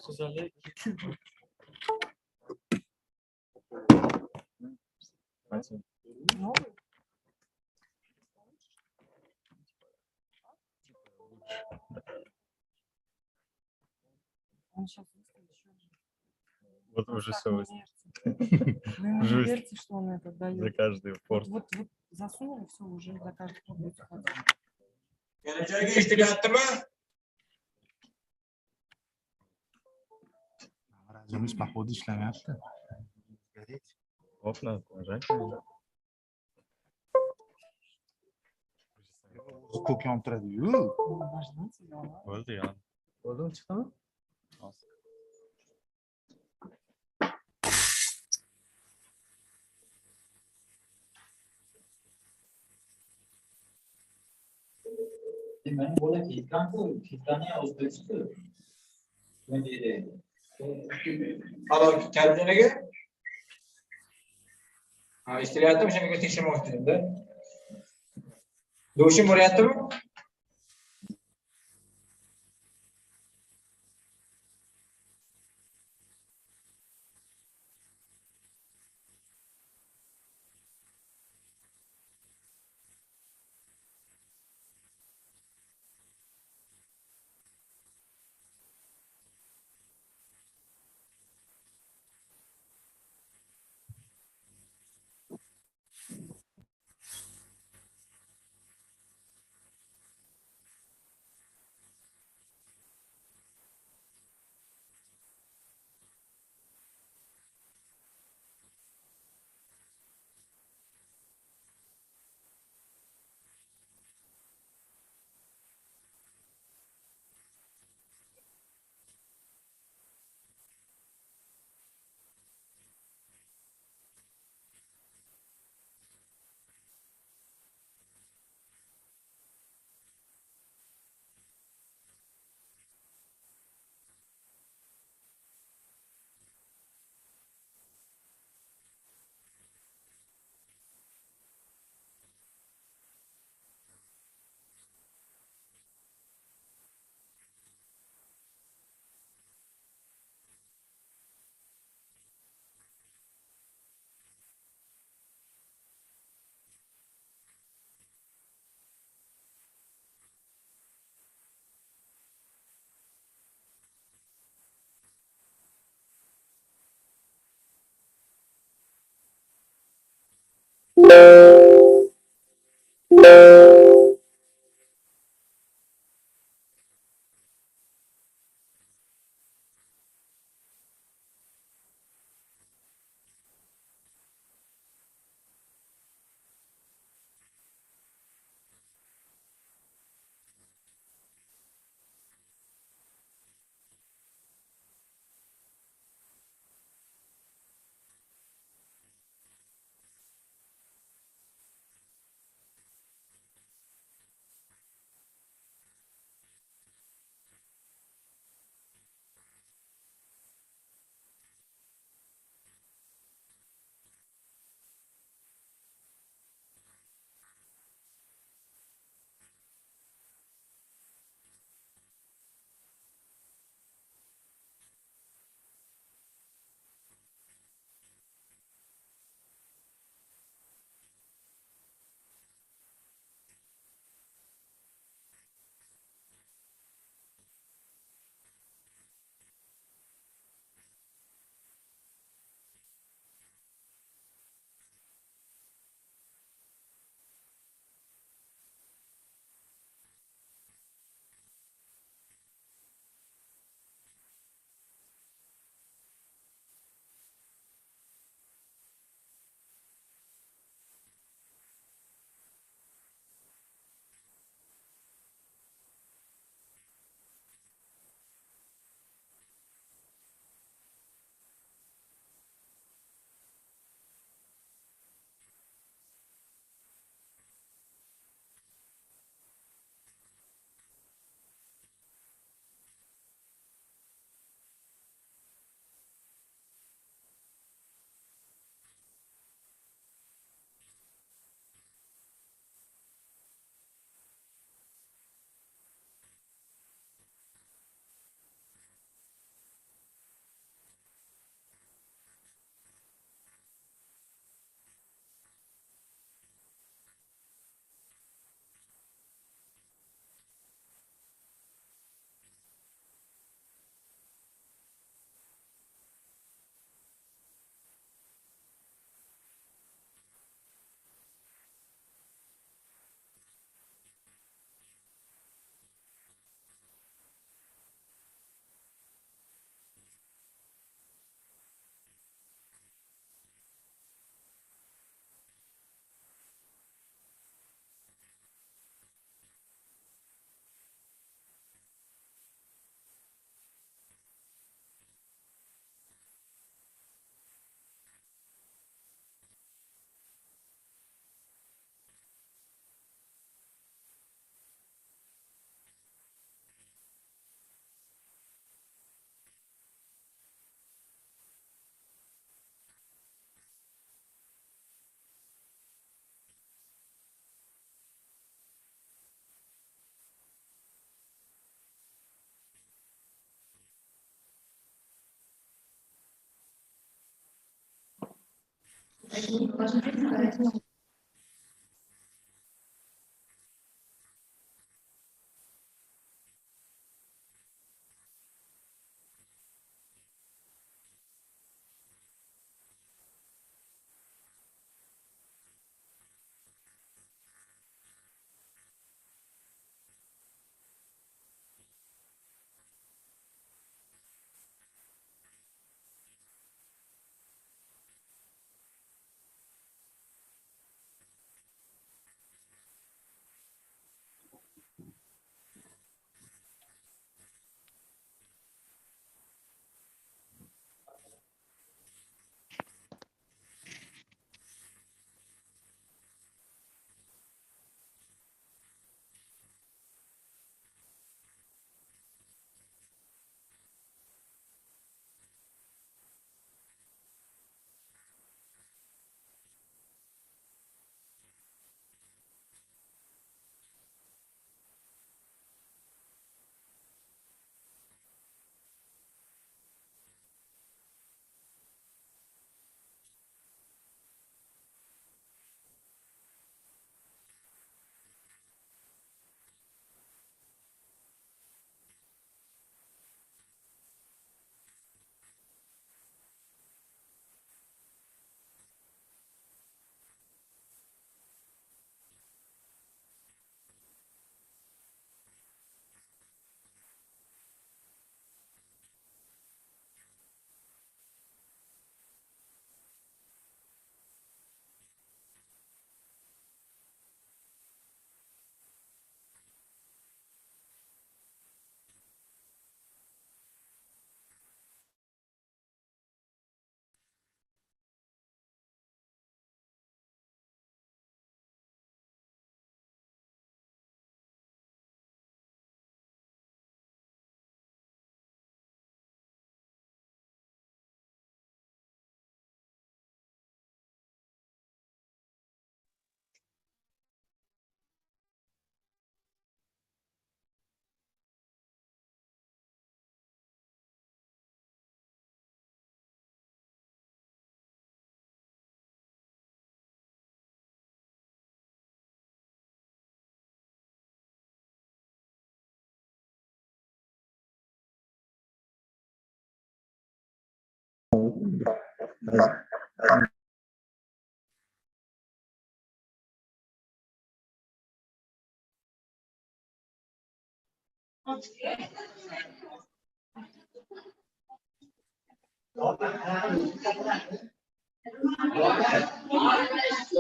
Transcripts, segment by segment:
Он сейчас выставит еще. Вот уже все выставит. Вы ему не верьте, что он это дает. За каждый порт. Вот засунули, все уже за каждый порт будет хватать. Rajamiz походу ishlamayapti. Окна нажать. Ko'k yonib turadi-yu. Bo'ldi, ya. Bo'ldimi, chiqdimi? मैंने बोला खींचना है Uzbekistan में दे दे alors Kyrgyzstan'ga ishlayaptimi shunga tekshirmoqchi edim do'shim bo'lyaptimi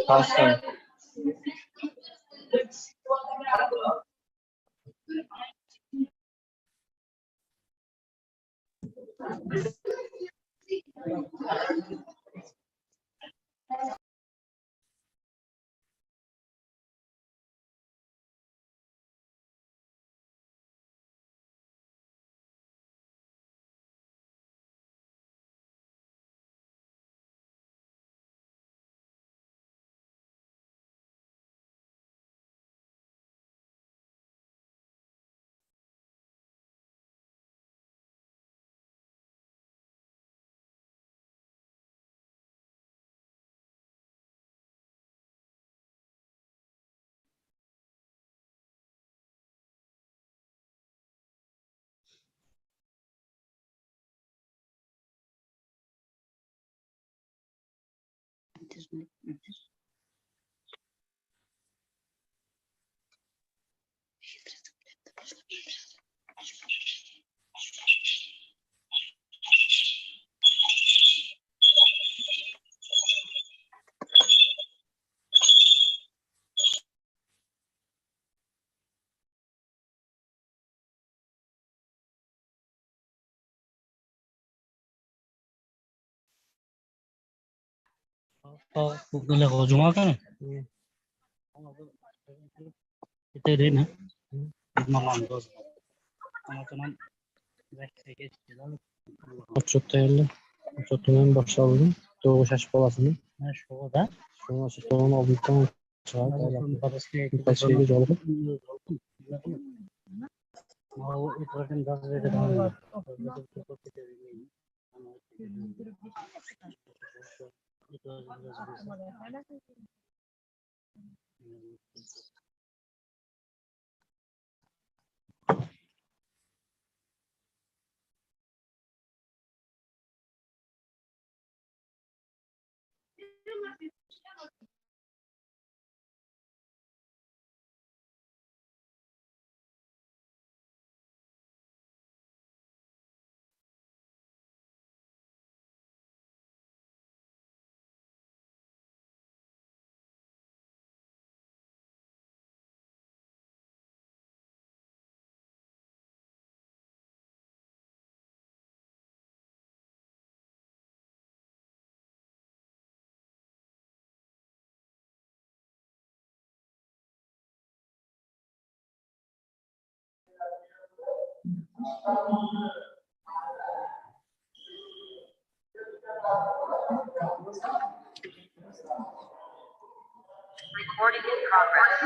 Awesome. Cuộc đời là của chúng nó cái này. Cái đến hả? Mà làm rồi. Ama tamam. Отчетынан башталды. 9 жаш баласыны. Şu da. Sonra соттогон алдыдан чыгат. Паспорту жолугуп. Mau itu das verir ama. Recording in progress.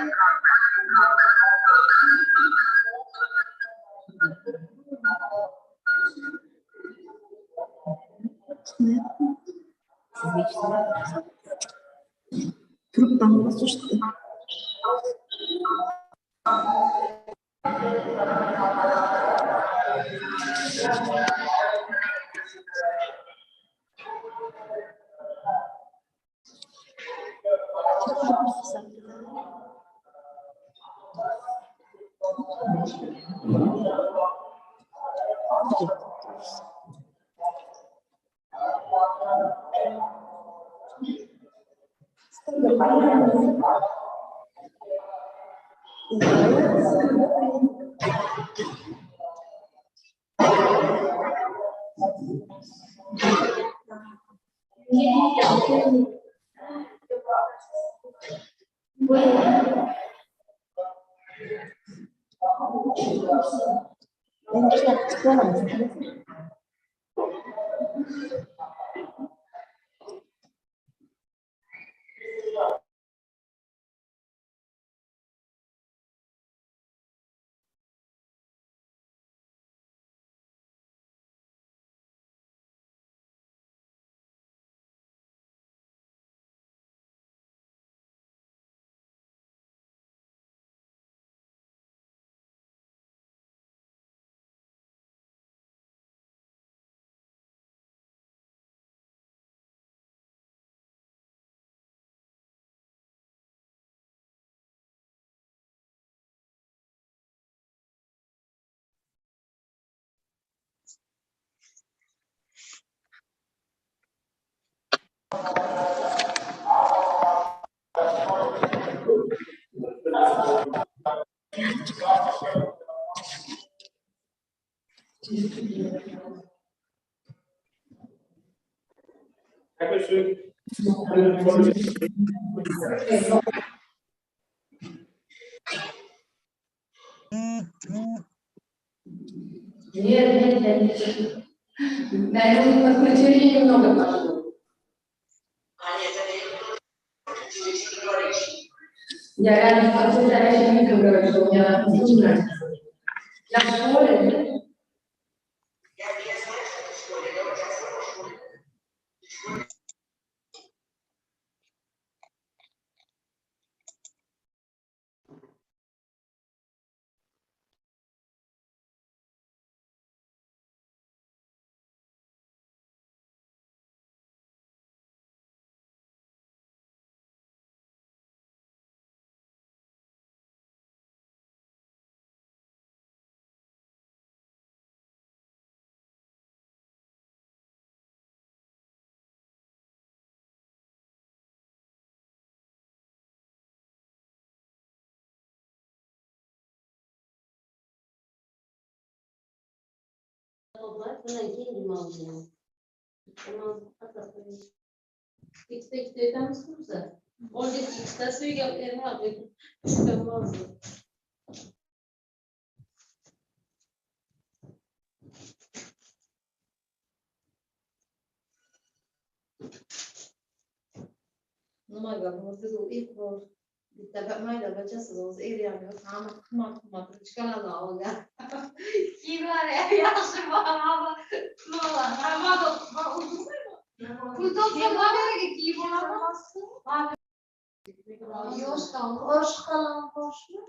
Osh qalam boshmi?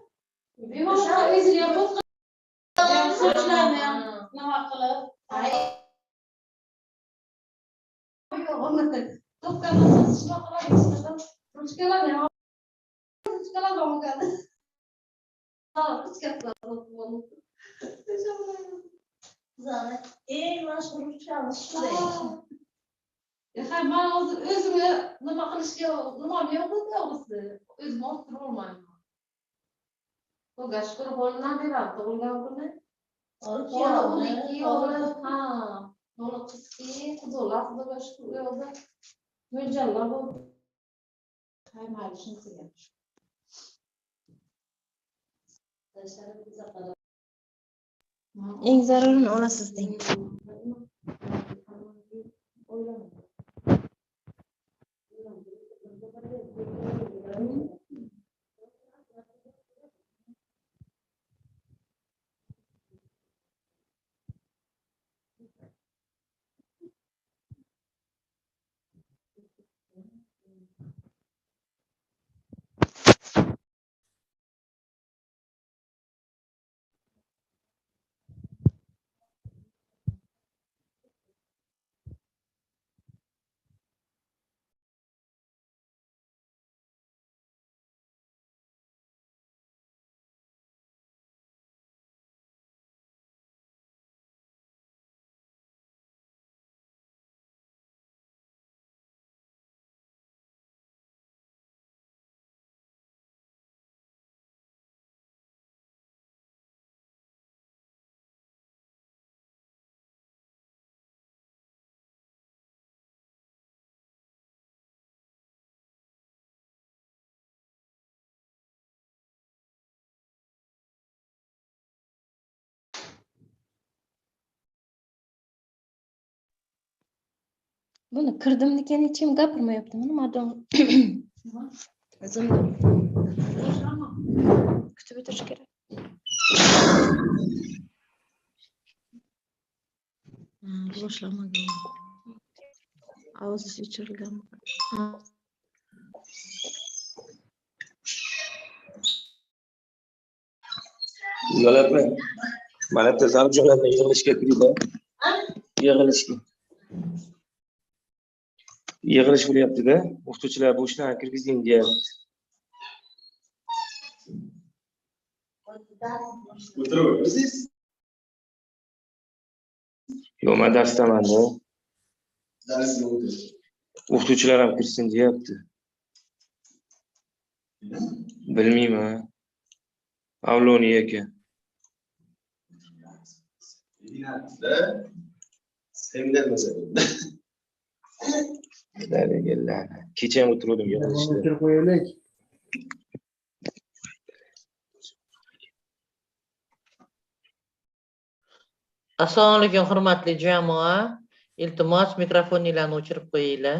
O'sha o'ziga qo'l sochlarni ham nima qilib? Yo'q, uni to'xtamasa shunaqa qiladi. Ruchkalarni ham ruchkalarni olgan. Ha, ruchkalarni. Zara, eng mashhur ruchkamiz shuday. Ha, men hozir o'zimni nima qilishga nimam yo'q edi, to'g'risi. O'zim orttirib olmayman. Xudoga shukr, qo'limdan beradi tug'ilgan kuni. O'g'li 12, o'g'li ha. O'g'li qizki, qizlar xudoga shukr yo'qdi. Mo'ljallab bo'ldi. Mayli, shunisiga. Eng zarurini olasiz deng. Buni kirdimnikan hech kim gapirmayaptimi? Nimadan? O'zim kutib o'tirish kerak. Boshlamagan. Ovoz o'chirilgan. Yo'latma. Mana tezroq joylarga yig'ilishga kirdi. Yig'ilishga. Yig'ilish bo'lyapti-da. O'qituvchilar bo'shdan kirgizing deyapti. O'tiribsiz? Yo'q, men darsdaman-da. Darsga o'tir. O'qituvchilar ham kirsin deyapti. Bilmayman. A.Avloniy aka. Sendan masalan. Kecha ham o'tirdim yig'ilishda. O'tirib qo'yaylik. Assalomu alaykum hurmatli jamoa. Iltimos mikrofoninglarni o'chirib qo'yinglar.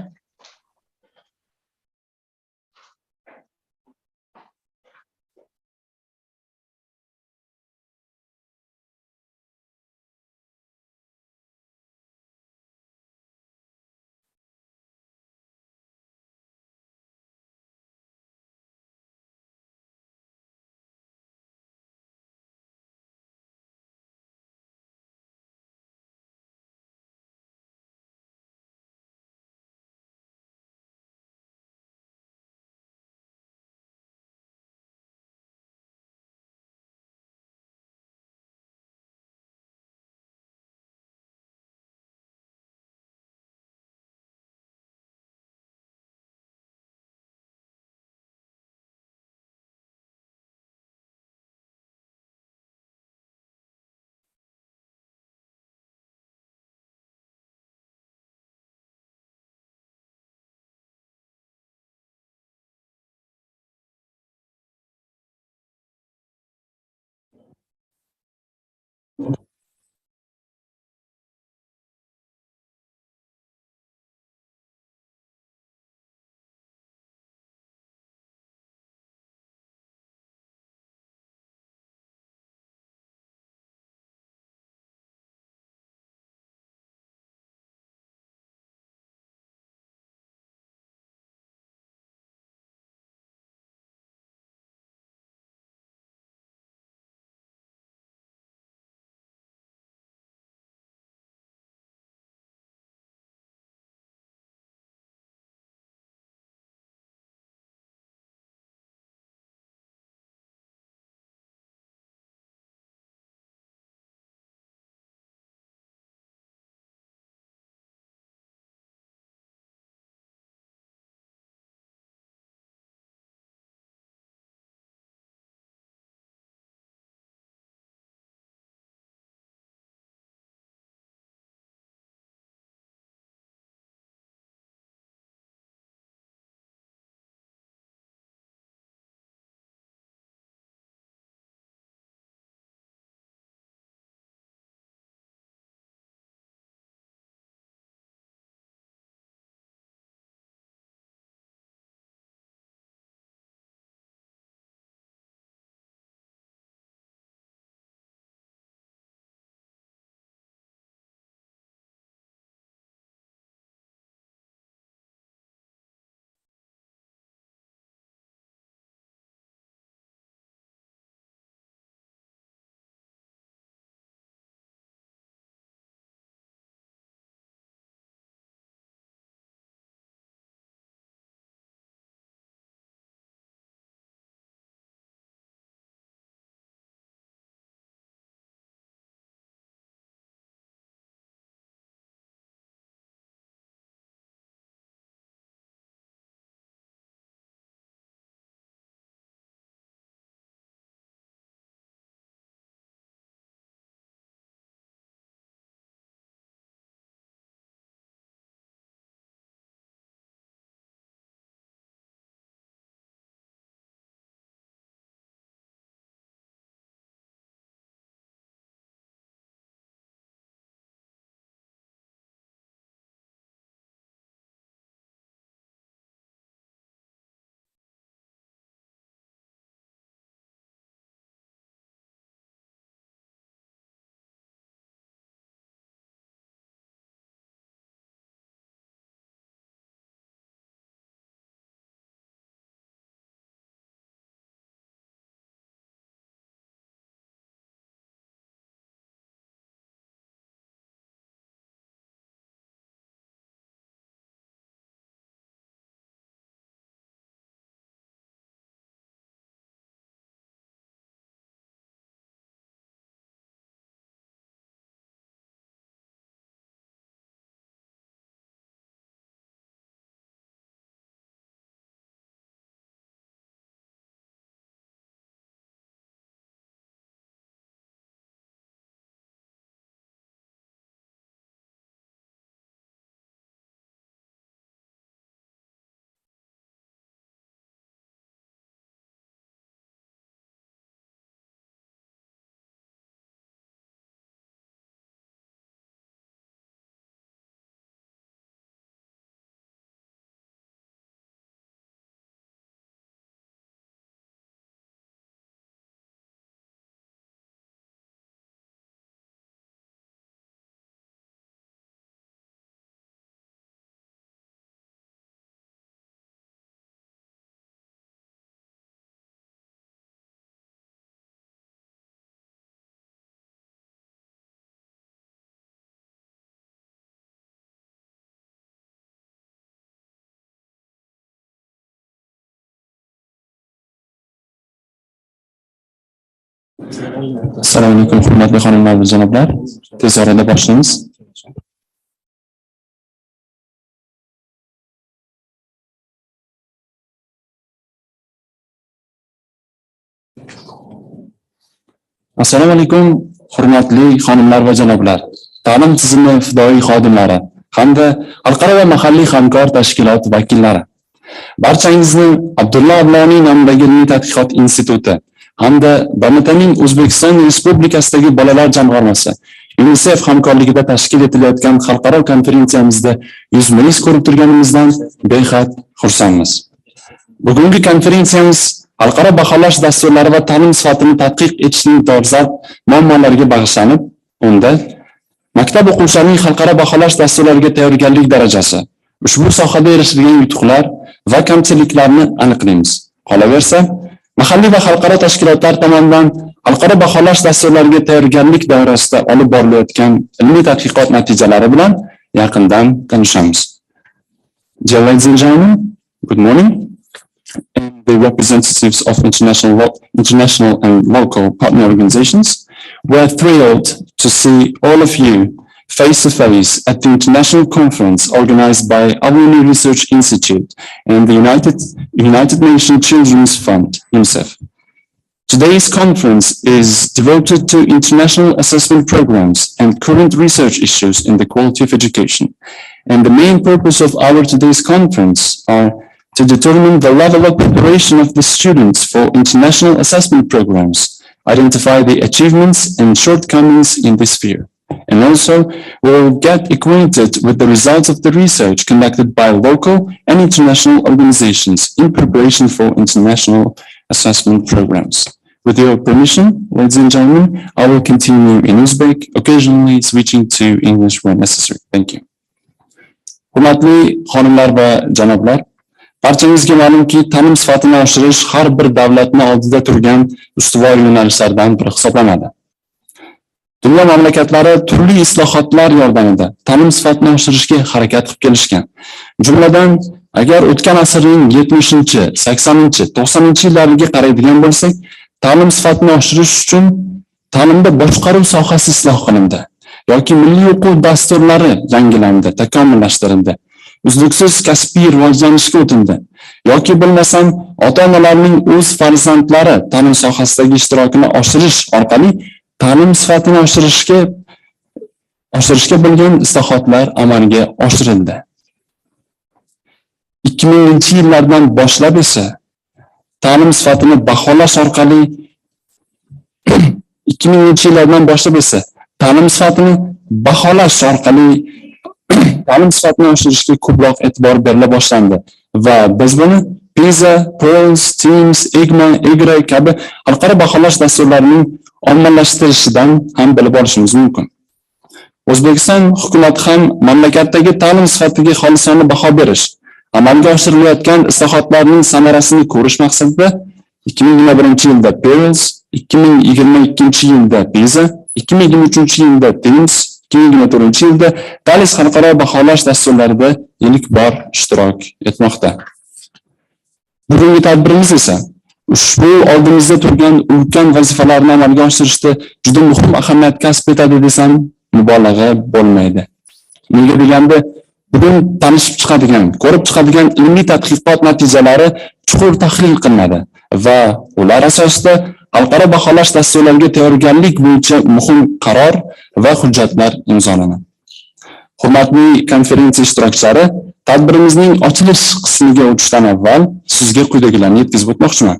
Assalomu alaykum, hurmatli xonimlar va janoblar. Tez orada boshlaymiz. Assalomu alaykum, hurmatli xonimlar va janoblar. Ta'lim tizimi fidoyi xodimlari hamda xalqaro va mahalliy hamkor tashkilot vakillari. Barchangizni A.Avloniy nomidagi ilmiy tadqiqot instituti hamda BMTning Uzbekistan Respublikasidagi bolalar jamg'armasi UNICEF hamkorligida tashkil etilayotgan xalqaro konferensiyamizda yuzma-yuz ko'rib turganimizdan behad xursandmiz. Bugungi konferensiyamiz xalqaro baholash dasturlari va ta'lim sifatini tadqiq etishning dolzarb muammolariga bag'ishlanib, unda maktab o'quvchilarining xalqaro baholash dasturlariga tayyorgarlik darajasi, ushbu sohada erishilgan yutuqlar va kamchiliklarni aniqlaymiz. Qolaversa, mahalliy va xalqaro tashkilotlar tomonidan xalqaro baholash dasturlariga tayyorgarlik doirasida olib borilayotgan ilmiy tadqiqot natijalari bilan yaqindan tanishamiz. Dear ladies and gentlemen, good morning. And the representatives of international and local partner organizations, we're thrilled to see all of you face-to-face at the international conference organized by A.Avloniy Research Institute and the United Nations Children's Fund, UNICEF. Today's conference is devoted to international assessment programs and current research issues in the quality of education. And the main purpose of our today's conference are to determine the level of preparation of the students for international assessment programs, identify the achievements and shortcomings in this sphere. And also, we'll get acquainted with the results of the research conducted by local and international organizations in preparation for international assessment programs. With your permission, ladies and gentlemen, I will continue in Uzbek, occasionally switching to English where necessary. Thank you. Hurmatli xonimlar va janoblar, barchangizga ma'lumki, ta'lim sifatini oshirish har bir davlatning oldida turgan ustuvor yo'nalishlardan biri hisoblanadi. Dunyo mamlakatlari turli islohotlar yordamida ta'lim sifatini oshirishga harakat qilib kelishgan. Jumladan, agar o'tgan asrning 70-chi, 80-chi, 90-chi yillariga qaraydigan bo'lsak, ta'lim sifatini oshirish uchun ta'limda boshqaruv sohasi isloh qilindi yoki milliy o'quv dasturlari yangilandi, takomillashtirildi. Uzluksiz kasbiy rivojlanishga o'tindi yoki bo'lmasam ota-onalarning o'z farzandlari ta'lim sohasidagi ishtirokini oshirish orqali ta'lim sifatini oshirishga bo'lgan islohotlar amalga oshirildi. 2000-yillardan boshlab esa ta'lim sifatini baholash orqali 2000-yillardan boshlab esa ta'lim sifatini baholash orqali ta'lim sifatini oshirishga ko'proq e'tibor berila boshlandi va biz buni Pisa, Pearls, Teams, EGRA kabi xalqaro baholash dasturlarining ommalashtirishidan ham bilib olishimiz mumkin. O'zbekiston hukumati ham mamlakatdagi ta'lim sifatiga xolisona baho berish, amalga oshirilayotgan islohotlarning samarasini ko'rish maqsadida 2021-yilda Pearls, 2022-yilda Pisa, 2023-yilda Teams, 2024-yilda TALIS xalqaro baholash dasturlarida ilk bor ishtirok etmoqda. Bugungi tadbirimiz esa ushbu oldimizda turgan ulkan vazifalarni amalga oshirishda juda muhim ahamiyat kasb etadi desam mubolag'a bo'lmaydi. Nega deganda, bugun tanishib chiqadigan, ko'rib chiqadigan ilmiy tadqiqot natijalari chuqur tahlil qilinadi va ular asosida xalqaro baholash dasturlariga tayyorgarlik bo'yicha muhim qaror va hujjatlar imzolanadi. Hurmatli konferensiya ishtirokchilari, tadbirimizning ochilish qismiga o'tishdan avval sizga quyidagilarni yetkazib o'tmoqchiman.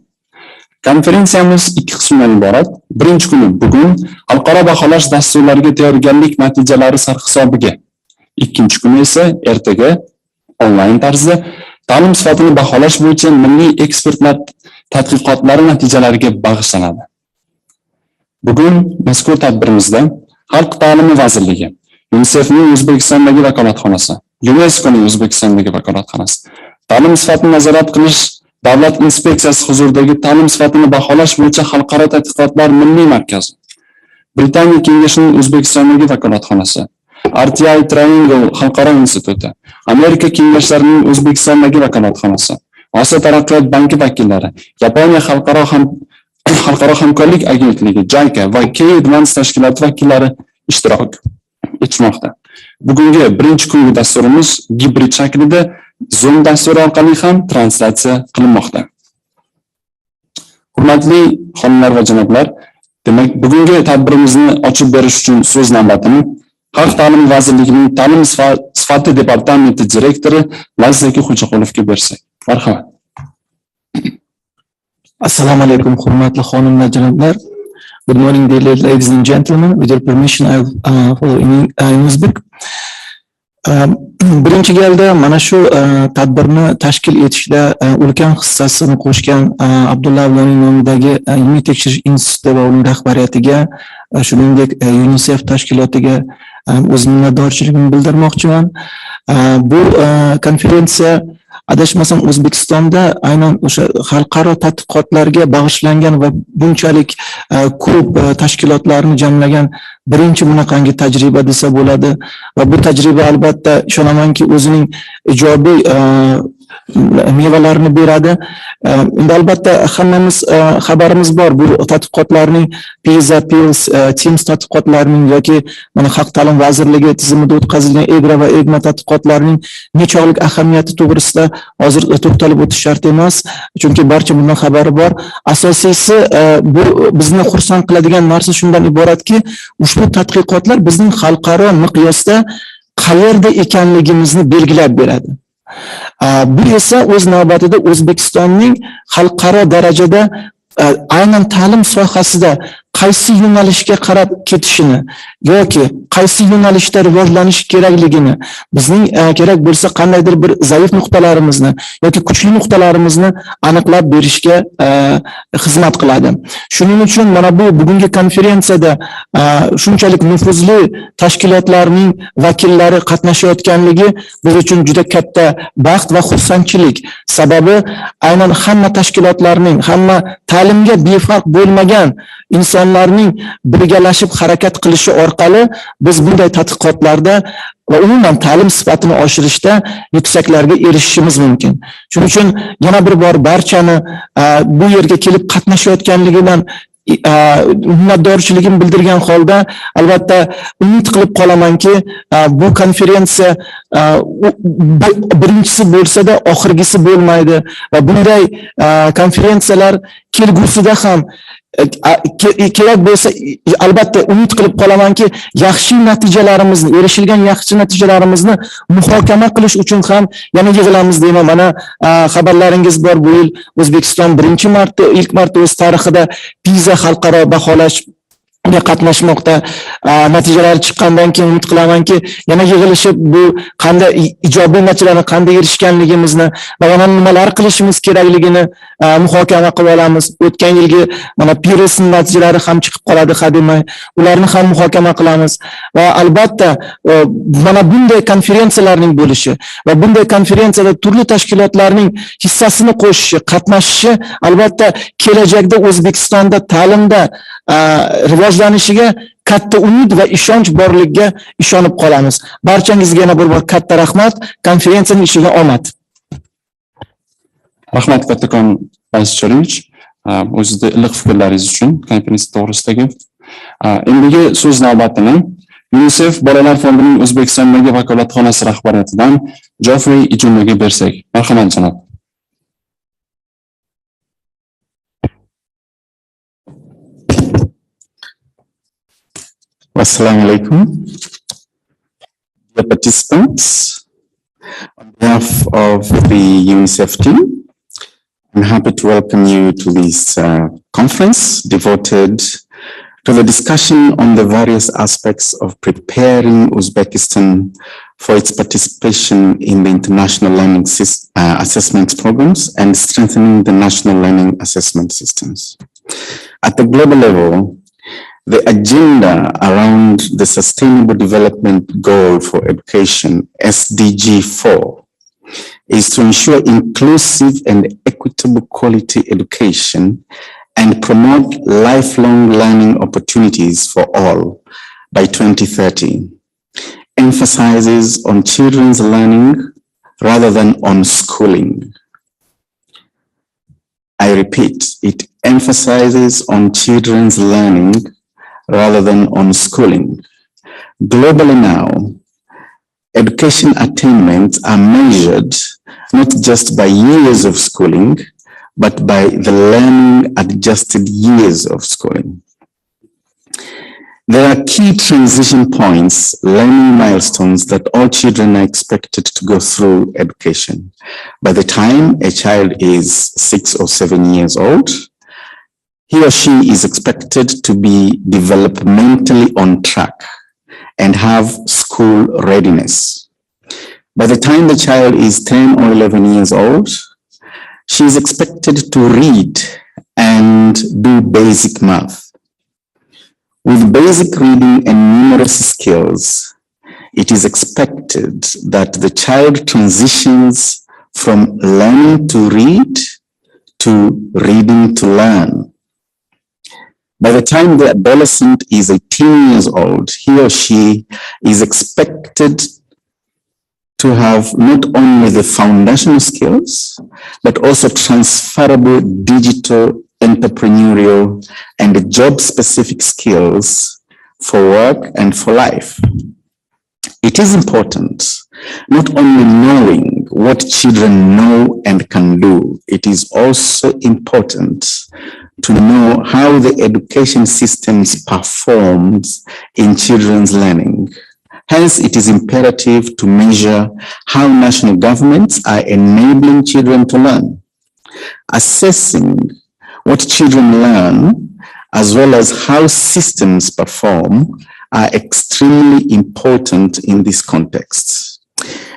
Konferensiyamiz ikki qismdan iborat. Birinchi kuni bugun xalqaro baholash dasturlariga tayyorgarlik natijalari sarhisobiga, ikkinchi kuni esa ertaga onlayn tarzda ta'lim sifatini baholash bo'yicha milliy ekspertlar tadqiqotlari natijalariga bag'ishlanadi. Bugun mazkur tadbirimizda Xalq ta'limi vazirligi, UNICEFning O'zbekistondagi vakolatxonasi, UNESCOning O'zbekistondagi vakolatxonasi, ta'lim sifatini nazorat qilish davlat inspeksiyasi huzuridagi ta'lim sifatini baholash bo'yicha xalqaro tadqiqotlar milliy markazi, Britaniya kengashining O'zbekistondagi vakolatxonasi, RTI Triangle xalqaro instituti, Amerika kengashlarining O'zbekistondagi vakolatxonasi, Osiyo taraqqiyot banki vakillari, Yaponiya xalqaro Xalqaro hamkorlik agentligi, JICA va K-Advance tashkiloti vakillari ishtirok etishmoqda. Bugungi birinchi kungi dasturimiz gibrid shaklida Zoom dasturi orqali ham translyatsiya qilinmoqda. Hurmatli xonimlar va janoblar, demak, bugungi tadbirimizni ochib berish uchun so'z navbatini Xalq ta'limi vazirligining ta'lim sifati departamenti direktori Lazzaki Xo'jaqulovga bersak. Marhamat. Assalomu alaykum, hurmatli xonimlar va janoblar. Good morning, dear ladies and gentlemen. With your permission, I will follow in Uzbek. Birinchi galda mana shu tadbirni tashkil etishda ulkan hissasini qo'shgan A.Avloniy nomidagi ilmiy tekshirish instituti va uning rahbariyatiga, shuningdek UNICEF tashkilotiga o'z minnatdorchiligimni bildirmoqchiman. Bu konferensiya adashmasam O'zbekistonda aynan o'sha xalqaro tadqiqotlarga bag'ishlangan va bunchalik ko'p tashkilotlarni jamlagan birinchi bunaqangi tajriba desa bo'ladi va bu tajriba albatta ishonamanki o'zining ijobiy mevalarini beradi. Endi albatta hammamiz xabarimiz bor bu tadqiqotlarning Pisa, Teams tadqiqotlarining yoki mana Xalq ta'lim vazirligi tizimida o'tkazilgan EGRA va EGMA tadqiqotlarining nechog'lik ahamiyati to'g'risida hozir to'xtalib o'tish shart emas, chunki barcha bundan xabari bor. Asosiysi bu bizni xursand qiladigan narsa shundan iboratki, ushbu tadqiqotlar bizning xalqaro miqyosda qayerda ekanligimizni belgilab beradi. Bu esa o'z navbatida O'zbekistonning xalqaro darajada aynan ta'lim sohasida qaysi yo'nalishga qarab ketishini yoki qaysi yo'nalishda rivojlanish kerakligini, bizning kerak bo'lsa qandaydir bir zaif nuqtalarimizni yoki kuchli nuqtalarimizni aniqlab berishga xizmat qiladi. Shuning uchun mana bu bugungi konferensiyada shunchalik nufuzli tashkilotlarning vakillari qatnashayotganligi biz uchun juda katta baxt va xursandchilik. Sababi aynan hamma tashkilotlarning, hamma ta'limga befarq bo'lmagan insonlarning birgalashib harakat qilishi orqali biz bunday tadqiqotlarda va umuman ta'lim sifatini oshirishda yuksaklarga erishishimiz mumkin. Shuning uchun yana bir bor barchani bu yerga kelib qatnashayotganligidan minnatdorchiligimni bildirgan holda albatta umid qilib qolamanki, bu konferensiya birinchisi bo'lsa-da oxirgisi bo'lmaydi va bunday konferensiyalar kelgusida ham kerak bo'lsa albatta umid qilib qolamanki, yaxshi natijalarimizni, erishilgan yaxshi natijalarimizni muhokama qilish uchun ham yana yig'ilamiz deyman. Mana xabarlaringiz bor, bu yil O'zbekiston ilk marta o'z tarixida Pisa xalqaro baholash qatnashmoqda. Natijalar chiqqandan keyin umid qilamanki, yana yig'ilishib bu qanday ijobiy natijalarga qanday erishganligimizni va yana nimalar qilishimiz kerakligini muhokama qilib olamiz. O'tgan yilgi mana Pisa natijalari ham chiqib qoladi hademay, ularni ham muhokama qilamiz va albatta mana bunday konferensiyalarning bo'lishi va bunday konferensiyada turli tashkilotlarning hissasini qo'shishi, qatnashishi albatta kelajakda O'zbekistonda ta'limda rivojlanishiga katta umid va ishonch borligiga ishonib qolamiz. Barchangizga yana bir bor katta rahmat, konferensiyaning ishiga omad. Rahmat kattakon Vayschorovich, o'zida iliq fikrlaringiz uchun konferensiya to'g'risidagi. Endigi so'z navbatini UNICEF Bolalar fondining O'zbekistondagi vakolatxonasi rahbariyatidan Jofrey Ijumaga bersak. Marhamat janob. Assalamu alaikum. Dear participants, on behalf of the UNICEF team, I'm happy to welcome you to this conference devoted to the discussion on the various aspects of preparing Uzbekistan for its participation in the international learning assessment programs and strengthening the national learning assessment systems. At the global level, the agenda around the Sustainable Development Goal for Education, SDG 4, is to ensure inclusive and equitable quality education and promote lifelong learning opportunities for all by 2030, emphasizes on children's learning rather than on schooling. I repeat, it emphasizes on children's learning rather than on schooling. Globally now, education attainments are measured not just by years of schooling, but by the learning adjusted years of schooling. There are key transition points, learning milestones that all children are expected to go through education. By the time a child is 6 or 7 years old, he or she is expected to be developmentally on track and have school readiness. By the time the child is 10 or 11 years old, she is expected to read and do basic math. With basic reading and numeracy skills, it is expected that the child transitions from learning to read to reading to learn. By the time the adolescent is 18 years old, he or she is expected to have not only the foundational skills, but also transferable digital, entrepreneurial, and job-specific skills for work and for life. It is important not only knowing what children know and can do, it is also important to know how the education systems performs in children's learning. Hence, it is imperative to measure how national governments are enabling children to learn. Assessing what children learn, as well as how systems perform, are extremely important in this context.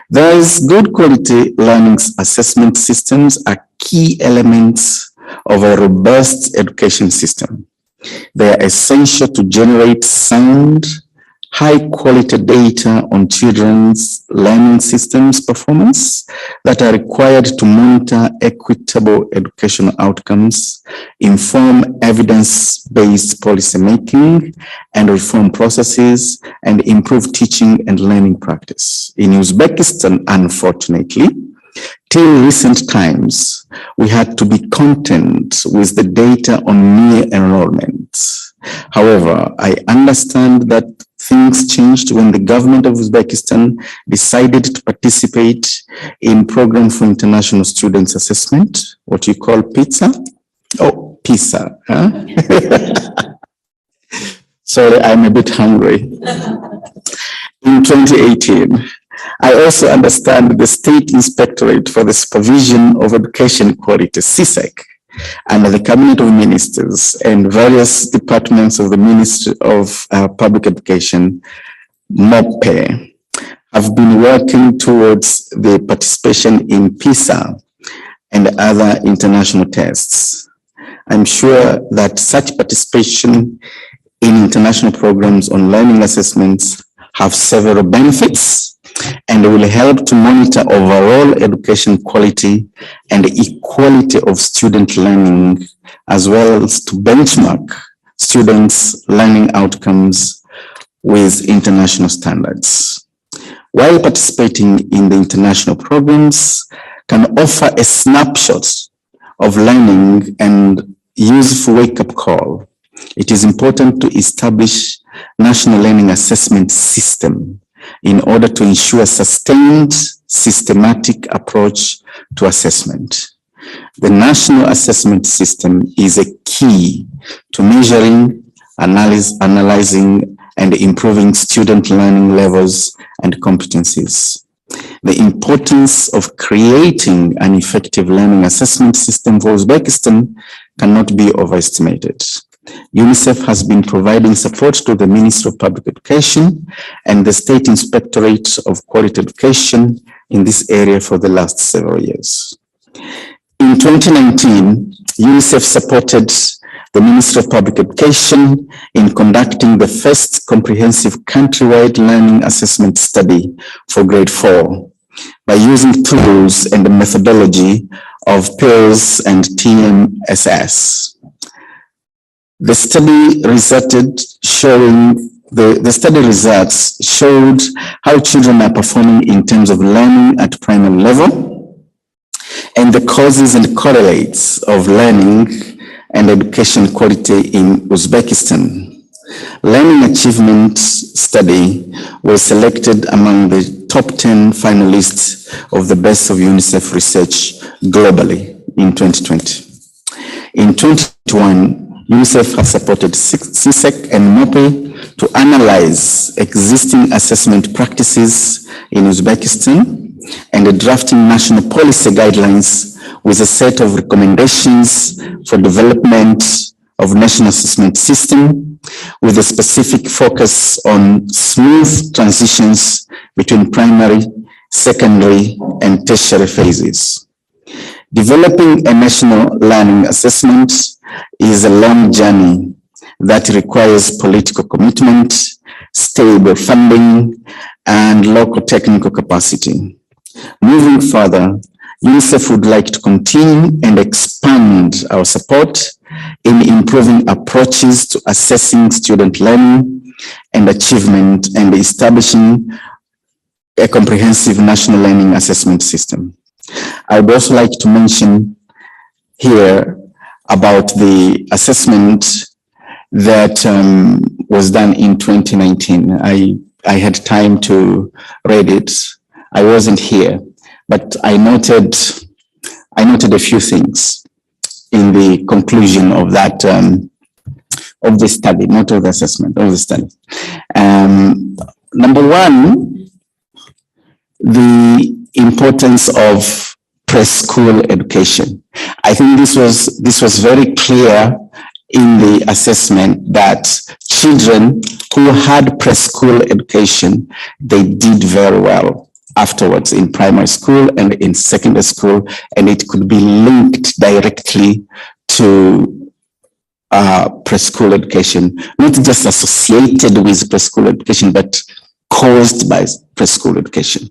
Thus, good quality learning assessment systems are key elements of a robust education system. They are essential to generate sound, high-quality data on children's learning systems performance that are required to monitor equitable educational outcomes, inform evidence-based policymaking and reform processes, and improve teaching and learning practice. In Uzbekistan, unfortunately, till recent times, we had to be content with the data on mere enrollment. However, I understand that things changed when the government of Uzbekistan decided to participate in Program for International Students Assessment, what you call Pisa. Oh, Pisa. Huh? Sorry, I'm a bit hungry. In 2018, I also understand the State Inspectorate for the Supervision of Education Quality, CSEC, under the Cabinet of Ministers and various departments of the Ministry of Public Education, MOPE, have been working towards the participation in Pisa and other international tests. I'm sure that such participation in international programs on learning assessments have several benefits and will help to monitor overall education quality and equality of student learning, as well as to benchmark students' learning outcomes with international standards. While participating in the international programs can offer a snapshot of learning and useful wake-up call, it is important to establish national learning assessment system in order to ensure sustained, systematic approach to assessment. The national assessment system is a key to measuring, analyzing, and improving student learning levels and competencies. The importance of creating an effective learning assessment system for Uzbekistan cannot be overestimated. UNICEF has been providing support to the Ministry of Public Education and the State Inspectorate of Quality Education in this area for the last several years. In 2019, UNICEF supported the Ministry of Public Education in conducting the first comprehensive countrywide learning assessment study for grade 4 by using tools and the methodology of PIRS and TMSS. The study results showed how children are performing in terms of learning at primary level and the causes and correlates of learning and education quality in Uzbekistan. Learning Achievement Study was selected among the top 10 finalists of the Best of UNICEF Research globally in 2020. In 2021, UNICEF has supported CSEC and MOPE to analyze existing assessment practices in Uzbekistan and drafting national policy guidelines with a set of recommendations for development of national assessment system with a specific focus on smooth transitions between primary, secondary, and tertiary phases. Developing a national learning assessment is a long journey that requires political commitment, stable funding, and local technical capacity. Moving further, UNICEF would like to continue and expand our support in improving approaches to assessing student learning and achievement and establishing a comprehensive national learning assessment system. I would also like to mention here about the assessment that was done in 2019. I had time to read it. I wasn't here, but I noted a few things in the conclusion of that of the study, not of the assessment, of the study. Number one, the importance of preschool education. I think this was very clear in the assessment that children who had preschool education, they did very well afterwards in primary school and in secondary school, and it could be linked directly to preschool education, not just associated with preschool education, but caused by preschool education.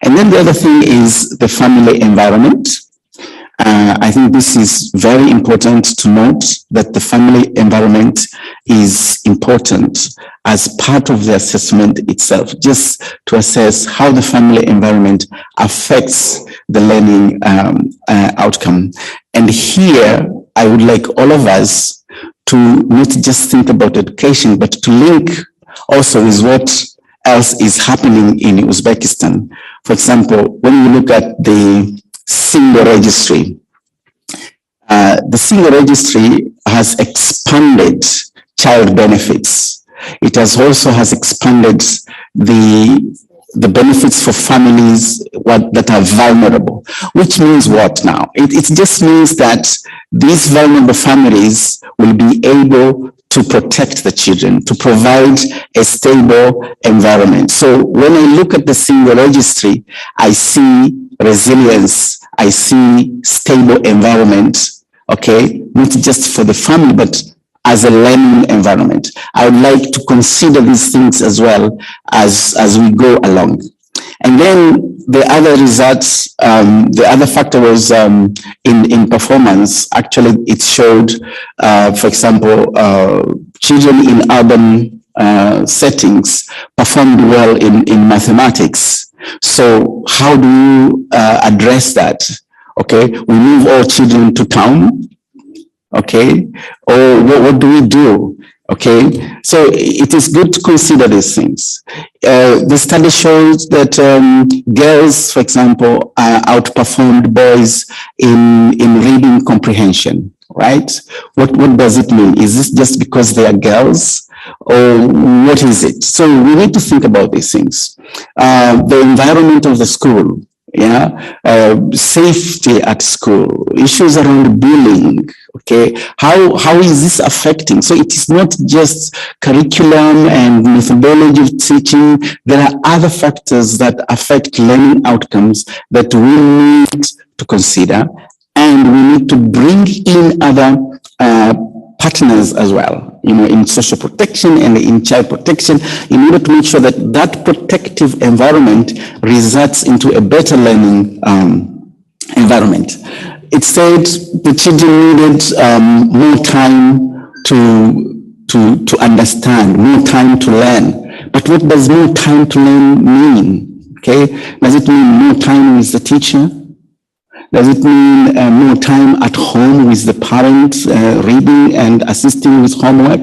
And then the other thing is the family environment. I think this is very important to note that the family environment is important as part of the assessment itself, just to assess how the family environment affects the learning outcome. And here, I would like all of us to not just think about education, but to link also with what else is happening in Uzbekistan. For example, when you look at the single registry, the single registry has expanded child benefits. It has also expanded the benefits for families that are vulnerable, which means what now? It just means that these vulnerable families will be able to protect the children, to provide a stable environment. So when I look at the single registry, I see resilience, I see stable environment, okay, not just for the family, but as a learning environment. I would like to consider these things as well as we go along. And then the other results, the other factor was in performance. Actually, it showed, for example, children in urban settings performed well in mathematics. So how do you address that? Okay, we move all children to town. Okay, or what do we do? Okay, so it is good to consider these things. The study shows that girls, for example, outperformed boys in reading comprehension, right? What does it mean? Is this just because they are girls? Or what is it? So we need to think about these things. The environment of the school, yeah, safety at school, issues around bullying, okay, how is this affecting? So it is not just curriculum and methodology of teaching. There are other factors that affect learning outcomes that we need to consider, and we need to bring in other partners as well, you know, in social protection and in child protection, in order to make sure that that protective environment results into a better learning environment. It said the children needed more time to understand, more time to learn. But what does more time to learn mean? Okay, does it mean more time with the teacher? Does it mean more time at home with the parents, reading and assisting with homework?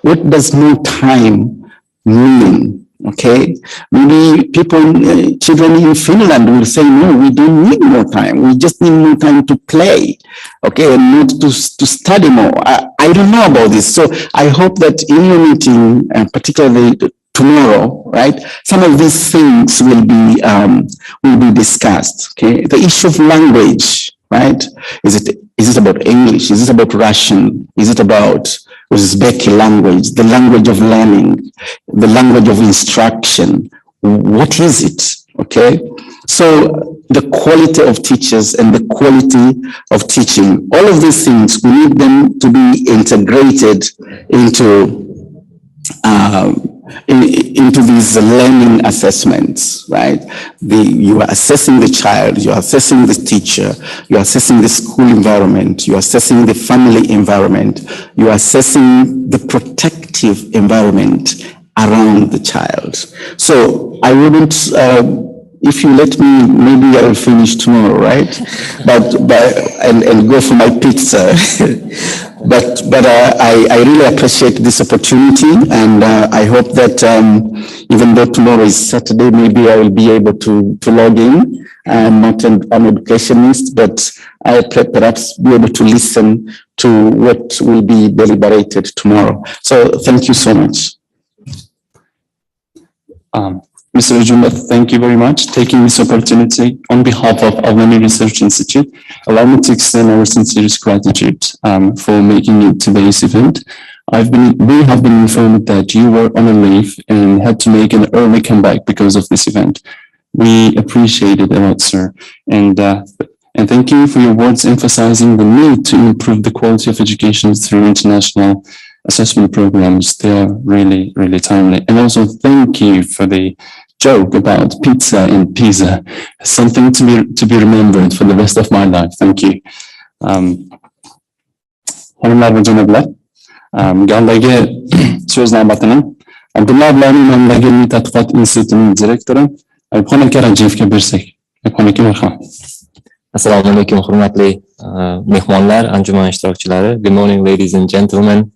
What does more time mean? Okay, maybe children in Finland will say, no, we don't need more time. We just need more time to play, okay, and not to study more. I don't know about this. So I hope that in your meeting, particularly tomorrow, right, some of these things will be discussed, okay? The issue of language, right? Is it about English? Is it about Russian? Is it about Uzbek language, the language of learning, the language of instruction? What is it? Okay. So the quality of teachers and the quality of teaching, all of these things, we need them to be integrated into these learning assessments, right? You are assessing the child, you are assessing the teacher, you are assessing the school environment, you are assessing the family environment, you are assessing the protective environment around the child. So I wouldn't, if you let me, maybe I will finish tomorrow, right? And go for my pizza. But I really appreciate this opportunity, and I hope that even though tomorrow is Saturday, maybe I will be able to log in. I'm not an educationist, but I'll perhaps be able to listen to what will be deliberated tomorrow. So thank you so much. Mr. Ujumba, thank you very much. Taking this opportunity on behalf of A.Avloniy Research Institute, allow me to extend our sincerest gratitude for making it today's event. We have been informed that you were on a leave and had to make an early comeback because of this event. We appreciate it a lot, sir. And thank you for your words emphasizing the need to improve the quality of education through international assessment programs. They are really, really timely. And also thank you for the joke about pizza in Pisa, something to be remembered for the rest of my life. Thank you. Hanımlar ve canablar, galdagi söz navbatini A.Avloniy nomidagi Milliy tadqiqot institutining direktori Ayubxon aka Rajevga bersak. Ayubxon aka, marhamat. Assalomu alaykum, hurmatli mehmonlar, anjuman ishtirokchilari. Good morning, ladies and gentlemen,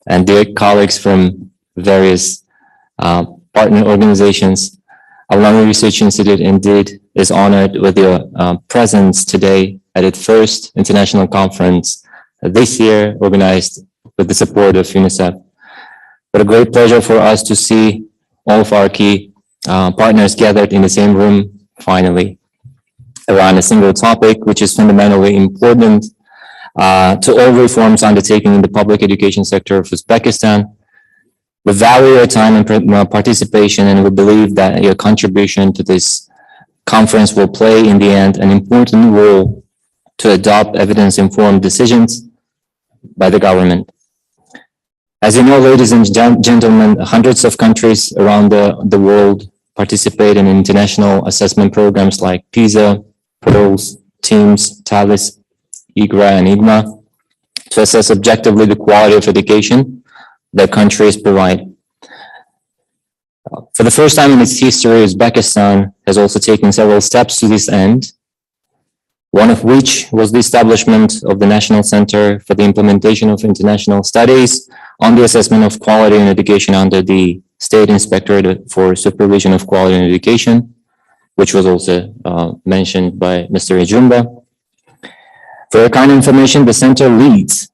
and dear colleagues from various partner organizations. A.Avloniy Research Institute indeed is honored with your presence today at its first international conference this year, organized with the support of UNICEF. What a great pleasure for us to see all of our key partners gathered in the same room, finally, around a single topic, which is fundamentally important to all reforms undertaken in the public education sector of Uzbekistan. We value your time and participation, and we believe that your contribution to this conference will play in the end an important role to adopt evidence-informed decisions by the government. As you know, ladies and gentlemen, hundreds of countries around the world participate in international assessment programs like Pisa, PIRLS, TEAMS, TALIS, IGRA, and IGMA to assess objectively the quality of education that countries provide. For the first time in its history, Uzbekistan has also taken several steps to this end, one of which was the establishment of the National Center for the Implementation of International Studies on the Assessment of Quality in Education under the State Inspectorate for Supervision of Quality in Education, which was also mentioned by Mr. Ujumba. For your kind information, the center leads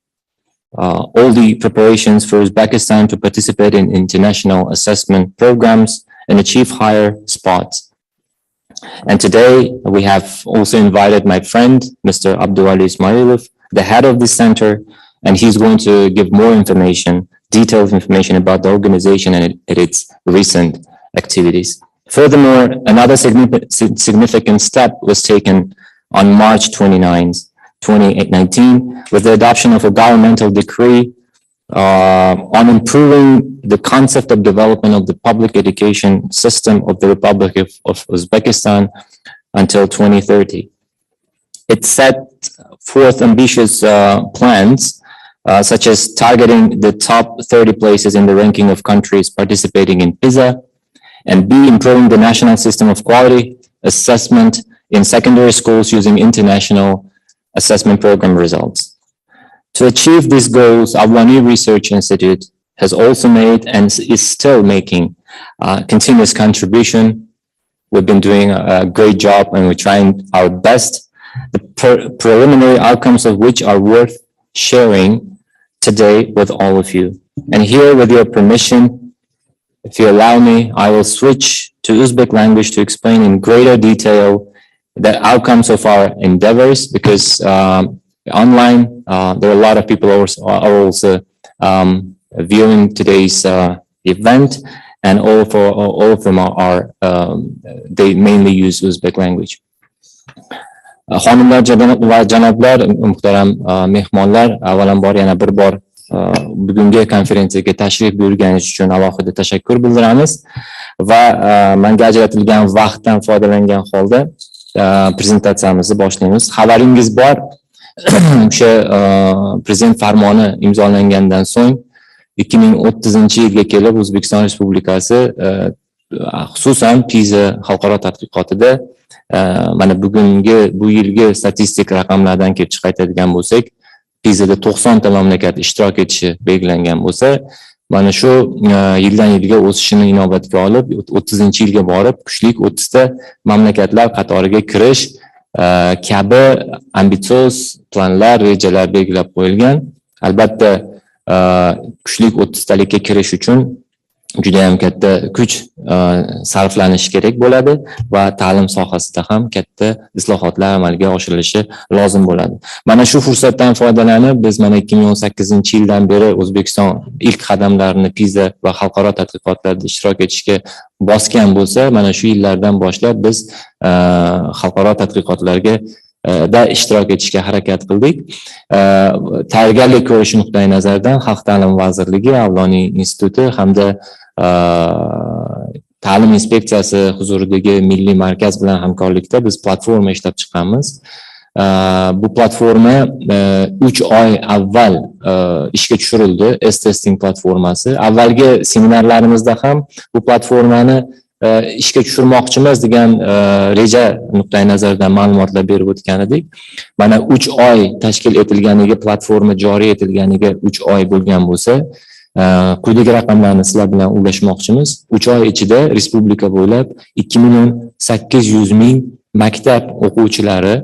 all the preparations for Uzbekistan to participate in international assessment programs and achieve higher spots. And today we have also invited my friend, Mr. Abdulali Ismailov, the head of the center, and he's going to give more information, detailed information about the organization and its recent activities. Furthermore, another significant step was taken on March 29th, 2019, with the adoption of a governmental decree on improving the concept of development of the public education system of the Republic of Uzbekistan until 2030. It set forth ambitious plans, such as targeting the top 30 places in the ranking of countries participating in Pisa, and B, improving the national system of quality assessment in secondary schools using international assessment program results. To achieve these goals, A.Avloniy Research Institute has also made and is still making continuous contribution. We've been doing a great job and we're trying our best, the preliminary outcomes of which are worth sharing today with all of you. And here, with your permission, if you allow me, I will switch to Uzbek language to explain in greater detail the outcomes of our endeavors, because online, there are a lot of people are also viewing today's event, and all of them are they mainly use Uzbek language. Xonimlar va janoblar, muhtaram mehmonlar, avvalambor yana bir bor bugungi konferensiyaga tashrif buyurganingiz uchun alohida tashakkur bildiramiz va menga ajratilgan vaqtdan foydalangan holda prezentatsiyamizni boshlaymiz. Xabaringiz bor, o'sha prezident farmoni imzolangandan so'ng 2030-yilga kelib O'zbekiston Respublikasi xususan Pisa xalqaro tadqiqotida mana bu yilgi statistik raqamlardan kelib chiqayotgan bo'lsak, Pisa'da 90 ta mamlakat ishtirok etishi belgilangan bo'lsa, mana shu yildan yilga o'sishini inobatga olib 30-yilga borib kuchli 30 ta mamlakatlar qatoriga kirish kabi ambitsioz planlar, rejalar belgilab qo'yilgan. Albatta kuchli 30 talikka kirish uchun juda ham katta kuch sarflanishi kerak bo'ladi va ta'lim sohasida ham katta islohotlar amalga oshirilishi lozim bo'ladi. Mana shu fursatdan foydalanib biz mana 2018-yildan beri O'zbekiston ilk qadamlarini Pisa va xalqaro tadqiqotlarda ishtirok etishga bosgan bo'lsa, mana shu yillardan boshlab biz xalqaro tadqiqotlarga da ishtirok etishga harakat qildik. Tayyorgarlik ko'rish nuqtai nazaridan Xalq ta'limi vazirligi, A.Avloniy instituti hamda ta'lim inspeksiyasi huzuridagi milliy markaz bilan hamkorlikda biz platforma ishlab chiqqanmiz. Bu platforma 3 oy avval ishga tushirildi, Stesting platformasi. Avvalgi seminarlarimizda ham bu platformani ishga tushirmoqchimiz degan reja nuqtai nazaridan ma'lumotlar berib o'tgan edik. Mana 3 oy tashkil etilganiga, platforma joriy etilganiga 3 oy bo'lgan bo'lsa, quyidagi raqamlarni sizlar bilan ulashmoqchimiz. 3 oy ichida respublika bo'ylab 2.800.000 maktab o'quvchilari,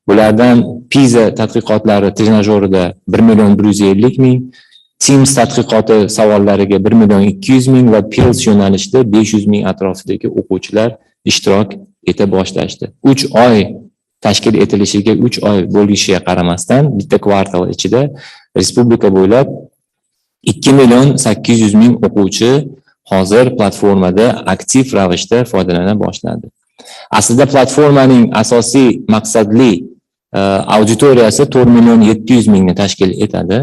bulardan Pisa tadqiqotlari trenajyorida 1.150.000, Teams tadqiqoti savollariga 1.200.000 va Pils yo'nalishida 500.000 atrofidagi o'quvchilar ishtirok eta boshlashdi. 3 oy tashkil etilishiga 3 oy bo'lishiga qaramasdan bitta kvartal ichida respublika bo'ylab 2.800.000 o'quvchi hozir platformada aktiv ravishda foydalana boshladi. Aslida platformaning asosiy maqsadli auditoriyasi 4.700.000 ni tashkil etadi.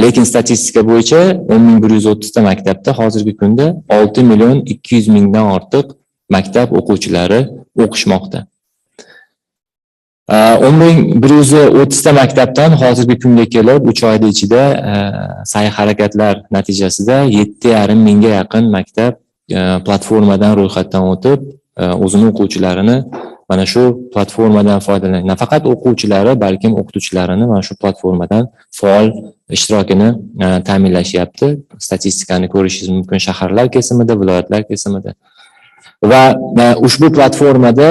Lekin statistika bo'yicha 10.130 ta maktabda hozirgi kunda 6.200.000 dan ortiq maktab o'quvchilari o'qishmoqda. 10.130 ta maktabdan hozirgi kunga kelib 3 oyda ichida sa'y-harakatlar natijasida 7.5 ga yaqin maktab platformadan ro'yxatdan o'tib, o'zining o'quvchilarini mana shu platformadan foydalanadi. Nafaqat o'quvchilari, balkim o'qituvchilarini mana shu platformadan faol ishtirokini ta'minlashyapti. Statistikani ko'rishingiz mumkin shaharlar kesimida, viloyatlar kesimida. Va ushbu platformada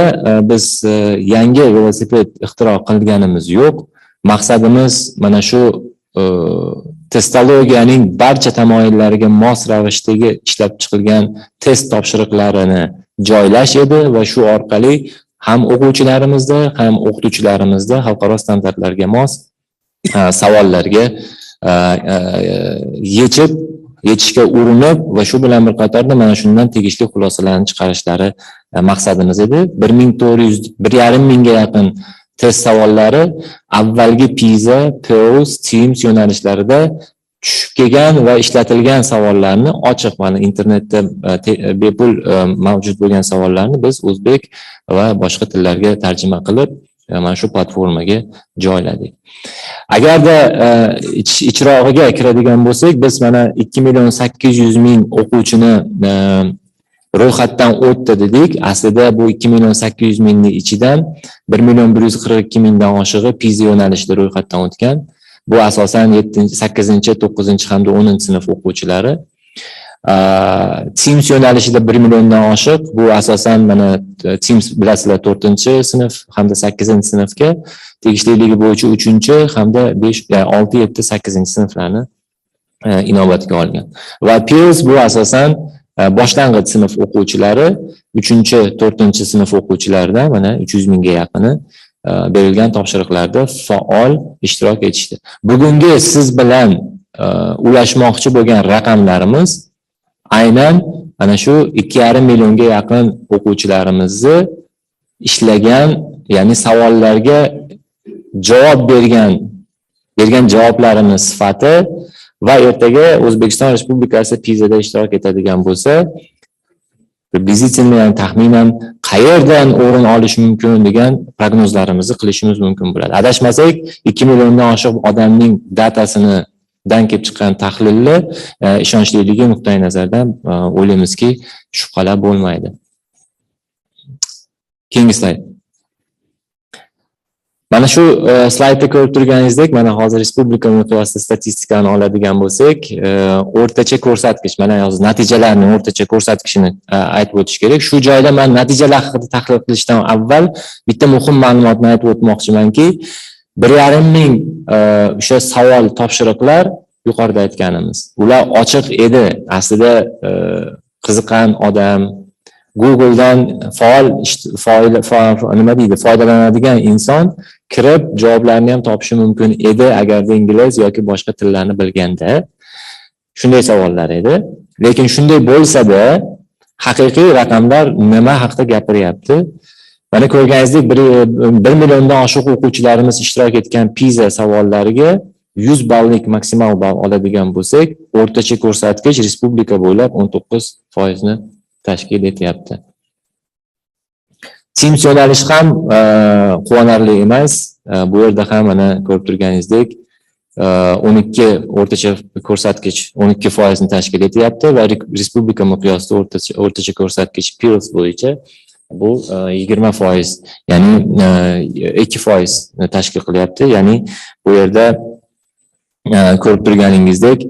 biz yangi velosiped ixtiro qilganimiz yo'q. Maqsadimiz mana shu testologiyaning barcha tamoyillariga mos ravishdagi ishlab chiqilgan test topshiriqlarini joylash edi va shu orqali ham o'quvchilarimizda, ham o'qituvchilarimizda xalqaro standartlarga mos savollarga yechishga urinib va shu bilan bir qatorda mana shundan tegishli xulosalarni chiqarishlari maqsadimiz edi. 1.5 ga yaqin test savollari avvalgi Pisa, Pils, Teams yo'nalishlarida tushib kelgan va ishlatilgan savollarni ochiq mana internetda bepul mavjud bo'lgan savollarni biz o'zbek va boshqa tillarga tarjima qilib mana shu platformaga joyladik. Agarda ichirog'iga kiradigan bo'lsak, biz mana 2.800.000 o'quvchini ro'yxatdan o'tdi dedik. Aslida bu 2.800.000 ning ichidan 1.142.000 dan oshig'i Pisa yo'nalishida ro'yxatdan o'tgan. Bu asosan 8, 9 hamda 10 sinf o'quvchilari. Teams yo'nalishida 1 milliondan oshiq. Bu asosan mana Teams bilasizlar 4-sinf hamda 8-sinfga tegishliligi bo'yicha 3 hamda 5, 6, 7, 8-sinflarni inobatga olgan. Va Peers bu asosan boshlang'ich sinf o'quvchilari 3-4-sinf o'quvchilaridan mana 300.000 ga yaqini berilgan topshiriqlarda faol ishtirok etishdi. Bugungi siz bilan ulashmoqchi bo'lgan raqamlarimiz aynan ana shu 2,5 millionga yaqin o'quvchilarimizni ishlagan, ya'ni savollarga javob bergan javoblarimiz sifati va ertaga O'zbekiston Respublikasi Pisada ishtirok etadigan bo'lsa, priblizitivno, ya'ni taxminan qayerdan o'rin olish mumkin degan prognozlarimizni qilishimiz mumkin bo'ladi. Adashmasak 2 milliondan oshiq odamning datasidan kelib chiqqan tahlilni ishonchliligi nuqtai nazaridan o'ylaymizki, shubhalar bo'lmaydi. Keyingi slayd. Mana shu slaydda ko'rib turganingizdek, mana hozir respublika miqyosida statistikani oladigan bo'lsak, o'rtacha ko'rsatkich, mana hozir natijalarning o'rtacha ko'rsatkichini aytib o'tish kerak. Shu joyda men natijalar haqida tahlil qilishdan avval bitta muhim ma'lumotni aytib o'tmoqchimanki, 1,5 ming o'sha savol topshiriqlar yuqorida aytganimiz. Ular ochiq edi. Aslida qiziqgan odam Google'dan foydalanadigan inson kirib javoblarni ham topishi mumkin edi agarda ingliz yoki boshqa tillarni bilganda. Shunday savollar edi. Lekin shunday bo'lsa-da, haqiqiy raqamlar nima haqida gapiryapti? Mana ko'rganingizdek 1 milliondan oshiq o'quvchilarimiz ishtirok etgan Pisa savollariga 100 ballik maksimal ball oladigan bo'lsak, o'rtacha ko'rsatkich respublika bo'ylab 19% ni tashkil etyapti. Teams yo'nalishi ham quvonarli emas. Bu yerda ham mana ko'rib turganingizdek 12 o'rtacha ko'rsatkich 12% ni tashkil etyapti va respublika miqyosida o'rtacha ko'rsatkich Peers bo'yicha bu 20%, ya'ni 2% ni tashkil qilyapti. Ya'ni bu yerda ko'rib turganingizdek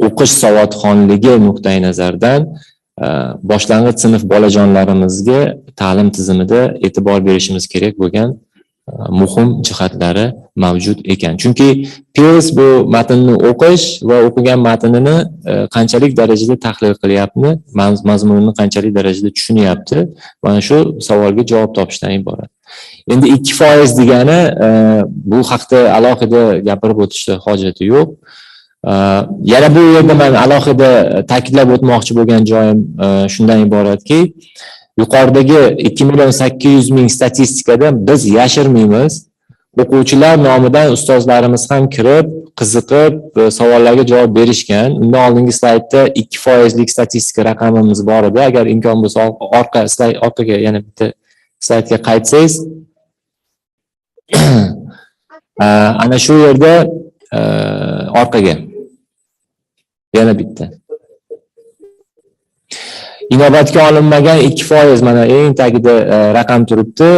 o'qish savodxonligi nuqtai nazaridan boshlang'ich sinf bolajonlarimizga ta'lim tizimida e'tibor berishimiz kerak bo'lgan muhim jihatlari mavjud ekan. Chunki Peers bu matnni o'qish va o'qigan matnini qanchalik darajada tahlil qilyapti, mazmunini qanchalik darajada tushunyapti, mana shu savolga javob topishdan iborat. Endi 2% degani bu haqda alohida gapirib o'tishda hojati yo'q. Yana bu yerda men alohida ta'kidlab o'tmoqchi bo'lgan joyim shundan iboratki, yuqoridagi 2.800.000 statistikada biz yashirmaymiz. O'quvchilar nomidan ustozlarimiz ham kirib, qiziqib, savollarga javob berishgan. Undan oldingi slaydda 2% statistika raqamimiz bor edi. Agar imkon bo'lsa orqaga yana bitta slaydga qaytsangiz, ana shu yerda orqaga yana bitta inobatga olinmagan 2% mana eng tagida raqam turibdi.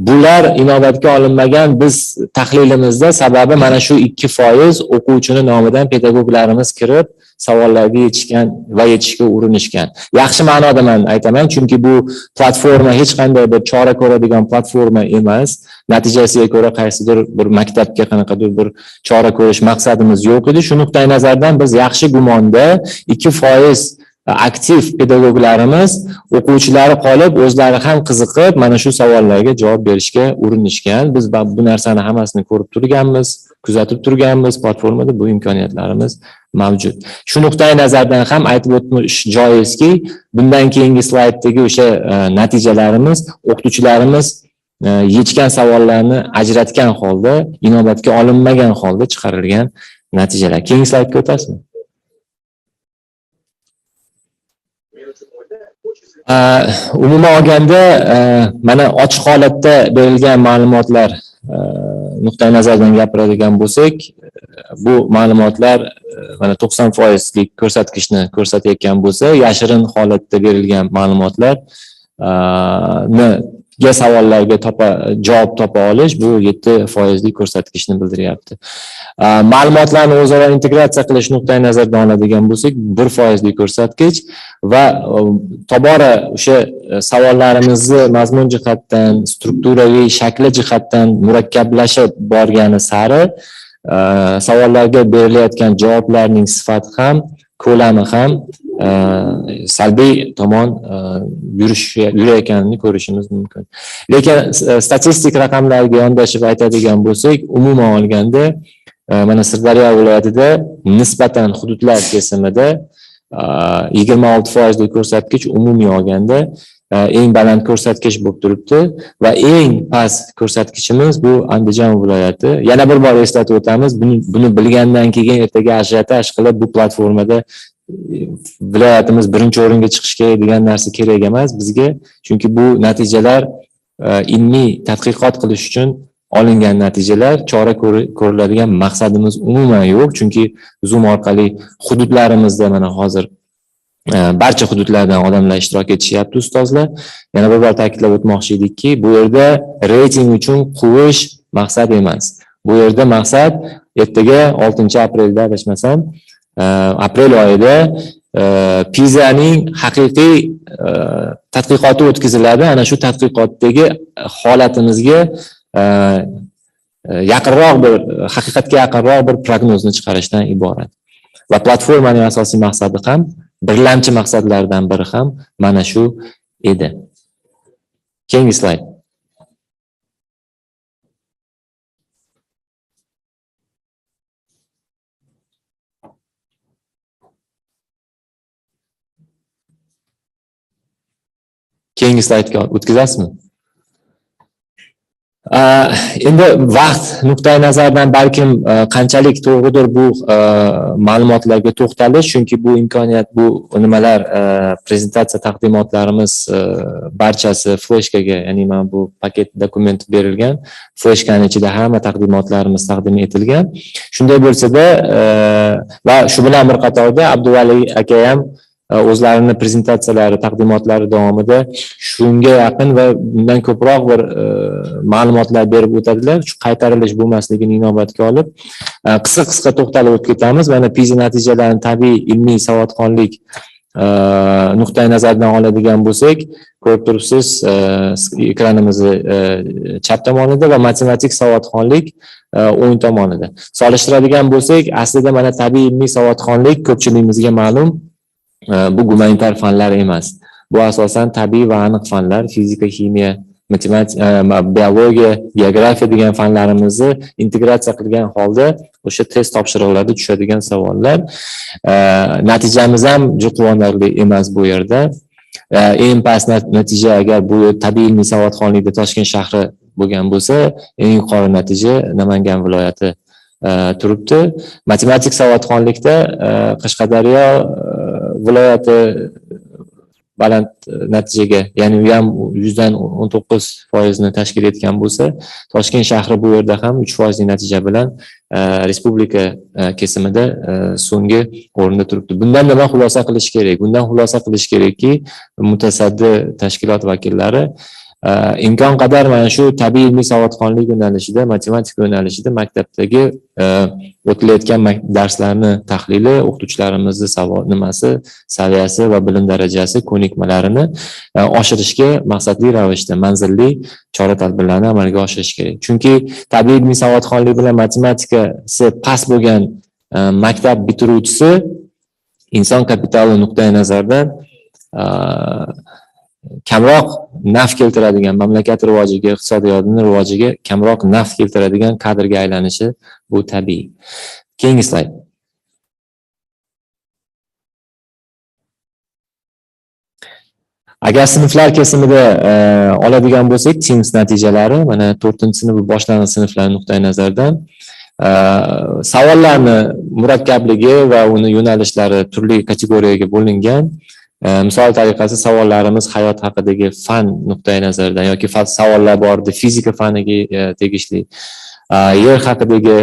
Bular inobatga olinmagan biz tahlilimizda sababi mana shu 2% o'quvchini nomidan pedagoglarimiz kirib savollarga yetishgan va yetishga urinishgan. Yaxshi ma'noda men aytaman, chunki bu platforma hech qanday bir chora ko'radigan platforma emas. Natijasiga ko'ra qaysidir bir maktabga qanaqadir bir chora ko'rish maqsadimiz yo'q edi. Shu nuqtai nazardan biz yaxshi gumonda 2% aktiv pedagoglarimiz o'quvchilari qolib, o'zlari ham qiziqib, mana shu savollarga javob berishga urinishgan. Biz bu narsani hammasini ko'rib turganmiz, kuzatib turganmiz, platformada bu imkoniyatlarimiz mavjud. Shu nuqtai nazardan ham aytib o'tmoq joizki, bundan keyingi slayddagi o'sha natijalarimiz o'qituvchilarimiz yechgan savollarni ajratgan holda, inobatga olinmagan holda chiqarilgan natijalar. Keyingi slaydga o'tasizmi? Umuman olganda mana ochiq holatda berilgan ma'lumotlar nuqtai nazaridan gapiradigan bo'lsak, bu ma'lumotlar mana 90%lik ko'rsatkichni ko'rsatayotgan bo'lsa, yashirin holatda berilgan ma'lumotlar savollarga javob topa olish bu 7%lik ko'rsatkichni bildiryapti. Ma'lumotlarni o'zaro integratsiya qilish nuqtai nazaridan oladigan bo'lsak, 1%lik ko'rsatkich va tobora o'sha savollarimizni mazmun jihatdan, strukturaviy shakli jihatdan murakkablashib borgani sari savollarga berilayotgan javoblarning sifati ham, ko'lami ham salbiy tomon yurayotganini ko'rishimiz mumkin. Lekin statistik raqamlarga yondashib aytadigan bo'lsak, umuman olganda mana Sirdaryo viloyatida nisbatan hududlar kesimida 26% ko'rsatkich umumiy olganda eng baland ko'rsatkich bo'lib turibdi va eng past ko'rsatkichimiz bu Andijon viloyati. Yana bir bor eslatib o'tamiz, buni bilgandan keyin ertaga ajiotaj qilib bu platformada viloyatimiz birinchi o'ringa chiqishi kerak degan narsa kerak emas bizga, chunki bu natijalar ilmiy tadqiqot qilish uchun olingan natijalar, chora ko'riladigan maqsadimiz umuman yo'q, chunki Zoom orqali hududlarimizda mana hozir barcha hududlardan odamlar ishtirok etishyapti ustozlar. Yana bir bor ta'kidlab o'tmoqchi edikki, bu yerda reyting uchun quvish maqsad emas. Bu yerda maqsad ertaga 6-aprelda adashmasam, aprel oyida Pisaning haqiqiy tadqiqoti o'tkaziladi. Ana shu tadqiqotdagi holatimizga yaqinroq bir haqiqatga yaqinroq bir prognozni chiqarishdan iborat. Va platformaning asosiy maqsadi ham, birlamchi maqsadlardan biri ham mana shu edi. Keyingi slayd. Keyingi slaydga o'tkazasizmi? Endi vaqt nuqtai nazaridan balkim qanchalik to'g'ridir bu ma'lumotlarga to'xtalish, chunki bu imkoniyat, bu nimalar prezentatsiya taqdimotlarimiz barchasi fleshkaga, ya'ni mana bu paket dokument berilgan, fleshkaning ichida hamma taqdimotlarimiz taqdim etilgan. Shunday bo'lsa-da va shu bilan bir qatorda Abduvali aka ham o'zlarini prezentatsiyalari, taqdimotlari davomida shunga yaqin va bundan ko'proq bir ma'lumotlar berib o'tadilar. Shu qaytarilish bo'lmasligini inobatga olib, qisqa to'xtalib o'tib ketamiz. Mana Pisa natijalarini tabiiy ilmiy savodxonlik nuqtai nazaridan oladigan bo'lsak, ko'rib turibsiz ekranimizni chap tomonida va matematik savodxonlik o'ng tomonida. Solishtiradigan bo'lsak, aslida mana tabiiy ilmiy savodxonlik ko'pchiligimizga ma'lum, bu gumanitar fanlar emas. Bu asosan tabiiy va aniq fanlar, fizika, kimyo, matematika, biologiya, geografiya degan fanlarimizni integratsiya qilgan holda o'sha test topshiriqlarida tushadigan savollar. Natijamiz ham juda quvonarli emas bu yerda. Eng past natija agar bu tabiiy ilmiy savodxonlikda Toshkent shahri bo'lgan bo'lsa, eng yuqori natija Namangan viloyati turibdi. Matematik savodxonlikda Qashqadaryo viloyati baland natijaga, ya'ni u ham 19% ni tashkil etgan bo'lsa, Toshkent shahri bu yerda ham 3% natija bilan respublika kesimida so'nggi o'rinda turibdi. Bundan nima xulosa qilish kerak? Bundan xulosa qilish kerakki, mutasaddi tashkilot vakillari imkon qadar mana shu tabiiy ilmiy savodxonlik yo'nalishida, matematika yo'nalishida maktabdagi o'tilayotgan darslarni tahlili, o'qituvchilarimizni saviyasi va bilim darajasi, ko'nikmalarini oshirishga maqsadli ravishda manzilli chora-tadbirlarni amalga oshirish kerak. Chunki tabiiy ilmiy savodxonlik bilan matematikasi past bo'lgan maktab bitiruvchisi inson kapitali nuqtai nazaridan kamroq naf keltiradigan, mamlakat rivojiga, iqtisodiyotning rivojiga kamroq naf keltiradigan kadrga aylanishi bu tabiiy. Keyingi slayd. Agar sinflar kesimida oladigan bo'lsak, TIMS natijalari, mana 4-sinf va boshlang'ich sinflar nuqtai nazaridan savollarni murakkabligi va uni yo'nalishlari turli kategoriyaga bo'lingan. Misol tariqasida savollarimiz hayot haqidagi fan nuqtai nazaridan yoki savollar bor edi fizika faniga tegishli. yer haqidagi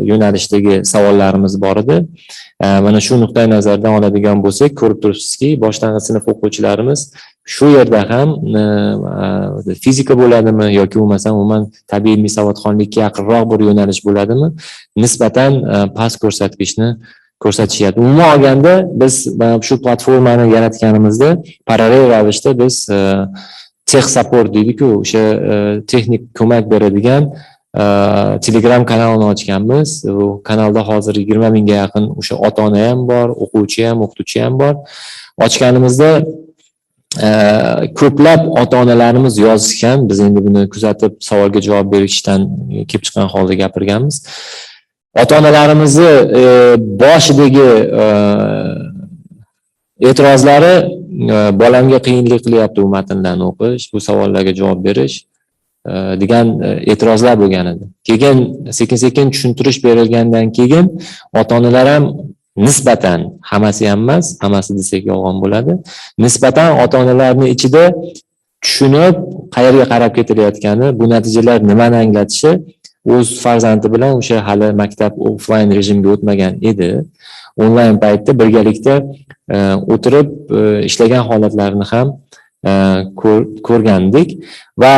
yo'nalishdagi savollarimiz bor edi. Mana shu nuqtai nazardan oladigan bo'lsak, ko'rib turibsizki, boshlang'ich sinf o'quvchilarimiz shu yerda ham fizika bo'ladimi yoki bo'lmasam umuman tabiiy ilmiy savodxonlikka yaqinroq bir yo'nalish bo'ladimi, nisbatan past ko'rsatkichni ko'rsatishyapti. Umuman olganda biz shu platformani yaratganimizda parallel ravishda biz tech support deydi-ku, o'sha texnik ko'mak beradigan Telegram kanalini ochganmiz. Bu kanalda hozir 20 mingga yaqin o'sha ota-ona ham bor, o'quvchi ham, o'qituvchi ham bor. Ochganimizda ko'plab ota-onalarimiz yozishgan. Biz endi buni kuzatib savolga javob berishdan kelib chiqqan holda gapirganmiz. Ota-onalarimizni boshidagi e'tirozlari bolamga qiyinlik qilyapti bu matnlarni o'qish, bu savollarga javob berish degan e'tirozlar bo'lgan edi. Keyin sekin-sekin tushuntirish berilgandan keyin ota-onalar ham nisbatan, hammasi ham emas, hammasi desak yolg'on bo'ladi. Nisbatan ota-onalarning ichida tushunib, qayerga qarab ketilayotgani, bu natijalar nimani anglatishi, o'z farzandi bilan o'sha hali maktab offline rejimga o'tmagan edi. Onlayn paytda birgalikda o'tirib ishlagan holatlarini ham ko'rgandik va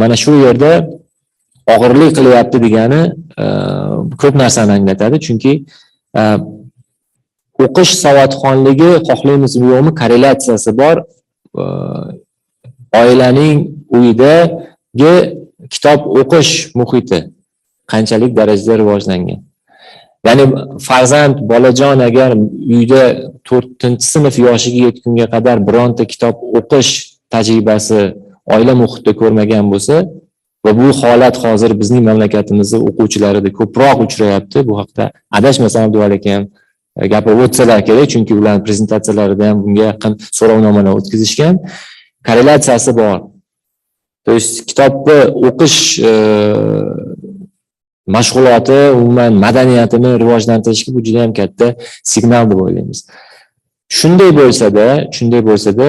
mana shu yerda og'irlik qilyapti degani ko'p narsani anglatadi, chunki o'qish savodxonligi xohlaymizmi yo'qmi korrelyatsiyasi bor. Oilaning uyidagi kitob o'qish muhiti qanchalik darajada rivojlangan. Ya'ni farzand, bolajon agar uyda 4-sinf yoshiga yetgunga qadar bironta kitob o'qish tajribasi oila muhitida ko'rmagan bo'lsa va bu holat hozir bizning mamlakatimizda o'quvchilarida ko'proq uchrayapti. Bu haqda adashmasam Abduvali aka ham gapirib o'tsalar kerak, chunki ular prezentatsiyalarida ham bunga yaqin so'rovnomalar o'tkazishgan. Korrelyatsiyasi bor. To есть kitobni o'qish mashg'uloti umuman madaniyatini rivojlantirishga bu juda ham katta signal deb o'ylaymiz. Shunday bo'lsa-da,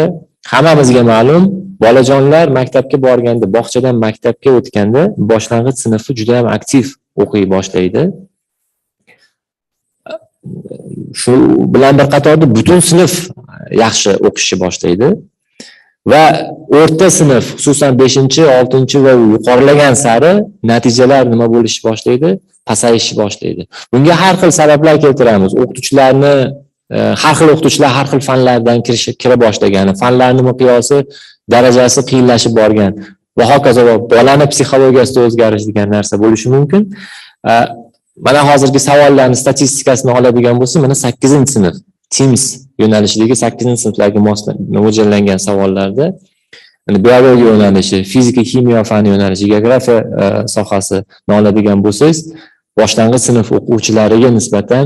hammamizga ma'lum, bolajonlar maktabga borganda, bog'chadan maktabga o'tganda boshlang'ich sinfni juda ham aktiv o'qiy boshlaydi. Shu bilan bir qatorda butun sinf yaxshi o'qishni boshlaydi. Va o'rta sinf, xususan 5-6 va yuqorilagan sari natijalar nima bo'lishni boshlaydi? Pasayishni boshlaydi. Bunga har xil sabablar keltiramiz. O'qituvchilarni har xil o'qituvchilar har xil fanlardan kira boshlagani, fanlarning miqyosi, darajasi qiyinlashib borgan va hokazo. Bolani psixologiyasida o'zgarish degan narsa bo'lishi mumkin. Mana hozirgi savollarning statistikasini oladigan bo'lsak, mana 8-sinf Teams yo'nalishidagi 8-sinflarga mo'ljallangan savollarda biologiya yo'nalishi, fizika, kimyo fani yo'nalishi, geografiya sohasini oladigan bo'lsangiz, boshlang'ich sinf o'quvchilariga nisbatan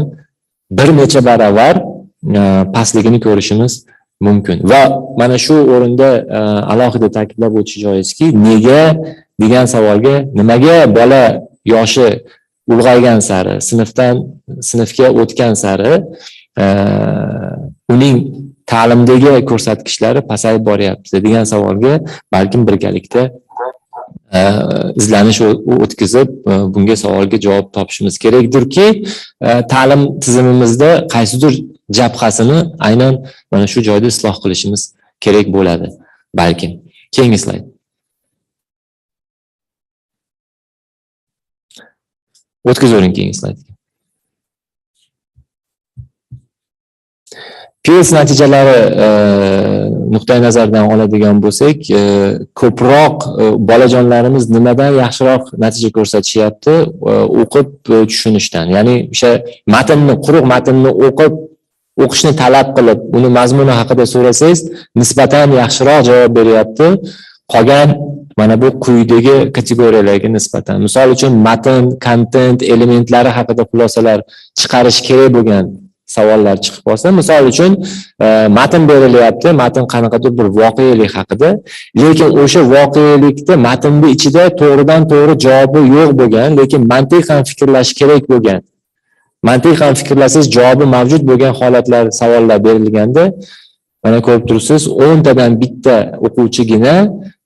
bir necha baravar pastligini ko'rishimiz mumkin. Va mana shu o'rinda alohida ta'kidlab o'tish joizki, nega degan savolga, nimaga bola yoshi ulg'aygan sari, sinfga o'tgan sari uning ta'limdagi ko'rsatkichlari pasayib boryapti degan savolga balkim birgalikda izlanish o'tkazib, bunga savolga javob topishimiz kerakdirki, ta'lim tizimimizda qaysidir jabhasini aynan mana shu joyda isloh qilishimiz kerak bo'ladi balkim. Keyingi slayd. O'tkazavering keyingi slaydga. PILS natijalari nuqtai nazardan oladigan bo'lsak, ko'proq bolajonlarimiz nimadan yaxshiroq natija ko'rsatishyapti? O'qib tushunishdan. Ya'ni o'sha matnni, quruq matnni o'qishni talab qilib, uni mazmuni haqida so'rasangiz, nisbatan yaxshiroq javob beryapti. Qolgan mana bu quyidagi kategoriyalarga nisbatan. Misol uchun matn, content, elementlari haqida xulosalar chiqarish kerak bo'lgan savollar chiqib qolsa, misol uchun matn berilyapti, matn qanaqadir bir voqelik haqida, lekin o'sha voqelikda matnning ichida to'g'ridan to'g'ri javobi yo'q bo'lgan, lekin mantiqan fikrlash kerak bo'lgan. Mantiqan fikrlasangiz javobi mavjud bo'lgan holatlar, savollar berilganda, mana ko'rib turibsiz, 10 tadan bitta o'quvchigina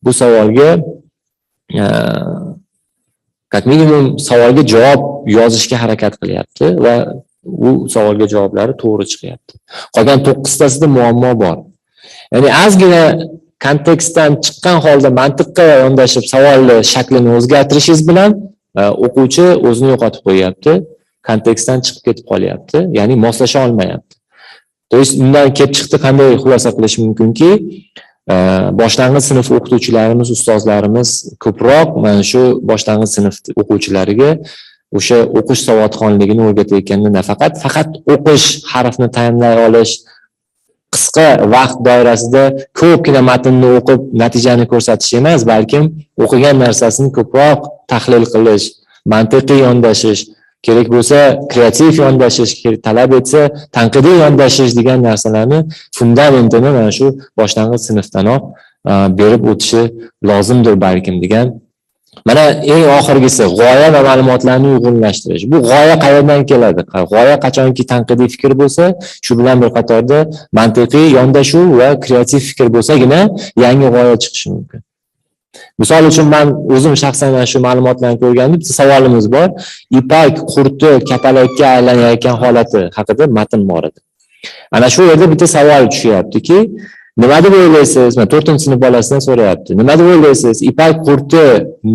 bu savolga Faqat minimum savolga javob yozishga harakat qilyapti va u savolga javoblari to'g'ri chiqyapti. Qolgan 9tasida muammo bor. Ya'ni ozgina kontekstdan chiqqan holda mantiqqa yondashib savolni shaklini o'zgartirishingiz bilan o'quvchi o'zini yo'qotib qo'yapti, kontekstdan chiqib ketib qolyapti, ya'ni moslasha olmayapti. To есть undan kelib chiqdi qanday xulosa qilish mumkinki, boshlang'ich sinf o'qituvchilarimiz, ustozlarimiz ko'proq mana shu boshlang'ich sinf o'quvchilariga o'sha o'qish savodxonligini o'rgatayotganda nafaqat faqat o'qish, harfni tayinlay olish, qisqa vaqt doirasida ko'pgina matnni o'qib natijani ko'rsatish emas, balkim o'qigan narsasini ko'proq tahlil qilish, mantiqiy yondashish, kerak bo'lsa kreativ yondashish, talab etsa tanqidiy yondashish degan narsalarni fundamentini mana shu boshlang'ich sinfdanoq berib o'tishi lozimdir balkim degan. Mana eng oxirgisi g'oya va ma'lumotlarni uyg'unlashtirish. Bu g'oya qayerdan keladi? G'oya qachonki tanqidiy fikr bo'lsa, shu bilan bir qatorda mantiqiy yondashuv va kreativ fikr bo'lsagina yangi g'oya chiqishi mumkin. Misol uchun men o'zim shaxsan shu ma'lumotlarni ko'rgandim. Bitta savolimiz bor. Ipak qurti kapalakka aylanayotgan holati haqida matn bor edi. Ana shu yerda bitta savol tushyaptiki, nima deb o'ylaysiz? Mana 4-sinf bolasidan so'rayapti. Nima deb o'ylaysiz? Ipak qurti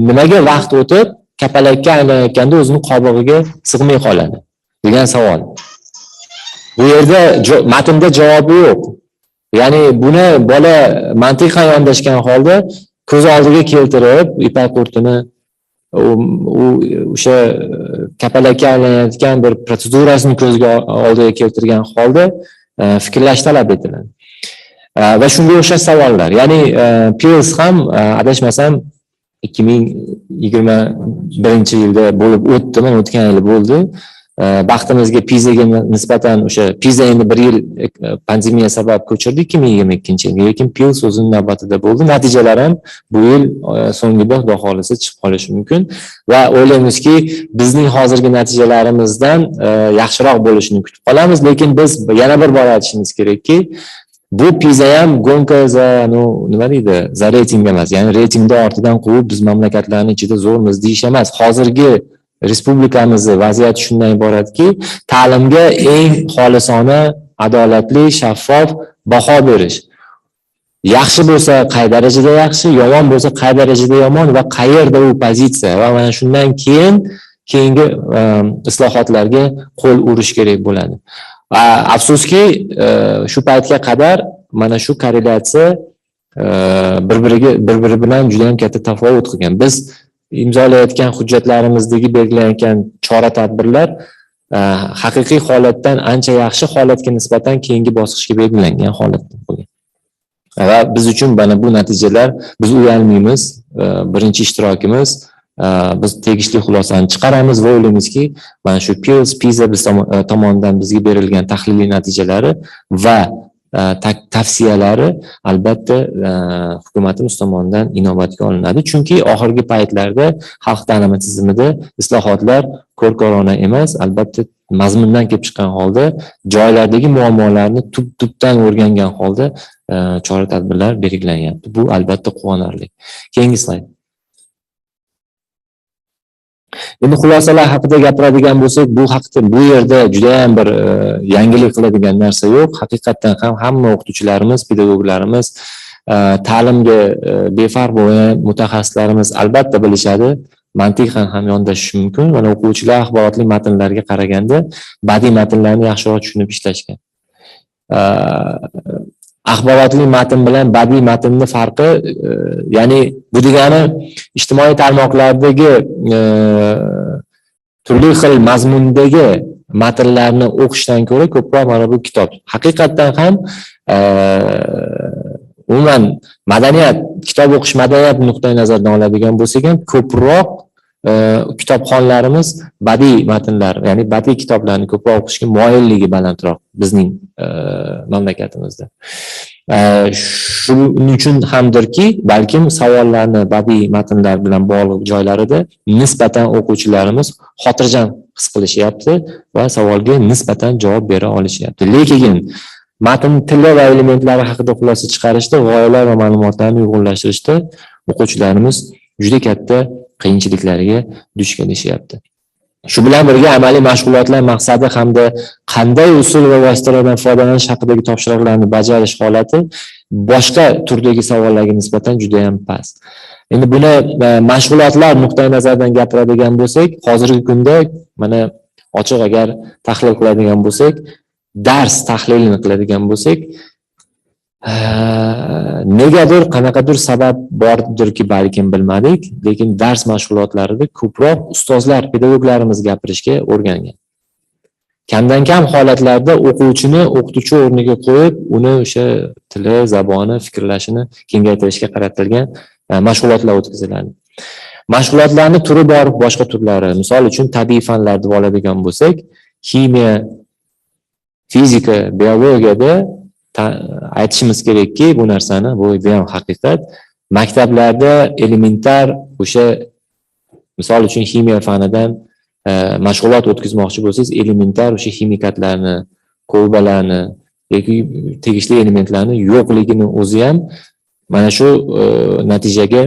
nimaga vaqt o'tib kapalakka aylanayotganda o'zini qobig'iga sig'may qoladi degan savol. Bu yerda matnda javobi yo'q. Ya'ni buni bola mantiqan yondashgan holda ko'z oldiga keltirib, ipak qurtini o'sha kapalakka aylanayotgan bir protsedurasini ko'zga oldiga keltirgan holda fikrlash talab etiladi. Va shunga o'xshash savollar. Ya'ni Pils ham adashmasam 2021-yilda bo'lib o'tdi, mana o'tgan yil bo'ldi. Baxtimizga Pisaga nisbatan o'sha Pisa endi 1 yil pandemiya sabab ko'chirdi 2022-yilga, lekin Pils o'zining navbatida bo'ldi. Natijalar ham bu yil so'ngida Xudo xolisa chiqib qolishi mumkin va o'ylaymizki, bizning hozirgi natijalarimizdan yaxshiroq bo'lishini kutib qolamiz, lekin biz yana bir bor aytishimiz kerakki, bu Pisa ham gonka za nima deydi, za reyting emas. Ya'ni reytingda ortidan quvib biz mamlakatlarning ichida zo'rmiz deyish emas. Hozirgi respublikamizning vaziyati shundan iboratki, ta'limga eng xolisona, adolatli, shaffof baho berish. Yaxshi bo'lsa qay darajada yaxshi, yomon bo'lsa qay darajada yomon va qayerda u pozitsiya va mana shundan keyingi islohotlarga qo'l urish kerak bo'ladi. Afsuski, shu paytga qadar mana shu korrelyatsiya bir-biri bilan juda ham katta tafovut qilgan. Biz imzolayotgan hujjatlarimizdagi belgilangan chora-tadbirlar haqiqiy holatdan ancha yaxshi holatga nisbatan keyingi bosqichga belgilangan holatda bo'lgan. Va biz uchun mana bu natijalar, biz uyalmaymiz, birinchi ishtirokimiz, biz tegishli xulosani chiqaramiz va o'ylaymizki, mana shu Pisa biz tomonidan bizga berilgan tahliliy natijalari va tavsiyalari albatta hukumatimiz tomonidan inobatga olinadi. Chunki oxirgi paytlarda xalq ta'limi tizimida islohotlar ko'rkorona emas, albatta mazmundan kelib chiqqan holda joylardagi muammolarni tubdan o'rgangan holda chora-tadbirlar belgilanyapti. Bu albatta quvonarli. Keyingi slayd. Endi xulosalar haqida gapiradigan bo'lsak, bu yerda juda ham bir yangilik qiladigan narsa yo'q. Haqiqatan ham hamma o'qituvchilarimiz, pedagoglarimiz, ta'limga befarq bo'lgan mutaxassislarimiz albatta bilishadi. Mantiqan ham yondashish mumkin. Mana o'quvchilar axborotli matnlarga qaraganda badiiy matnlarni yaxshiroq tushunib ishlashgan. Axborotli matn bilan badiiy matnning farqi, ya'ni bu degani ijtimoiy tarmoqlardagi turli xil mazmundagi matnlarni o'qishdan ko'ra ko'proq mana bu kitob. Haqiqatan ham umuman madaniyat, kitob o'qish madaniyat nuqtai nazaridan oladigan bo'lsak ham ko'proq kitobxonlarimiz badiiy matnlar, ya'ni badiiy kitoblarni ko'proq o'qishga moyilligi balandroq bizning mamlakatimizda. Shuning uchun hamdirki, balkim savollarni badiiy matnlar bilan bog'liq joylarida nisbatan o'quvchilarimiz xotirjam his qilishyapti va savolga nisbatan javob bera olishyapti. Lekin matn tili va elementlari haqida xulosa chiqarishda, g'oyalar va ma'lumotlarni uyg'unlashtirishda o'quvchilarimiz juda katta qiyinchiliklariga duch kelishyapti. Shu bilan birga amaliy mashg'ulotlar maqsadi hamda qanday usul va vositalardan foydalanish haqidagi topshiriqlarni bajarish holati boshqa turdagi savollarga nisbatan juda ham past. Endi buni mashg'ulotlar nuqtai nazaridan gapiradigan bo'lsak, hozirgi kunda mana ochiq agar tahlil qiladigan bo'lsak, dars tahlilini qiladigan bo'lsak, negadir qanaqadir sabab bordirki balkim bilmadik, lekin dars mashg'ulotlarida ko'proq ustozlar, pedagoglarimiz gapirishga o'rgangan. Kamdan kam holatlarda o'quvchini o'qituvchi o'rniga qo'yib, uni o'sha tili, zaboni, fikrlashini kengaytirishga qaratilgan mashg'ulotlar o'tkaziladi. Mashg'ulotlarning turi bor, boshqa turlari. Misol uchun tabiiy fanlarni oladigan bo'lsak, ximiya, fizika, biologiyada aytishimiz kerakki, bu narsani, bu ham haqiqat. Maktablarda elementar o'sha misol uchun ximiya fanidan mashg'ulot o'tkazmoqchi bo'lsangiz, elementar o'sha ximikatlarni, kolbalarni yoki tegishli elementlarni yo'qligini o'zi ham mana shu natijaga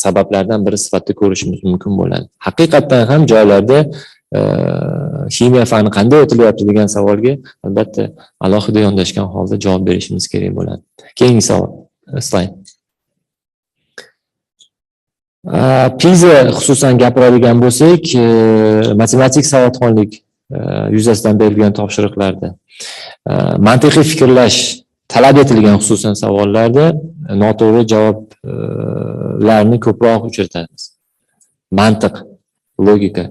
sabablardan biri sifatida ko'rishimiz mumkin bo'ladi. Haqiqatdan ham joylarda ximiya fani qanday o'tilyapti degan savolga albatta alohida yondashgan holda javob berishimiz kerak bo'ladi. Keyingi savol, slayd. Pisa xususan gapiradigan bo'lsak, matematik savodxonlik yuzasidan berilgan topshiriqlarda mantiqiy fikrlash talab etilgan xususan savollarda noto'g'ri javoblarni ko'proq uchratamiz. Mantiq, logika.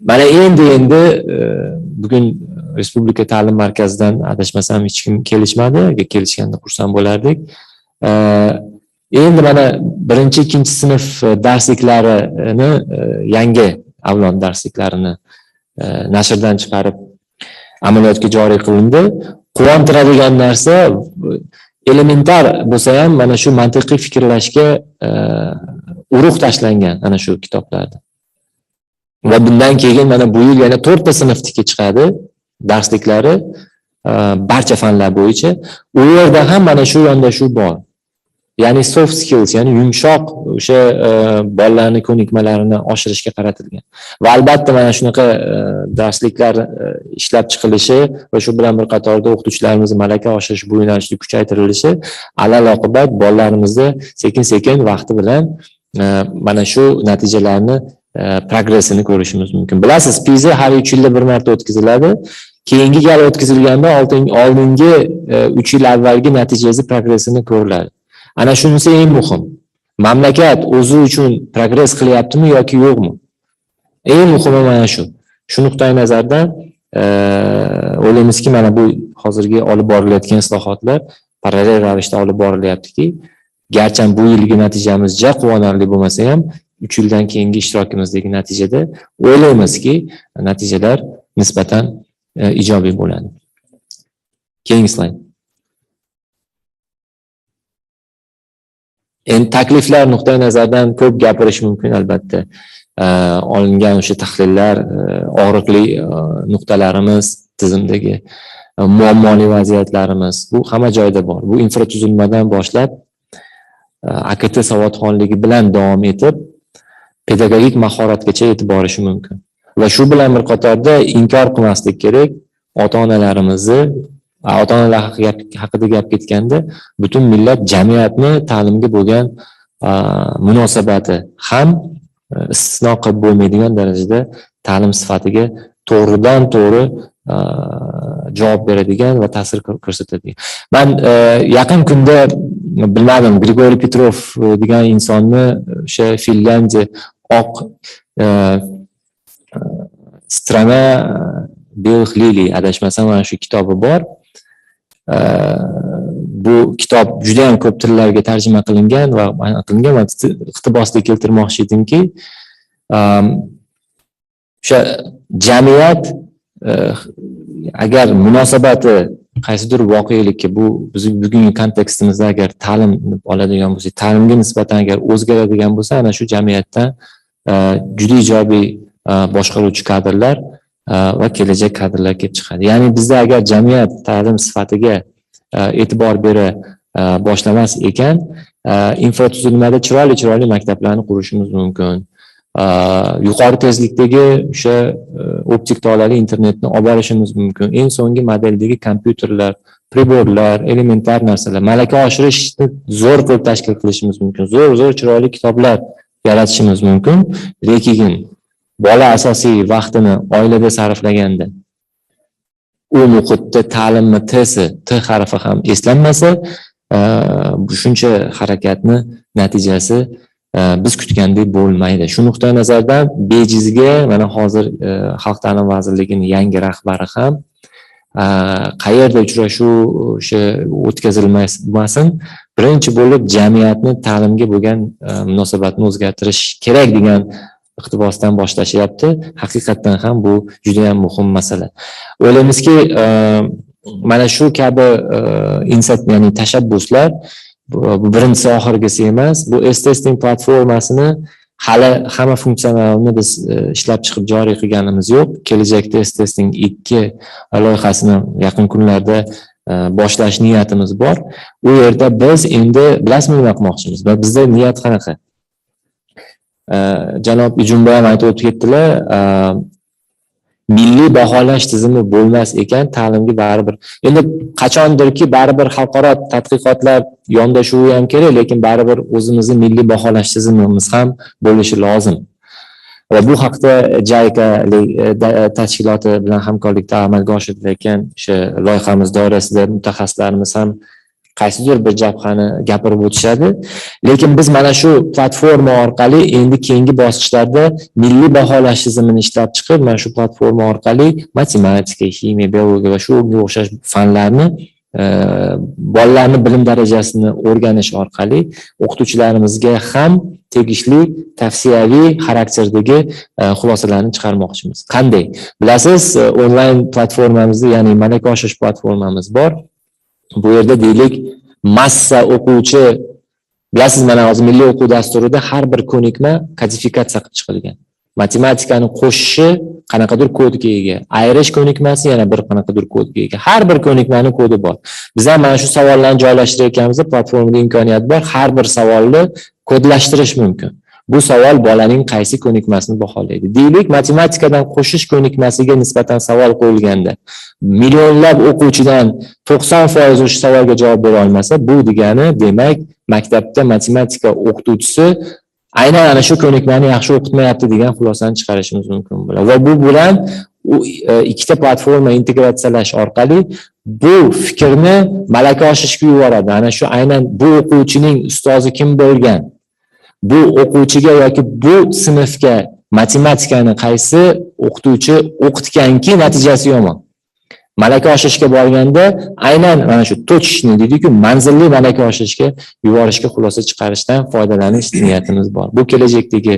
Mana endi bugun Respublika ta'lim markazidan adashmasam hech kim kelishmadi. Agar kelishganda xursand bo'lardik. Endi mana 1-2 sinf darsliklarini yangi avlon darsliklarini nashrdan chiqarib amaliyotga joriy qilindi. Quvontiradigan narsa elementar bo'lsa ham mana shu mantiqiy fikrlashga urug' tashlangan ana shu kitoblarda. Va bundan keyin mana bu yil yana 4 ta sinfniki chiqadi darsliklari barcha fanlar bo'yicha. U yerda ham mana shu yondashuv bor. Ya'ni soft skills, ya'ni yumshoq o'sha bolalarning ko'nikmalarini oshirishga qaratilgan. Va albatta mana shunaqa darsliklar ishlab chiqilishi va shu bilan bir qatorda o'qituvchilarimizning malaka oshirish bu yo'nalishda kuchaytirilishi alal-oqibat bolalarimizni sekin-sekin vaqti bilan mana shu natijalarni progressini ko'rishimiz mumkin. Bilasiz, Pisa har 3 yilda bir marta o'tkaziladi. Keyingi gal o'tkazilganda oldingi 3 yil avvalgi natijasi progressini ko'riladi. Ana shunisi eng muhim. Mamlakat o'zi uchun progress qilyaptimi yoki yo'qmi? Eng muhimi mana shu. Shu nuqtai nazardan o'ylaymizki, mana bu hozirgi olib borilayotgan islohotlar parallel ravishda olib borilyaptiki, garchi bu yilgi natijamiz ja quvonarli bo'lmasa ham 3 yildan keyingi ishtirokimizdagi natijada o'ylaymizki, natijalar nisbatan ijobiy bo'ladi. Keyingi slayd. Endi takliflar nuqtai nazaridan ko'p gapirish mumkin albatta. Olingan o'sha tahlillar, og'riqli nuqtalarimiz, tizimdagi muammoli vaziyatlarimiz bu hamma joyda bor. Bu infratuzilmadan boshlab AKT savodxonligi bilan davom etib pedagogik mahoratgacha yetib borishi mumkin. Va shu bilan bir qatorda inkor qilmaslik kerak, ota-onalarimizni ota-onalar haqida gap ketganda butun millat jamiyatni ta'limga bo'lgan munosabati ham istisno qilib bo'lmaydigan darajada ta'lim sifatiga to'g'ridan to'g'ri javob beradigan va ta'sir ko'rsatadigan. Men yaqin kunda bilmadim, Grigoriy Petrov degan insonni o'sha Finlandiya oq Strana Белых lili adashmasam mana shu kitobi bor. Bu kitob juda ham ko'p tillarga tarjima qilingan va iqtibosda keltirmoqchi edimki, o'sha jamiyat agar munosabati qaysidir voqelikka, bu bizning bugungi kontekstimizda agar ta'lim oladigan bo'lsak, ta'limga nisbatan agar o'zgaradigan bo'lsa, ana shu jamiyatdan juda ijobiy boshqaruvchi kadrlar va kelajak kadrlar kelib chiqadi. Ya'ni bizda agar jamiyat ta'lim sifatiga e'tibor bera boshlamas ekan, infratuzilmada chiroyli maktablarni qurishimiz mumkin. Yuqori tezlikdagi o'sha optik tolali internetni olib borishimiz mumkin. Eng so'nggi modeldagi kompyuterlar, priborlar, elementar narsalar, malaka oshirishni zo'r qilib tashkil qilishimiz mumkin. Zo'r chiroyli kitoblar yaratishimiz mumkin. Lekin bola asosiy vaqtini oilada sarflaganda u muhitda ta'limni T harfi ham eslanmasa, shuncha harakatni natijasi biz kutgandek bo'lmaydi. Shu nuqtai nazardan bejizga mana hozir Xalq ta'lim vazirligining yangi rahbari ham qayerda uchrashuv o'sha o'tkazilmasin, birinchi bo'lib jamiyatni ta'limga bo'lgan munosabatni o'zgartirish kerak degan iqtibosdan boshlashyapti. Haqiqatdan ham bu juda ham muhim masala. O'ylaymizki, mana shu kabi ya'ni tashabbuslar bu birinchisi oxirgisi emas. Bu Stesting platformasini hali hamma funksiyalarini biz ishlab chiqib joriy qilganimiz yo'q. Kelajakda Stesting 2 loyihasini yaqin kunlarda boshlash niyatimiz bor. U yerda biz endi bilasizmi nima qilmoqchimiz? Va bizda niyat qanaqa? Janob Ijumboy ham aytib o'tib ketdilar. Milliy baholash tizimi bo'lmas ekan, ta'limga baribir. Endi qachondirki baribir xalqaro tadqiqotlar yondashuvi ham kerak, lekin baribir o'zimizning milliy baholash tizimimiz ham bo'lishi lozim. Va bu haqda JICA tashkiloti bilan hamkorlikda amalga oshirilayotgan o'sha loyihamiz doirasida mutaxassislarimiz ham qaysidir bir jabhani gapirib o'tishadi. Lekin biz mana shu platforma orqali endi keyingi bosqichlarda milliy baholash tizimini ishlab chiqib, mana shu platforma orqali matematika, ximiya, biologiya va shunga o'xshash fanlarni bolalarni bilim darajasini o'rganish orqali o'qituvchilarimizga ham tegishli tavsiyaviy xarakterdagi xulosalarni chiqarmoqchimiz. Qanday? Bilasiz, onlayn platformamizda, ya'ni malaka oshirish platformamiz bor. Bu yerda deylik massa o'quvchi, bilasiz, mana hozir milliy o'quv dasturida har bir ko'nikma kodifikatsiya qilib chiqilgan. Matematikani qo'shishi qanaqadir kodga ega, ayirish ko'nikmasi yana bir qanaqadir kodga ega. Har bir ko'nikmaning kodi bor. Biz ham mana shu savollarni joylashtirayotganimizda platformada imkoniyat bor, har bir savolni kodlashtirish mumkin. Bu savol bolaning qaysi ko'nikmasini baholaydi. Deylik, matematikadan qo'shish ko'nikmasiga nisbatan savol qo'yilganda, millionlab o'quvchidan 90% o'sha savolga javob bera olmasa, bu degani, demak, maktabda matematika o'qituvchisi aynan ana shu ko'nikmani yaxshi o'qitmayapti degan xulosani chiqarishimiz mumkin bo'ladi. Va bu bilan ikkita platforma integratsiyalash orqali bu fikrni malaka oshirishga yuboradi. Ana shu aynan bu o'quvchining ustozi kim bo'lgan, bu o'quvchiga yoki bu sinfga matematikani qaysi o'qituvchi o'qitganki natijasi yomon. Malaka oshirishga borganda aynan mana shu to'chishni deydi-ku, manzilli malaka oshirishga yuborishga xulosa chiqarishdan foydalanish niyatimiz bor. Bu kelajakdagi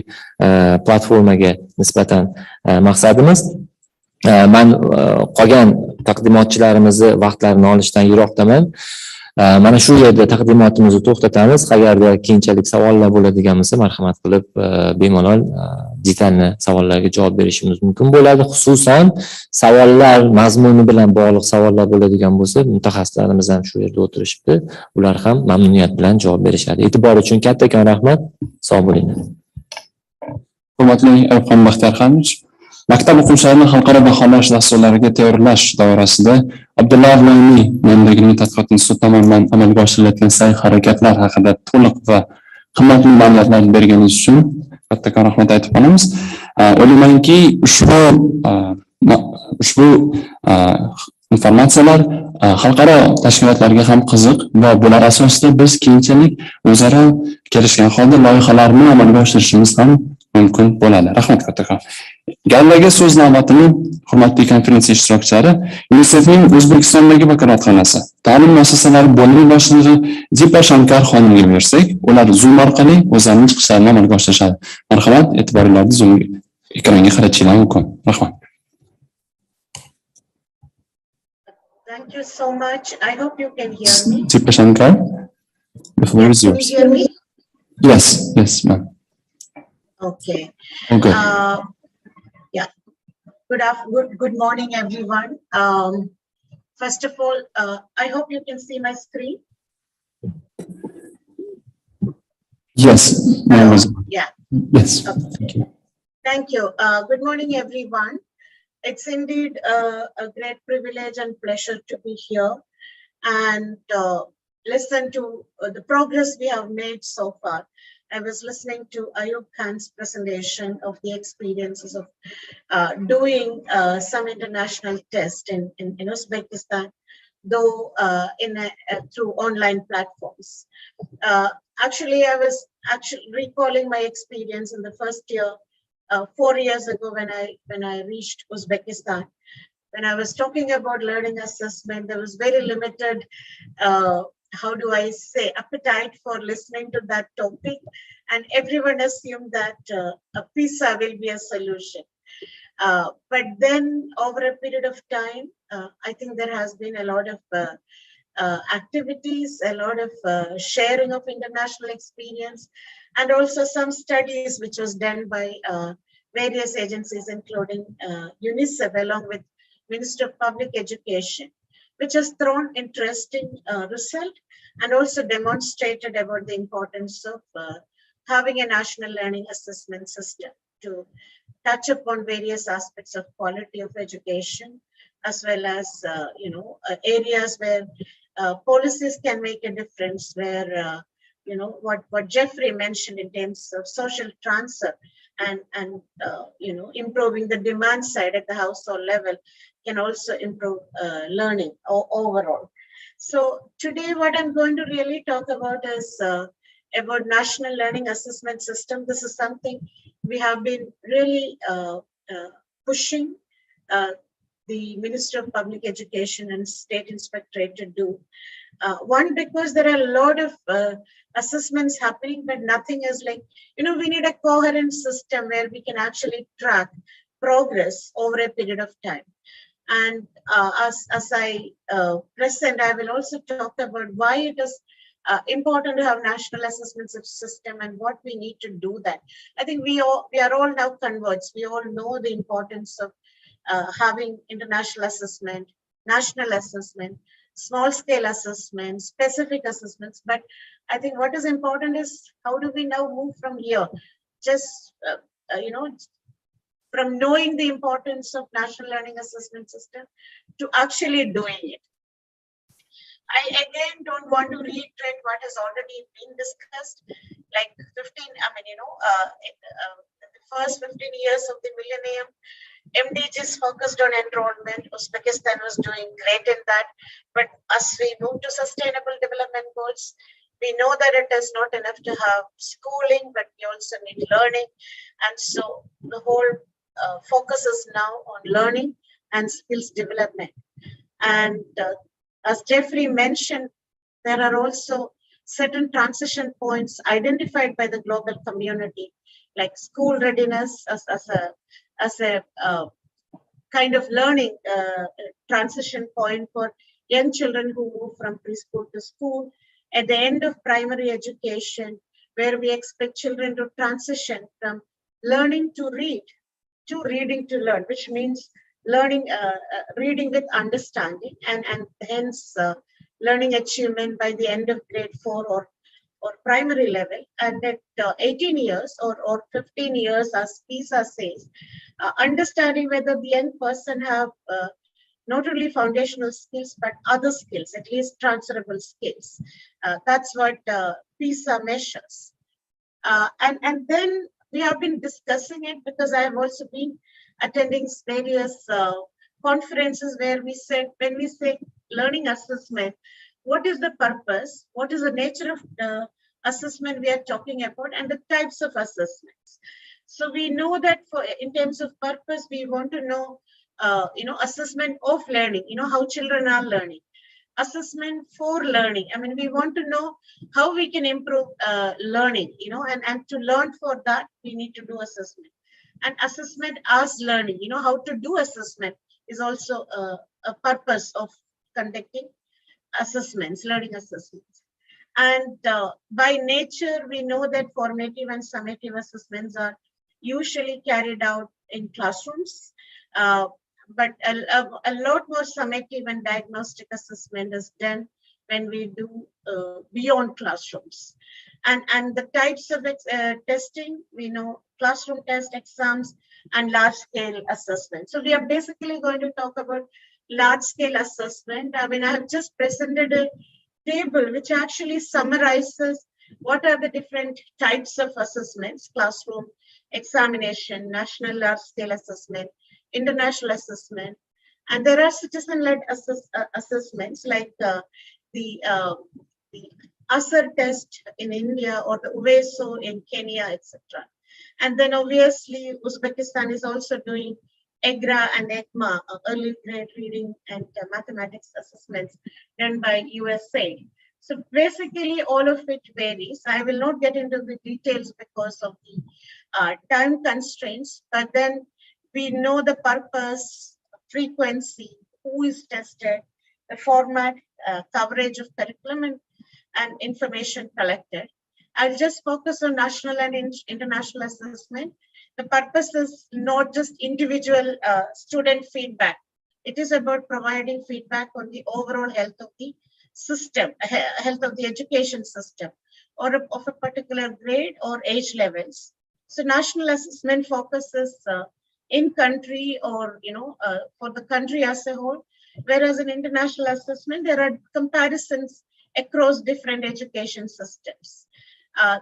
platformaga nisbatan maqsadimiz. Men qolgan taqdimotchilarimizni vaqtlarini olishdan yiroqdaman. Mana shu yerda taqdimotimizni to'xtatamiz. Agarda keyinchalik savollar bo'ladigan bo'lsa, marhamat qilib bemalol detalli savollarga javob berishimiz mumkin bo'ladi. Xususan, savollar mazmuni bilan bog'liq savollar bo'ladigan bo'lsa, mutaxassislarimiz ham shu yerda o'tirishibdi. Ular ham mamnuniyat bilan javob berishadi. E'tibor uchun kattakon rahmat. Sog' bo'linglar. Hurmatli Ayubxon Baxtiyorxonovich, maktab o'quvchilarini xalqaro baholash dasturlariga tayyorlash doirasida A.Avloniy nomidagi tadqiqot instituti tomonidan amalga oshirilayotgan sa'y-harakatlar haqida to'liq va qimmatli ma'lumotlar berganingiz uchun kattakon rahmat aytib qolamiz. O'ylaymanki, ushbu informatsiyalar xalqaro tashkilotlarga ham qiziq va bular asosida biz keyinchalik o'zaro kelishgan holda loyihalarni amalga oshirishimiz ham mumkin bo'ladi. Rahmat kattakon. Galdagi so'z navbatini hurmatli konferensiya ishtirokchilari, UNICEFning O'zbekistondagi vakolatxonasi, ta'lim muassasalari bo'limi boshlig'i Jaipur xonimga bersak, ular Zoom orqali o'zlarining chiqishlarini amalga oshirishadi. Marhamat, e'tiboringizni Zoom ekranga qaratishinglar mumkin. Rahmat. Thank you so much. I hope you can hear me. Jaipur, the floor is yours. Can you hear me? Yes, ma'am. Okay. Okay. Yeah. Good morning, everyone. First of all, I hope you can see my screen. Yes, my name is. Yeah. Yes, thank you. Thank you. Good morning, everyone. It's indeed a great privilege and pleasure to be here and listen to the progress we have made so far. I was listening to Ayub Khan's presentation of the experiences of doing some international tests in Uzbekistan, though through online platforms. Actually, I was recalling my experience in the first year, 4 years ago when I reached Uzbekistan. When I was talking about learning assessment, there was very limited, how do I say, appetite for listening to that topic. And everyone assumed that a Pisa will be a solution. But then over a period of time, I think there has been a lot of activities, a lot of sharing of international experience, and also some studies which was done by various agencies, including UNICEF, along with Minister of Public Education, which has thrown interesting result and also demonstrated about the importance of having a national learning assessment system to touch upon various aspects of quality of education, as well as areas where policies can make a difference, where what Jeffrey mentioned in terms of social transfer and improving the demand side at the household level can also improve learning overall. So today what I'm going to really talk about is about national learning assessment system. This is something we have been really pushing the Minister of Public Education and State Inspectorate to do. One, because there are a lot of assessments happening, but nothing is like, we need a coherent system where we can actually track progress over a period of time. And as I present, I will also talk about why it is important to have national assessment system and what we need to do that. I think we are all now converts. We all know the importance of having international assessment, national assessment, small scale assessments, specific assessments. But I think what is important is how do we now move from here? Just, from knowing the importance of national learning assessment system to actually doing it. I again don't want to reiterate what has already been discussed. Like the first 15 years of the millennium, MDGs focused on enrollment. Uzbekistan was doing great in that. But as we move to sustainable development goals, we know that it is not enough to have schooling, but we also need learning. And so the whole focus is now on learning and skills development. And as Jeffrey mentioned, there are also certain transition points identified by the global community, like school readiness as a kind of learning transition point for young children who move from preschool to school. At the end of primary education, where we expect children to transition from learning to read to reading to learn, which means learning, reading with understanding, and hence learning achievement by the end of grade 4 or primary level. And at 18 years or 15 years, as Pisa says, understanding whether the young person have not only foundational skills, but other skills, at least transferable skills. That's what Pisa measures. And then we have been discussing it because I have also been attending various conferences where we said, when we say learning assessment, what is the purpose? What is the nature of assessment we are talking about, and the types of assessments? So we know that in terms of purpose, we want to know, assessment of learning, how children are learning. Assessment for learning. I mean, we want to know how we can improve learning, and to learn for that, we need to do assessment. And assessment as learning, how to do assessment is also a purpose of conducting assessments, learning assessments. And by nature, we know that formative and summative assessments are usually carried out in classrooms, but a lot more summative and diagnostic assessment is done when we do beyond classrooms. And the types of testing, we know classroom test, exams, and large-scale assessment. So we are basically going to talk about large-scale assessment. I mean, I have just presented a table which actually summarizes what are the different types of assessments: classroom examination, national large-scale assessment, international assessment, and there are citizen-led assessments like the ASER test in India or the UVESO in Kenya, etc. And then obviously Uzbekistan is also doing EGRA and ECMA, early grade reading and mathematics assessments done by USA. So basically all of it varies. I will not get into the details because of the time constraints, but then we know the purpose, frequency, who is tested, the format, coverage of curriculum, and information collected. I'll just focus on national and international assessment. The purpose is not just individual student feedback. It is about providing feedback on the overall health of the system, health of the education system, or of a particular grade or age levels. So national assessment focuses in country or, for the country as a whole, whereas in international assessment, there are comparisons across different education systems.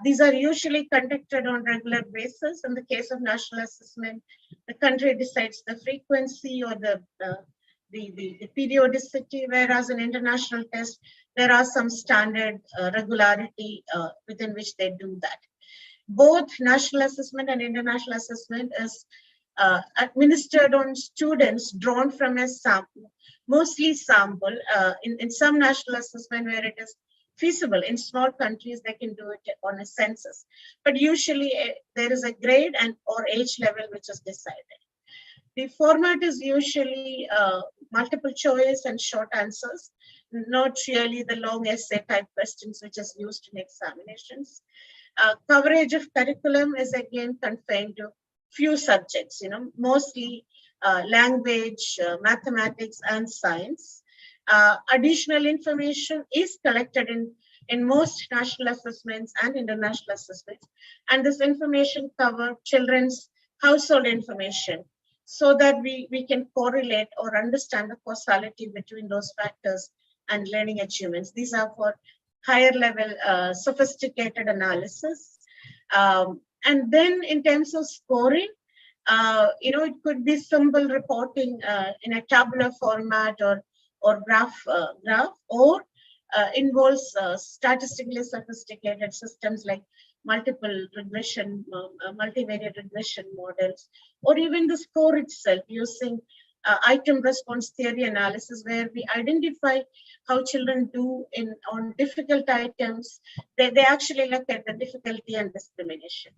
These are usually conducted on regular basis. In the case of national assessment, the country decides the frequency or the periodicity, whereas in international test, there are some standard regularity within which they do that. Both national assessment and international assessment is administered on students drawn from a sample, mostly sample. In some national assessment where it is feasible, in small countries, they can do it on a census. But usually there is a grade and or age level which is decided. The format is usually multiple choice and short answers, not really the long essay type questions which is used in examinations. Coverage of curriculum is again confined to few subjects, mostly language, mathematics, and science. Additional information is collected in most national assessments and international assessments. And this information covers children's household information so that we can correlate or understand the causality between those factors and learning achievements. These are for higher level sophisticated analysis. And then in terms of scoring, it could be simple reporting in a tabular format or graph, or involves statistically sophisticated systems like multiple regression, multivariate regression models, or even the score itself using item response theory analysis, where we identify how children do on difficult items. They actually look at the difficulty and discrimination.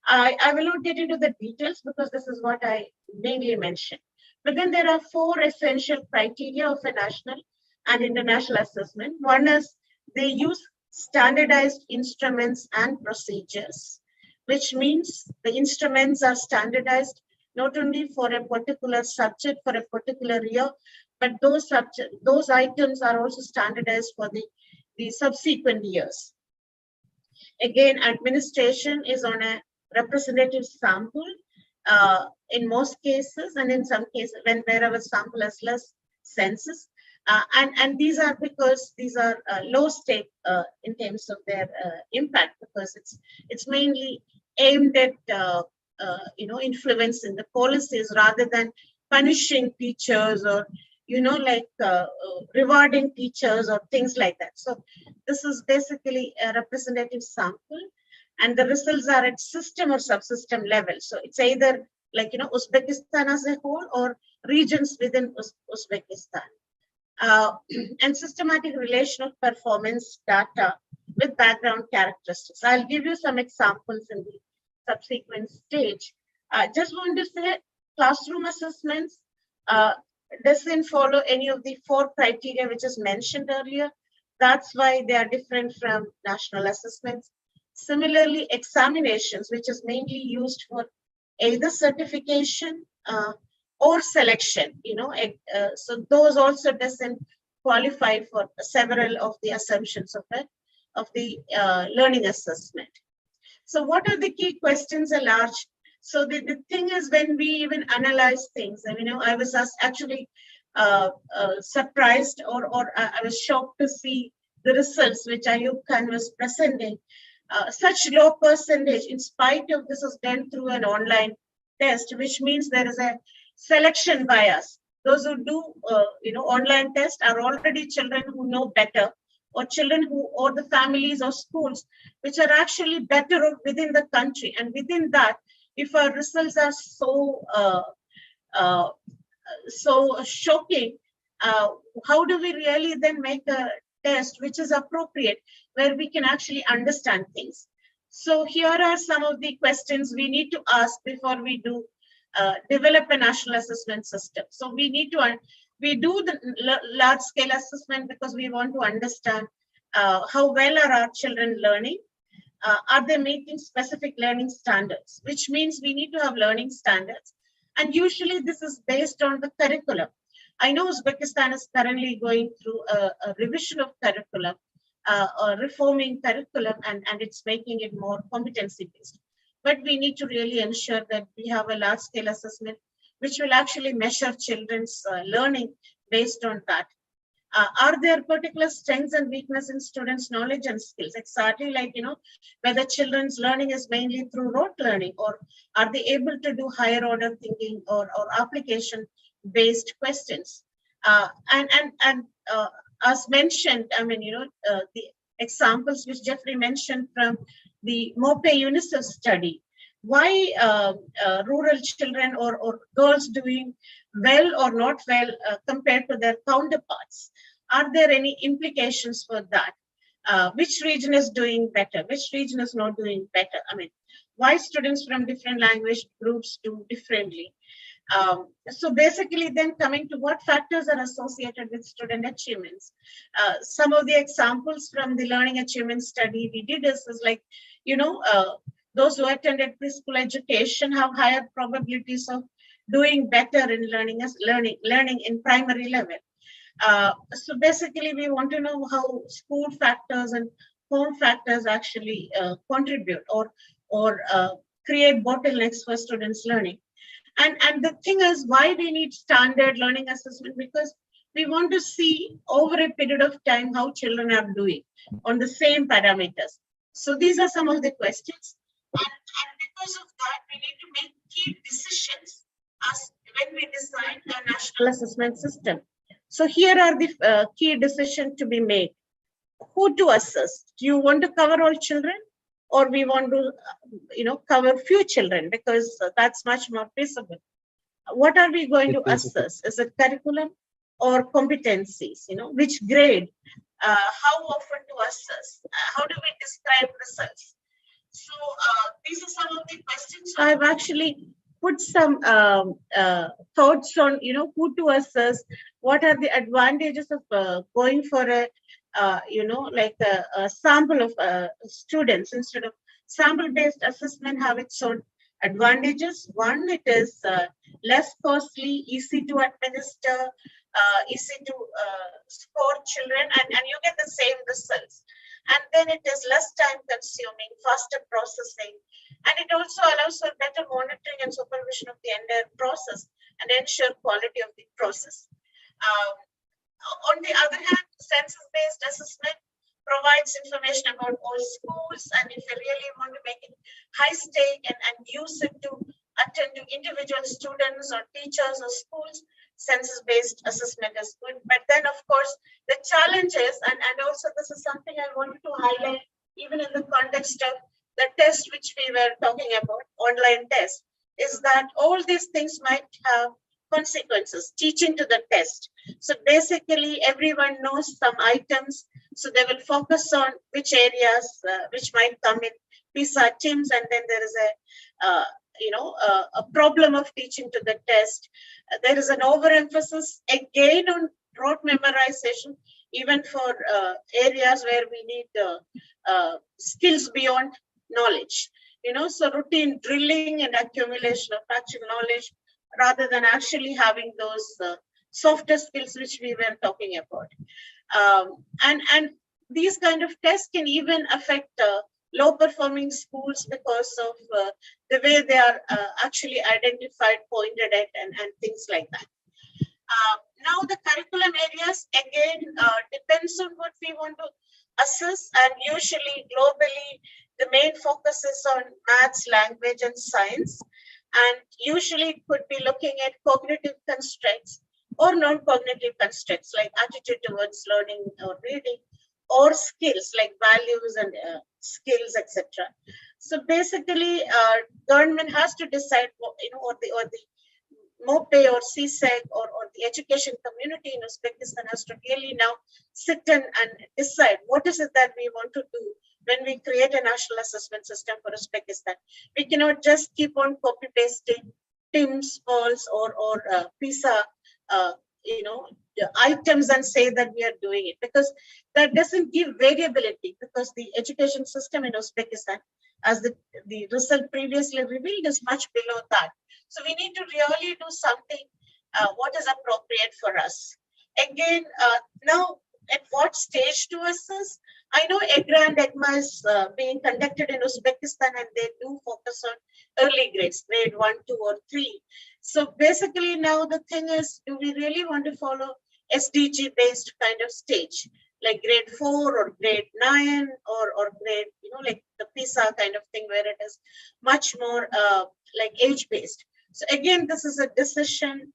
I will not get into the details because this is what I mainly mentioned. But then there are 4 essential criteria of a national and international assessment. One is they use standardized instruments and procedures, which means the instruments are standardized not only for a particular subject for a particular year, but those items are also standardized for the subsequent years. Again, administration is on a representative sample in most cases, and in some cases when wherever sample is less, census. And these are because these are low stake in terms of their impact, because it's mainly aimed at influencing the policies rather than punishing teachers or rewarding teachers or things like that. So this is basically a representative sample, and the results are at system or subsystem level. So it's either like Uzbekistan as a whole or regions within Uzbekistan. And systematic relation of performance data with background characteristics. I'll give you some examples in the subsequent stage. I just want to say classroom assessments doesn't follow any of the 4 criteria which is mentioned earlier. That's why they are different from national assessments. Similarly, examinations, which is mainly used for either certification or selection, so those also doesn't qualify for several of the assumptions of of the learning assessment. So what are the key questions are large? So the thing is, when we even analyze things, I mean, I was actually surprised or I was shocked to see the results which Ayub Khan was presenting. Such low percentage, in spite of this was done through an online test, which means there is a selection bias. Those who do, online test are already children who know better, or children who, or the families or schools, which are actually better within the country. And within that, if our results are so shocking, how do we really then make a test which is appropriate, where we can actually understand things? So here are some of the questions we need to ask before we do develop a national assessment system. So we need to, we do the large scale assessment because we want to understand how well are our children learning. Are they meeting specific learning standards, which means we need to have learning standards. And usually this is based on the curriculum. I know Uzbekistan is currently going through a revision of curriculum, reforming curriculum, and it's making it more competency based. But we need to really ensure that we have a large scale assessment which will actually measure children's learning based on that. Are there particular strengths and weaknesses in students' knowledge and skills? Exactly like, whether children's learning is mainly through rote learning, or are they able to do higher order thinking or application-based questions? As mentioned, I mean, the examples which Jeffrey mentioned from the MOPE UNICEF study, why rural children or girls doing well or not well compared to their counterparts? Are there any implications for that? Which region is doing better? Which region is not doing better? I mean, why students from different language groups do differently? So basically then coming to what factors are associated with student achievements. Some of the examples from the learning achievement study we did is like, those who attended preschool education have higher probabilities of doing better in learning in primary level. So basically we want to know how school factors and home factors actually contribute or create bottlenecks for students' learning. And the thing is, why we need standard learning assessment, because we want to see over a period of time how children are doing on the same parameters. So these are some of the questions. And because of that, we need to make key decisions as when we design a national assessment system. So here are the key decisions to be made. Who to assess? Do you want to cover all children, or we want to, cover few children, because that's much more feasible? What are we going to assess? Is it curriculum or competencies? Which grade? How often to assess? How do we describe results? So these are some of the questions. So I've actually put some thoughts on, who to assess. What are the advantages of going for a a sample of students instead of sample-based assessment? Have its own advantages. One, it is less costly, easy to administer, easy to score children, and you get the same results. And then it is less time consuming, faster processing, and it also allows for better monitoring and supervision of the entire process and ensure quality of the process. On the other hand, census-based assessment provides information about all schools, and if you really want to make it high stake and use it to attend to individual students or teachers or schools, census-based assessment is good. But then, of course, the challenge is, and also this is something I wanted to highlight, even in the context of the test which we were talking about, online test, is that all these things might have consequences, teaching to the test. So basically, everyone knows some items, so they will focus on which areas which might come in Pisa teams, and then there is a problem of teaching to the test. There is an overemphasis again on rote memorization, even for areas where we need skills beyond knowledge. So routine drilling and accumulation of factual knowledge, rather than actually having those softer skills which we were talking about. And these kind of tests can even affect low performing schools because of the way they are actually identified, pointed at, and things like that. Now the curriculum areas again depends on what we want to assess, and usually globally the main focus is on maths, language, and science, and usually it could be looking at cognitive constraints or non-cognitive constraints like attitude towards learning or reading, or skills like values and skills, etc. So basically, government has to decide, or the MOPE or CSEC or the education community in Uzbekistan has to really now sit and decide what is it that we want to do when we create a national assessment system for Uzbekistan. We cannot just keep on copy pasting TIMSS, PEARLS, or Pisa, items and say that we are doing it, because that doesn't give variability, because the education system in Uzbekistan, as the result previously revealed, is much below that. So we need to really do something what is appropriate for us. Again, now at what stage to assess? I know EGRA and EGMA is being conducted in Uzbekistan, and they do focus on early grades, grade 1, 2, or 3. So basically now the thing is, do we really want to follow SDG based kind of stage, like grade 4 or grade 9 or grade, like the Pisa kind of thing, where it is much more like age based. So again, this is a decision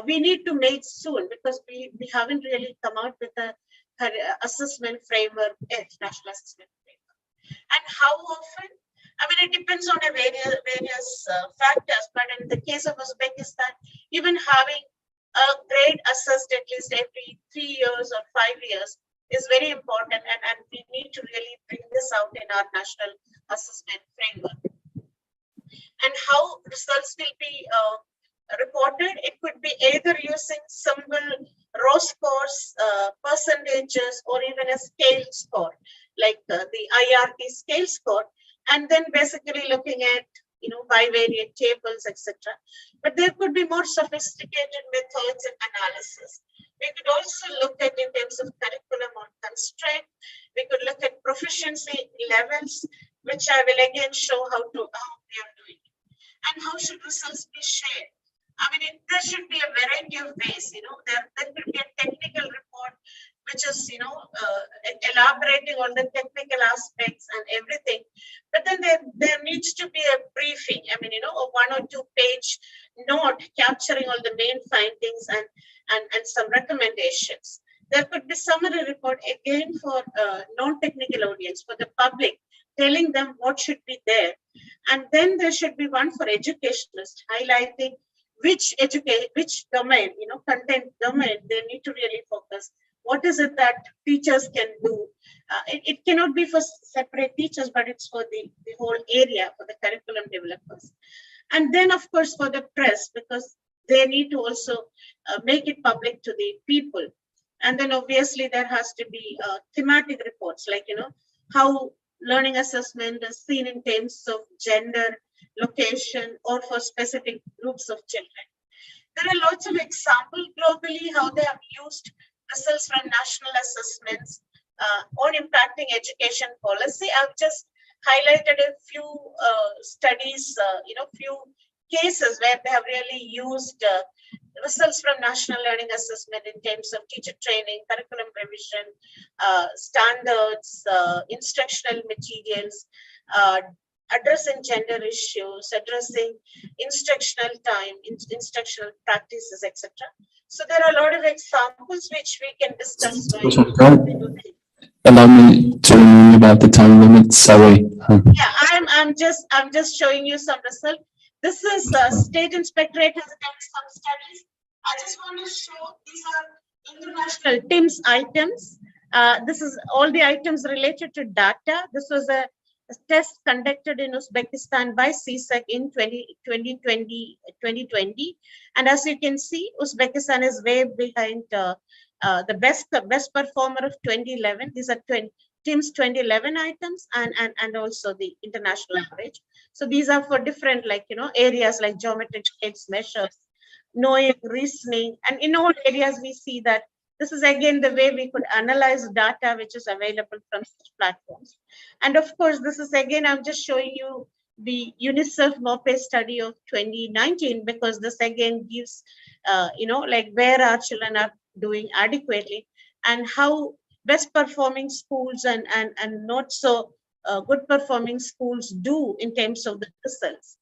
we need to make soon, because we haven't really come out with a assessment framework, national assessment framework. And how often? I mean, it depends on a various factors, but in the case of Uzbekistan, even having a grade assessed at least every 3 years or 5 years is very important, and we need to really bring this out in our national assessment framework. And how results will be reported, it could be either using symbol, row scores, percentages, or even a scale score, like the IRT scale score, and then basically looking at bivariate tables, etc. But there could be more sophisticated methods and analysis. We could also look at, in terms of curriculum or constraint, we could look at proficiency levels, which I will again show how we are doing. And how should results be shared? I mean, there should be a variety of ways. There could be a technical report, which is elaborating on the technical aspects and everything. But then there needs to be a briefing. I mean, a 1 or 2 page note capturing all the main findings and some recommendations. There could be summary report again for non-technical audience, for the public, telling them what should be there. And then there should be one for educationalists, highlighting which domain, content domain, they need to really focus. What is it that teachers can do? It cannot be for separate teachers, but it's for the whole area, for the curriculum developers. And then, of course, for the press, because they need to also make it public to the people. And then obviously there has to be thematic reports, like, how learning assessment is seen in terms of gender, location, or for specific groups of children. There are lots of examples globally how they have used results from national assessments on impacting education policy. I've just highlighted a few studies, few cases where they have really used results from national learning assessment in terms of teacher training, curriculum revision, standards, instructional materials, addressing gender issues, addressing instructional time, instructional practices, etc. So there are a lot of examples which we can discuss. Allow me to remind you about the time limit. Sorry. Yeah, I'm just showing you some results. This is State Inspectorate has done some studies. I just want to show these are international TIMSS items. This is all the items related to data. This was a test conducted in Uzbekistan by CSEC in 2020. And as you can see, Uzbekistan is way behind the best performer of 2011. These are TIMSS 2011 items and also the international average. So these are for different, areas like geometric shapes, measures, knowing, reasoning, and in all areas we see that This is again the way we could analyze data which is available from such platforms. And of course, this is again, I'm just showing you the UNICEF MOPE study of 2019, because this again gives, like where our children are doing adequately and how best performing schools and not so good performing schools do in terms of the results.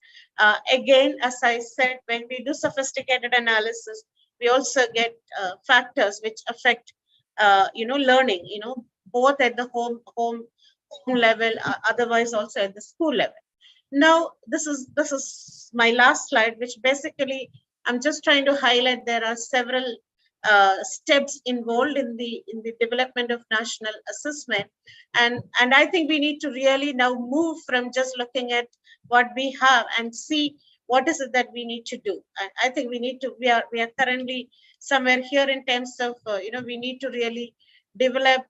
Again, as I said, when we do sophisticated analysis, we also get factors which affect, learning, both at the home level, otherwise also at the school level. Now, this is my last slide, which basically I'm just trying to highlight there are several steps involved in the development of national assessment, and I think we need to really now move from just looking at what we have and see what is it that we need to do. I think we are currently somewhere here in terms of we need to really develop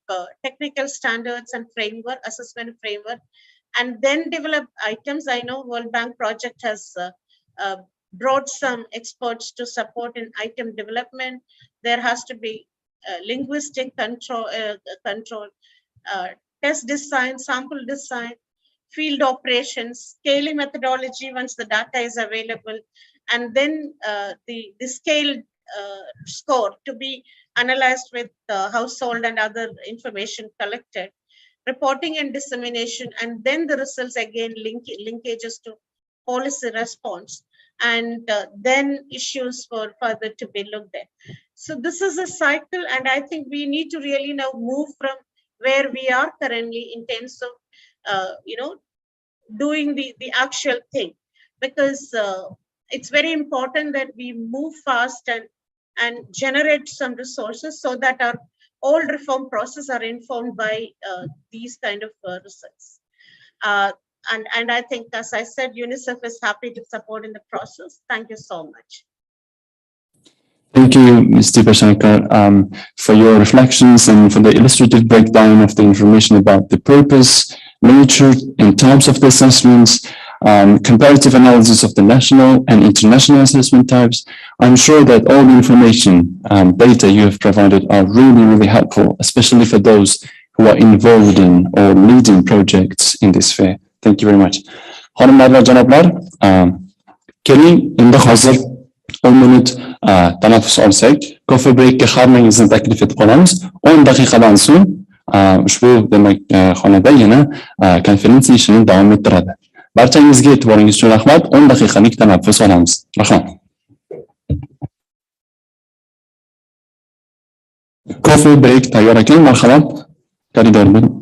technical standards and framework, assessment framework, and then develop items. I know World Bank project has brought some experts to support in item development. There has to be linguistic control, test design, sample design, field operations, scaling methodology once the data is available, and then the scaled score to be analyzed with household and other information collected, reporting and dissemination, and then the results again linkages to policy response, and then issues for further to be looked at. So this is a cycle, and I think we need to really now move from where we are currently in terms of doing the actual thing, because it's very important that we move fast and generate some resources so that our all reform process are informed by these kind of results. And I think, as I said, UNICEF is happy to support in the process. Thank you so much. Thank you, Ms. Deepa, for your reflections and for the illustrative breakdown of the information about the purpose, nature, and types of the assessments, comparative analysis of the national and international assessment types. I'm sure that all the information, data you have provided are really, really helpful, especially for those who are involved in or leading projects in this sphere. Thank you very much. Xonimlar va janoblar, keling endi hozir 10 minut tanaffus olsak, coffee breakga hammangizni taklif etib qolamiz. 10 daqiqadan so'ng ushbu demak xonada yana konferensiya ishini davom ettiradi. Barchangizga e'tiboringiz uchun rahmat. 10 daqiqalik tanaffus olamiz. Rahmat. Coffee break tayyor ekan, marhamat. Koridorda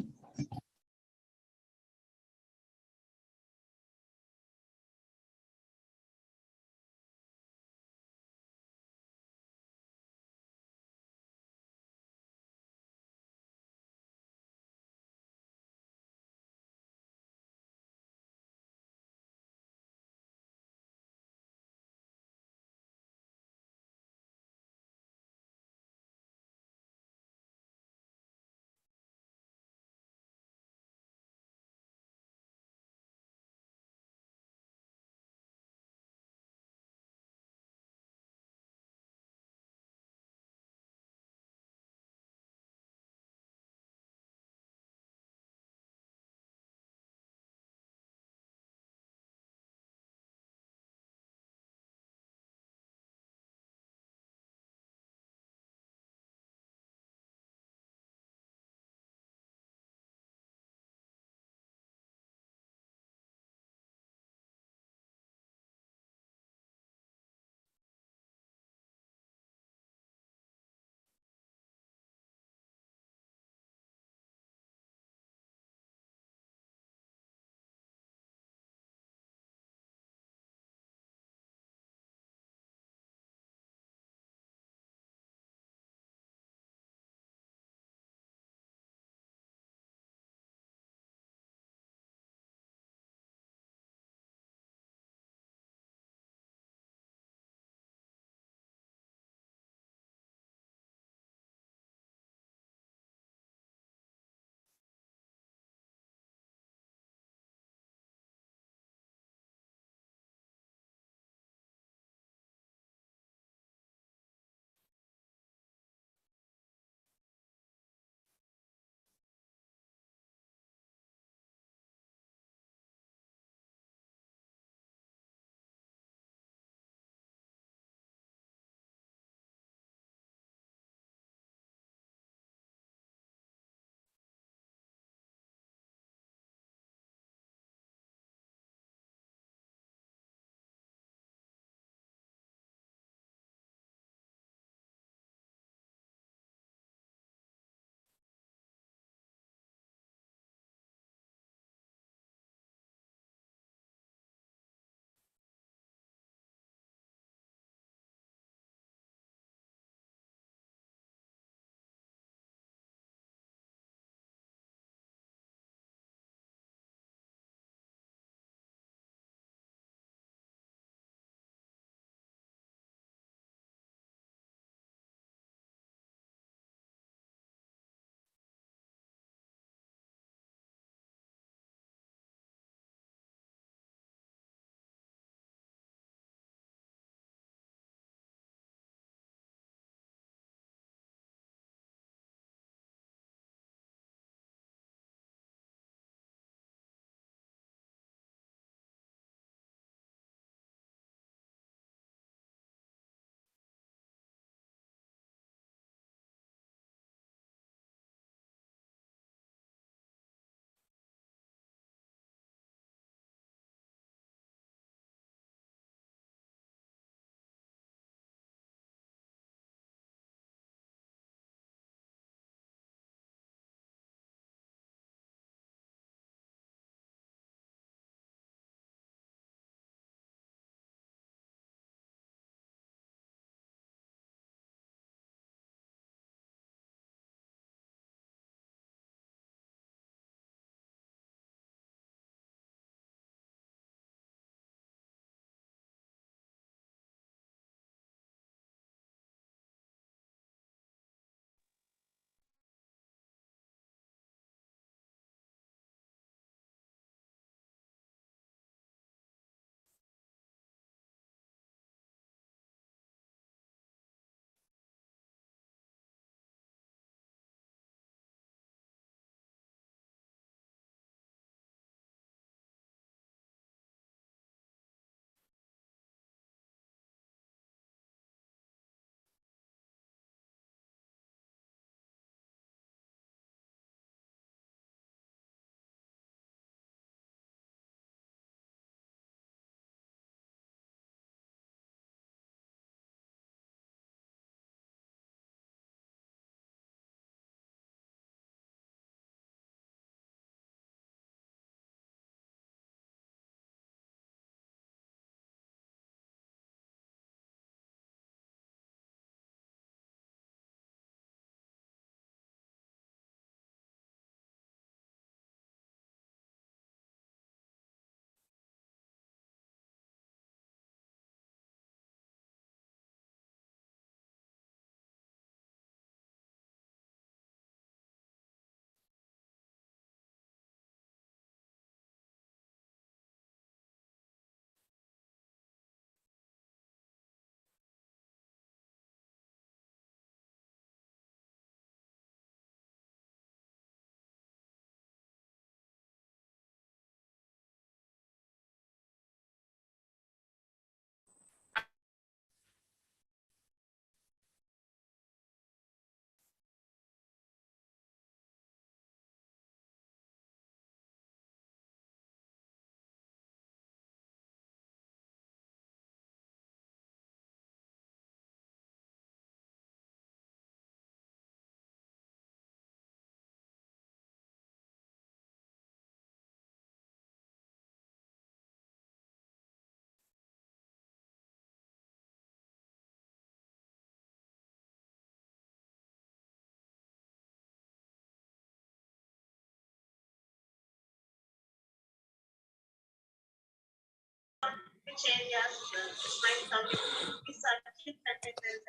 which areas this might come in Pisa kit, and then there's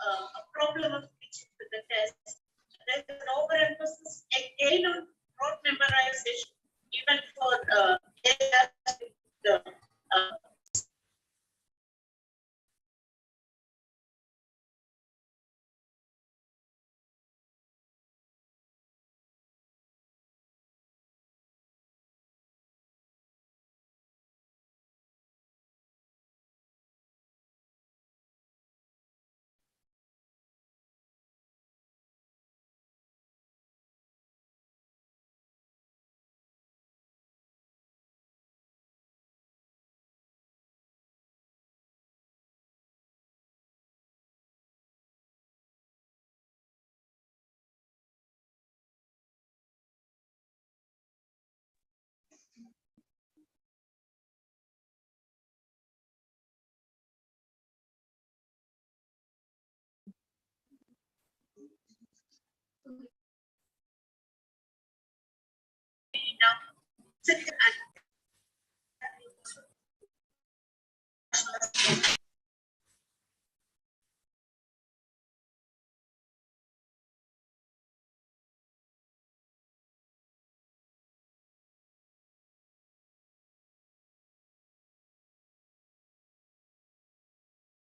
a problem of teaching with the test. There's an overemphasis again on rote memorization, even for areas with the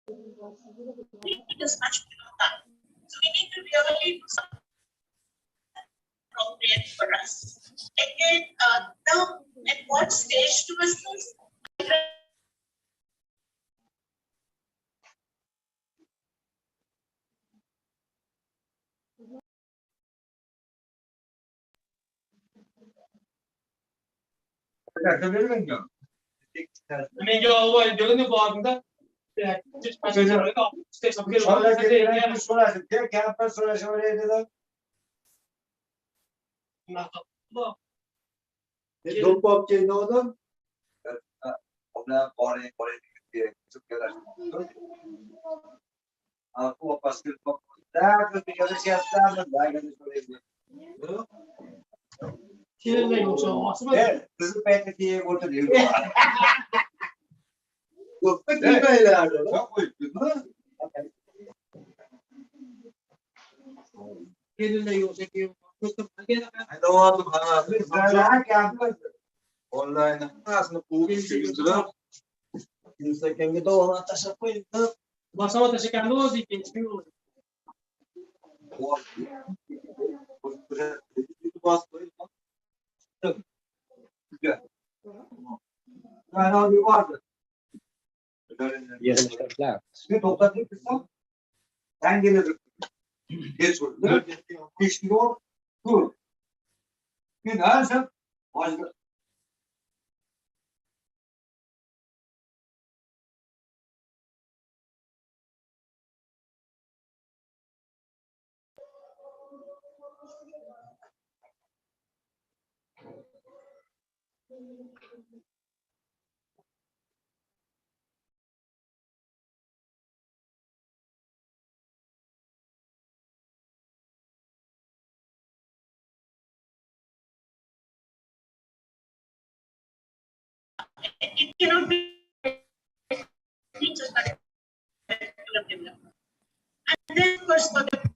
it is much below that. So we need to really do something appropriate for us. Again, now at what stage to assess? It cannot be just curriculum development. And then, of course, for the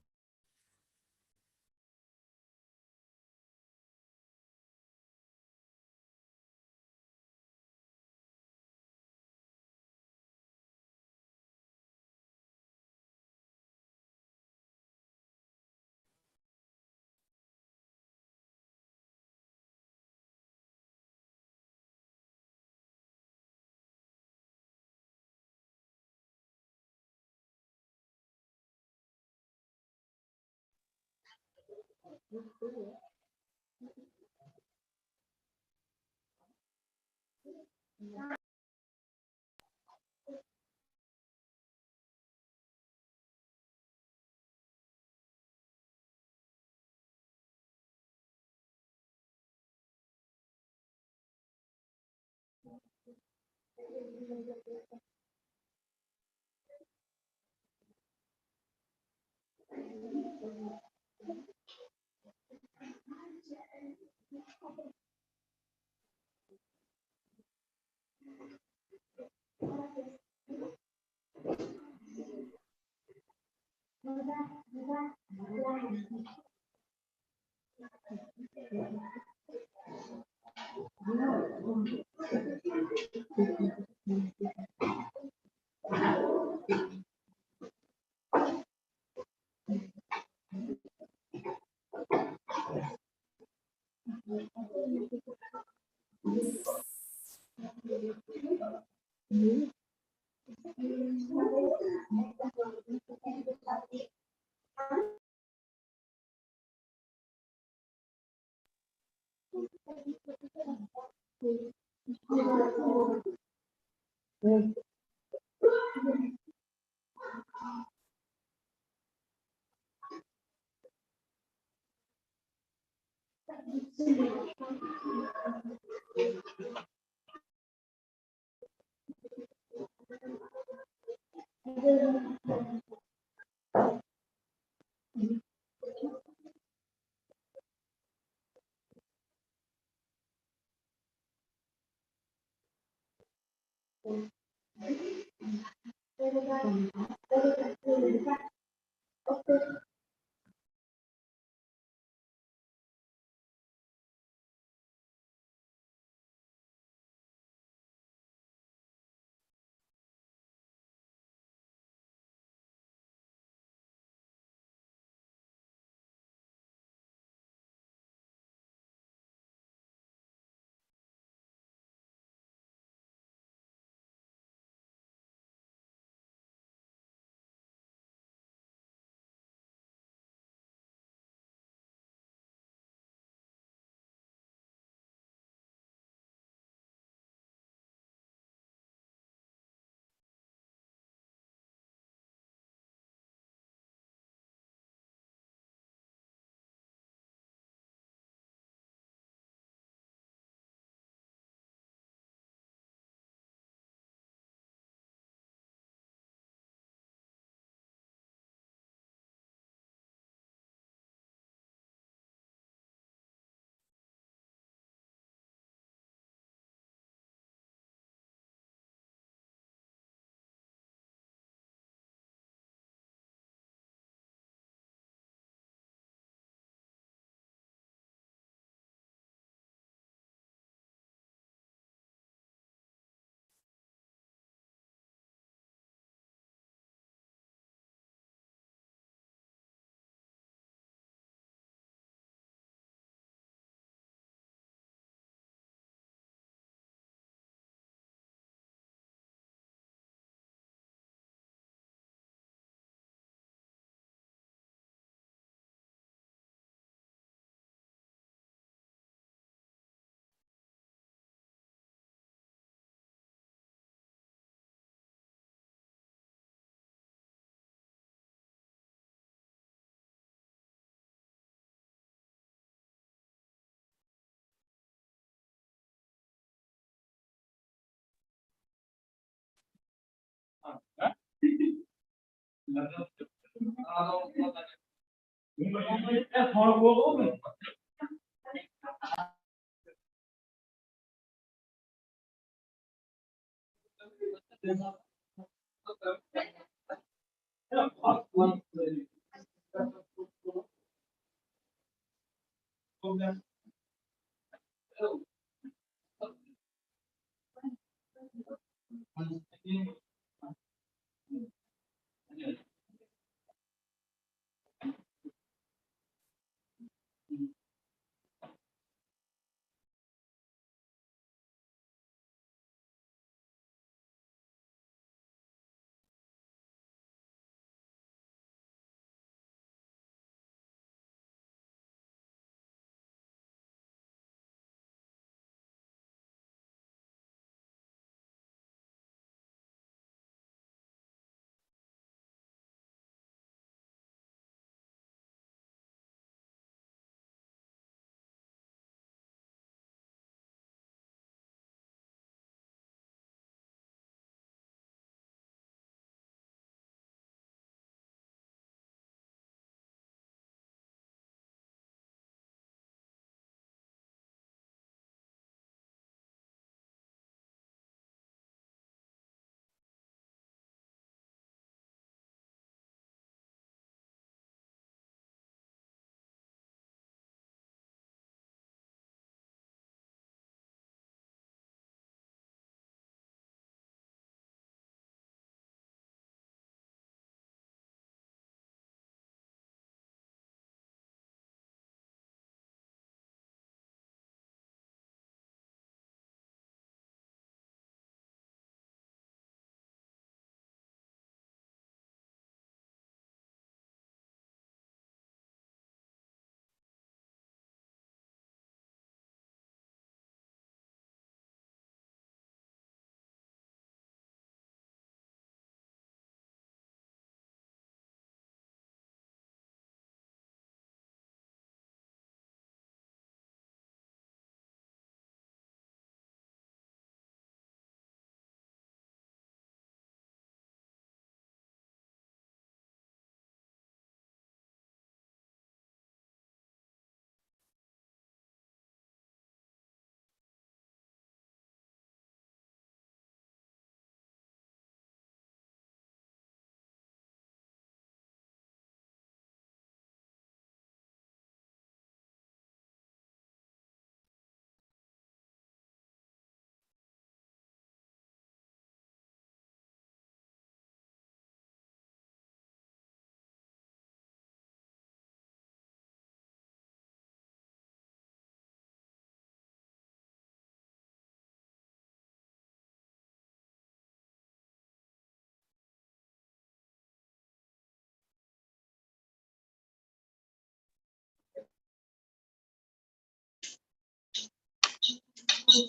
Aka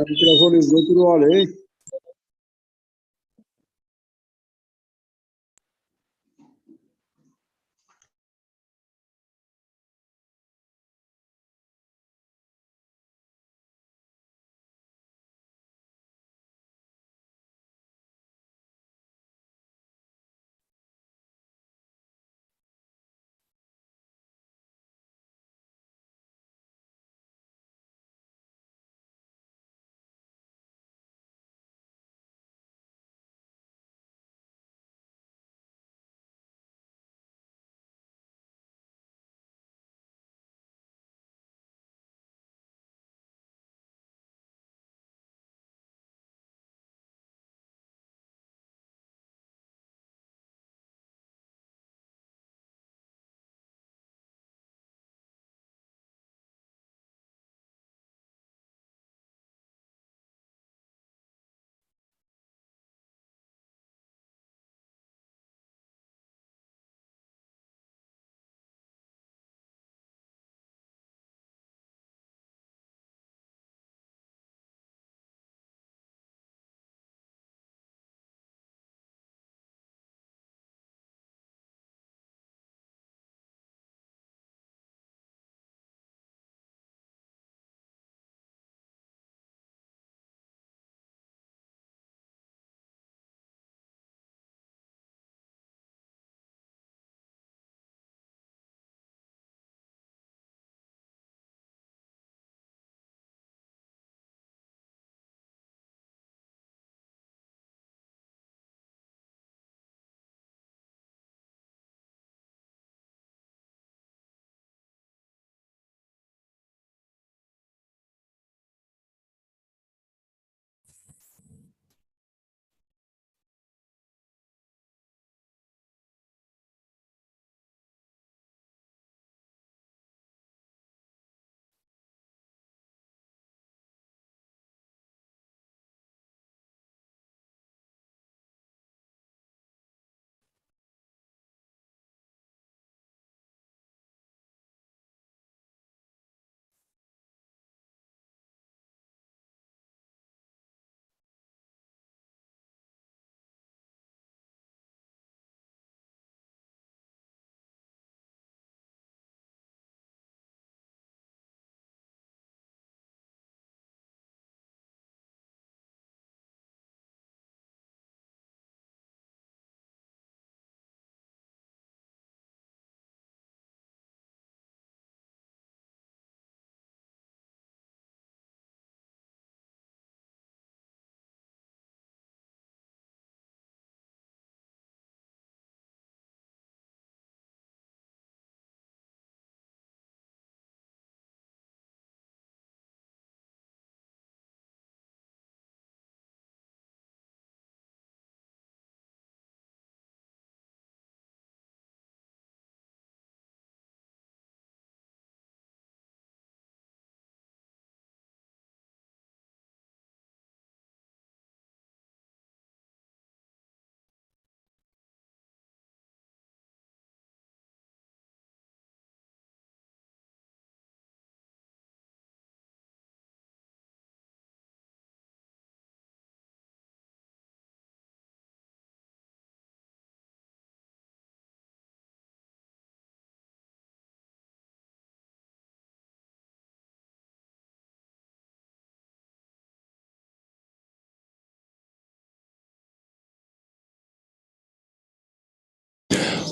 mikrofoningizni o'chirib oling.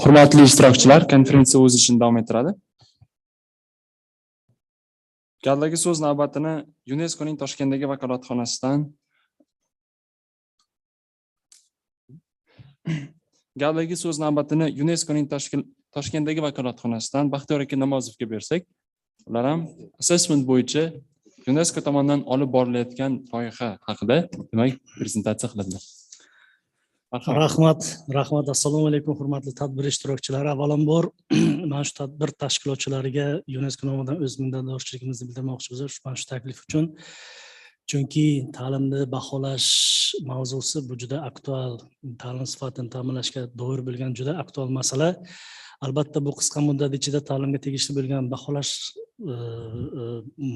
Hurmatli ishtirokchilar, konferensiya o'z ishini davom ettiradi. Galdagi so'z navbatini UNESCOning Toshkentdagi vakolatxonasidan Toshkentdagi vakolatxonasidan Baxtiyor aka Namozovga bersak, ular ham assessment bo'yicha UNESCO tomonidan olib borilayotgan loyiha haqida demak prezentatsiya qiladilar. Rahmat, assalomu alaykum hurmatli tadbir ishtirokchilari. Avvalambor mana shu tadbir tashkilotchilariga UNESCO nomidan o'z minnatdorchiligimizni bildirmoqchimiz mana shu taklif uchun. Chunki ta'limni baholash mavzusi bu juda aktual, ta'lim sifatini ta'minlashga doir bo'lgan juda aktual masala. Albatta bu qisqa muddat ichida ta'limga tegishli bo'lgan baholash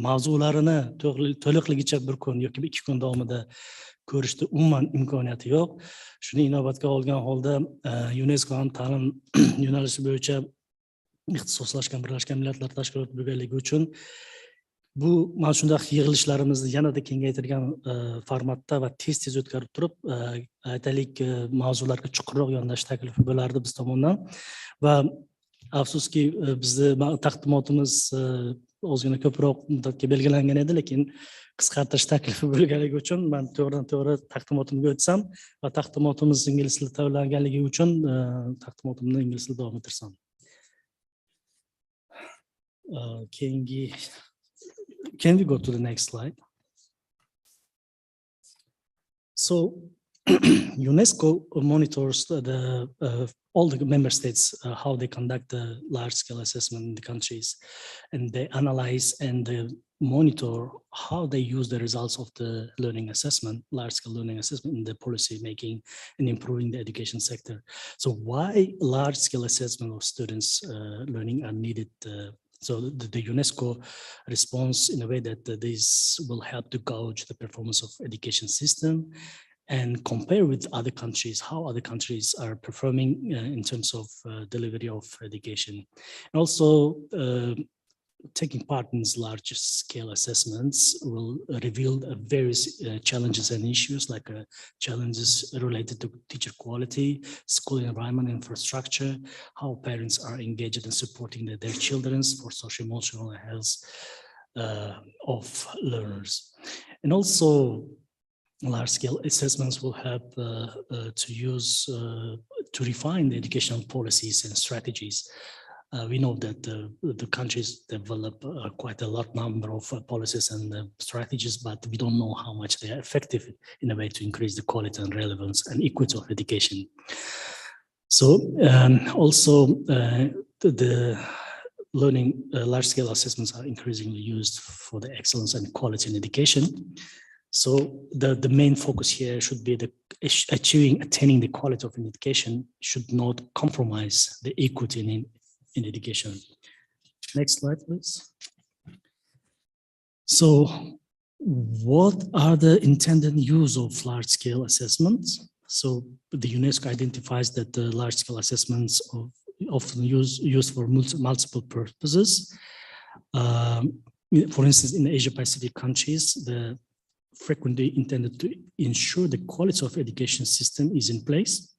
mavzularini to'liqligicha bir kun yoki 2 kun davomida ko'rishda umuman imkoniyati yo'q. Shuni inobatga olgan holda UNESCO ham ta'lim yo'nalishi bo'yicha ixtisoslashgan Birlashgan Millatlar Tashkiloti bo'lganligi uchun bu mana shunday yig'ilishlarimizni yanada kengaytirgan formatda va tez o'tkazib turib, aytaylik mavzularga chuqurroq yondashish taklifi bo'lardi biz tomonidan. Va afsuski bizni taqdimotimiz ozgina ko'proq muddatga belgilangan edi, lekin qisqartirish taklifi bo'lganligi uchun men to'g'ridan-to'g'ri taqdimotimga o'tsam va taqdimotimiz ingliz tilida tayyorlanganligi uchun taqdimotimni ingliz tilida davom ettirsam. Can we go to the next slide? So UNESCO monitors all the member states how they conduct the large-scale assessment in the countries, and they analyze and they monitor how they use the results of the learning assessment, large-scale learning assessment in the policy making and improving the education sector. So why large-scale assessment of students' learning are needed? So the UNESCO responds in a way that this will help to gauge the performance of education system and compare with other countries, how other countries are performing in terms of delivery of education. And also, taking part in these large scale assessments will reveal various challenges and issues like challenges related to teacher quality, school environment, infrastructure, how parents are engaged in supporting their children for social-emotional health of learners. And also, large-scale assessments will help to refine the educational policies and strategies. We know that the countries develop quite a lot number of policies and strategies, but we don't know how much they are effective in a way to increase the quality and relevance and equity of education. So also the learning large-scale assessments are increasingly used for the excellence and quality in education. So the main focus here should be the attaining the quality of education should not compromise the equity in education. Next slide, please. So what are the intended use of large-scale assessments? So the UNESCO identifies that the large-scale assessments are often used for multiple purposes. For instance, in Asia-Pacific countries, the frequently intended to ensure the quality of education system is in place.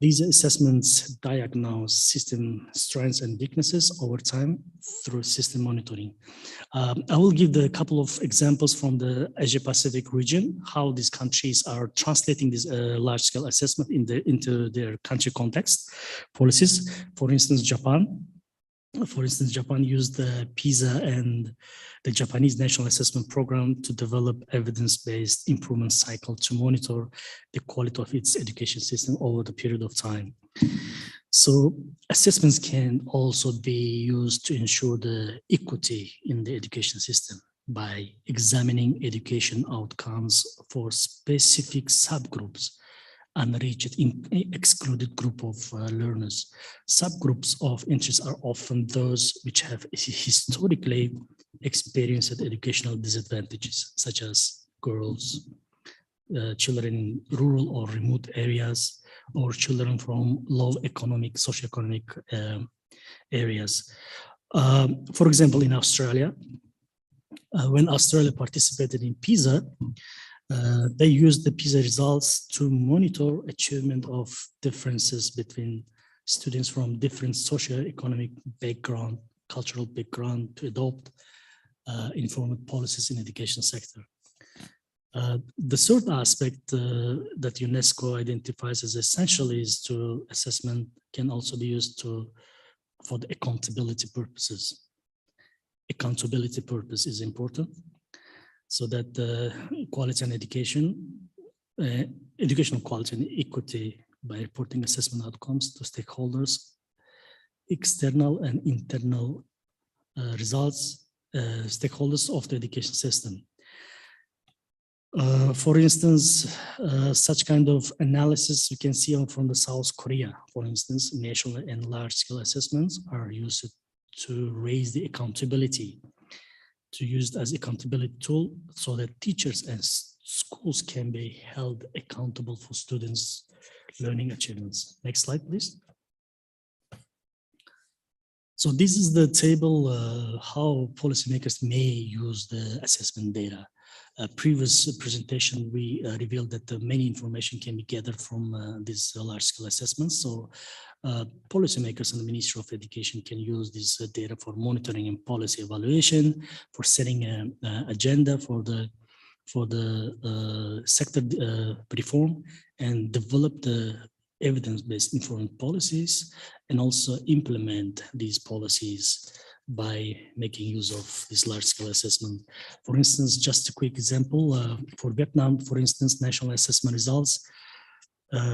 These assessments diagnose system strengths and weaknesses over time through system monitoring. I will give a couple of examples from the Asia-Pacific region, how these countries are translating this large-scale assessment into their country context policies. For instance, Japan. Japan used the Pisa and the Japanese National Assessment Program to develop evidence-based improvement cycle to monitor the quality of its education system over the period of time. So assessments can also be used to ensure the equity in the education system by examining education outcomes for specific subgroups unreached excluded group of learners. Subgroups of interest are often those which have historically experienced educational disadvantages, such as girls, children in rural or remote areas, or children from low socioeconomic areas. For example, in Australia, when Australia participated in Pisa, they used the Pisa results to monitor achievement of differences between students from different socioeconomic background, cultural background to adopt informed policies in education sector. The third aspect that UNESCO identifies as essential is to assessment can also be used for the accountability purposes. Accountability purpose is important, so that quality and education educational quality and equity by reporting assessment outcomes to stakeholders, external and internal results, stakeholders of the education system. For instance, such kind of analysis you can see from the South Korea, for instance, national and large-scale assessments are used to raise the accountability, to use as accountability tool so that teachers and schools can be held accountable for students' learning achievements. Next slide, please. So this is the table how policymakers may use the assessment data. Previous presentation, we revealed that many information can be gathered from these large-scale assessments. So policymakers and the Ministry of Education can use this data for monitoring and policy evaluation, for setting an agenda for the sector reform, and develop the evidence-based informed policies, and also implement these policies by making use of this large-scale assessment. For instance, just a quick example, for Vietnam, for instance, national assessment results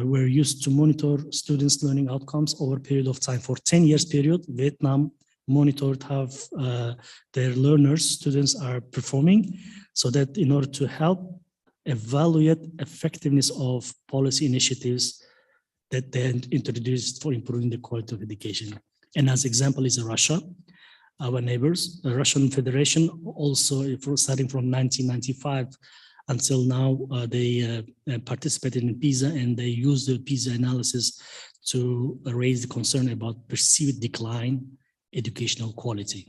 were used to monitor students' learning outcomes over a period of time. For 10 years period, Vietnam monitored how their learners, students are performing, so that in order to help evaluate effectiveness of policy initiatives that they introduced for improving the quality of education. And as example is Russia, our neighbors. The Russian Federation also, starting from 1995 until now, they participated in Pisa, and they used the Pisa analysis to raise the concern about perceived decline educational quality,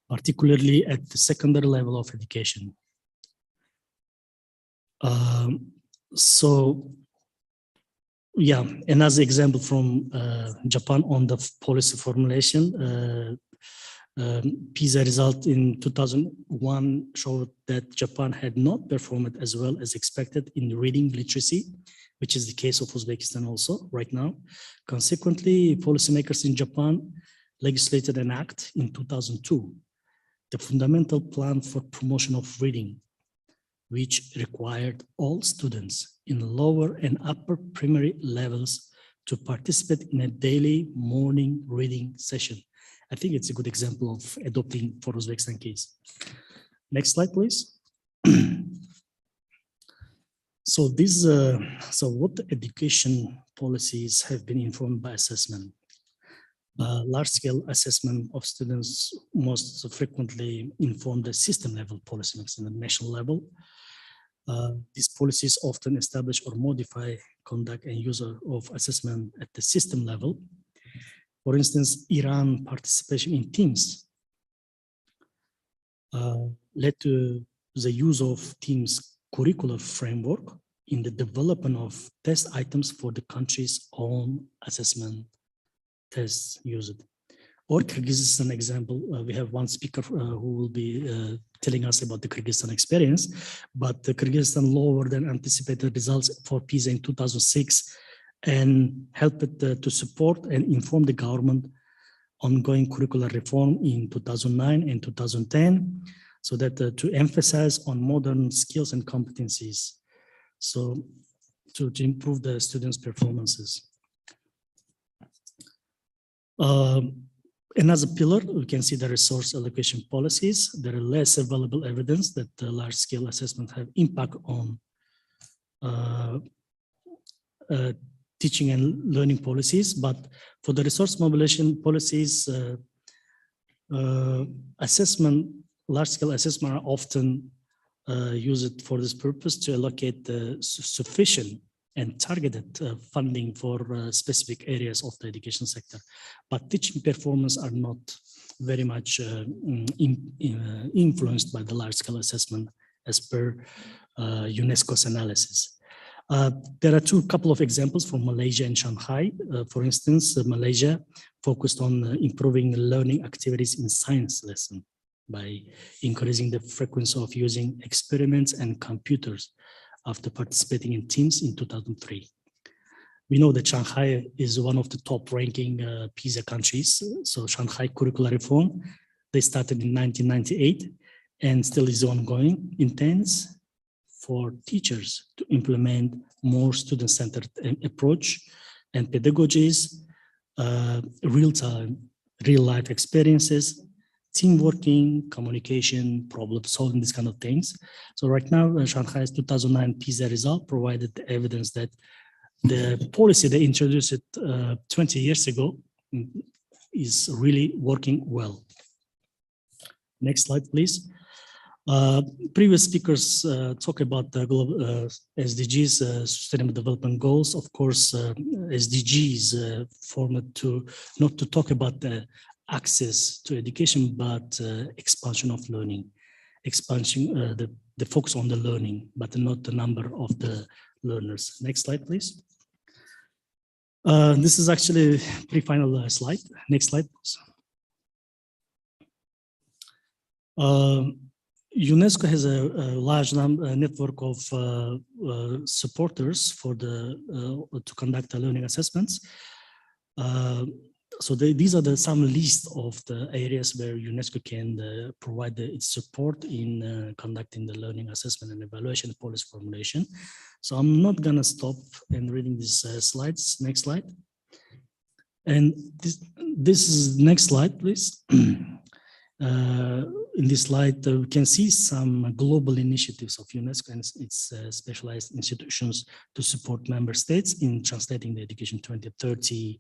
particularly at the secondary level of education. Yeah, another example from Japan on the policy formulation. Pisa result in 2001 showed that Japan had not performed as well as expected in reading literacy, which is the case of Uzbekistan also right now. Consequently, policymakers in Japan legislated an act in 2002, the Fundamental Plan for Promotion of Reading, which required all students in lower and upper primary levels to participate in a daily morning reading session. I think it's a good example of adopting for Uzbekistan case. Next slide, please. So what education policies have been informed by assessment? Large-scale assessment of students most frequently inform the system level policies in the national level. These policies often establish or modify conduct and use of assessment at the system level. For instance, Iran participation in teams led to the use of teams curricular framework in the development of test items for the country's own assessment tests used. Or Kyrgyzstan example, we have one speaker who will be telling us about the Kyrgyzstan experience, but the Kyrgyzstan lower than anticipated results for Pisa in 2006 and helped to support and inform the government ongoing curricular reform in 2009 and 2010, so that to emphasize on modern skills and competencies, so to improve the students' performances. Another pillar, we can see the resource allocation policies. There are less available evidence that large-scale assessments have impact on teaching and learning policies, but for the resource mobilization policies, large-scale assessment are often used for this purpose to allocate sufficient and targeted funding for specific areas of the education sector. But teaching performance are not very much influenced by the large-scale assessment as per UNESCO's analysis. There are couple of examples from Malaysia and Shanghai. For instance, Malaysia focused on improving learning activities in science lesson by increasing the frequency of using experiments and computers after participating in teams in 2003. We know that Shanghai is one of the top ranking PISA countries. So Shanghai curricular reform, they started in 1998 and still is ongoing, intense, for teachers to implement more student-centered approach and pedagogies, real-time, real-life experiences, team working, communication, problem solving, these kind of things. So right now, Shanghai's 2009 Pisa result provided the evidence that the policy they introduced 20 years ago is really working well. Next slide, please. Previous speakers talk about the global SDGs, Sustainable Development Goals. Of course, SDGs formed to not to talk about the access to education, but expansion of learning, expansion, the focus on the learning, but not the number of the learners. Next slide, please. This is actually pre-final slide. Next slide, please. UNESCO has a large network of supporters for to conduct the learning assessments. So these are some list of the areas where UNESCO can provide its support in conducting the learning assessment and evaluation policy formulation. So I'm not gonna stop in reading these slides. Next slide. And this is next slide, please. In this slide, we can see some global initiatives of UNESCO and its specialized institutions to support member states in translating the Education 2030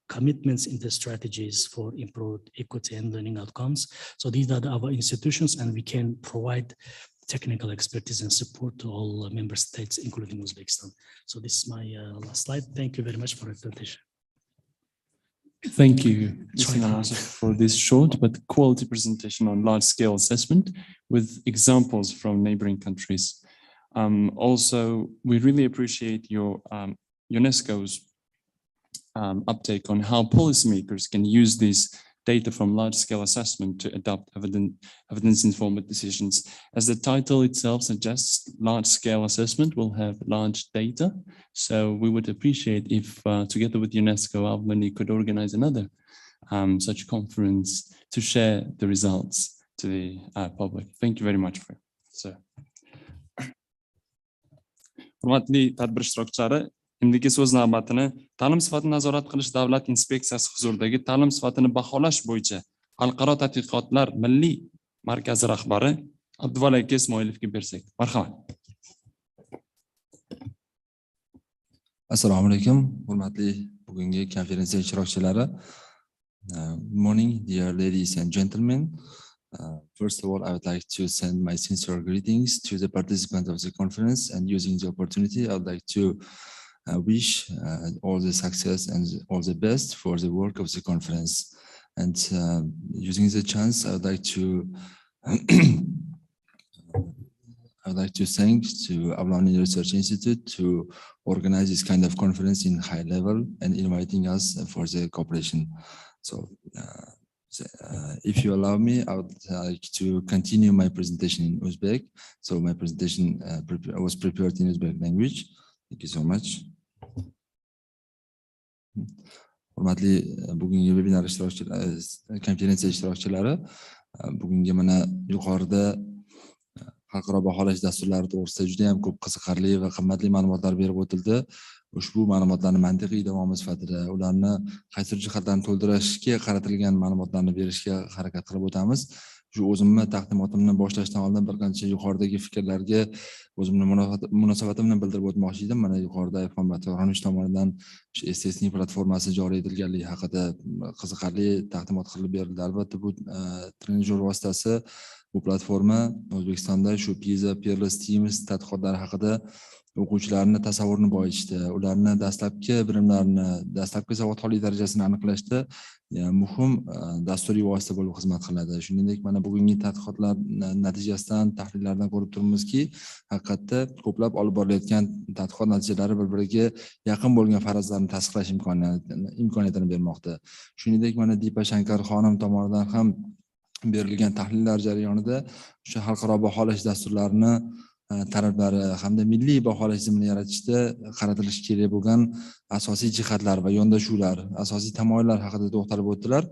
commitments into strategies for improved equity and learning outcomes. So these are our institutions, and we can provide technical expertise and support to all member states, including Uzbekistan. So this is my last slide. Thank you very much for your attention. Thank you, Mr. Namazov, for this short but quality presentation on large-scale assessment with examples from neighboring countries. Also, we really appreciate your UNESCO's uptake on how policymakers can use this data from large-scale assessment to adopt evidence-informed decisions. As the title itself suggests, large-scale assessment will have large data. So we would appreciate if, together with UNESCO, A.Avloniy could organize another such conference to share the results to the public. Thank you very much for it. So. Hurmatli tadbir ishtirokchilari, Indiki so'z navbatini ta'lim sifatini nazorat qilish davlat inspeksiyasi huzuridagi ta'lim sifatini baholash bo'yicha xalqaro tadqiqotlar milliy markazi rahbari Abduvali aka Ismoilovga bersak. Marhamat. Assalomu alaykum, hurmatli bugungi konferensiya ishtirokchilari. Good morning, dear ladies and gentlemen. First of all, I would like to send my sincere greetings to the participants of the conference, and using the opportunity, I would like to wish all the success and all the best for the work of the conference. And using the chance, I would like to thank to A.Avloniy Research Institute to organize this kind of conference in high level and inviting us for the cooperation. So if you allow me, I would like to continue my presentation in Uzbek. So my presentation was prepared in Uzbek language. Thank you so much. Hurmatli bugungi webinar ishtirokchilari, konferensiya ishtirokchilari, bugungi mana yuqorida xalqaro baholash dasturlari to'g'risida juda ham ko'p qiziqarli va qimmatli ma'lumotlar berib o'tildi. Ushbu ma'lumotlarni mantiqiy davomi sifatida ularni qaysi jihatlarni to'ldirishga qaratilgan ma'lumotlarni berishga harakat qilib o'tamiz. Shu o'zimni taqdimotimni boshlashdan oldin bir qancha yuqoridagi fikrlarga o'zimni munosabatimni bildirib o'tmoqchi edim. Mana yuqorida Allocation tomonidan Stesting platformasi joriy etilganligi haqida qiziqarli taqdimot qilib berildi. Albatta bu trenajyor vositasi, bu platforma O'zbekistonda shu Pisa, Peerless Teams tadqiqotlari haqida o'quvchilarni tasavvurini boyitishda, ularni dastlabki bilimlarini, dastlabki savodxonlik darajasini aniqlashda muhim dasturiy vosita bo'lib xizmat qiladi. Shuningdek, mana bugungi tadqiqotlar natijasidan, tahlillardan ko'rib turibmizki, haqiqatda ko'plab olib borilayotgan tadqiqot natijalari bir-biriga yaqin bo'lgan farazlarni tasdiqlash imkoniyatini bermoqda. Shuningdek, mana Dipa Shankar xonim tomonidan ham berilgan tahlillar jarayonida o'sha xalqaro baholash dasturlarini talablari hamda milliy baholash tizimini yaratishda qaratilishi kerak bo'lgan asosiy jihatlar va yondashuvlar, asosiy tamoyillar haqida to'xtalib o'tdilar.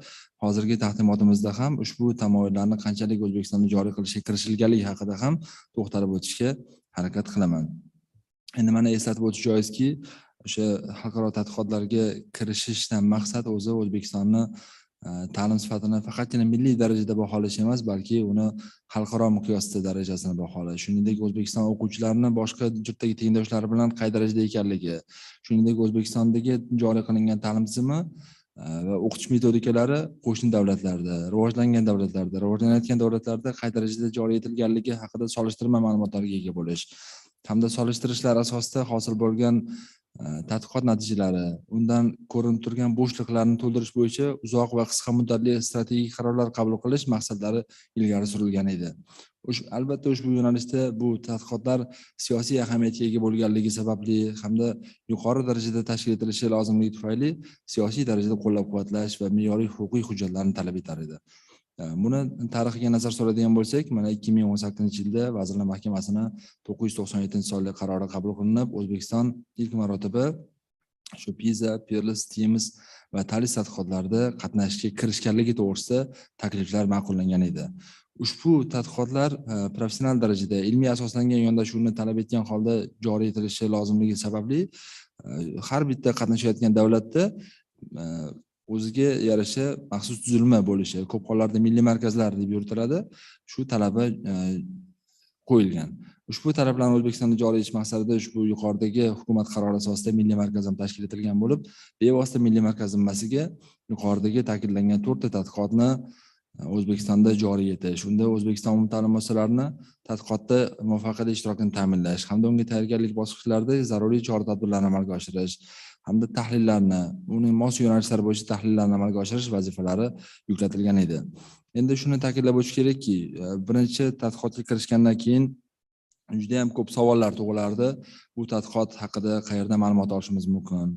Hozirgi taqdimotimizda ham ushbu tamoyillarni qanchalik O'zbekistonda joriy qilishga kirishilganligi haqida ham to'xtalib o'tishga harakat qilaman. Endi mana eslatib o'tish joizki, o'sha xalqaro tadqiqotlarga kirishishdan maqsad o'zi O'zbekistonni ta'lim sifatini faqatgina milliy darajada baholash emas, balki uni xalqaro miqyosda darajasini baholash. Shuningdek, O'zbekiston o'quvchilarini boshqa yurtdagi tengdoshlari bilan qay darajada ekanligi, shuningdek O'zbekistondagi joriy qilingan ta'lim tizimi va o'qitish metodikalari qo'shni davlatlarda, rivojlangan davlatlarda, rivojlanayotgan davlatlarda qay darajada joriy etilganligi haqida solishtirma ma'lumotlarga ega bo'lish hamda solishtirishlar asosida hosil bo'lgan tadqiqot natijalari, undan ko'rinib turgan bo'shliqlarni to'ldirish bo'yicha uzoq va qisqa muddatli strategik qarorlar qabul qilish maqsadlari ilgari surilgan edi. Albatta ushbu yo'nalishda bu tadqiqotlar siyosiy ahamiyatga ega bo'lganligi sababli hamda yuqori darajada tashkil etilishi lozimligi tufayli siyosiy darajada qo'llab-quvvatlash va me'yoriy huquqiy hujjatlarni talab etar edi. Buni tarixiga nazar soladigan bo'lsak, mana 2018-yilda Vazirlar Mahkamasining 997-sonli qarori qabul qilinib, O'zbekiston ilk marotaba shu Pisa, Pearls, Teams va TALIS tadqiqotlarida qatnashishga kirishganligi to'g'risida takliflar ma'qullangan edi. Ushbu tadqiqotlar professional darajada ilmiy asoslangan yondashuvni talab etgan holda joriy etilishi lozimligi sababli har bitta qatnashayotgan davlatda o'ziga yarasha maxsus tuzilma bo'lishi, ko'p hollarda milliy markazlar deb yuritiladi, shu talabi qo'yilgan. Ushbu talablarni O'zbekistonda joriy etish maqsadida ushbu yuqoridagi hukumat qarori asosida milliy markaz ham tashkil etilgan bo'lib, bevosita milliy markaz zimmasiga yuqoridagi ta'kidlangan 4 ta tadqiqotni O'zbekistonda joriy etish, unda O'zbekiston umumta'lim muassasalarini tadqiqotda muvaffaqiyatli ishtirokini ta'minlash hamda unga tayyorgarlik bosqichlarida zaruriy chora-tadbirlarni amalga oshirish hamda tahlillarni, uning mos yo'nalishlar bo'yicha tahlillarni amalga oshirish vazifalari yuklatilgan edi. Endi shuni ta'kidlab o'tish kerakki, birinchi tadqiqotga kirishgandan keyin juda ham ko'p savollar tug'ilardi. Bu tadqiqot haqida qayerdan ma'lumot olishimiz mumkin?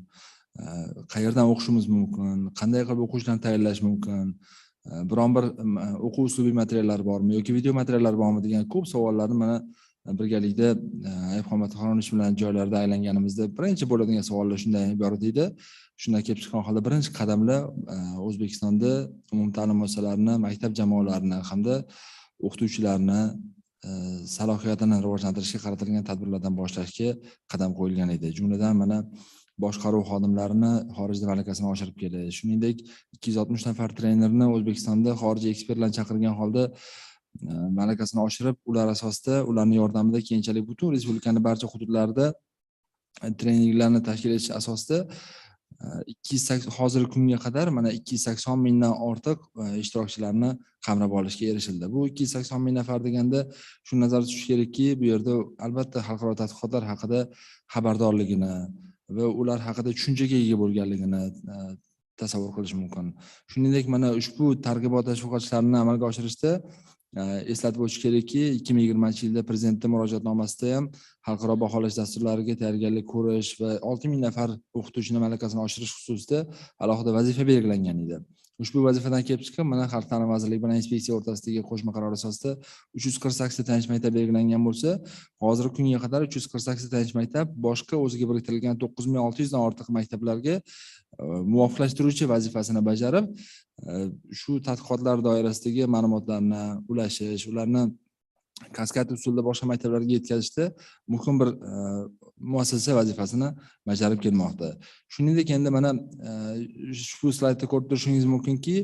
Qayerdan o'qishimiz mumkin? Qanday qilib o'quvchilarni tayyorlash mumkin? Biron bir o'quv uslubiy materiallar bormi yoki video materiallar bormi degan ko'p savollarni mana birgalikda Ayxomat Xononish bilan joylarda aylanganimizda birinchi bo'ladigan savollar shundan iborat edi. Shundan kelib chiqqan holda birinchi qadamlar O'zbekistonda umumta'lim muassasalarini, maktab jamoalarini hamda o'qituvchilarni salohiyatini rivojlantirishga qaratilgan tadbirlardan boshlashga qadam qo'yilgan edi. Jumladan mana boshqaruv xodimlarini xorijda malakasini oshirib kelish, shuningdek 260 nafar trenerni O'zbekistonda xorijiy ekspertlarni chaqirgan holda malakasini oshirib, ular asosida ularning yordamida keyinchalik butun respublikaning barcha hududlarida treninglarni tashkil etish asosida hozirgi kunga qadar mana 280 mingdan ortiq ishtirokchilarni qamrab olishga erishildi. Bu 280 ming nafar deganda shuni nazarda tutish kerakki, bu yerda albatta xalqaro tadqiqotlar haqida xabardorligini va ular haqida tushunchaga ega bo'lganligini tasavvur qilish mumkin. Shuningdek, mana ushbu targ'ibot tashviqotlarini amalga oshirishda eslatib o'tish kerakki, 2020-yilda prezidentning murojaatnomasida ham xalqaro baholash dasturlariga tayyorgarlik ko'rish va 6000 nafar o'qituvchini malakasini oshirish xususida alohida vazifa belgilangan edi. Ushbu vazifadan kelib chiqib, mana Xalq ta'limi vazirligi bilan inspeksiya o'rtasidagi qo'shma qaror asosida 348 ta tayanch maktab belgilangan bo'lsa, hozirgi kunga qadar 348 ta tayanch maktab boshqa o'ziga biriktirilgan 9600 dan ortiq maktablarga muvofiqlashtiruvchi vazifasini bajarib, shu tadqiqotlar doirasidagi ma'lumotlarni ulashish, ularni kaskad usulda boshqa maktablarga yetkazishda muhim bir muassasa vazifasini bajarib kelmoqda. Shuningdek, endi mana ushbu slaydda ko'rib turishingiz mumkinki,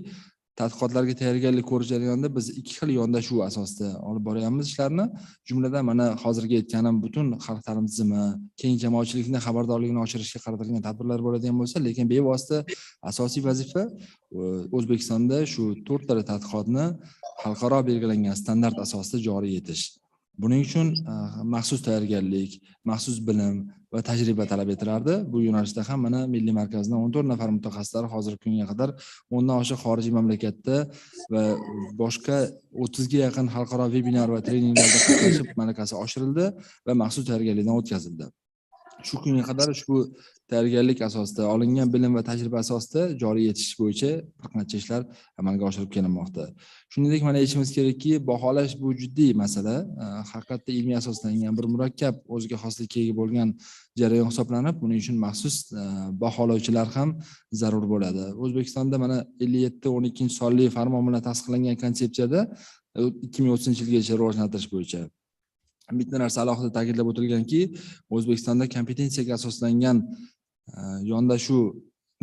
tadqiqotlarga tayyorgarlik ko'rish jarayonida biz ikki xil yondashuv asosida olib boryapmiz ishlarni. Jumladan mana hozirgi aytganim butun xalq ta'limi tizimi, keng jamoatchilikning xabardorligini oshirishga qaratilgan tadbirlar bo'ladigan bo'lsa, lekin bevosita asosiy vazifa O'zbekistonda shu 4 ta tadqiqotni xalqaro belgilangan standart asosida joriy etish. Buning uchun maxsus tayyorgarlik, maxsus bilim va tajriba talab etilardi. Bu yo'nalishda ham mana milliy markazdan 14 nafar mutaxassislar hozirgi kunga qadar 10 dan oshiq xorijiy mamlakatda va boshqa 30 ga yaqin xalqaro vebinar va treninglarda qatnashib malakasi oshirildi va maxsus tayyorgarlikdan o'tkazildi. shu kunga qadar ushbu tayyorgarlik asosida olingan bilim va tajriba asosida joriy etish bo'yicha bir qancha ishlar amalga oshirib kelinmoqda. Shuningdek, mana aytishimiz kerakki, baholash bu jiddiy masala, haqiqatda ilmiy asoslangan bir murakkab, o'ziga xoslikka ega bo'lgan jarayon hisoblanib, buning uchun maxsus baholovchilar ham zarur bo'ladi. O'zbekistonda mana 57-12-sonli farmon bilan tasdiqlangan konsepsiyada 2030-yilgacha rivojlantirish bo'yicha bitta narsa alohida ta'kidlab o'tilganki, O'zbekistonda kompetensiyaga asoslangan yondashuv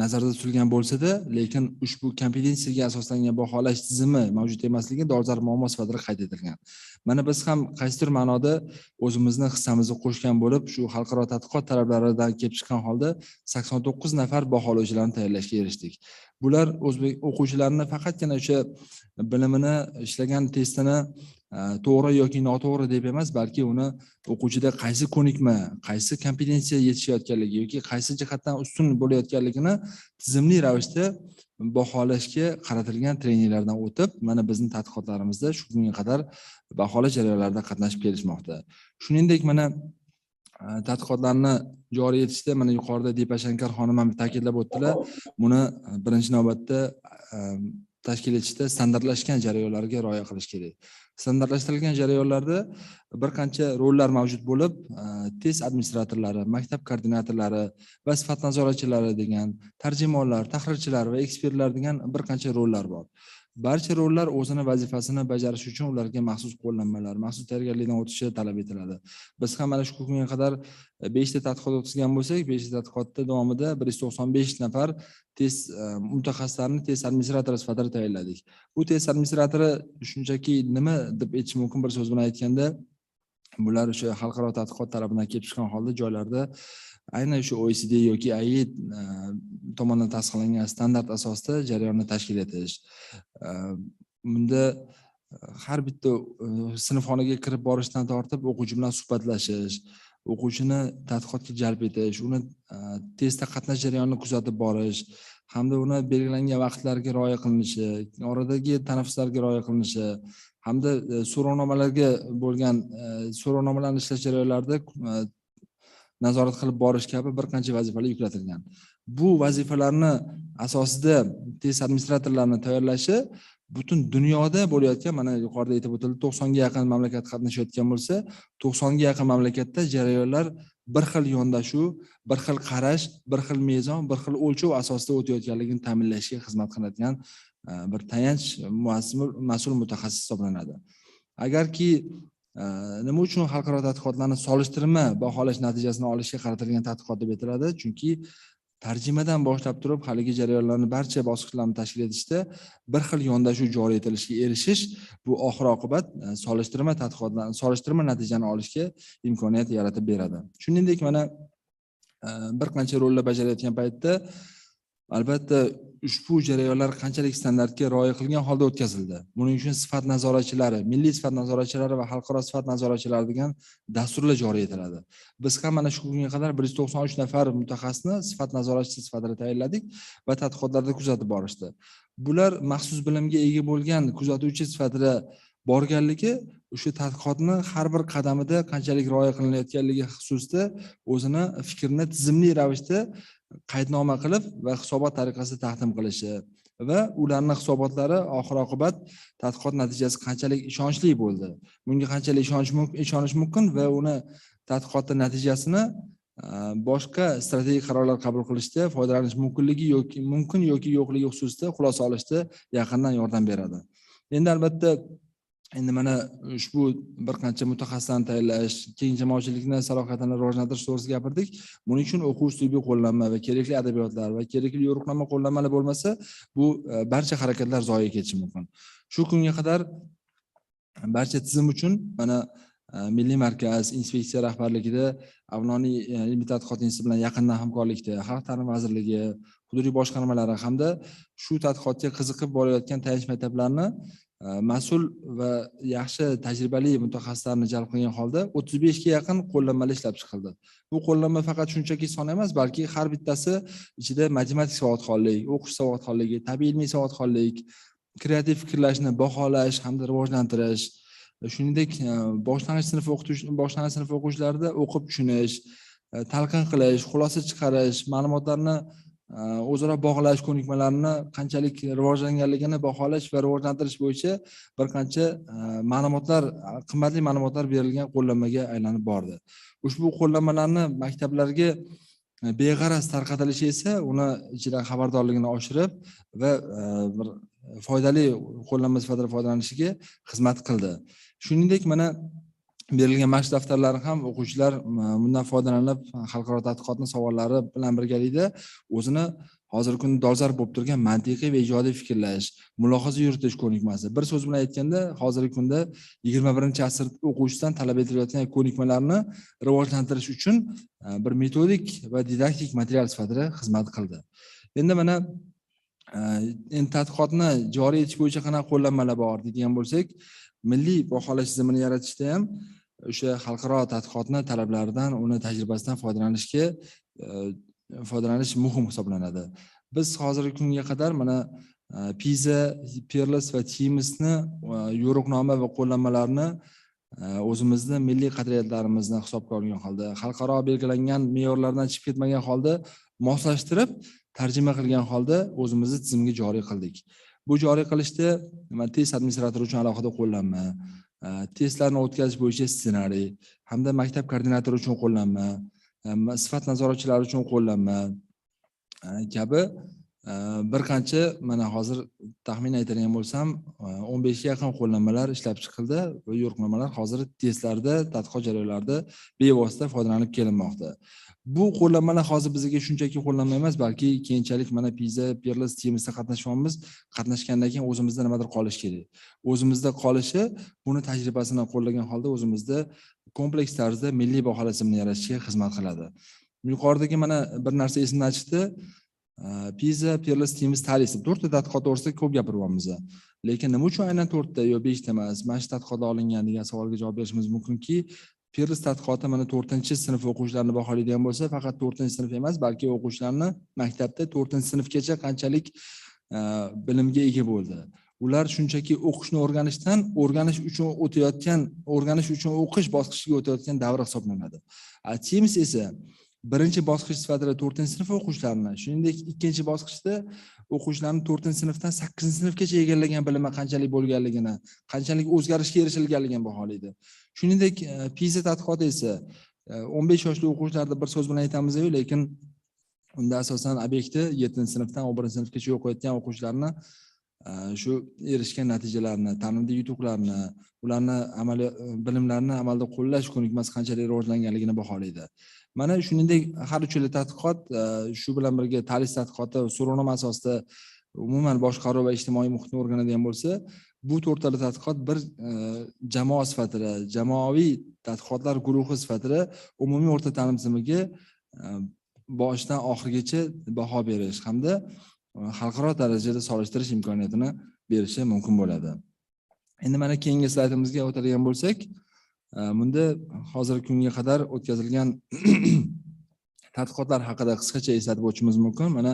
nazarda tutilgan bo'lsa-da, lekin ushbu kompetensiyaga asoslangan baholash tizimi mavjud emasligi dolzarb muammo sifatida qayd etilgan. Mana biz ham qaysidir ma'noda o'zimizni hissamizni qo'shgan bo'lib, shu xalqaro tadqiqot talablaridan kelib chiqqan holda 89 nafar baholovchilarni tayyorlashga erishdik. Bular o'zbek o'quvchilarini faqatgina o'sha bilimini, ishlagan testini to'g'ri yoki noto'g'ri deb emas, balki uni o'quvchida qaysi ko'nikma, qaysi kompetensiya yetishayotganligi yoki qaysi jihatdan ustun bo'layotganligini tizimli ravishda baholashga qaratilgan treninglardan o'tib, mana bizning tadqiqotlarimizda shu kunga qadar baholash jarayonlarida qatnashib kelishmoqda. Shuningdek, mana tadqiqotlarni joriy etishda mana yuqorida Depashankar xonim ham ta'kidlab o'tdilar. Buni birinchi navbatda tashkil etishda standartlashgan jarayonlarga rioya qilish kerak. Standartlashtirilgan jarayonlarda bir qancha rollar mavjud bo'lib, test administratorlari, maktab koordinatorlari va sifat nazoratchilari degan, tarjimonlar, tahrirchilar va ekspertlar degan bir qancha rollar bor. Barcha rollar o'zini vazifasini bajarish uchun ularga maxsus qo'llanmalar, maxsus tayyorgarlikdan o'tishi talab etiladi. Biz ham mana shu kunga qadar 5 ta tadqiqot o'tkazgan bo'lsak, 5 ta tadqiqotda davomida 195 nafar test mutaxassislarni test administratori sifatida tayyorladik. Bu test administratori shunchaki nima deb aytish mumkin, bir so'z bilan aytganda, bular o'sha xalqaro tadqiqot tarafidan kelib chiqqan holda joylarda aynan shu OECD yoki AID tomonidan tasdiqlangan standart asosida jarayonni tashkil etish. Bunda har bitta sinfxonaga kirib borishdan tortib o'quvchi bilan suhbatlashish, o'quvchini tadqiqotga jalb etish, uni testda qatnash jarayonini kuzatib borish hamda uni belgilangan vaqtlarga rioya qilinishi, oradagi tanaffuslarga rioya qilinishi hamda so'rovnomalarga bo'lgan so'rovnomalarni ishlash jarayonlarida nazorat qilib borish kabi bir qancha vazifalar yuklatilgan. Bu vazifalarni asosida test administratorlarini tayyorlashi butun dunyoda bo'layotgan, mana yuqorida aytib o'tildi, 90 ga yaqin mamlakat qatnashayotgan bo'lsa, 90 ga yaqin mamlakatda jarayonlar bir xil yondashuv, bir xil qarash, bir xil mezon, bir xil o'lchov asosida o'tayotganligini ta'minlashga xizmat qiladigan bir tayanch mas'ul mutaxassis hisoblanadi. Agarki nima uchun xalqaro tadqiqotlarni solishtirma baholash natijasini olishga qaratilgan tadqiqot deb aytiladi? Chunki tarjimadan boshlab turib haligi jarayonlarni barcha bosqichlarni tashkil etishda bir xil yondashuv joriy etilishiga erishish, bu oxir oqibat solishtirma tadqiqotlarni, solishtirma natijani olishga imkoniyat yaratib beradi. Shuningdek, mana bir qancha rollar bajarayotgan paytda albatta ushbu jarayonlar qanchalik standartga rioya qilgan holda o'tkazildi. Buning uchun sifat nazoratchilari, milliy sifat nazoratchilari va xalqaro sifat nazoratchilari degan dasturlar joriy etiladi. Biz ham mana shu kunga qadar 193 nafar mutaxassisni sifat nazoratchisi sifatida tayyorladik va tadqiqotlarda kuzatib borishdi. Bular maxsus bilimga ega bo'lgan kuzatuvchi sifatida borganligi o'sha tadqiqotni har bir qadamida qanchalik rioya qilinayotganligi xususida o'zini fikrini tizimli ravishda qaydnoma qilib va hisobot tariqasida taqdim qilishi va ularning hisobotlari oxir oqibat tadqiqot natijasi qanchalik ishonchli bo'ldi, bunga qanchalik ishonish mumkin va uni tadqiqotning natijasini boshqa strategik qarorlar qabul qilishda foydalanish mumkinligi yoki yo'qligi xususida xulosa olishda yaqindan yordam beradi. Endi albatta mana ushbu bir qancha mutaxassislarni tayyorlash, keng jamoatchilikni salohiyatini rivojlantirish to'g'risida gapirdik. Buning uchun o'quv uslubiy qo'llanma va kerakli adabiyotlar va kerakli yo'riqnoma qo'llanmalar bo'lmasa, bu barcha harakatlar zoye ketishi mumkin. Shu kunga qadar barcha tizim uchun mana Milliy markaz inspeksiya rahbarligida A.Avloniy ilmiy tadqiqot instituti bilan yaqindan hamkorlikda Xalq ta'limi vazirligi, hududiy boshqarmalari hamda shu tadqiqotga qiziqib borayotgan tayanch maktablarni mas'ul va yaxshi tajribali mutaxassislarni jalb qilgan holda 35 ga yaqin qo'llanmalar ishlab chiqildi. Bu qo'llanma faqat shunchaki son emas, balki har bittasi ichida matematik savodxonlik, o'qish savodxonligi, tabiiy ilmiy savodxonlik, kreativ fikrlashni baholash hamda rivojlantirish, shuningdek boshlang'ich sinf o'quvchilarida o'qib tushunish, talqin qilish, xulosa chiqarish, ma'lumotlarni o'zaro bog'lash ko'nikmalarini qanchalik rivojlanganligini baholash va rivojlantirish bo'yicha bir qancha ma'lumotlar, qimmatli ma'lumotlar berilgan qo'llanmaga aylanib bordi. Ushbu qo'llanmalarni maktablarga beg'araz tarqatilishi esa uni ichidan xabardorligini oshirib va bir foydali qo'llanma sifatida foydalanishiga xizmat qildi. Shuningdek, mana berilgan mashq daftarlari ham o'quvchilar bundan foydalanib xalqaro tadqiqotning savollari bilan birgalikda o'zini hozirgi kunda dolzarb bo'lib turgan mantiqiy va ijodiy fikrlash, mulohaza yuritish ko'nikmasi. Bir so'z bilan aytganda, hozirgi kunda 21-asr o'quvchisidan talab etilayotgan ko'nikmalarni rivojlantirish uchun bir metodik va didaktik material sifatida xizmat qildi. Endi mana tadqiqotni joriy etish bo'yicha qanaqa qo'llanmalar bor deydigan bo'lsak, milliy baholash tizimini yaratishda ham o'sha xalqaro tadqiqotni talablaridan, uni tajribasidan foydalanish muhim hisoblanadi. Biz hozirgi kunga qadar mana Pisa, Peerless va Teamsni yo'riqnoma va qo'llanmalarini o'zimizni milliy qadriyatlarimizni hisobga olgan holda, xalqaro belgilangan me'yorlardan chiqib ketmagan holda moslashtirib, tarjima qilgan holda o'zimizni tizimga joriy qildik. Bu joriy qilishda test administratori uchun alohida qo'llanma, testlarni o'tkazish bo'yicha ssenariy hamda maktab koordinatori uchun qo'llanma, sifat nazoratchilari uchun qo'llanma kabi bir qancha mana hozir taxmin aytadigan bo'lsam 15 ga yaqin qo'llanmalar ishlab chiqildi va yo'riqnomalar hozir testlarda, tadqiqot jarayonlarida bevosita foydalanib kelinmoqda. Bu qo'llanmalar hozir bizga shunchaki qo'llanma emas, balki keyinchalik mana Pisa, Peerless, Teamsda qatnashgandan keyin o'zimizda nimadir qolish kerak. O'zimizda qolishi buni tajribasini qo'llagan holda o'zimizda kompleks tarzda milliy baholash tizimini yaratishga xizmat qiladi. Yuqoridagi mana bir narsa esimdan chiqdi. Pisa, Peerless, Teams talisti 4 ta tadqiqot to'g'risida ko'p gapiryapmiz. Lekin nima uchun aynan 4 ta yo 5 ta emas, mana shu tadqiqotlar olingan degan savolga javob berishimiz mumkinki, Peerless tadqiqoti mana 4-sinf o'quvchilarini baholaydigan bo'lsa, faqat 4-sinf emas, balki o'quvchilarni maktabda 4-sinfgacha qanchalik bilimga ega bo'ldi. Ular shunchaki o'qishni o'rganishdan o'rganish uchun o'qish bosqichiga o'tayotgan davr hisoblanadi. Teams esa birinchi bosqich sifatida 4-sinf o'quvchilarini, shuningdek ikkinchi bosqichda o'quvchilarni 4-sinfdan 8-sinfgacha egallagan bilimi qanchalik bo'lganligini, qanchalik o'zgarishga erishilganligini baholaydi. Shuningdek, Pisa tadqiqoti esa 15 yoshli o'quvchilarni bir so'z bilan aytamiz-ku, lekin unda asosan obyekti 7-sinfdan 11-sinfgacha o'qiyotgan o'quvchilarni shu erishgan natijalarni, ta'limda yutuqlarni, ularni bilimlarni amalda qo'llash ko'nikmasi qanchalik rivojlanganligini baholaydi. Mana shuningdek har uchala tadqiqot shu bilan birga ta'lim tadqiqoti so'rovnoma asosida umuman boshqaruv va ijtimoiy muhitni o'rganadigan bo'lsa, bu 4 ta tadqiqot bir jamoa sifatida, jamoaviy tadqiqotlar guruhi sifatida umumiy o'rta ta'lim tizimiga boshidan oxirigacha baho berish hamda xalqaro darajada solishtirish imkoniyatini berishi mumkin bo'ladi. Endi mana keyingi slaydimizga o'tadigan bo'lsak, bunda hozirgi kunga qadar o'tkazilgan tadqiqotlar haqida qisqacha eslatib o'tishimiz mumkin. Mana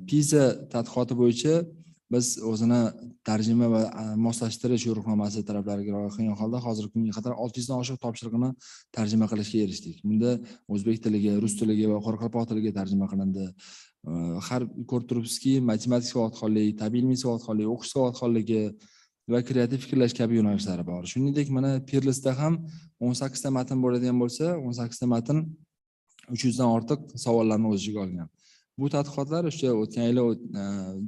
Pisa tadqiqoti bo'yicha biz o'zini tarjima va moslashtirish yo'riqnomasi talablariga rioya qilgan holda hozirgi kunga qadar 600 dan oshiq topshiriqni tarjima qilishga erishdik. Bunda o'zbek tiliga, rus tiliga va qoraqalpoq tiliga tarjima qilindi. Har ko'rib turibsizki, matematik savodxonlik, tabiiy ilmiy savodxonlik, o'qish savodxonligi va kreativ fikrlash kabi yo'nalishlari bor. Shuningdek, mana Peerlessda ham 18 ta matn bo'ladigan bo'lsa, 18 ta matn 300 dan ortiq savollarni o'z ichiga olgan. Bu tadqiqotlar o'sha o'tgan yil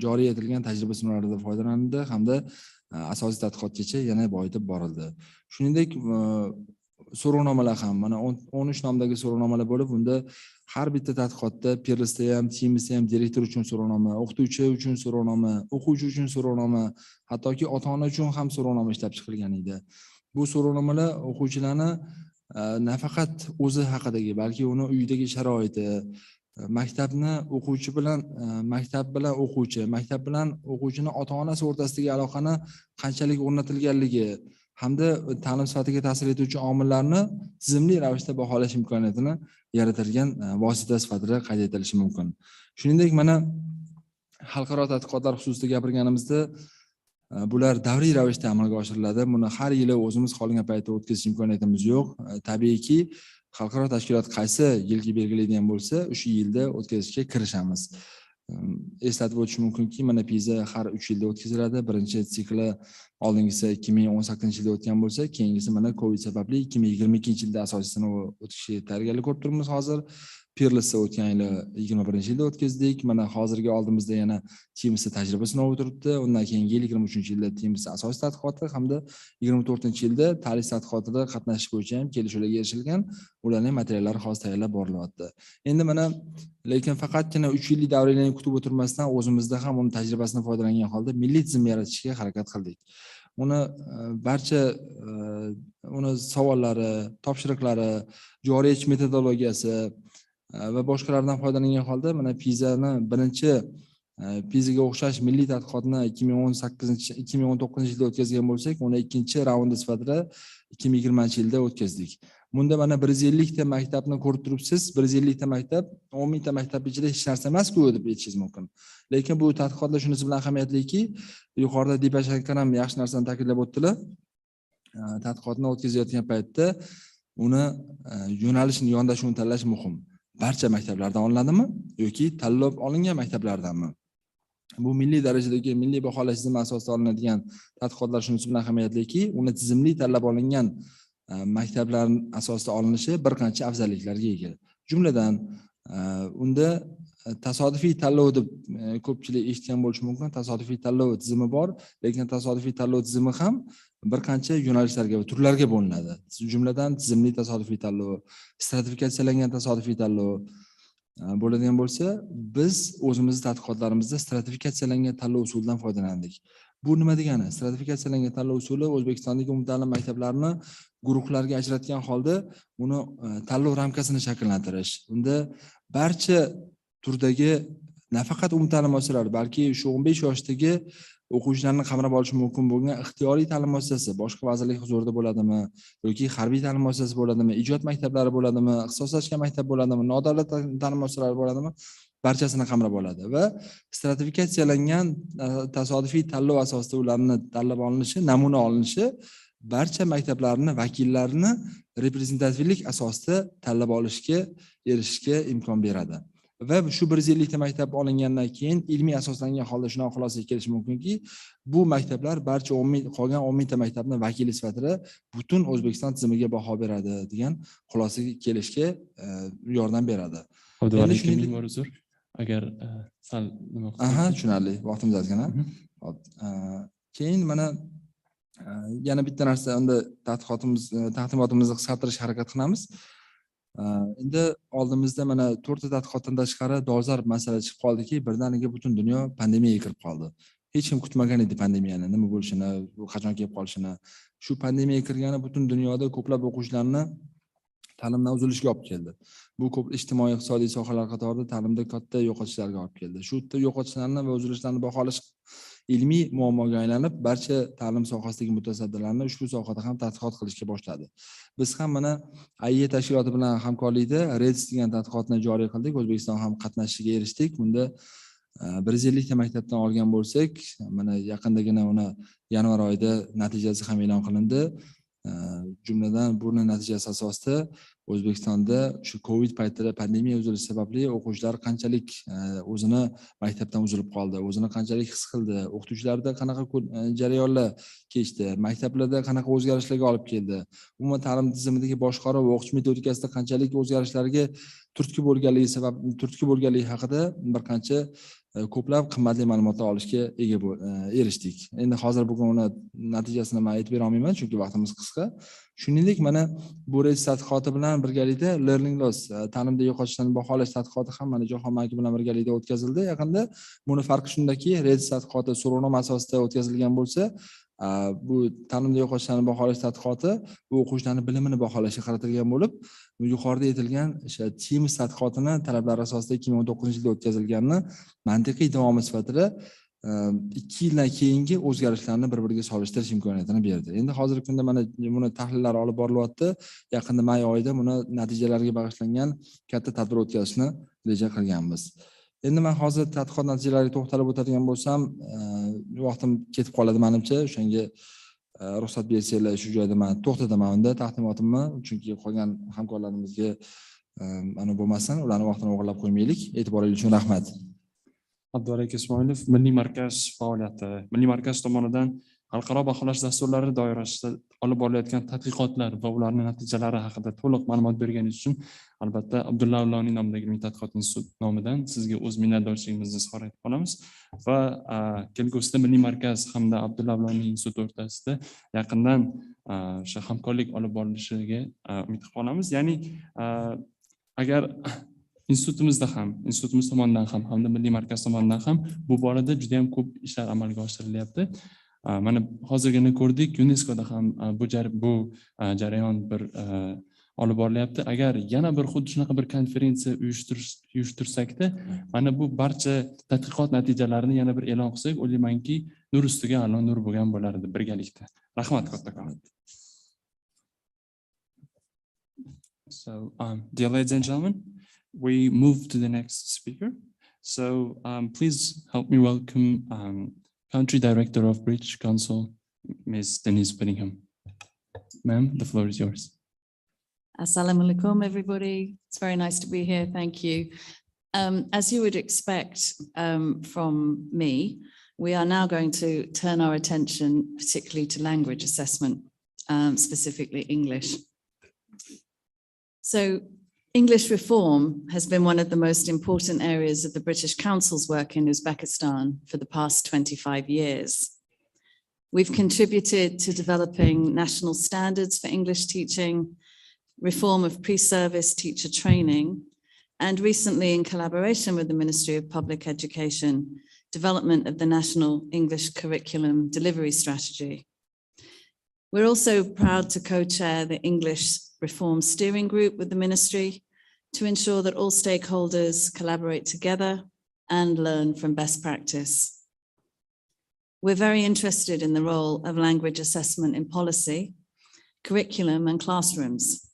joriy etilgan tajriba sinovlaridan foydalanildi hamda asosiy tadqiqotgacha yana boyitib borildi. Shuningdek, so'rovnomalar ham mana 13 nomdagi so'rovnomalar bo'lib, bunda har bitta tadqiqotda Peerlessda ham, Teamsda ham direktor uchun so'rovnoma, o'qituvchi uchun so'rovnoma, o'quvchi uchun so'rovnoma, hattoki ota-ona uchun ham so'rovnoma ishlab chiqilgan edi. Bu so'rovnomalar o'quvchilarni nafaqat o'zi haqidagi, balki uni uyidagi sharoiti, maktabni o'quvchi bilan maktab bilan o'quvchi, maktab bilan o'quvchini ota-onasi o'rtasidagi aloqani qanchalik o'rnatilganligi hamda ta'lim sifatiga ta'sir etuvchi omillarni tizimli ravishda baholash imkoniyatini yaratilgan vosita sifatida qayd etilishi mumkin. Shuningdek, mana xalqaro tadqiqotlar xususida gapirganimizda Bular davriy ravishda amalga oshiriladi. Buni har yili o'zimiz qolgan paytda o'tkazish imkoniyatimiz yo'q. Tabiiyki, xalqaro tashkilot qaysi yilga belgilaydigan bo'lsa, o'sha yilda o'tkazishga kirishamiz. Eslatib o'tish mumkinki, mana Pisa har 3 yilda o'tkaziladi. Birinchi sikli oldingisi 2018-yilda o'tgan bo'lsa, keyingisi mana Covid sababli 2022-yilda asosiy sinov o'tishga tayyorgarlik ko'rib turibmiz hozir. Peerless'da o'tgan yili 21-yilda o'tkazdik. Mana hozirgi oldimizda yana Teams tajriba sinovi turibdi. Undan keyingi yil 23-yilda Teams asosiy tadqiqoti hamda 24-yilda ta'lim tadqiqotida qatnashish bo'yicha ham kelishuvlarga erishilgan. Ularning materiallari hozir tayyorlab borilyapti. Endi mana lekin faqatgina 3 yillik davriylarni kutib o'tirmasdan o'zimizda ham uning tajribasidan foydalangan holda milliy tizim yaratishga harakat qildik. Uni barcha uni savollari, topshiriqlari, joriy etish metodologiyasi va boshqalardan foydalangan holda mana Pisani birinchi Pisaga o'xshash milliy tadqiqotni 2019-yilda o'tkazgan bo'lsak, uni ikkinchi raundi sifatida 2020-yilda o'tkazdik. Bunda mana 150 ta maktabni ko'rib turibsiz. 150 ta maktab 10 mingta maktab ichida hech narsa emas-ku deb aytishingiz mumkin. Lekin bu tadqiqotlar shunisi bilan ahamiyatliki, yuqorida Dipashankar ham yaxshi narsani ta'kidlab o'tdilar. Tadqiqotni o'tkazayotgan paytda uni yo'nalishini, yondashuvini tanlash muhim. Barcha maktablardan olinadimi yoki tanlab olingan maktablardanmi? Bu milliy darajadagi milliy baholash tizimi asosida olinadigan tadqiqotlar shunisi bilan ahamiyatliki, uni tizimli tanlab olingan maktablar asosida olinishi bir qancha afzalliklarga ega. Jumladan, unda tasodifiy tanlov deb ko'pchilik eshitgan bo'lishi mumkin. Tasodifiy tanlov tizimi bor, lekin tasodifiy tanlov tizimi ham bir qancha yo'nalishlarga va turlarga bo'linadi. Jumladan, tizimli tasodifiy tanlov, stratifikatsiyalangan tasodifiy tanlov bo'ladigan bo'lsa, biz o'zimizning tadqiqotlarimizda stratifikatsiyalangan tanlov usulidan foydalandik. Bu nima degani? Stratifikatsiyalangan tanlov usuli O'zbekistondagi umumta'lim maktablarini guruhlarga ajratgan holda uni tanlov ramkasini shakllantirish. Unda barcha turdagi nafaqat umumta'lim muassasalari, balki shu 15 yoshdagi o'quvchilarni qamrab olishi mumkin bo'lgan ixtiyoriy ta'lim muassasasi boshqa vazirlik huzurida bo'ladimi yoki harbiy ta'lim muassasasi bo'ladimi, ijod maktablari bo'ladimi, ixtisoslashgan maktab bo'ladimi, nodavlat ta'lim muassasalari bo'ladimi, barchasini qamrab oladi va stratifikatsiyalangan tasodifiy tanlov asosida ularni tanlab olinishi, namuna olinishi barcha maktablarning vakillarini reprezentativlik asosida tanlab olishga, erishishga imkon beradi. Va shu 150 ta maktab olingandan keyin ilmiy asoslangan holda shuna xulosaga kelish mumkinki, bu maktablar barcha qolgan 10 mingta maktabning vakili sifatida butun O'zbekiston tizimiga baho beradi degan xulosaga kelishga yordam beradi. Endi shuningdek, uzr, agar sal nima Aha, tushunarli. Vaqtimiz ozgina. Hop. Keyin mana yana bitta narsa, unda taqdimotimizni qisqartirishga harakat qilamiz. Endi oldimizda mana 4 ta tadqiqotdan tashqari dolzarb masala chiqib qoldiki, birdaniga butun dunyo pandemiyaga kirib qoldi. Hech kim kutmagan edi pandemiyani, nima bo'lishini, qachon kelib qolishini. Shu pandemiyaga kirgani butun dunyoda ko'plab o'quvchilarni ta'limdan uzilishga olib keldi. Bu ko'p ijtimoiy iqtisodiy sohalar qatorida ta'limda katta yo'qotishlarga olib keldi. Shu yo'qotishlarni va uzilishlarni baholash ilmiy muammoga aylanib, barcha ta'lim sohasidagi mutasaddilarni ushbu sohada ham tadqiqot qilishga boshladi. Biz ham mana AIE tashkiloti bilan hamkorlikda REDS degan tadqiqotni joriy qildik. O'zbekiston ham qatnashishiga erishdik. Bunda 150 ta maktabdan olgan bo'lsak, mana yaqindagina uni yanvar oyida natijasi ham e'lon qilindi. Jumladan buni natijasi asosida O'zbekistonda shu Covid paytida pandemiya uzilishi sababli o'quvchilar qanchalik o'zini maktabdan uzilib qoldi, o'zini qanchalik his qildi, o'qituvchilarda qanaqa jarayonlar kechdi, maktablarda qanaqa o'zgarishlarga olib keldi, umuman ta'lim tizimidagi boshqaruv va o'qitish metodikasida qanchalik o'zgarishlarga turtki bo'lganligi haqida bir qancha ko'plab qimmatli ma'lumotlar olishga erishdik. Endi hozir bugun uni natijasini men aytib bera olmayman, chunki vaqtimiz qisqa. Shuningdek, mana bu REDS tadqiqoti bilan birgalikda Learning Loss, ta'limda yo'qotishlarni baholash tadqiqoti ham mana Jahon banki bilan birgalikda o'tkazildi yaqinda. Buni farqi shundaki, REDS tadqiqoti so'rovnoma asosida o'tkazilgan bo'lsa, bu ta'limda yo'qotishlarni baholash tadqiqoti bu o'quvchilarning bilimini baholashga qaratilgan bo'lib, yuqorida aytilgan o'sha Teams tadqiqotini talablar asosida 2019-yilda o'tkazilganini mantiqiy davomi sifatida 2 yildan keyingi o'zgarishlarni bir-biriga solishtirish imkoniyatini berdi. Endi hozirgi kunda mana buni tahlillari olib borilyapti. Yaqinda may oyida buni natijalarga bag'ishlangan katta tadbir o'tkazishni reja qilganmiz. Endi men hozir tadqiqot natijalariga to'xtalib o'tadigan bo'lsam, vaqtim ketib qoladi menimcha. O'shanga ruxsat bersanglar shu joyda men to'xtataman unda taqdimotimni, chunki qolgan hamkorlarimizga ana bo'lmasin, ularning vaqtini o'g'irlab qo'ymaylik. E'tiboringiz uchun rahmat. Abdulalik Ismoilov, Milliy markaz faoliyati. Milliy markaz tomonidan xalqaro baholash dasturlari doirasida olib borilayotgan tadqiqotlar va ularning natijalari haqida to'liq ma'lumot berganingiz uchun albatta A.Avloniy nomidagi Milliy tadqiqot instituti nomidan sizga o'z minnatdorchiligimizni izhor etib qolamiz va kelgusida Milliy markaz hamda A.Avloniy instituti o'rtasida yaqindan o'sha hamkorlik olib borilishiga umid qilib qolamiz. Ya'ni agar institutimiz tomonidan ham hamda Milliy markaz tomonidan ham bu borada juda ham ko'p ishlar amalga oshirilyapti. Mana hozirgina ko'rdik, UNESCOda ham bu jarayon bir olib borilyapti. Agar yana bir xuddi shunaqa bir konferensiya uyushtirsakda, mana bu barcha tadqiqot natijalarini yana bir e'lon qilsak, o'ylaymanki, nur ustiga a'lo nur bo'lgan bo'lar edi birgalikda. Rahmat kattakon. So, dear ladies and gentlemen, we move to the next speaker. So, please help me welcome Country Director of British Council, Ms. Denise Bellingham. Ma'am, the floor is yours. Assalamu alaikum, everybody. It's very nice to be here. Thank you. As you would expect from me, we are now going to turn our attention particularly to language assessment, specifically English. So English reform has been one of the most important areas of the British Council's work in Uzbekistan for the past 25 years. We've contributed to developing national standards for English teaching, reform of pre-service teacher training, and recently, in collaboration with the Ministry of Public Education, development of the National English Curriculum Delivery Strategy. We're also proud to co-chair the English Reform Steering Group with the Ministry to ensure that all stakeholders collaborate together and learn from best practice. We're very interested in the role of language assessment in policy, curriculum and classrooms.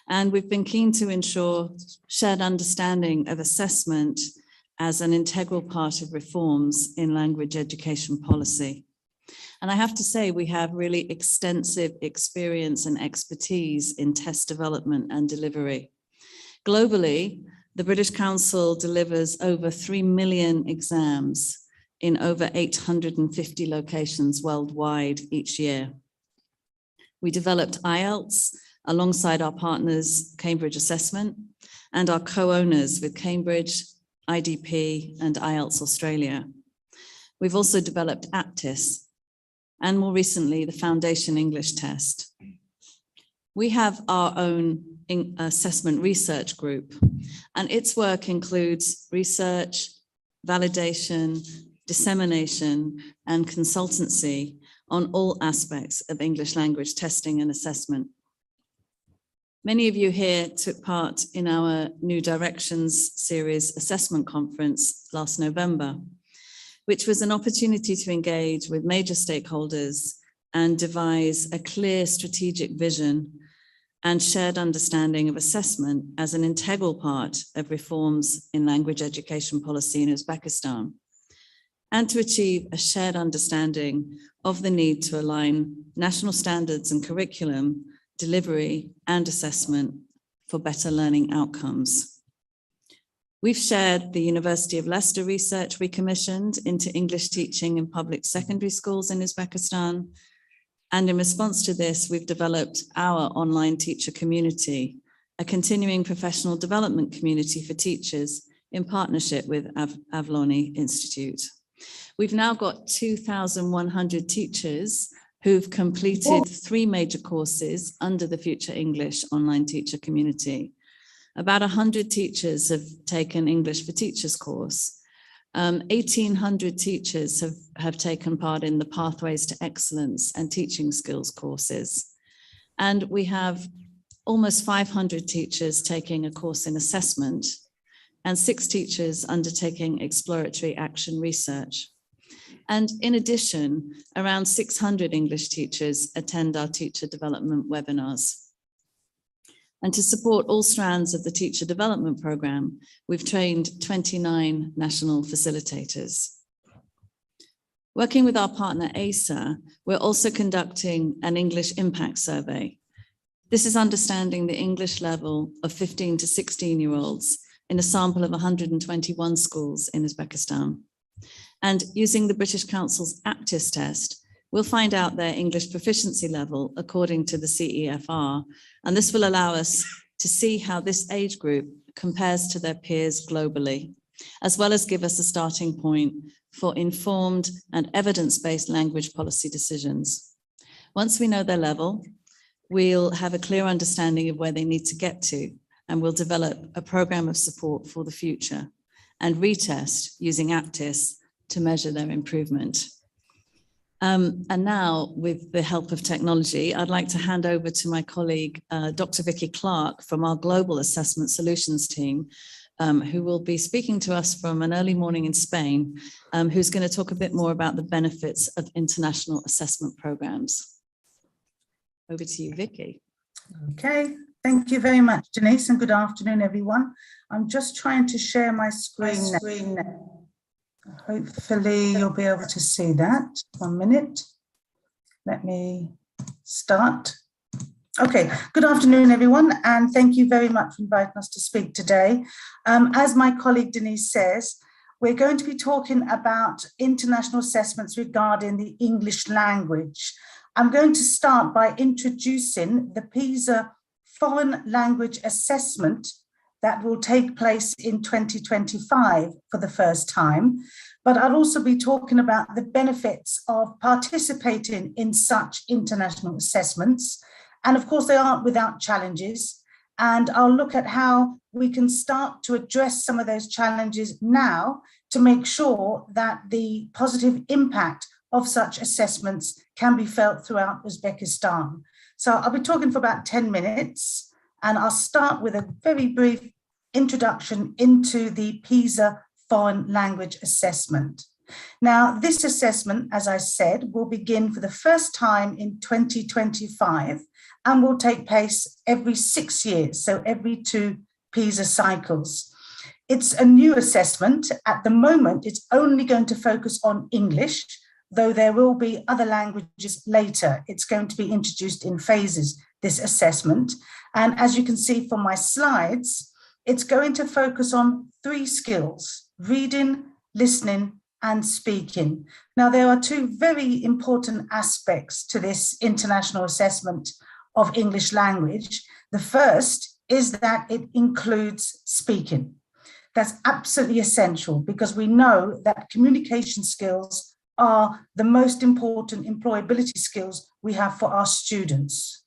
And we've been keen to ensure shared understanding of assessment as an integral part of reforms in language education policy. And I have to say, we have really extensive experience and expertise in test development and delivery. Globally, the British Council delivers over 3 million exams in over 850 locations worldwide each year. We developed IELTS alongside our partners, Cambridge Assessment, and our co-owners with Cambridge, IDP, and IELTS Australia. We've also developed APTIS, and more recently, the Foundation English Test. We have our own assessment research group, and its work includes research, validation, dissemination, and consultancy on all aspects of English language testing and assessment. Many of you here took part in our New Directions series assessment conference last November, which was an opportunity to engage with major stakeholders and devise a clear strategic vision and shared understanding of assessment as an integral part of reforms in language education policy in Uzbekistan, and to achieve a shared understanding of the need to align national standards and curriculum, delivery and assessment for better learning outcomes. We've shared the University of Leicester research we commissioned into English teaching in public secondary schools in Uzbekistan. And in response to this, we've developed our online teacher community, a continuing professional development community for teachers in partnership with A.Avloniy Institute. We've now got 2,100 teachers who've completed 3 major courses under the Future English online teacher community. About 100 teachers have taken English for Teachers course. 1,800 teachers have taken part in the Pathways to Excellence and Teaching Skills courses. And we have almost 500 teachers taking a course in assessment and 6 teachers undertaking exploratory action research. And in addition, around 600 English teachers attend our teacher development webinars. And to support all strands of the teacher development program, we've trained 29 national facilitators. Working with our partner ASA, we're also conducting an English impact survey. This is understanding the English level of 15 to 16-year-olds in a sample of 121 schools in Uzbekistan. And using the British Council's APTIS test, we'll find out their English proficiency level according to the CEFR, and this will allow us to see how this age group compares to their peers globally, as well as give us a starting point for informed and evidence-based language policy decisions. Once we know their level, we'll have a clear understanding of where they need to get to, and we'll develop a program of support for the future and retest using APTIS to measure their improvement. And now, with the help of technology, I'd like to hand over to my colleague, Dr. Vicky Clark from our Global Assessment Solutions team, who will be speaking to us from an early morning in Spain, who's going to talk a bit more about the benefits of international assessment programs. Over to you, Vicky. Okay, thank you very much, Denise, and good afternoon, everyone. I'm just trying to share my screen now. Hopefully you'll be able to see that. 1 minute. Let me start. Okay, good afternoon, everyone, and thank you very much for inviting us to speak today. As my colleague Denise says, we're going to be talking about international assessments regarding the English language. I'm going to start by introducing the Pisa Foreign Language Assessment that will take place in 2025 for the first time. But I'll also be talking about the benefits of participating in such international assessments. And of course, they aren't without challenges. And I'll look at how we can start to address some of those challenges now to make sure that the positive impact of such assessments can be felt throughout Uzbekistan. So I'll be talking for about 10 minutes. And I'll start with a very brief introduction into the Pisa Foreign Language Assessment. Now, this assessment, as I said, will begin for the first time in 2025 and will take place every 6 years, so every 2 Pisa cycles. It's a new assessment. At the moment, it's only going to focus on English, though there will be other languages later. It's going to be introduced in phases, this assessment. And as you can see from my slides, it's going to focus on 3 skills: reading, listening, and speaking. Now, there are 2 very important aspects to this international assessment of English language. The first is that it includes speaking. That's absolutely essential because we know that communication skills are the most important employability skills we have for our students.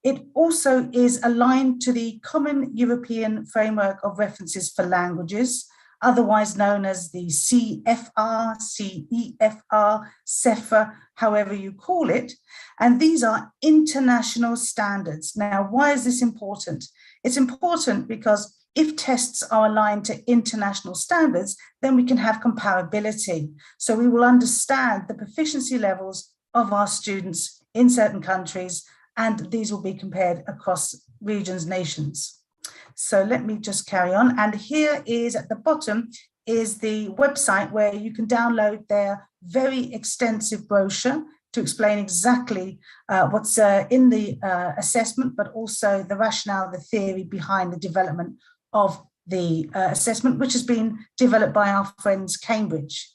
It also is aligned to the Common European Framework of References for Languages, otherwise known as the CFR, CEFR, CEFR, however you call it. And these are international standards. Now, why is this important? It's important because if tests are aligned to international standards, then we can have comparability. So we will understand the proficiency levels of our students in certain countries, and these will be compared across regions, nations. So let me just carry on. And here is at the bottom is the website where you can download their very extensive brochure to explain exactly what's in the assessment, but also the rationale, the theory behind the development of the assessment, which has been developed by our friends Cambridge.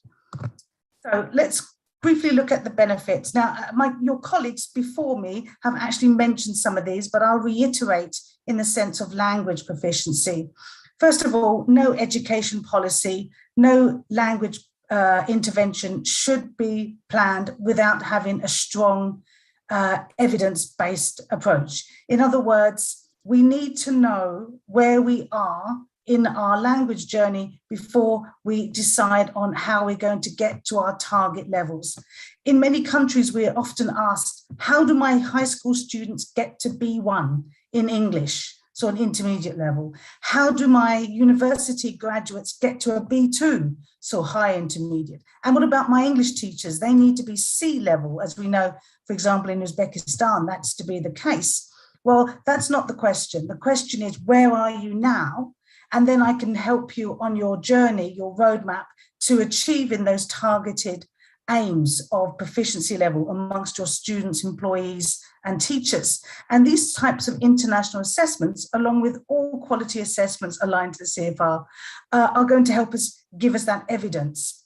So let's briefly look at the benefits. Now, your colleagues before me have actually mentioned some of these, but I'll reiterate in the sense of language proficiency. First of all, no education policy, no language intervention should be planned without having a strong evidence-based approach. In other words, we need to know where we are in our language journey before we decide on how we're going to get to our target levels. In many countries, we are often asked, how do my high school students get to B1 in English, so an intermediate level? How do my university graduates get to a B2, so high intermediate? And what about my English teachers? They need to be C level, as we know, for example, in Uzbekistan, that's to be the case. Well, that's not the question. The question is, where are you now? And then I can help you on your journey, your roadmap to achieving those targeted aims of proficiency level amongst your students, employees, and teachers. And these types of international assessments, along with all quality assessments aligned to the CFR, are going to help us give us that evidence.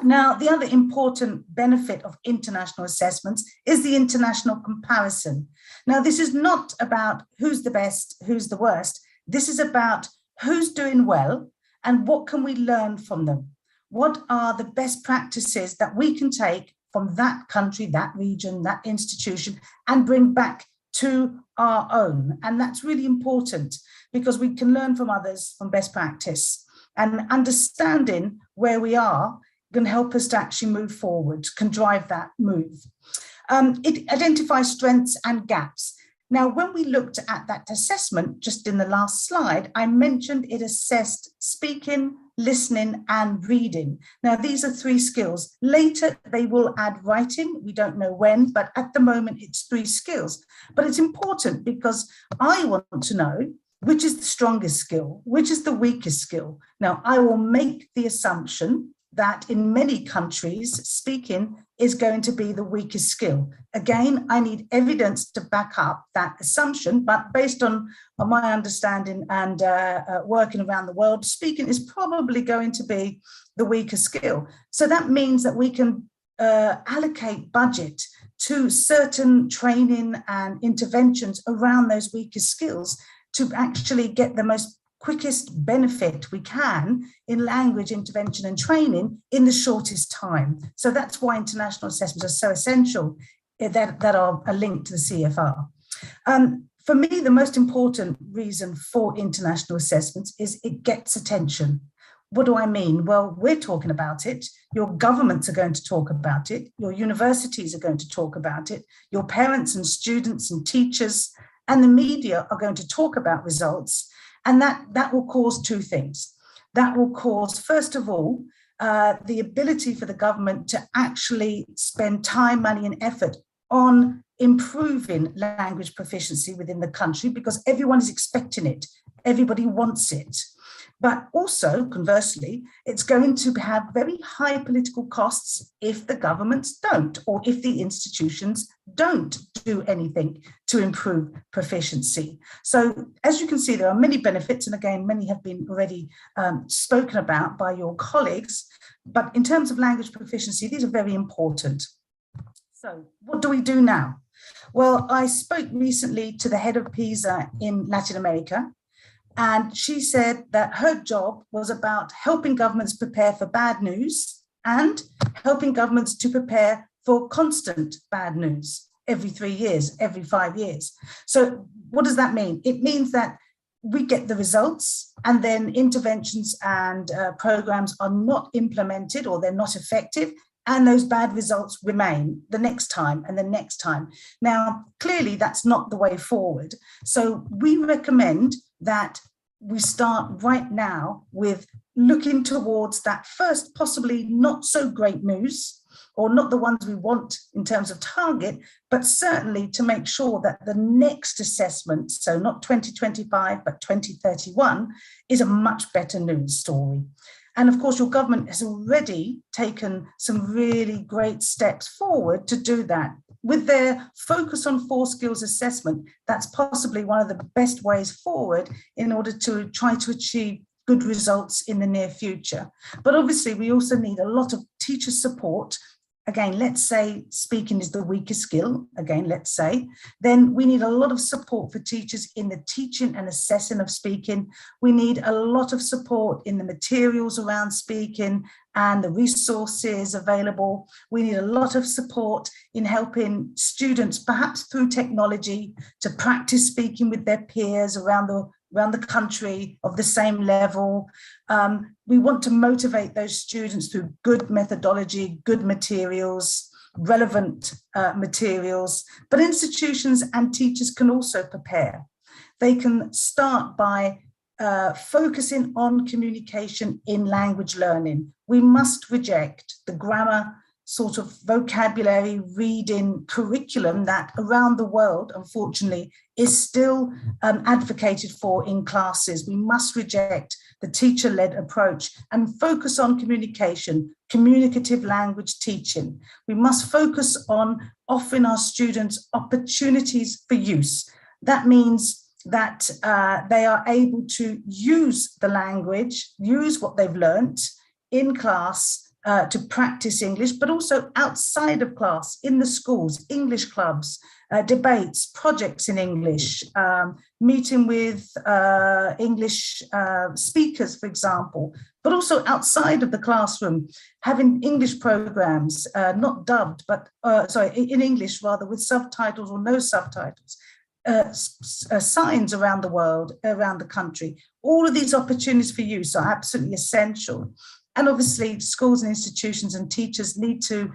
Now, the other important benefit of international assessments is the international comparison. Now, this is not about who's the best, who's the worst. This is about who's doing well and what can we learn from them. What are the best practices that we can take from that country, that region, that institution, and bring back to our own? And that's really important because we can learn from others from best practice, and understanding where we are can help us to actually move forward, can drive that move. It identifies strengths and gaps. Now, when we looked at that assessment, just in the last slide, I mentioned it assessed speaking, listening, and reading. Now, these are 3 skills. Later, they will add writing. We don't know when, but at the moment, it's 3 skills. But it's important because I want to know which is the strongest skill, which is the weakest skill. Now, I will make the assumption that in many countries, speaking is going to be the weakest skill. Again, I need evidence to back up that assumption, but based on my understanding and working around the world, speaking is probably going to be the weaker skill. So that means that we can allocate budget to certain training and interventions around those weaker skills to actually get the most quickest benefit we can in language intervention and training in the shortest time. So that's why international assessments are so essential that are linked to the CFR. For me, the most important reason for international assessments is it gets attention. What do I mean? Well, we're talking about it. Your governments are going to talk about it. Your universities are going to talk about it. Your parents and students and teachers and the media are going to talk about results. And that will cause 2 things. That will cause, first of all, the ability for the government to actually spend time, money, and effort on improving language proficiency within the country because everyone is expecting it. Everybody wants it. But also, conversely, it's going to have very high political costs if the governments don't, or if the institutions don't do anything to improve proficiency. So as you can see, there are many benefits, and again, many have been already spoken about by your colleagues, but in terms of language proficiency, these are very important. So what do we do now? Well, I spoke recently to the head of Pisa in Latin America, and she said that her job was about helping governments prepare for bad news and helping governments to prepare for constant bad news every 3 years, every 5 years. So what does that mean? It means that we get the results and then interventions and programs are not implemented or they're not effective, and those bad results remain the next time and the next time. Now, clearly that's not the way forward. So we recommend that we start right now with looking towards that first, possibly not so great news, or not the ones we want in terms of target, but certainly to make sure that the next assessment, so not 2025, but 2031, is a much better news story. And of course, your government has already taken some really great steps forward to do that. With their focus on 4 skills assessment, that's possibly one of the best ways forward in order to try to achieve good results in the near future. But obviously, we also need a lot of teacher support. Again, let's say speaking is the weakest skill, again, let's say, then we need a lot of support for teachers in the teaching and assessing of speaking. We need a lot of support in the materials around speaking and the resources available. We need a lot of support in helping students, perhaps through technology, to practice speaking with their peers around the country of the same level. We want to motivate those students through good methodology, good materials, relevant materials, but institutions and teachers can also prepare. They can start by focusing on communication in language learning. We must reject the grammar sort of vocabulary reading curriculum that around the world, unfortunately, is still advocated for in classes. We must reject the teacher-led approach and focus on communication, communicative language teaching. We must focus on offering our students opportunities for use. That means that they are able to use the language, use what they've learnt in class to practice English, but also outside of class, in the schools, English clubs, debates, projects in English, meeting with English speakers, for example, but also outside of the classroom, having English programs, not dubbed, but in English rather, with subtitles or no subtitles. Signs around the world, around the country. All of these opportunities for use are absolutely essential. And obviously, schools and institutions and teachers need to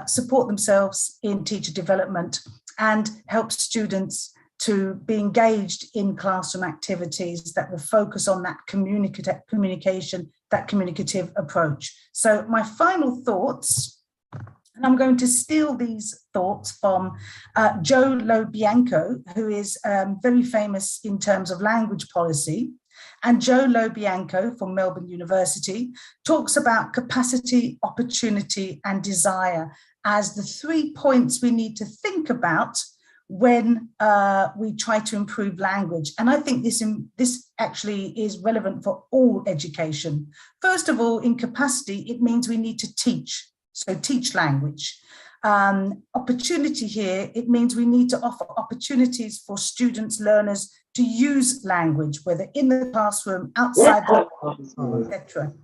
support themselves in teacher development and help students to be engaged in classroom activities that will focus on that communication, that communicative approach. So my final thoughts, and I'm going to steal these thoughts from Joe Lobianco, who is very famous in terms of language policy. And Joe Lobianco from Melbourne University talks about capacity, opportunity, and desire as the 3 points we need to think about when we try to improve language. And I think this actually is relevant for all education. First of all, in capacity, it means we need to teach. So teach language. Opportunity here, it means we need to offer opportunities for students, learners to use language, whether in the classroom, outside the classroom, etc.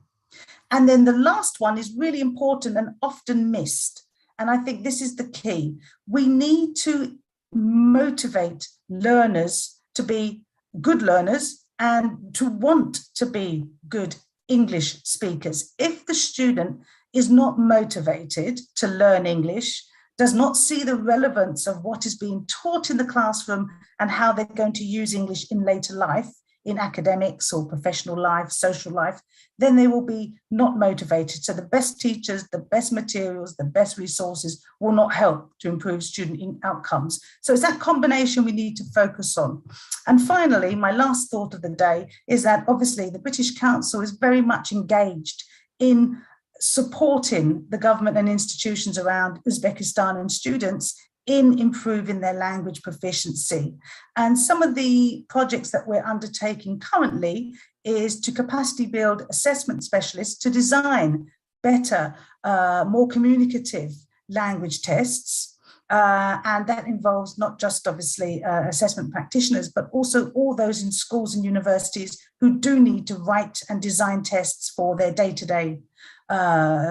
And then the last one is really important and often missed. And I think this is the key. We need to motivate learners to be good learners and to want to be good English speakers. If the student is not motivated to learn English, does not see the relevance of what is being taught in the classroom and how they're going to use English in later life, in academics or professional life, social life, then they will be not motivated. So the best teachers, the best materials, the best resources will not help to improve student outcomes. So it's that combination we need to focus on. And finally, my last thought of the day is that obviously the British Council is very much engaged in supporting the government and institutions around Uzbekistan and students in improving their language proficiency. And some of the projects that we're undertaking currently is to capacity build assessment specialists to design better, more communicative language tests. And that involves not just obviously assessment practitioners, but also all those in schools and universities who do need to write and design tests for their day-to-day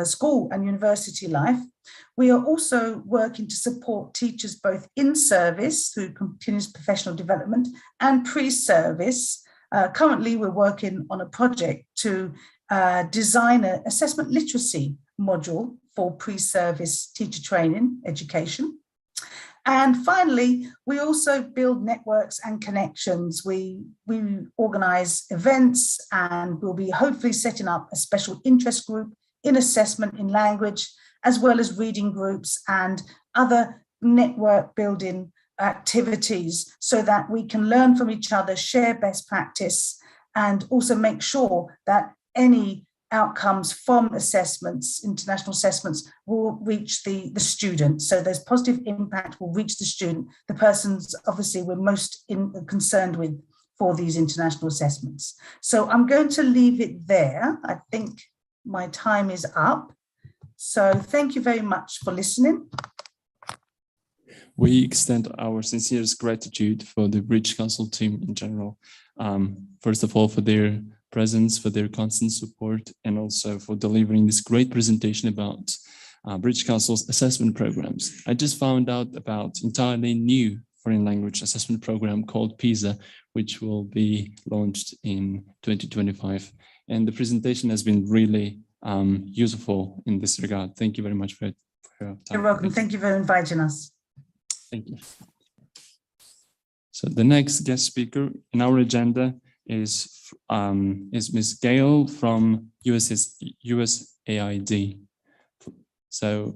school and university life. We are also working to support teachers both in service through continuous professional development and pre-service. Currently, we're working on a project to design an assessment literacy module for pre-service teacher training education. And finally, we also build networks and connections. We organize events, and we'll be hopefully setting up a special interest group in assessment in language, as well as reading groups and other network building activities so that we can learn from each other, share best practice, and also make sure that any outcomes from assessments, international assessments, will reach the student. So there's positive impact will reach the student, the persons obviously we're most concerned with for these international assessments. So I'm going to leave it there. I think my time is up. So thank you very much for listening. We extend our sincerest gratitude for the British Council team in general. First of all, for their presence, for their constant support, and also for delivering this great presentation about British Council's assessment programs. I just found out about entirely new foreign language assessment program called Pisa, which will be launched in 2025. And the presentation has been really useful in this regard. Thank you very much for your time. You're welcome. Thank you for inviting us. Thank you. So the next guest speaker in our agenda is Ms. Gail from USAID. So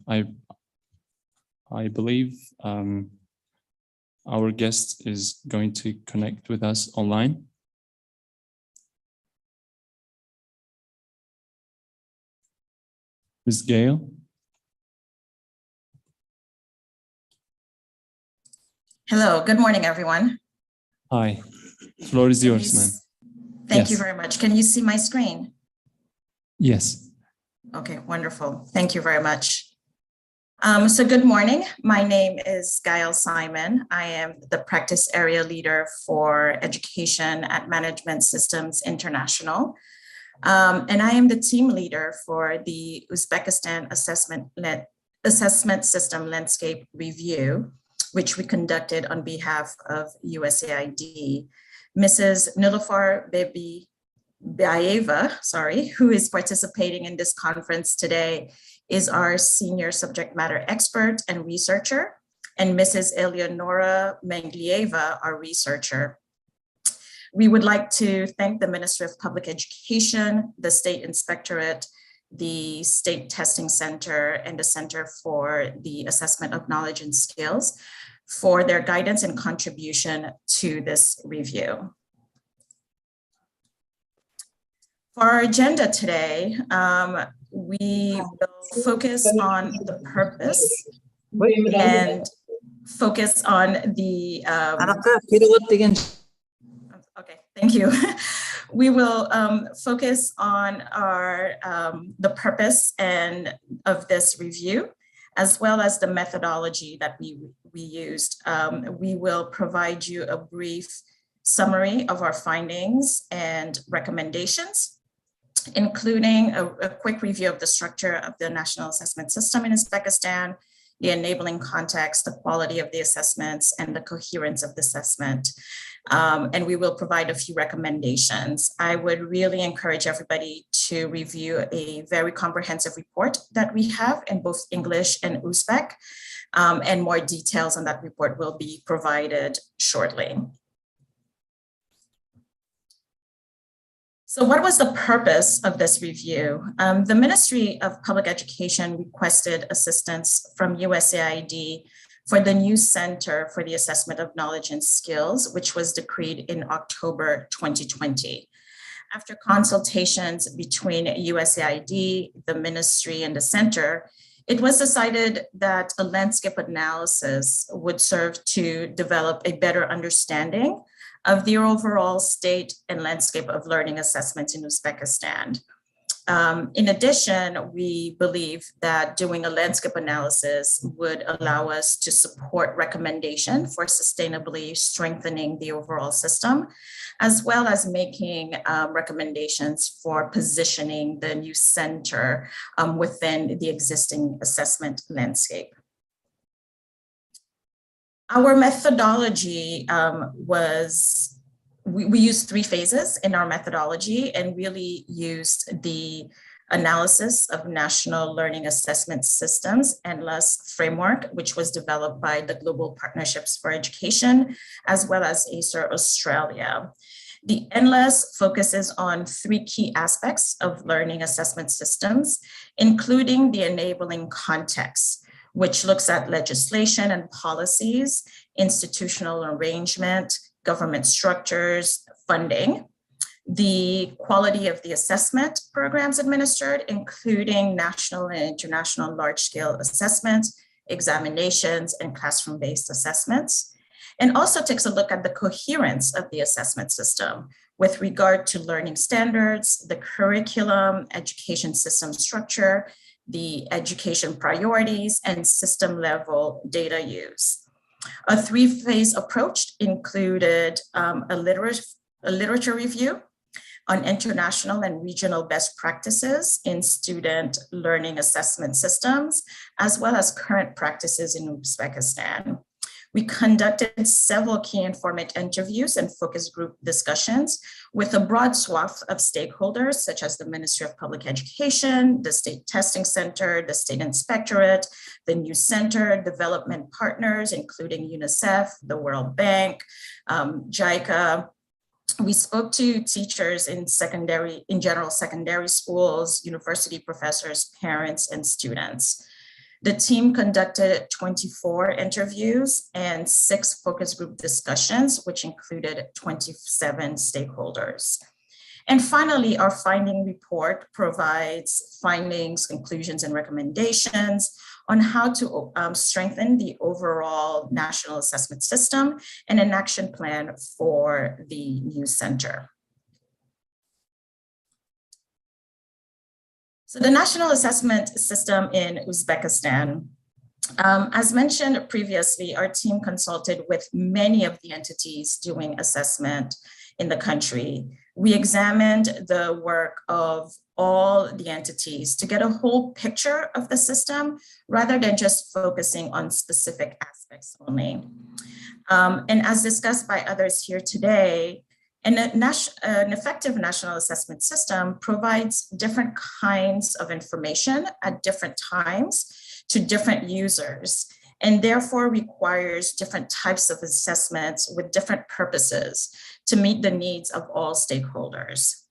I believe our guest is going to connect with us online. Ms. Gail. Hello, good morning, everyone. Hi, floor is yours, ma'am. Thank you very much. Can you see my screen? Yes. Okay, wonderful. Thank you very much. So good morning. My name is Gail Simon. I am the practice area leader for education at Management Systems International. And I am the team leader for the Uzbekistan Assessment System Landscape Review, which we conducted on behalf of USAID. Mrs. Nilufar Bayeva, who is participating in this conference today, is our senior subject matter expert and researcher, and Mrs. Eleonora Menglieva, our researcher. We would like to thank the Ministry of Public Education, the State Inspectorate, the State Testing Center, and the Center for the Assessment of Knowledge and Skills for their guidance and contribution to this review. For our agenda today, we will focus on the purpose and focus on the okay, thank you. We will focus on the purpose and of this review, as well as the methodology that we used. We will provide you a brief summary of our findings and recommendations, including a quick review of the structure of the national assessment system in Uzbekistan, the enabling context, the quality of the assessments, and the coherence of the assessment. And we will provide a few recommendations. I would really encourage everybody to review a very comprehensive report that we have in both English and Uzbek, and more details on that report will be provided shortly. So what was the purpose of this review? The Ministry of Public Education requested assistance from USAID for the new Center for the Assessment of Knowledge and Skills, which was decreed in October 2020. After consultations between USAID, the ministry, and the center, it was decided that a landscape analysis would serve to develop a better understanding of the overall state and landscape of learning assessments in Uzbekistan. In addition, we believe that doing a landscape analysis would allow us to support recommendation for sustainably strengthening the overall system, as well as making recommendations for positioning the new center within the existing assessment landscape. Our methodology we used 3 phases in our methodology and really used the analysis of national learning assessment systems, NLAS framework, which was developed by the Global Partnerships for Education, as well as ACER Australia. The NLAS focuses on 3 key aspects of learning assessment systems, including the enabling context, which looks at legislation and policies, institutional arrangement, government structures, funding, the quality of the assessment programs administered, including national and international large-scale assessments, examinations, and classroom-based assessments, and also takes a look at the coherence of the assessment system with regard to learning standards, the curriculum, education system structure, the education priorities, and system-level data use. A 3-phase approach included a literature review on international and regional best practices in student learning assessment systems, as well as current practices in Uzbekistan. We conducted several key informant interviews and focus group discussions with a broad swath of stakeholders, such as the Ministry of Public Education, the State Testing Center, the State Inspectorate, the new center, development partners, including UNICEF, the World Bank, JICA, We spoke to teachers in general secondary schools, university professors, parents, and students. The team conducted 24 interviews and 6 focus group discussions, which included 27 stakeholders. And finally, our finding report provides findings, conclusions, and recommendations on how to strengthen the overall national assessment system and an action plan for the new center. So the national assessment system in Uzbekistan, as mentioned previously, our team consulted with many of the entities doing assessment in the country. We examined the work of all the entities to get a whole picture of the system rather than just focusing on specific aspects only. And as discussed by others here today, an effective national assessment system provides different kinds of information at different times to different users, and therefore requires different types of assessments with different purposes to meet the needs of all stakeholders.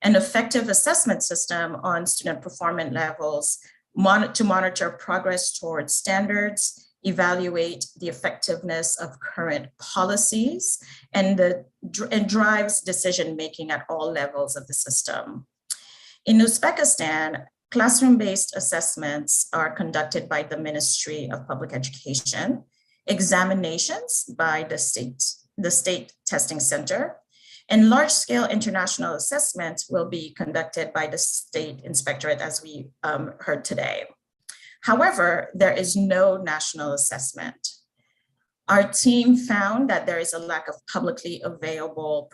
An effective assessment system on student performance levels to monitor progress towards standards, evaluate the effectiveness of current policies, and drives decision-making at all levels of the system. In Uzbekistan, classroom-based assessments are conducted by the Ministry of Public Education, examinations by the state testing center, and large-scale international assessments will be conducted by the state inspectorate, as we heard today. However, there is no national assessment. Our team found that there is a lack of publicly available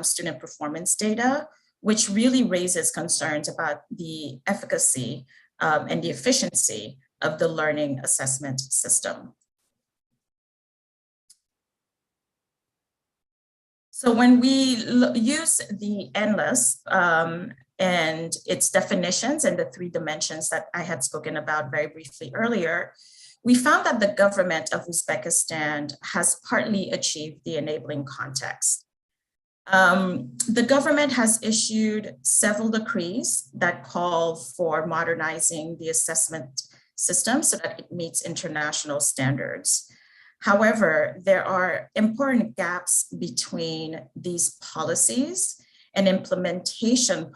student performance data, which really raises concerns about the efficacy and the efficiency of the learning assessment system. So when we use the endless and its definitions and the 3 dimensions that I had spoken about very briefly earlier, we found that the government of Uzbekistan has partly achieved the enabling context. The government has issued several decrees that call for modernizing the assessment system so that it meets international standards. However, there are important gaps between these policies and implementation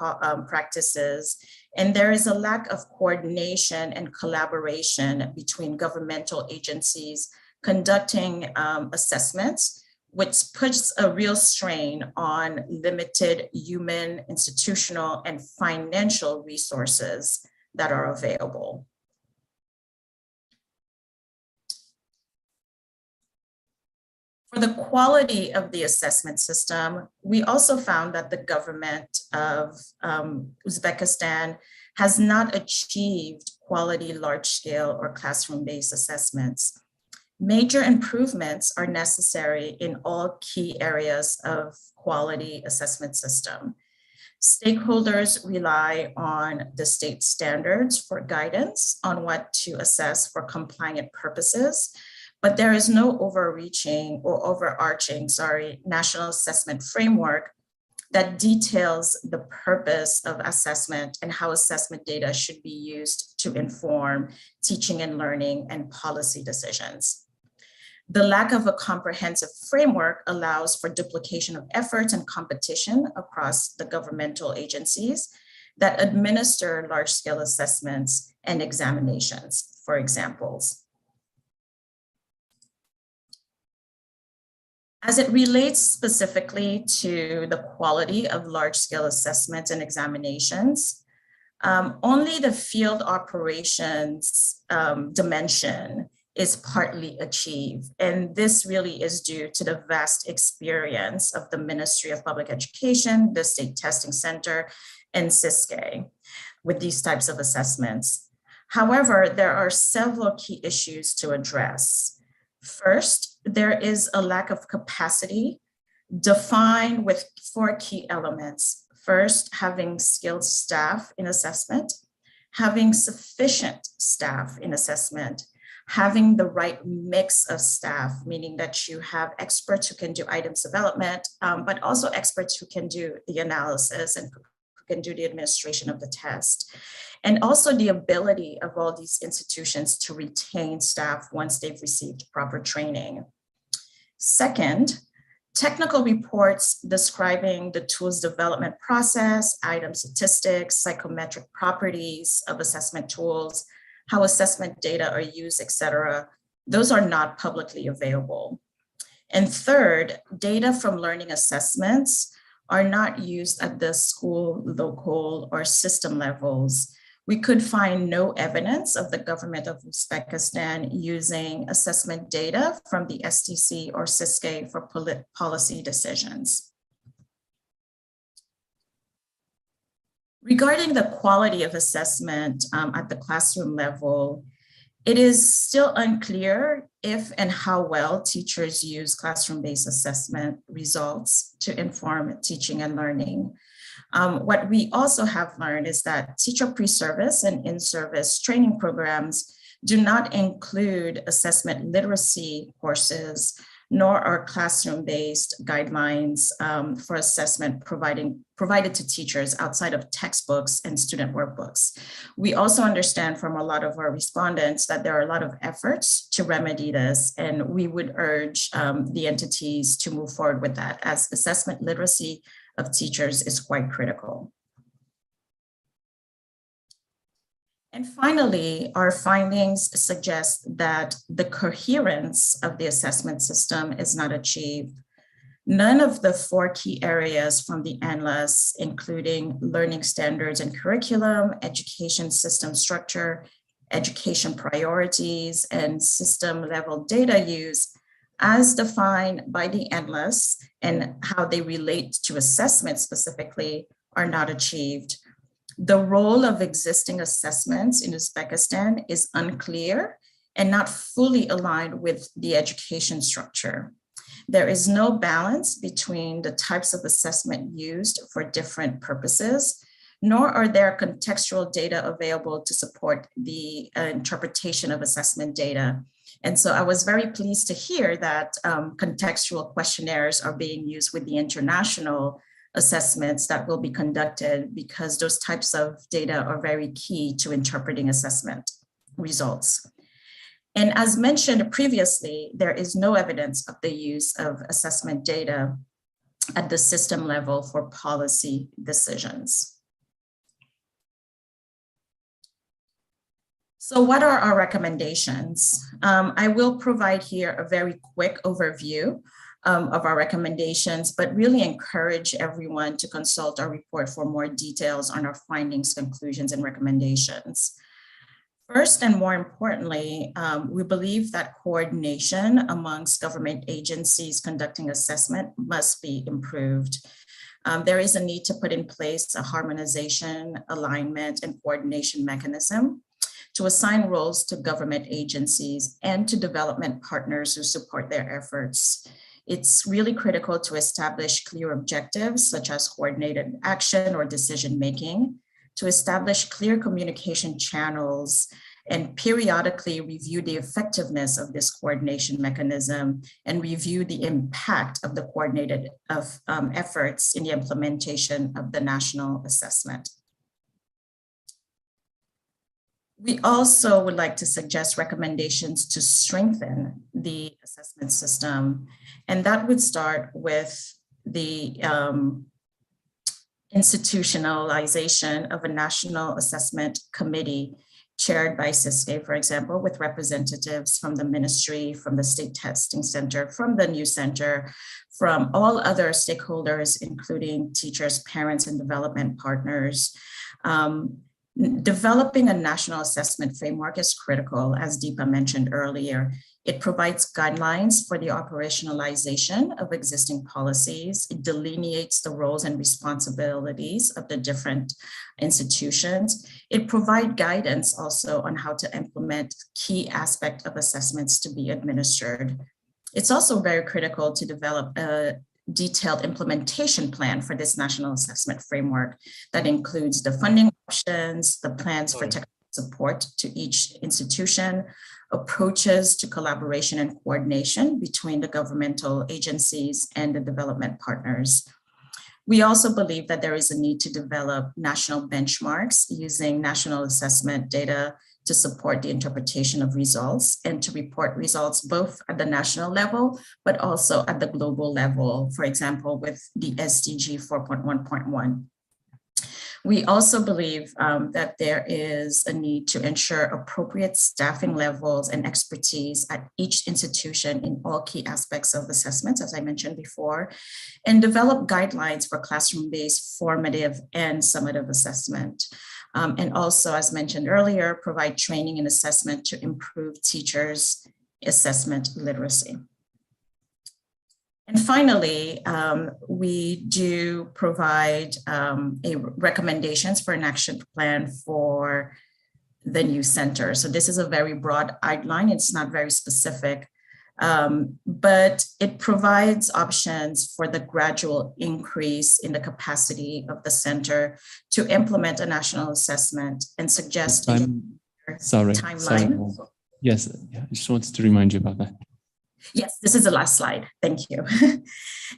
practices, and there is a lack of coordination and collaboration between governmental agencies conducting assessments, which puts a real strain on limited human, institutional, and financial resources that are available. For the quality of the assessment system, we also found that the government of Uzbekistan has not achieved quality large-scale or classroom-based assessments. Major improvements are necessary in all key areas of quality assessment system. Stakeholders rely on the state standards for guidance on what to assess for compliant purposes, but there is no overarching national assessment framework that details the purpose of assessment and how assessment data should be used to inform teaching and learning and policy decisions. The lack of a comprehensive framework allows for duplication of efforts and competition across the governmental agencies that administer large-scale assessments and examinations, for examples. As it relates specifically to the quality of large-scale assessments and examinations, only the field operations dimension is partly achieved. And this really is due to the vast experience of the Ministry of Public Education, the State Testing Center, and SISCE with these types of assessments. However, there are several key issues to address. First, there is a lack of capacity defined with 4 key elements. First, having skilled staff in assessment, having sufficient staff in assessment, having the right mix of staff, meaning that you have experts who can do items development, but also experts who can do the analysis and who can do the administration of the test. And also the ability of all these institutions to retain staff once they've received proper training. Second, technical reports describing the tool's development process, item statistics, psychometric properties of assessment tools, how assessment data are used, etc. Those are not publicly available. And third, data from learning assessments are not used at the school, local, or system levels. We could find no evidence of the government of Uzbekistan using assessment data from the STC or SISKE for policy decisions. Regarding the quality of assessment at the classroom level, it is still unclear if and how well teachers use classroom-based assessment results to inform teaching and learning. What we also have learned is that teacher pre-service and in-service training programs do not include assessment literacy courses, nor are classroom-based guidelines for assessment provided to teachers outside of textbooks and student workbooks. We also understand from a lot of our respondents that there are a lot of efforts to remedy this, and we would urge the entities to move forward with that, as assessment literacy of teachers is quite critical. And finally, our findings suggest that the coherence of the assessment system is not achieved. None of the 4 key areas from the NLS, including learning standards and curriculum, education system structure, education priorities, and system level data use, as defined by the NLS and how they relate to assessment specifically, are not achieved. The role of existing assessments in Uzbekistan is unclear and not fully aligned with the education structure. There is no balance between the types of assessment used for different purposes, nor are there contextual data available to support the interpretation of assessment data. And so I was very pleased to hear that contextual questionnaires are being used with the international assessments that will be conducted, because those types of data are very key to interpreting assessment results. And as mentioned previously, there is no evidence of the use of assessment data at the system level for policy decisions. So what are our recommendations? I will provide here a very quick overview of our recommendations, but really encourage everyone to consult our report for more details on our findings, conclusions, and recommendations. First, and more importantly, we believe that coordination amongst government agencies conducting assessment must be improved. There is a need to put in place a harmonization, alignment, and coordination mechanism to assign roles to government agencies and to development partners who support their efforts. It's really critical to establish clear objectives, such as coordinated action or decision-making, to establish clear communication channels, and periodically review the effectiveness of this coordination mechanism and review the impact of the coordinated efforts in the implementation of the national assessment. We also would like to suggest recommendations to strengthen the assessment system, and that would start with the institutionalization of a national assessment committee chaired by SISKE, for example, with representatives from the ministry, from the State Testing Center, from the new center, from all other stakeholders, including teachers, parents, and development partners. Developing a national assessment framework is critical, as Deepa mentioned earlier. It provides guidelines for the operationalization of existing policies. It delineates the roles and responsibilities of the different institutions. It provides guidance also on how to implement key aspects of assessments to be administered. It's also very critical to develop a detailed implementation plan for this national assessment framework that includes the funding options, the plans for technical support to each institution, approaches to collaboration and coordination between the governmental agencies and the development partners. We also believe that there is a need to develop national benchmarks using national assessment data to support the interpretation of results and to report results both at the national level, but also at the global level, for example, with the SDG 4.1.1. We also believe that there is a need to ensure appropriate staffing levels and expertise at each institution in all key aspects of assessments, as I mentioned before, and develop guidelines for classroom-based formative and summative assessment. And also, as mentioned earlier, provide training and assessment to improve teachers' assessment literacy. And finally, we do provide recommendations for an action plan for the new center. So this is a very broad outline. It's not very specific, but it provides options for the gradual increase in the capacity of the center to implement a national assessment and suggest a timeline. Yes, I just wanted to remind you about that. Yes, this is the last slide. Thank you.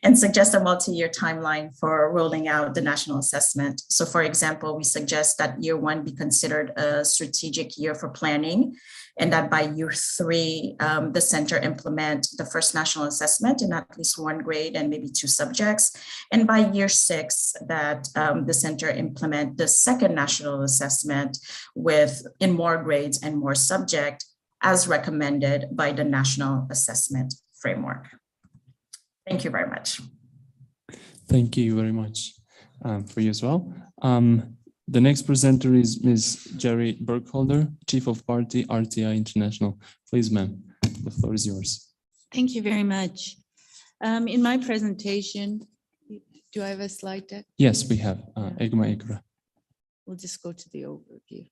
And suggest a multi-year timeline for rolling out the national assessment. So for example, we suggest that year 1 be considered a strategic year for planning, and that by year 3, the center implement the first national assessment in at least 1 grade and maybe 2 subjects. And by year 6, that the center implement the second national assessment in more grades and more subjects, as recommended by the National Assessment Framework. Thank you very much. Thank you very much for you as well. The next presenter is Ms. Jerry Burkholder, Chief of Party, RTI International. Please, ma'am, the floor is yours. Thank you very much. In my presentation, do I have a slide deck? Yes, we have EGMA ICRA. We'll just go to the overview.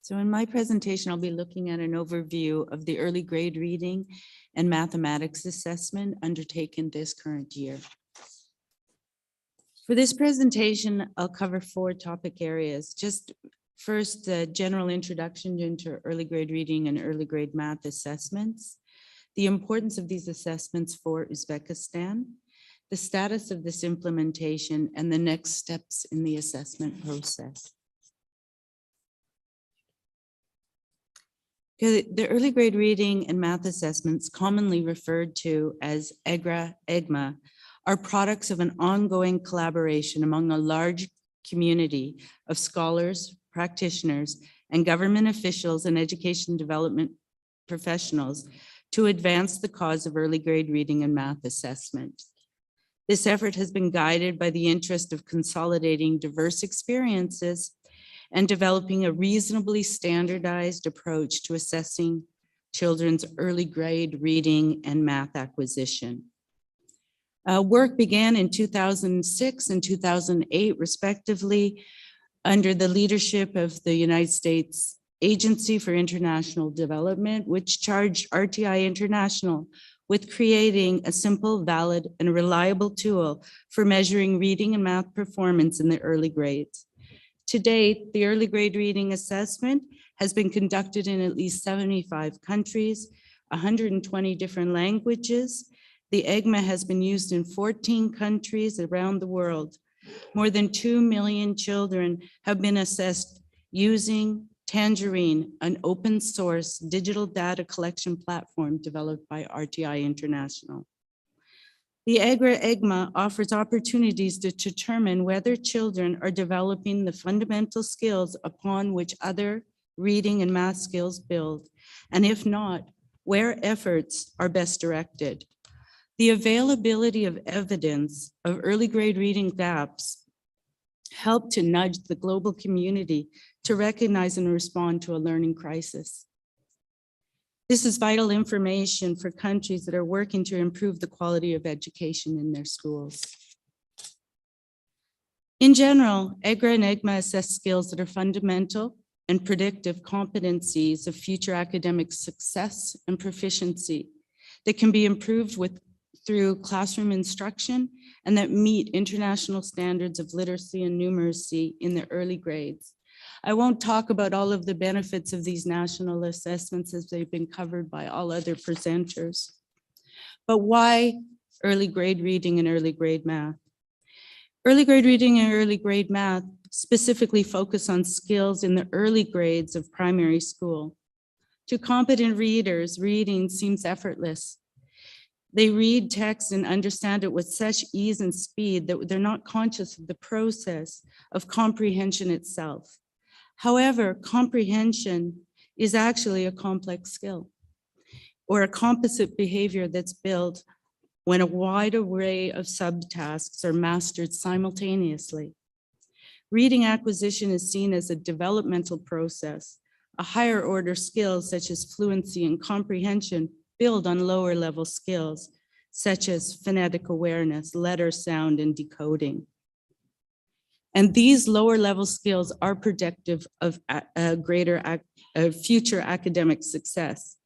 So in my presentation, I'll be looking at an overview of the early grade reading and mathematics assessment undertaken this current year. For this presentation, I'll cover 4 topic areas. Just first, the general introduction into early grade reading and early grade math assessments, the importance of these assessments for Uzbekistan, the status of this implementation, and the next steps in the assessment process. The early grade reading and math assessments, commonly referred to as EGMA, are products of an ongoing collaboration among a large community of scholars, practitioners, and government officials and education development professionals to advance the cause of early grade reading and math assessment. This effort has been guided by the interest of consolidating diverse experiences and developing a reasonably standardized approach to assessing children's early grade reading and math acquisition. Work began in 2006 and 2008, respectively, under the leadership of the United States Agency for International Development, which charged RTI International with creating a simple, valid, and reliable tool for measuring reading and math performance in the early grades. To date, the early grade reading assessment has been conducted in at least 75 countries, 120 different languages. The EGMA has been used in 14 countries around the world. More than 2 million children have been assessed using Tangerine, an open source digital data collection platform developed by RTI International. The EGMA offers opportunities to determine whether children are developing the fundamental skills upon which other reading and math skills build, and if not, where efforts are best directed. The availability of evidence of early grade reading gaps help to nudge the global community to recognize and respond to a learning crisis. This is vital information for countries that are working to improve the quality of education in their schools. In general, EGRA and EGMA assess skills that are fundamental and predictive competencies of future academic success and proficiency that can be improved through classroom instruction and that meet international standards of literacy and numeracy in the early grades. I won't talk about all of the benefits of these national assessments as they've been covered by all other presenters. But why early grade reading and early grade math? Early grade reading and early grade math specifically focus on skills in the early grades of primary school. To competent readers, reading seems effortless. They read text and understand it with such ease and speed that they're not conscious of the process of comprehension itself. However, comprehension is actually a complex skill or a composite behavior that's built when a wide array of subtasks are mastered simultaneously. Reading acquisition is seen as a developmental process. A higher order skills such as fluency and comprehension build on lower level skills such as phonetic awareness, letter sound, and decoding. And these lower level skills are predictive of future academic success.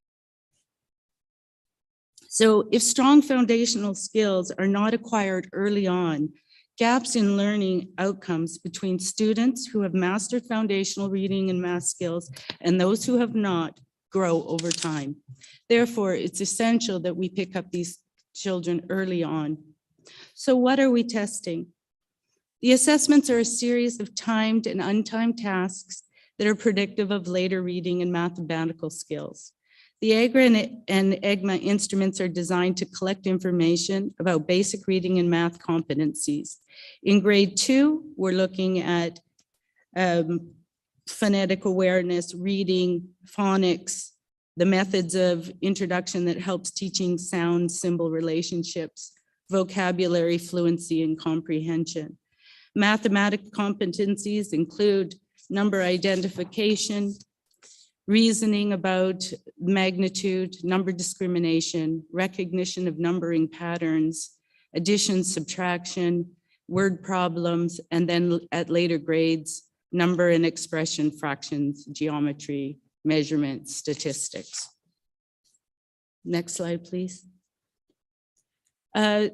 So if strong foundational skills are not acquired early on, gaps in learning outcomes between students who have mastered foundational reading and math skills and those who have not grow over time. Therefore, it's essential that we pick up these children early on. So what are we testing? The assessments are a series of timed and untimed tasks that are predictive of later reading and mathematical skills. The AGRA and EGMA instruments are designed to collect information about basic reading and math competencies. In grade 2, we're looking at phonetic awareness, reading, phonics, the methods of introduction that helps teaching sound symbol relationships, vocabulary, fluency, and comprehension. Mathematic competencies include number identification, reasoning about magnitude, number discrimination, recognition of numbering patterns, addition, subtraction, word problems, and then at later grades, number and expression, fractions, geometry, measurement, statistics. Next slide, please. The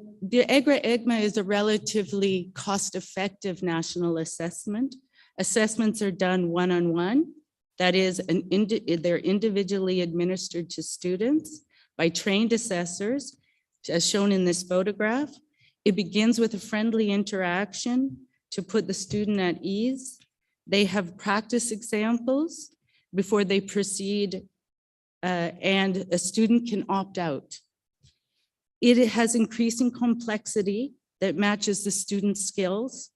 EGMA is a relatively cost-effective national assessment. Assessments are done one-on-one. That is, they're individually administered to students by trained assessors, as shown in this photograph. It begins with a friendly interaction to put the student at ease. They have practice examples before they proceed, and a student can opt out. It has increasing complexity that matches the student's skills.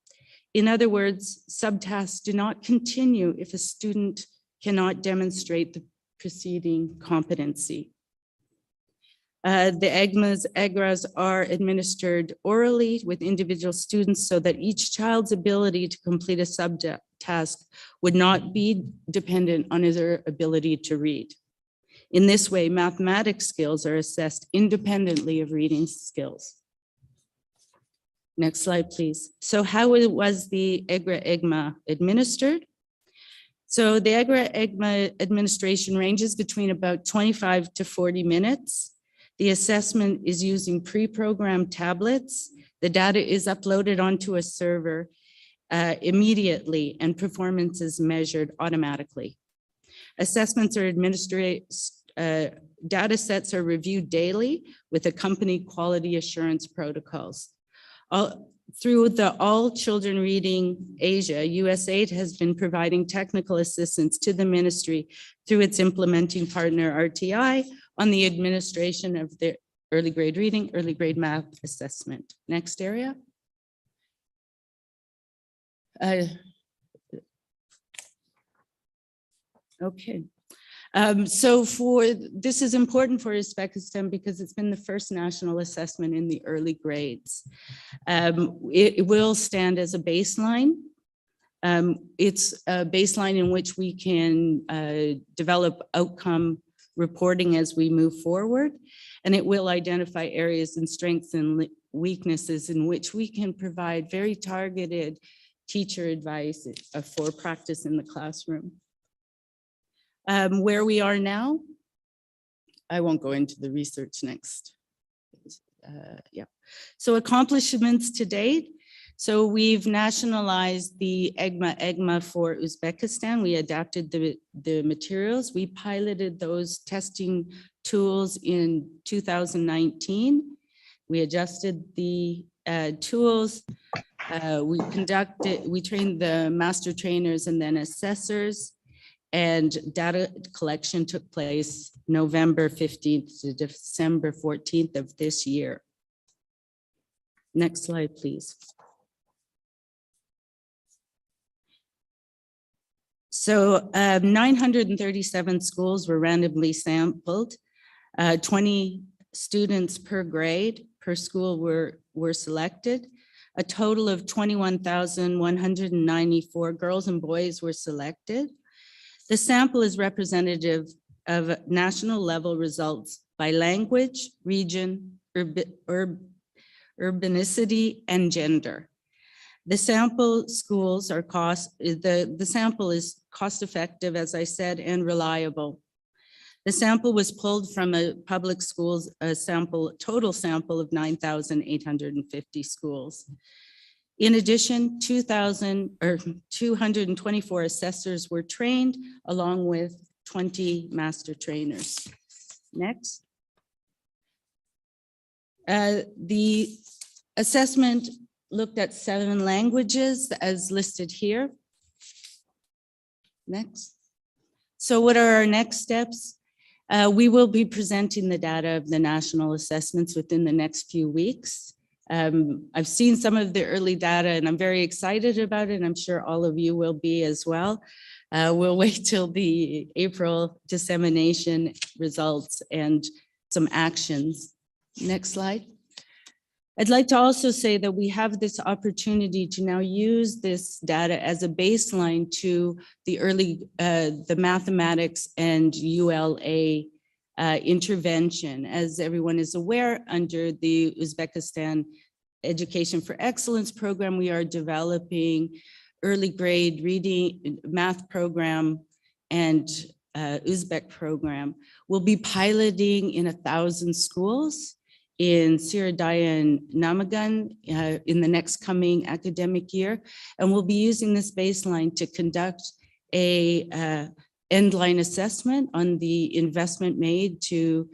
In other words, subtasks do not continue if a student cannot demonstrate the preceding competency. The EGRAs are administered orally with individual students so that each child's ability to complete a subtask would not be dependent on their ability to read. In this way, mathematics skills are assessed independently of reading skills. Next slide, please. So how was the EGRA-EGMA administered? So the EGRA-EGMA administration ranges between about 25 to 40 minutes. The assessment is using pre-programmed tablets. The data is uploaded onto a server immediately and performance is measured automatically. Assessments are administered, data sets are reviewed daily with accompanied quality assurance protocols. Through the All Children Reading Asia, USAID has been providing technical assistance to the ministry through its implementing partner RTI on the administration of the early grade reading, early grade math assessment. Next area. Okay. So this is important for Uzbekistan because it's been the first national assessment in the early grades. It will stand as a baseline. It's a baseline in which we can develop outcome reporting as we move forward, and it will identify areas and strengths and weaknesses in which we can provide very targeted teacher advice for practice in the classroom. Where we are now, I won't go into the research next. Yeah. So accomplishments to date. So we've nationalized the EGMA for Uzbekistan. We adapted the materials. We piloted those testing tools in 2019. We adjusted the tools. We trained the master trainers and then assessors, and data collection took place November 15th to December 14th of this year. Next slide, please. So 937 schools were randomly sampled. 20 students per grade per school were selected. A total of 21,194 girls and boys were selected. The sample is representative of national level results by language, region, urbanicity, and gender. The sample schools are the sample is cost effective, as I said, and reliable. The sample was pulled from a public schools total sample of 9,850 schools. In addition, 224 assessors were trained along with 20 master trainers. Next. The assessment looked at 7 languages as listed here. Next. So what are our next steps? We will be presenting the data of the national assessments within the next few weeks. I've seen some of the early data and I'm very excited about it. I'm sure all of you will be as well. We'll wait till the April dissemination results and some actions. Next slide. I'd like to also say that we have this opportunity to now use this data as a baseline to the mathematics and ULA intervention. As everyone is aware, under the Uzbekistan Education for Excellence program, we are developing early grade reading, math program, and Uzbek program. We'll be piloting in 1,000 schools in Siradaya and Namagan in the next coming academic year. And we'll be using this baseline to conduct a end-line assessment on the investment made to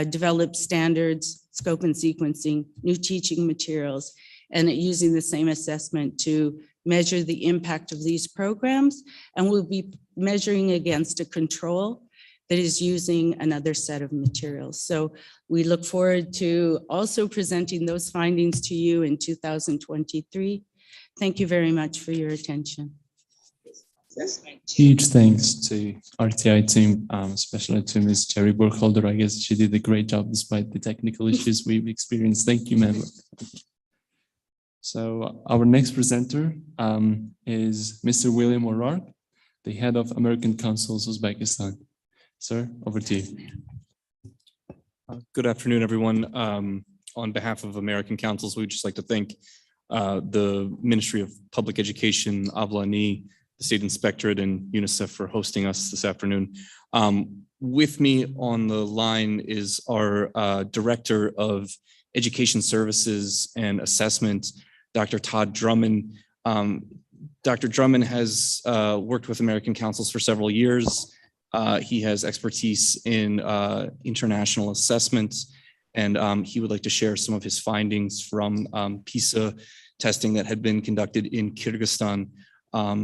develop standards, scope and sequencing, new teaching materials, and using the same assessment to measure the impact of these programs. And we'll be measuring against a control that is using another set of materials. So we look forward to also presenting those findings to you in 2023. Thank you very much for your attention. Huge thanks to RTI team, especially to Ms. Jerry Burkholder. I guess she did a great job despite the technical issues we've experienced. Thank you, ma'am. So our next presenter is Mr. William O'Rourke, the head of American Councils Uzbekistan. Sir, over to you. Good afternoon, everyone. On behalf of American Councils, we'd just like to thank the Ministry of Public Education, A.Avloniy, the State Inspectorate, and UNICEF for hosting us this afternoon. With me on the line is our Director of Education Services and Assessment, Dr. Todd Drummond. Dr. Drummond has worked with American Councils for several years. He has expertise in international assessments, and he would like to share some of his findings from Pisa testing that had been conducted in Kyrgyzstan.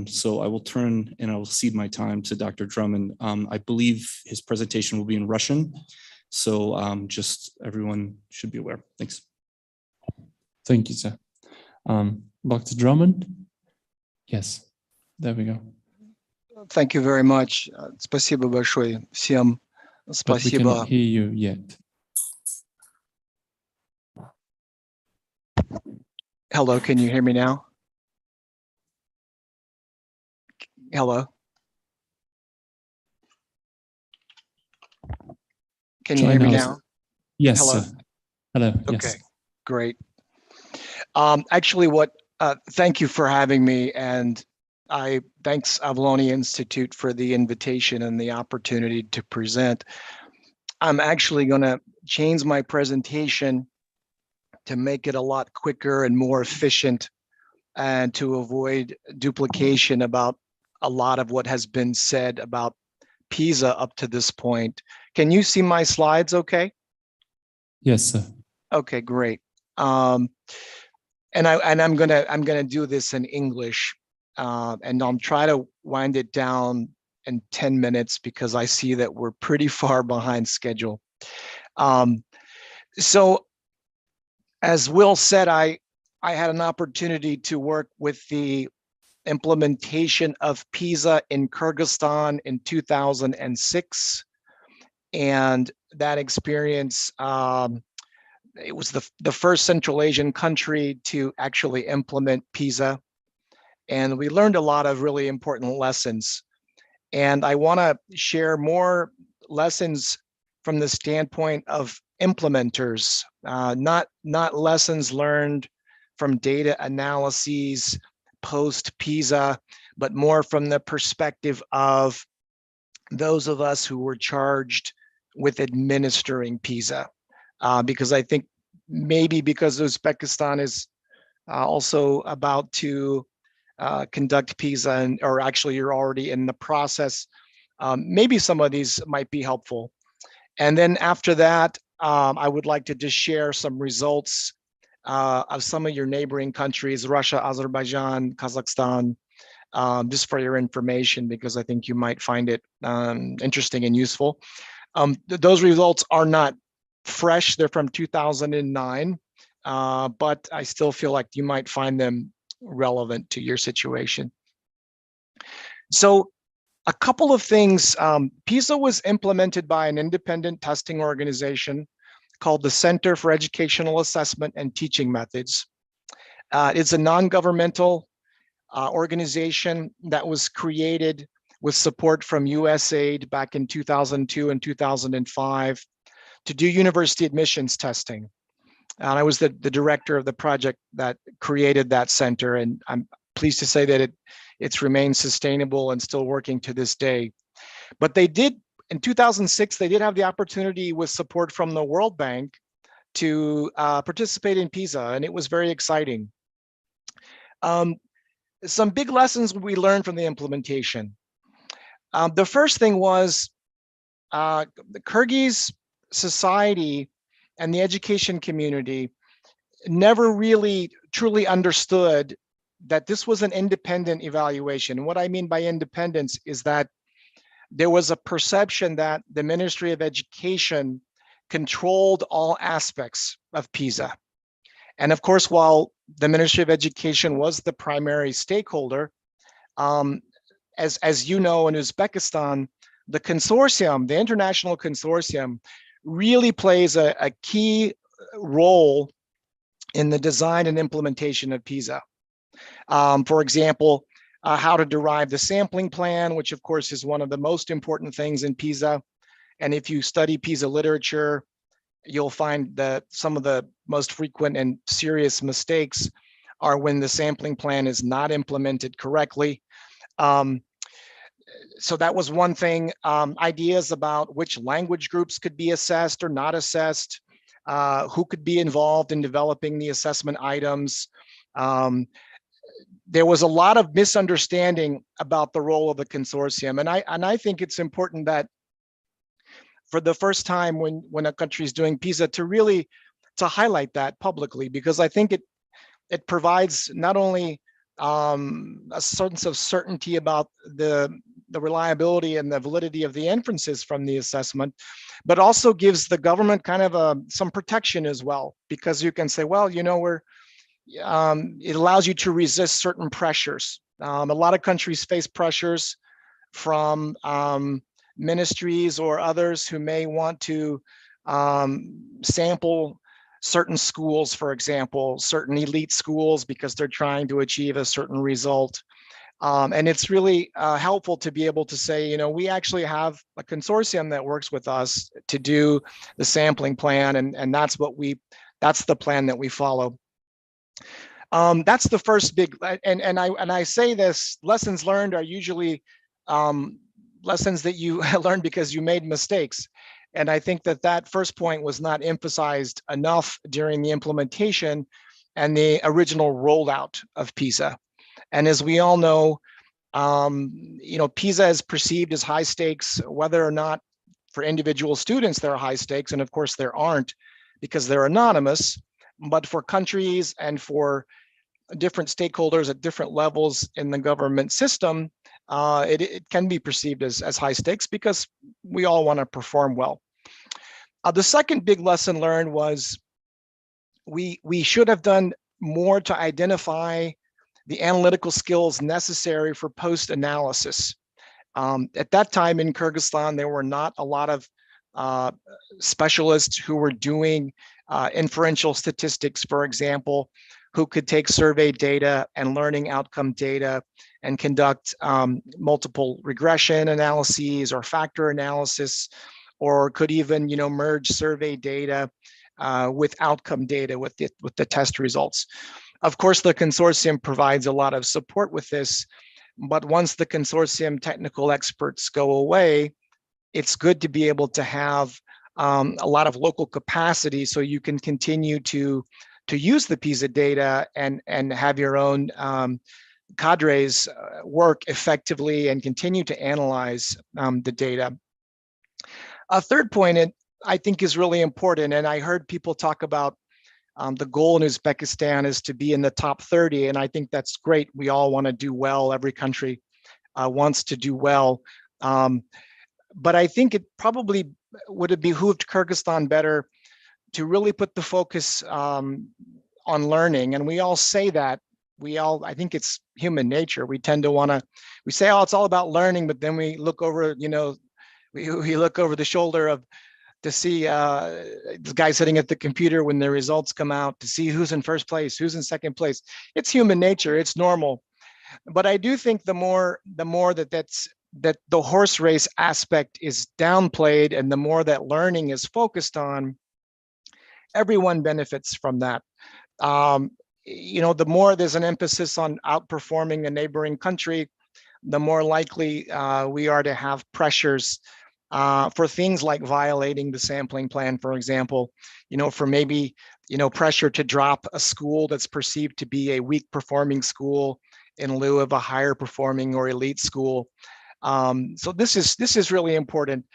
So I will turn and I will cede my time to Dr. Drummond. I believe his presentation will be in Russian, so just everyone should be aware. Thanks. Thank you, sir. Dr. Drummond? Yes, there we go. Thank you very much. Спасибо большое всем. But we cannot hear you yet. Hello, can you hear me now? Hello? Can you hear me now? Yes, Hello? sir. Hello, Okay, yes. great. Actually, thank you for having me, and thanks A.Avloniy Institute for the invitation and the opportunity to present. I'm actually going to change my presentation to make it a lot quicker and more efficient and to avoid duplication about a lot of what has been said about Pisa up to this point. Can you see my slides okay? Yes, sir. Okay, great. And I'm gonna do this in English, and I'll try to wind it down in 10 minutes because I see that we're pretty far behind schedule. So as Will said, I had an opportunity to work with the implementation of Pisa in Kyrgyzstan in 2006. And that experience, it was the first Central Asian country to actually implement Pisa. And we learned a lot of really important lessons. And I want to share more lessons from the standpoint of implementers, not lessons learned from data analyses post Pisa, but more from the perspective of those of us who were charged with administering Pisa. Because I think maybe because Uzbekistan is also about to conduct Pisa, or actually you're already in the process, maybe some of these might be helpful. And then after that, I would like to just share some results of some of your neighboring countries, Russia, Azerbaijan, Kazakhstan, just for your information, because I think you might find it interesting and useful. Those results are not fresh, they're from 2009, but I still feel like you might find them relevant to your situation. So a couple of things. Pisa was implemented by an independent testing organization called the Center for Educational Assessment and Teaching Methods. It's a non-governmental organization that was created with support from USAID back in 2002 and 2005 to do university admissions testing. And I was the director of the project that created that center, and I'm pleased to say that it's remained sustainable and still working to this day. But they did, in 2006, they did have the opportunity with support from the World Bank to participate in Pisa, and it was very exciting. Some big lessons we learned from the implementation. The first thing was the Kyrgyz society and the education community never really truly understood that this was an independent evaluation. And what I mean by independence is that there was a perception that the Ministry of Education controlled all aspects of Pisa. And of course, while the Ministry of Education was the primary stakeholder, as you know, in Uzbekistan, the consortium, the international consortium, really plays a key role in the design and implementation of Pisa. For example, how to derive the sampling plan, which of course is one of the most important things in Pisa. And if you study Pisa literature, you'll find that some of the most frequent and serious mistakes are when the sampling plan is not implemented correctly. So that was one thing. Ideas about which language groups could be assessed or not assessed, who could be involved in developing the assessment items. There was a lot of misunderstanding about the role of the consortium. And I think it's important that for the first time when a country is doing Pisa to highlight that publicly, because I think it provides not only a sense of certainty about the reliability and the validity of the inferences from the assessment, but also gives the government kind of some protection as well, because you can say, well, you know, it allows you to resist certain pressures. A lot of countries face pressures from ministries or others who may want to sample certain schools, for example, certain elite schools, because they're trying to achieve a certain result. And it's really helpful to be able to say, you know, we actually have a consortium that works with us to do the sampling plan, and that's the plan that we follow. That's the first big, and I say this, lessons learned are usually lessons that you learned because you made mistakes. And I think that that first point was not emphasized enough during the implementation and the original rollout of Pisa. And as we all know, Pisa is perceived as high stakes, whether or not for individual students there are high stakes, and of course there aren't because they're anonymous, but for countries and for different stakeholders at different levels in the government system, it can be perceived as high stakes because we all want to perform well. The second big lesson learned was we should have done more to identify the analytical skills necessary for post-analysis. At that time in Kyrgyzstan, there were not a lot of specialists who were doing inferential statistics, for example, who could take survey data and learning outcome data and conduct multiple regression analyses or factor analysis, or could even merge survey data with outcome data with the test results. Of course, the consortium provides a lot of support with this, but once the consortium technical experts go away, it's good to be able to have a lot of local capacity so you can continue to use the Pisa data and have your own cadres work effectively and continue to analyze the data. A third point I think is really important, and I heard people talk about the goal in Uzbekistan is to be in the top 30, and I think that's great. We all want to do well. Every country wants to do well. But I think it probably would have behooved Kyrgyzstan better to really put the focus on learning. And we all say that. I think it's human nature. We tend to we say, oh, it's all about learning, but then we look over, we look over the shoulder to see the guy sitting at the computer when the results come out, to see who's in first place, who's in second place. It's human nature, it's normal. But I do think the more that the horse race aspect is downplayed and the more that learning is focused on, everyone benefits from that. The more there's an emphasis on outperforming a neighboring country, the more likely we are to have pressures for things like violating the sampling plan, for example, for maybe, pressure to drop a school that's perceived to be a weak performing school in lieu of a higher performing or elite school. So this is really important.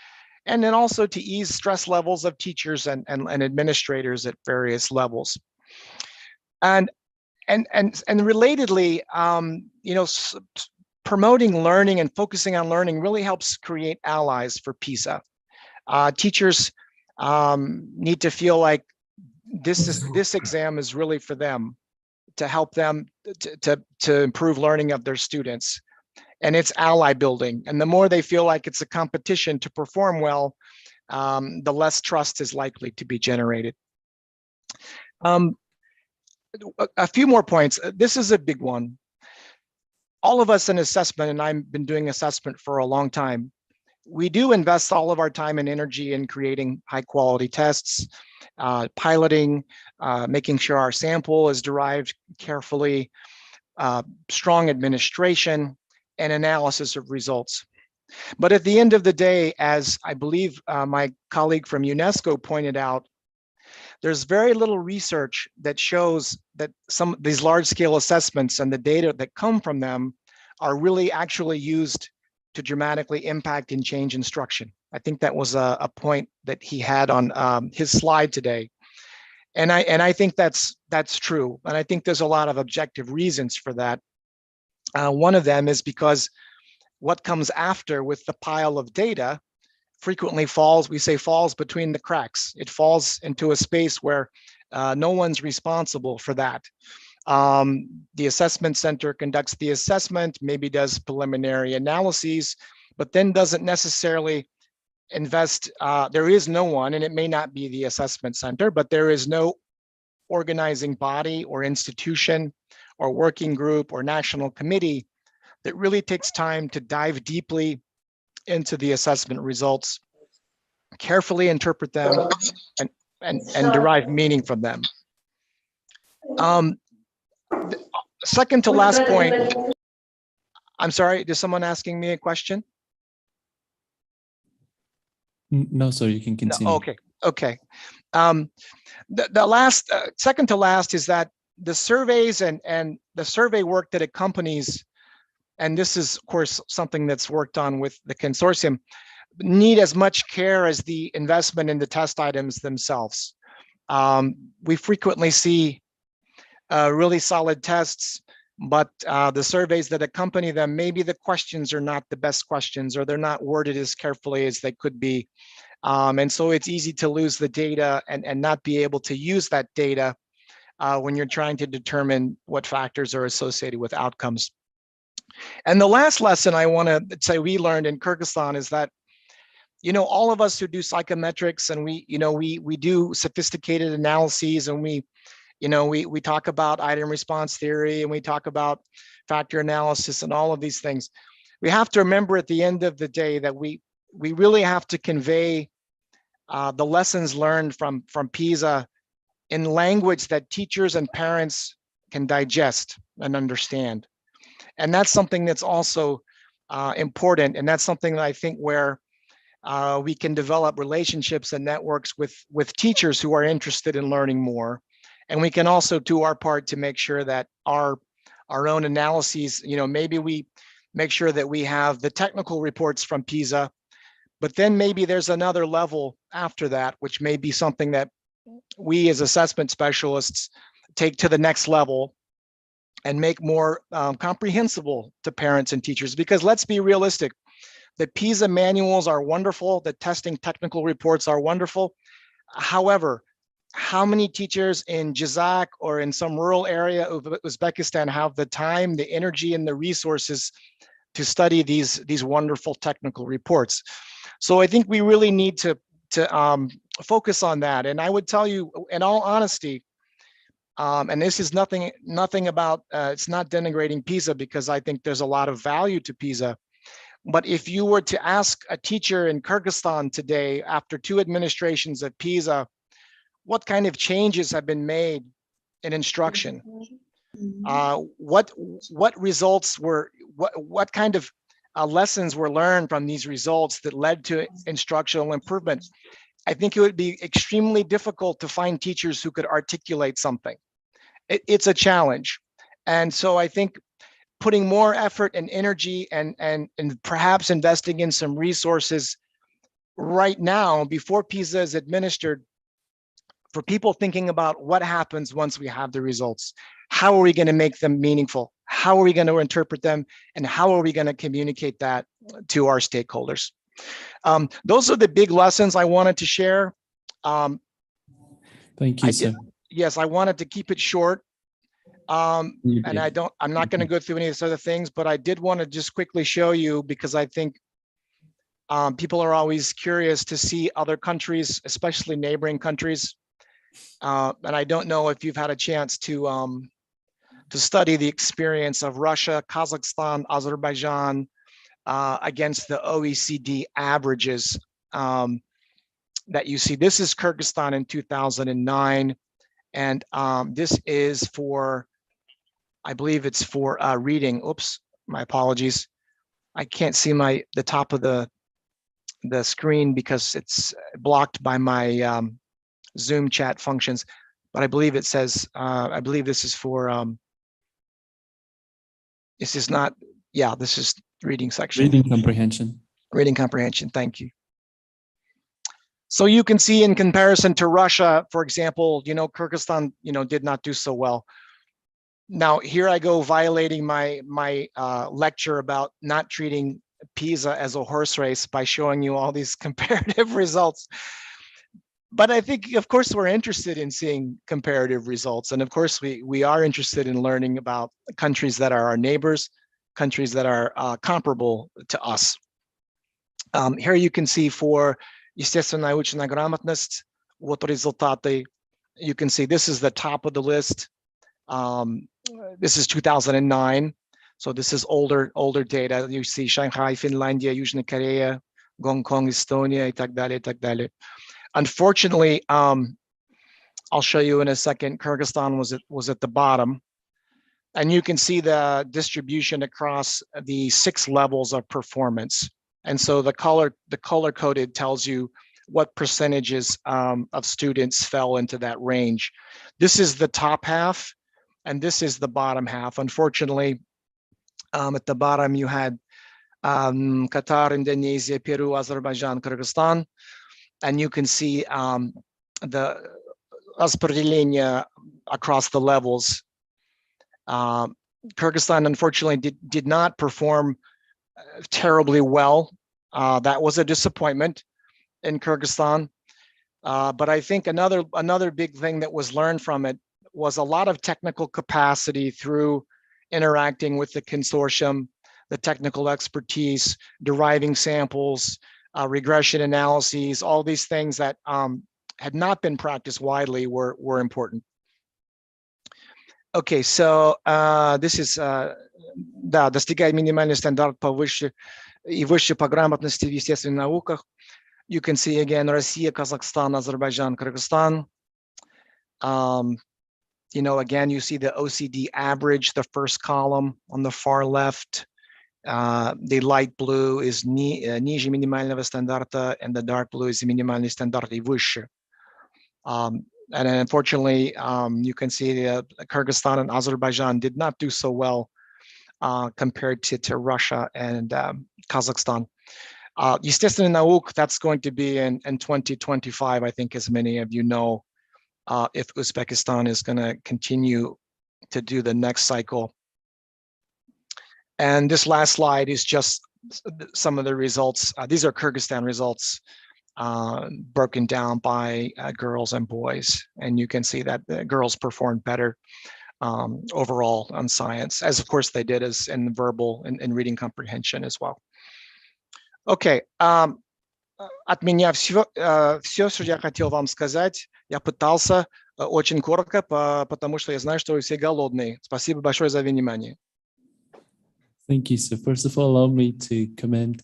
And then also to ease stress levels of teachers and administrators at various levels. And relatedly, promoting learning and focusing on learning really helps create allies for Pisa. Teachers need to feel like this exam is really for them, to help them to improve learning of their students. And it's ally building. And the more they feel like it's a competition to perform well, the less trust is likely to be generated. A few more points. This is a big one. All of us in assessment, and I've been doing assessment for a long time, we do invest all of our time and energy in creating high quality tests, piloting, making sure our sample is derived carefully, strong administration, and analysis of results. But at the end of the day, as I believe my colleague from UNESCO pointed out, there's very little research that shows that some of these large scale assessments and the data that come from them are really actually used to dramatically impact and change instruction. I think that was a point that he had on his slide today. And I think that's true. And I think there's a lot of objective reasons for that. One of them is because what comes after with the pile of data frequently falls between the cracks. It falls into a space where no one's responsible for that. The assessment center conducts the assessment, maybe does preliminary analyses, but then doesn't necessarily invest. There is no one, and it may not be the assessment center, but there is no organizing body or institution or working group or national committee that really takes time to dive deeply into the assessment results, carefully interpret them, and derive meaning from them. second to last point. I'm sorry, is someone asking me a question? No, sir, you can continue. No, okay. The last, second to last is that the surveys and the survey work that accompanies, and this is of course something that's worked on with the consortium, need as much care as the investment in the test items themselves. We frequently see really solid tests, but the surveys that accompany them, maybe the questions are not the best questions, or they're not worded as carefully as they could be. And so it's easy to lose the data and not be able to use that data when you're trying to determine what factors are associated with outcomes. And the last lesson I want to say we learned in Kyrgyzstan is that, you know, all of us who do psychometrics and we do sophisticated analyses, and we talk about item response theory, and we talk about factor analysis and all of these things. We have to remember at the end of the day that we really have to convey the lessons learned from Pisa in language that teachers and parents can digest and understand. And that's something that's also important. And that's something that I think where we can develop relationships and networks with teachers who are interested in learning more. And we can also do our part to make sure that our own analyses, maybe we make sure that we have the technical reports from Pisa, but then maybe there's another level after that, which may be something that we as assessment specialists take to the next level and make more comprehensible to parents and teachers. Because let's be realistic, the Pisa manuals are wonderful, the testing technical reports are wonderful. However, how many teachers in Jizak or in some rural area of Uzbekistan have the time, the energy, and the resources to study these wonderful technical reports? So I think we really need to focus on that. And I would tell you, in all honesty, and this is nothing about, it's not denigrating Pisa, because I think there's a lot of value to Pisa. But if you were to ask a teacher in Kyrgyzstan today, after 2 administrations of Pisa, what kind of changes have been made in instruction? What results were, what kind of lessons were learned from these results that led to instructional improvement? I think it would be extremely difficult to find teachers who could articulate something. It's a challenge. And so I think putting more effort and energy and perhaps investing in some resources right now before Pisa is administered, for people thinking about what happens once we have the results. How are we going to make them meaningful? How are we going to interpret them? And how are we going to communicate that to our stakeholders? Those are the big lessons I wanted to share. Thank you, sir. Yes, I wanted to keep it short. And I'm not going to go through any of these other things, but I did want to just quickly show you, because I think people are always curious to see other countries, especially neighboring countries. And I don't know if you've had a chance to study the experience of Russia, Kazakhstan, Azerbaijan against the OECD averages that you see. This is Kyrgyzstan in 2009, and this is for, I believe it's for reading. Oops, my apologies. I can't see the top of the screen because it's blocked by my Zoom chat functions, but I believe it says, I believe this is for, this is not, yeah, this is reading section. Reading comprehension. Reading comprehension, thank you. So you can see in comparison to Russia, for example, Kyrgyzstan, did not do so well. Now here I go violating my lecture about not treating Pisa as a horse race by showing you all these comparative results. But I think, of course, we're interested in seeing comparative results. And of course, we are interested in learning about countries that are our neighbors, countries that are comparable to us. Here you can see for естественно-научная грамотность, what результаты. You can see this is the top of the list. This is 2009. So this is older data. You see Shanghai, Finlandia, Южная Korea, Hong Kong, Estonia, и так далее, и так далее. Unfortunately, I'll show you in a second, Kyrgyzstan was at the bottom. And you can see the distribution across the 6 levels of performance. And so the color coded tells you what percentages of students fell into that range. This is the top half, and this is the bottom half. Unfortunately, at the bottom you had Qatar, Indonesia, Peru, Azerbaijan, Kyrgyzstan, and you can see the распределение across the levels. Kyrgyzstan unfortunately did not perform terribly well. That was a disappointment in Kyrgyzstan. But I think another big thing that was learned from it was a lot of technical capacity through interacting with the consortium, the technical expertise, deriving samples, regression analyses, all these things that had not been practiced widely were important. Okay, so this is, да, достигает минимальный стандарт повыше и выше по грамотности в естественных науках. You can see again, Russia, Kazakhstan, Azerbaijan, Kyrgyzstan. You know, again, you see the OECD average, the first column on the far left. The light blue is ниже минимального стандарта, and the dark blue is минимальный стандарт и выше. And unfortunately, you can see that Kyrgyzstan and Azerbaijan did not do so well compared to Russia and Kazakhstan. Естественный наук, that's going to be in 2025, I think, as many of you know, if Uzbekistan is going to continue to do the next cycle. And this last slide is just some of the results. These are Kyrgyzstan results broken down by girls and boys. And you can see that the girls performed better overall on science, as of course they did as in verbal and reading comprehension as well. Okay, от меня все, что я хотел вам сказать. Я пытался очень коротко, потому что я знаю, что вы все голодные. Спасибо большое за внимание. Thank you. So first of all, allow me to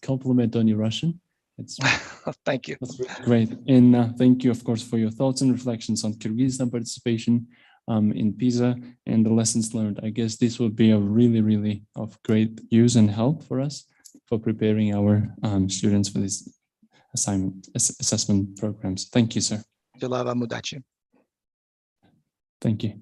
compliment on your Russian. It's Thank you. That's really great. And thank you, of course, for your thoughts and reflections on Kyrgyzstan participation in Pisa and the lessons learned. I guess this will be a really of great use and help for us for preparing our students for this assessment programs. Thank you, sir. Желаю вам удачи. Thank you.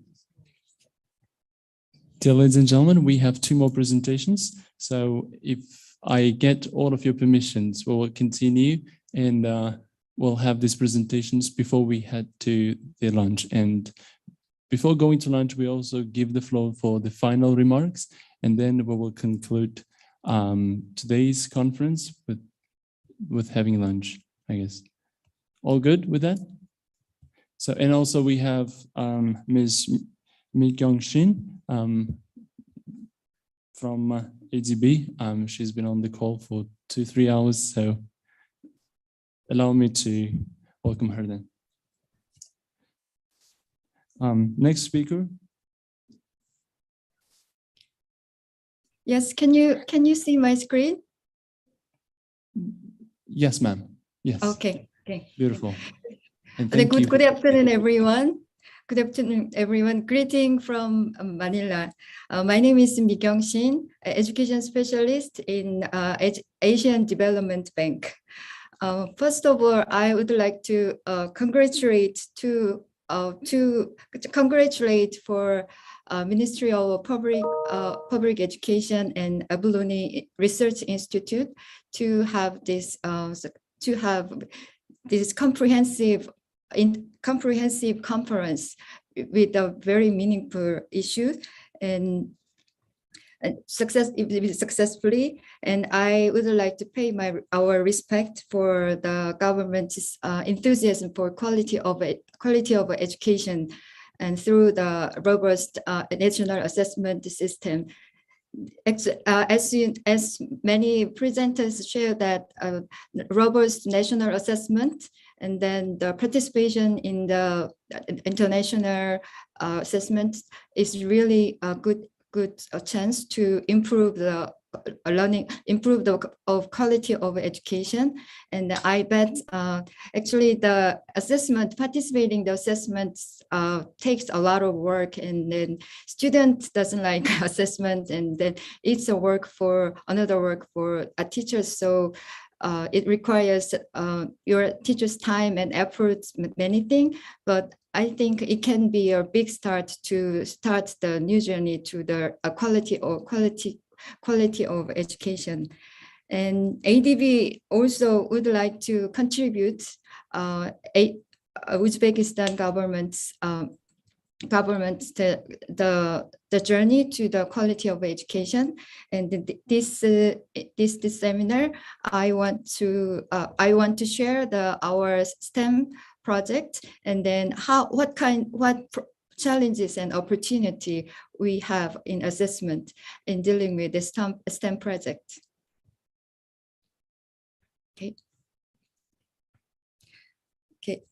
Dear ladies and gentlemen, we have 2 more presentations. So if I get all of your permissions, we will continue and we'll have these presentations before we head to the lunch. And before going to lunch, we also give the floor for the final remarks, and then we will conclude today's conference with having lunch, I guess. All good with that? So, and also we have Ms. Mi Kyung-shin from ADB. She's been on the call for 2-3 hours, so allow me to welcome her then. Next speaker. Yes, can you see my screen? Yes, ma'am. Yes. Okay. Beautiful. And thank you. Good afternoon, everyone. Good afternoon, everyone. Greeting from Manila. My name is Mi Kyung-shin, education specialist in Asian Development Bank. First of all, I would like to congratulate for Ministry of Public Education and A.Avloniy Research Institute to have this comprehensive conference with a very meaningful issue and successfully. And I would like to pay our respect for the government's enthusiasm for quality of education and through the robust national assessment system. As many presenters share that robust national assessment and then the participation in the international assessment is really a good chance to improve the improve the quality of education. And I bet actually the assessment, participating the assessments takes a lot of work, and then student doesn't like assessment, and then it's another work for a teacher. So it requires your teacher's time and efforts, many things, but I think it can be a big start to start the new journey to the quality of education. And ADB also would like to contribute Uzbekistan government's the journey to the quality of education. And this seminar, I want to share our STEM project, and then what challenges and opportunity we have in assessment in dealing with the STEM project. Okay,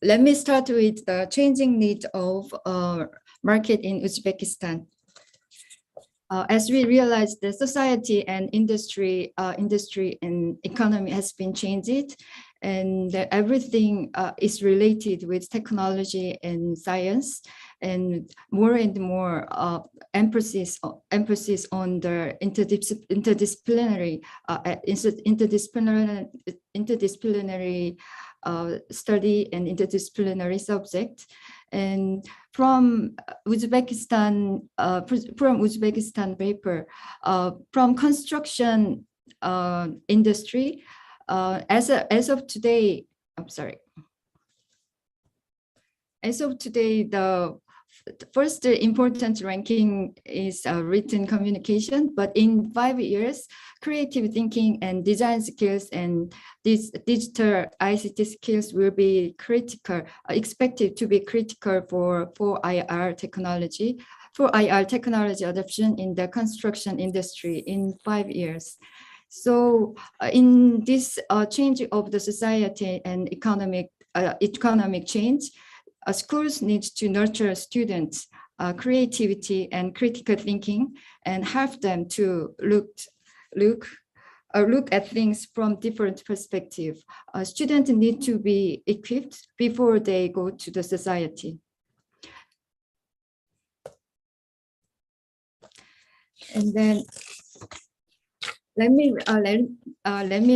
let me start with the changing need of market in Uzbekistan. As we realize, the society and industry and economy has been changed, and everything is related with technology and science, and more emphasis on the interdisciplinary study and interdisciplinary subject. And from Uzbekistan paper, from construction industry, as of today, the first important ranking is written communication, but in 5 years, creative thinking and design skills and these digital ICT skills will be critical, expected to be critical for IR technology adoption in the construction industry in 5 years. So in this change of the society and economic change, schools need to nurture students' creativity and critical thinking, and help them to look at things from different perspectives. Students need to be equipped before they go to the society. And then let me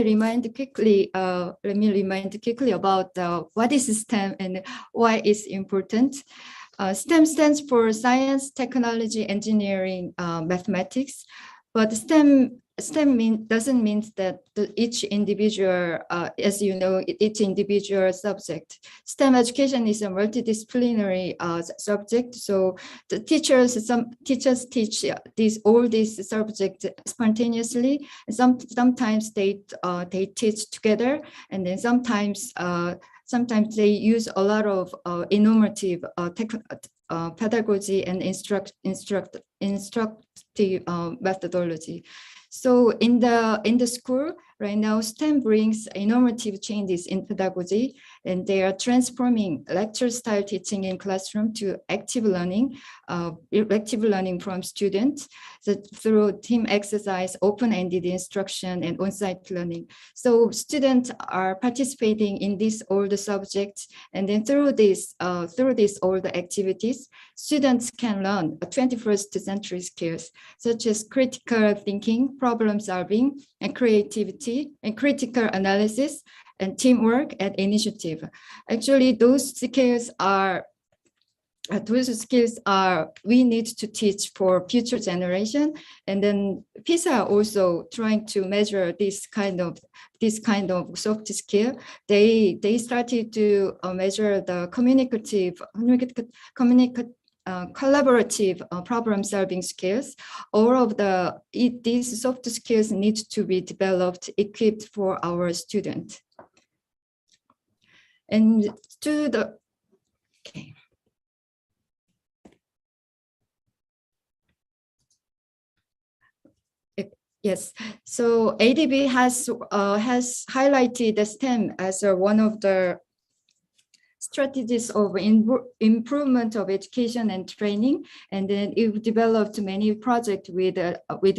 remind quickly about what is STEM and why it's important. STEM stands for science, technology, engineering, mathematics, but STEM doesn't mean that each individual, as you know, each individual subject. STEM education is a multidisciplinary subject. So the some teachers teach all these subjects spontaneously. Sometimes they teach together, and then sometimes they use a lot of innovative pedagogy and instructive methodology. So in the school right now, STEM brings innovative changes in pedagogy, and they are transforming lecture style teaching in classroom to active learning from students through team exercise, open-ended instruction, and on-site learning. So students are participating in all the subjects, and then through all the activities, students can learn 21st century skills such as critical thinking, problem solving, and creativity, and critical analysis, and teamwork and initiative. Actually, those skills are we need to teach for future generation. And then Pisa also trying to measure this kind of soft skill. They started to measure the collaborative problem solving skills. All of these soft skills need to be developed, equipped for our students. And yes, so ADB has highlighted the STEM as one of the strategies of improvement of education and training. And then it developed many projects with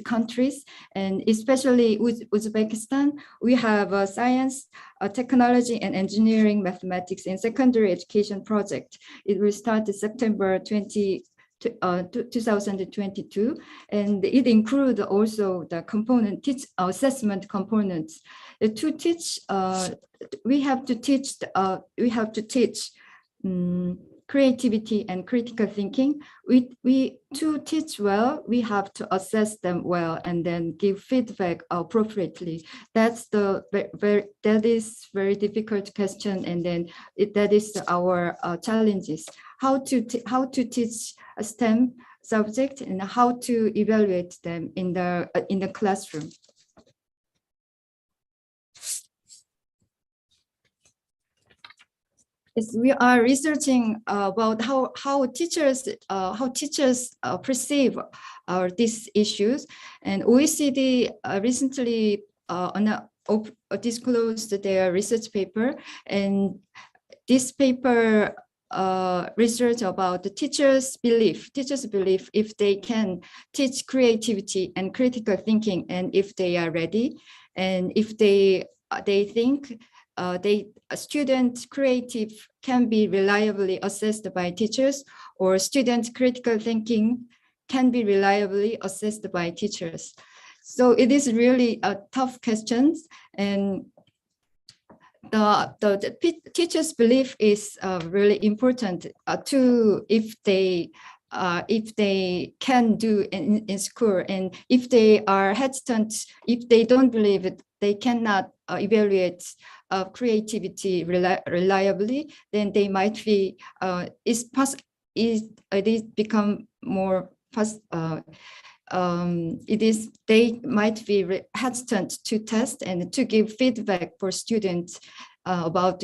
countries, and especially with Uzbekistan, we have science, technology and engineering, mathematics and secondary education project. It will start in September 2022, and it includes also the component assessment components. To teach, we have to teach creativity and critical thinking. To teach well, we have to assess them well and then give feedback appropriately. That is very difficult question, and then that is our challenges. How to teach a STEM subject and how to evaluate them in the classroom. Yes, we are researching about how teachers perceive these issues, and OECD recently disclosed their research paper, and this paper research about the teachers' belief if they can teach creativity and critical thinking, and if they are ready, and if they think student creative can be reliably assessed by teachers, or student critical thinking can be reliably assessed by teachers. So it is really a tough question, and the teachers' belief is really important if they can do in school, and if they are hesitant, if they don't believe it, they cannot evaluate creativity reliably, then they might be become more they might be hesitant to test and to give feedback for students about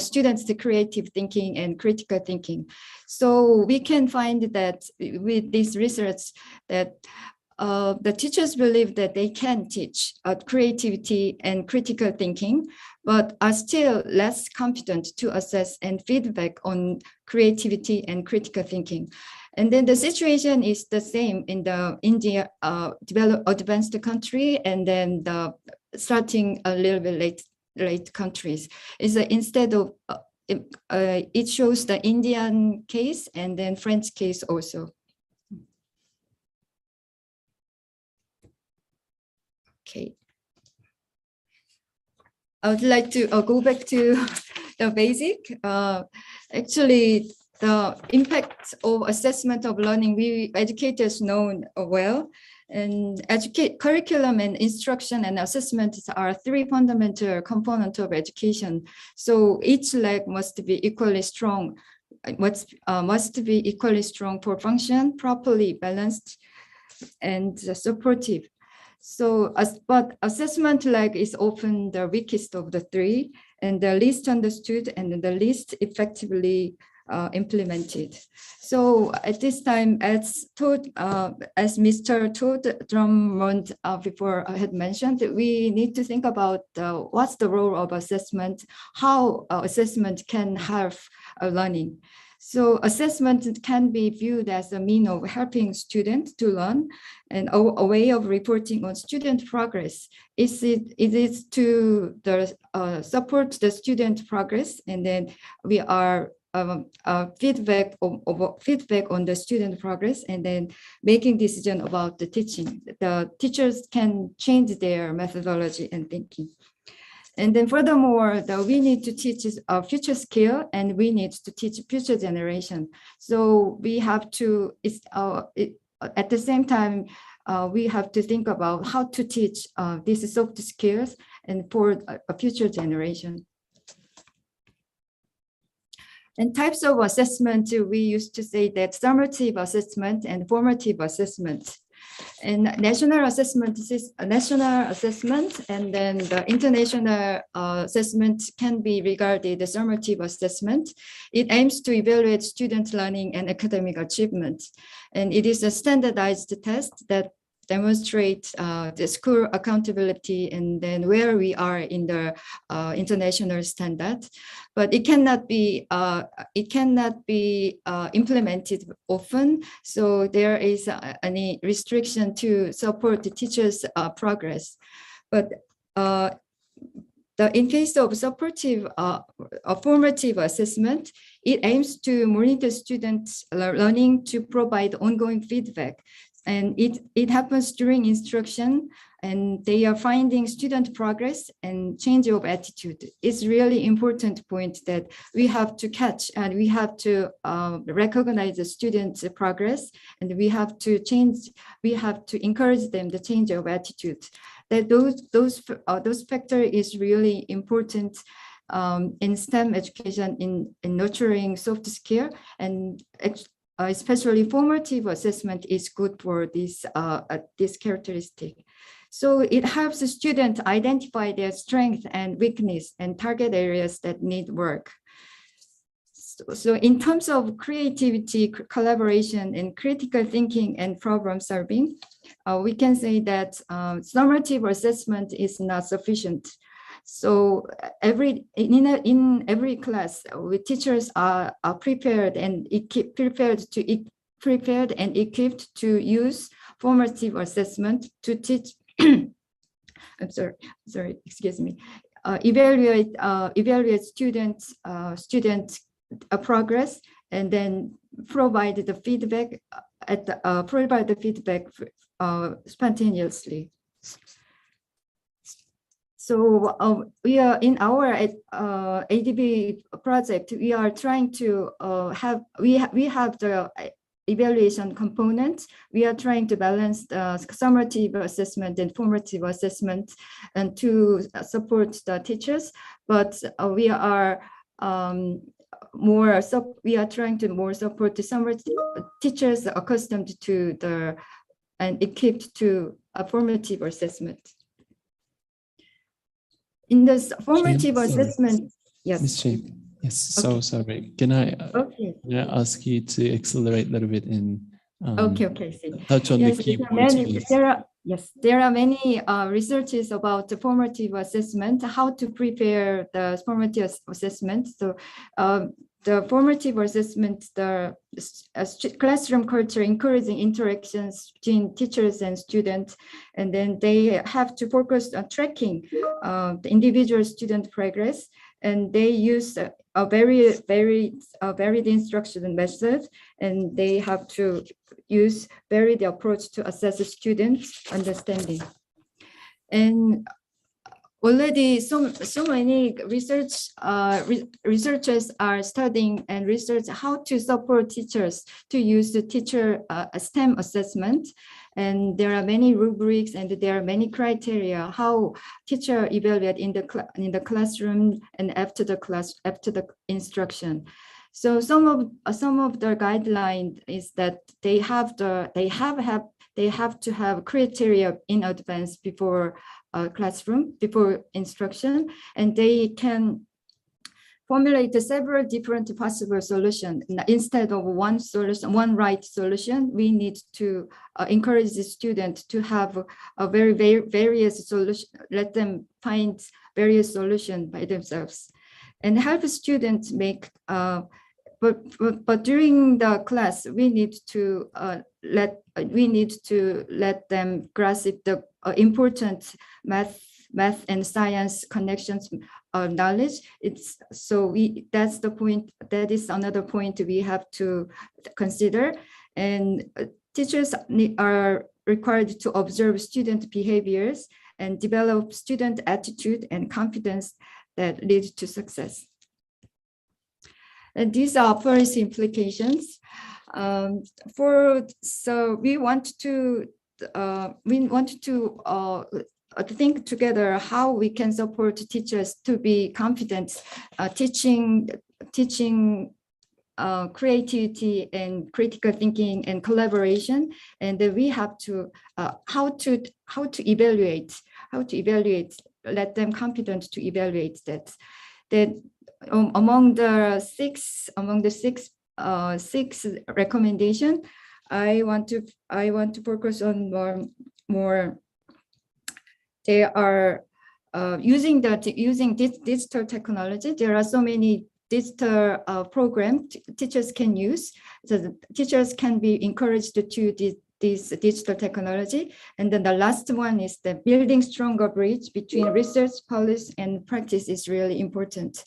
students' creative thinking and critical thinking. So we can find that with this research that the teachers believe that they can teach creativity and critical thinking, but are still less competent to assess and feedback on creativity and critical thinking. And then the situation is the same in the India advanced country, and then starting a little bit late countries. Is that instead of it shows the Indian case and then French case also. Okay. I would like to go back to the basic. Actually, the impact of assessment of learning, we educators know well, and curriculum and instruction and assessment are three fundamental components of education. So each leg must be equally strong, must be equally strong for function, properly balanced and supportive. So, but assessment leg is often the weakest of the three, and the least understood and the least effectively implemented. So at this time, as Mr. Todd Drummond before I had mentioned, we need to think about what's the role of assessment, how assessment can help learning. So assessment can be viewed as a means of helping students to learn and a way of reporting on student progress. It is to support the student progress, and then we are feedback on the student progress, and then making decision about the teaching. The teachers can change their methodology and thinking. And then furthermore, we need to teach our future skill, and we need to teach future generation. So we have to, at the same time, we have to think about how to teach these soft skills and for a future generation. And types of assessment, we used to say that summative assessment and formative assessment. And national assessment, and then the international assessment can be regarded as summative assessment. It aims to evaluate student learning and academic achievement. And it is a standardized test that demonstrate the school accountability and then where we are in the international standard. But it cannot be implemented often. So there is any restriction to support the teachers' progress. But in case of supportive formative assessment, it aims to monitor students' learning to provide ongoing feedback. And it happens during instruction, and they are finding student progress and change of attitude. It's really important point that we have to catch, and we have to recognize the students' progress, and we have to encourage them the change of attitude. That those factors is really important in STEM education in nurturing soft skill, and especially formative assessment is good for this characteristic. So it helps the student identify their strength and weakness and target areas that need work. So in terms of creativity, collaboration, and critical thinking and problem solving, we can say that summative assessment is not sufficient. So in every class, teachers are prepared and equipped to use formative assessment to teach. I'm sorry, excuse me. Evaluate students' progress, and then provide the feedback spontaneously. So we are in our ADB project. We are trying to we have the evaluation component. We are trying to balance the summative assessment and formative assessment, and to support the teachers. But we are trying to more support the summative teachers accustomed to and equipped to a formative assessment. In this formative assessment, yes. Ms. Shape, yes, so sorry. Can I ask you to accelerate a little bit and touch on the key points, please? There are many researches about the formative assessment, how to prepare the formative assessment. So the formative assessment, the classroom culture, encouraging interactions between teachers and students, and then they have to focus on tracking the individual student progress, and they use a very varied instruction method, and they have to use varied approach to assess the students' understanding. And already so many researchers are studying and research how to support teachers to use the teacher STEM assessment. And there are many rubrics and there are many criteria how teacher evaluate in the classroom and after the instruction. So some of the guideline is that they have to have criteria in advance before classroom, before instruction, and they can formulate several different possible solutions. Instead of one solution, one right solution, we need to encourage the student to have a various solution, let them find various solutions by themselves, and help students make, but during the class, we need to let them grasp the important math and science connections knowledge. That's the point. That is another point we have to consider. And teachers are required to observe student behaviors and develop student attitude and confidence that lead to success. And these are policy implications. So we want to think together how we can support teachers to be confident, teaching creativity and critical thinking and collaboration, and we have to how to evaluate, let them confident to evaluate that. Among the six recommendation, I want to focus on more more. They are using digital technology. There are so many digital programs teachers can use. So the teachers can be encouraged to this digital technology. And then the last one is the building stronger bridge between research, policy, and practice is really important.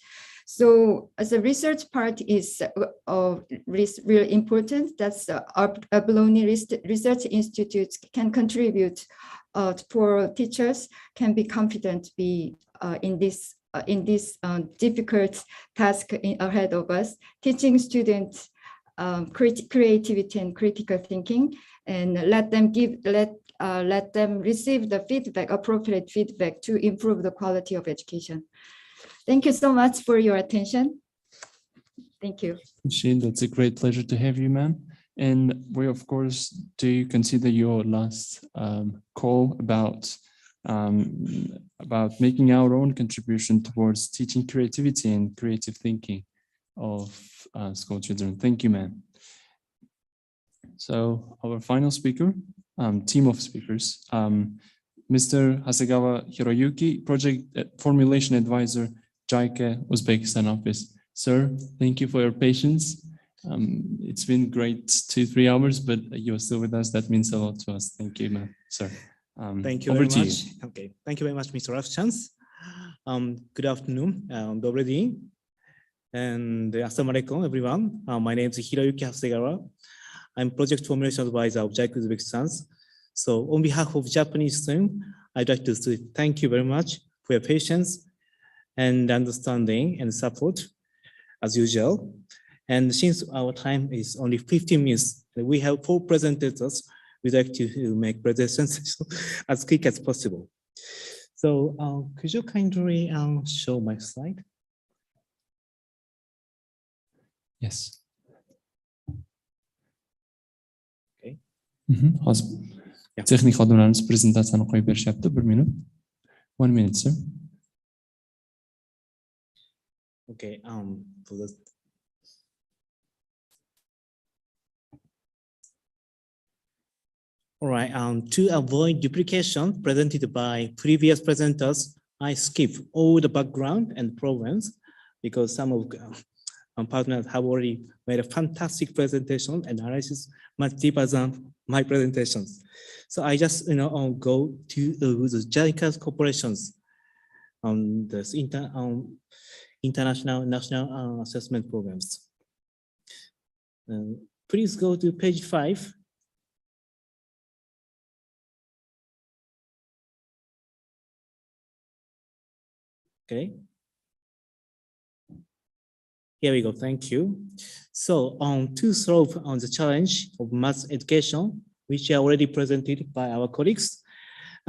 So as a research part is really important. That's A.Avloniy Research Institute can contribute for teachers can be confident in this difficult task ahead of us, teaching students creativity and critical thinking, and let them receive the feedback, appropriate feedback to improve the quality of education. Thank you so much for your attention. Thank you. Shane, that's a great pleasure to have you, ma'am. And we, of course, do consider your last call about making our own contribution towards teaching creativity and creative thinking of school children. Thank you, ma'am. So our final speaker, team of speakers, Mr. Hasegawa Hiroyuki, Project Formulation Advisor, JICA, Uzbekistan office. Sir, thank you for your patience. It's been great 2-3 hours, but you're still with us. That means a lot to us. Thank you, ma'am. Sir. Thank you very much. Okay, thank you very much, Mr. Rafchans. Good afternoon, Dobre din, and Assalamu alaikum, everyone. My name is Hiroyuki Hasegawa. I'm Project Formulation Advisor of JICA Uzbekistan. So on behalf of Japanese team, I'd like to say thank you very much for your patience and understanding and support as usual. And since our time is only 15 minutes, we have 4 presenters. We'd like to make presentations as quick as possible. So could you kindly show my slide? Yes. Okay. Texnik xodimlarimiz prezentatsiyani qo'yib berishyapti. 1 minut. 1 minute, sir. Okay. For the all right. To avoid duplication presented by previous presenters, I skip all the background and problems because some of partners have already made a fantastic presentation and analysis much deeper than my presentations. So I just go to the JICA's corporations on this international national assessment programs. Please go to page 5. Okay. Here we go. Thank you. So to solve on the challenge of math education, which are already presented by our colleagues,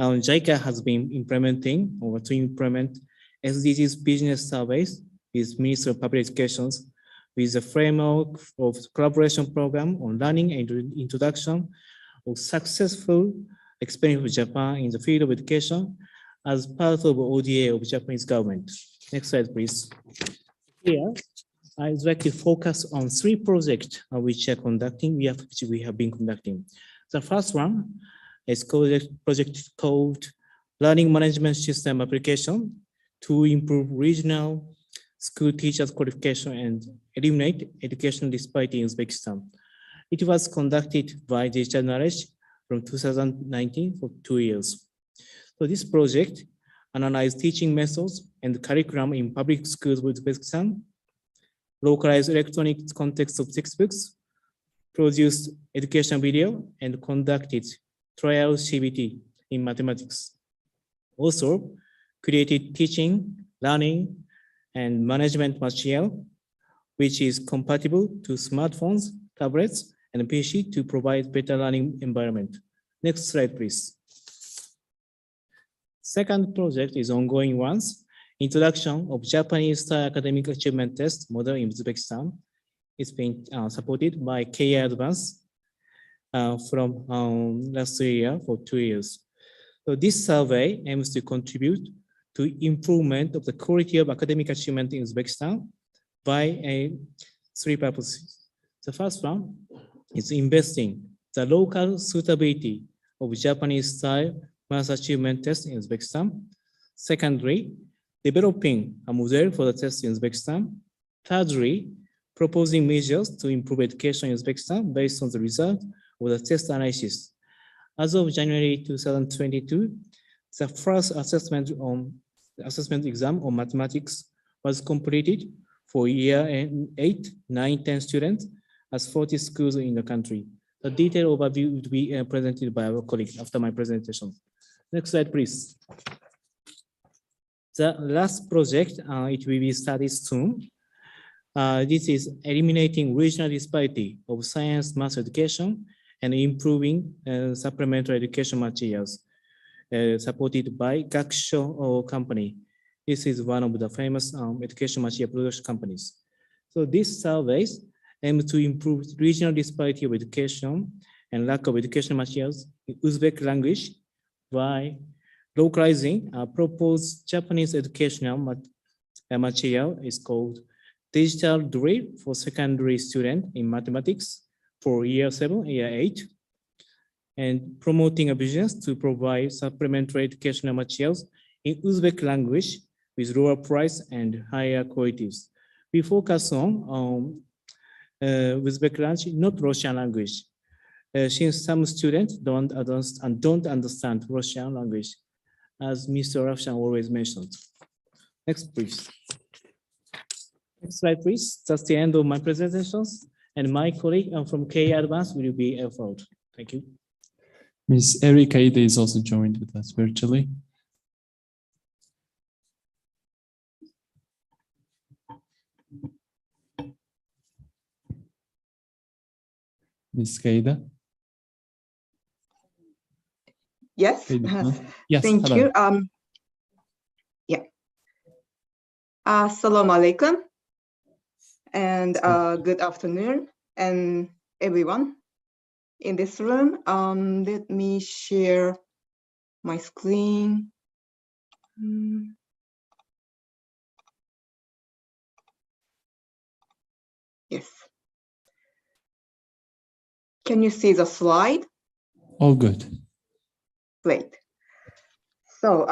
JICA has been implementing or to implement SDGs business surveys with Ministry of Public Education with the framework of collaboration program on learning and introduction of successful experience of Japan in the field of education as part of ODA of Japanese government. Next slide, please. Here, I'd like to focus on 3 projects which we have been conducting. The first one is project called Learning Management System Application to improve regional school teachers' qualification and eliminate educational disparity in Uzbekistan. It was conducted by Digital Knowledge from 2019 for 2 years. So this project analyzed teaching methods and curriculum in public schools with Uzbekistan, localized electronic context of textbooks, produced education video, and conducted trial CBT in mathematics. Also, created teaching, learning, and management material, which is compatible to smartphones, tablets, and PC to provide better learning environment. Next slide, please. Second project is ongoing ones. Introduction of Japanese style academic achievement test model in Uzbekistan. It's been supported by KI Advance from last year for 2 years. So this survey aims to contribute to improvement of the quality of academic achievement in Uzbekistan by 3 purposes. The first one is investing the local suitability of Japanese-style math achievement test in Uzbekistan. Secondly, developing a model for the test in Uzbekistan. Thirdly, proposing measures to improve education in Uzbekistan based on the result of the test analysis. As of January 2022, the first assessment exam on mathematics was completed for year 8, 9, 10 students at 40 schools in the country. The detailed overview will be presented by our colleague after my presentation. Next slide, please. The last project, it will be studied soon. This is eliminating regional disparity of science math education and improving supplementary education materials supported by Gakusho company. This is one of the famous education material production companies. So this surveys aim to improve regional disparity of education and lack of educational materials in Uzbek language by localizing a proposed Japanese educational material is called Digital Drill for Secondary Student in Mathematics for year 7, year 8, and promoting a business to provide supplementary educational materials in Uzbek language with lower price and higher qualities. We focus on Uzbek language, not Russian language, since some students don't understand Russian language, as Mr. Rafshan always mentioned. Next, please. Next slide, please. That's the end of my presentations. And my colleague from K Advance will be involved. Thank you. Ms. Erika Ide is also joined with us virtually. Ms. Keida? Yes. Yes. Thank hello. you. Yeah. Assalamu alaikum and good afternoon and everyone in this room. Let me share my screen. Yes. Can you see the slide? All good. Great. So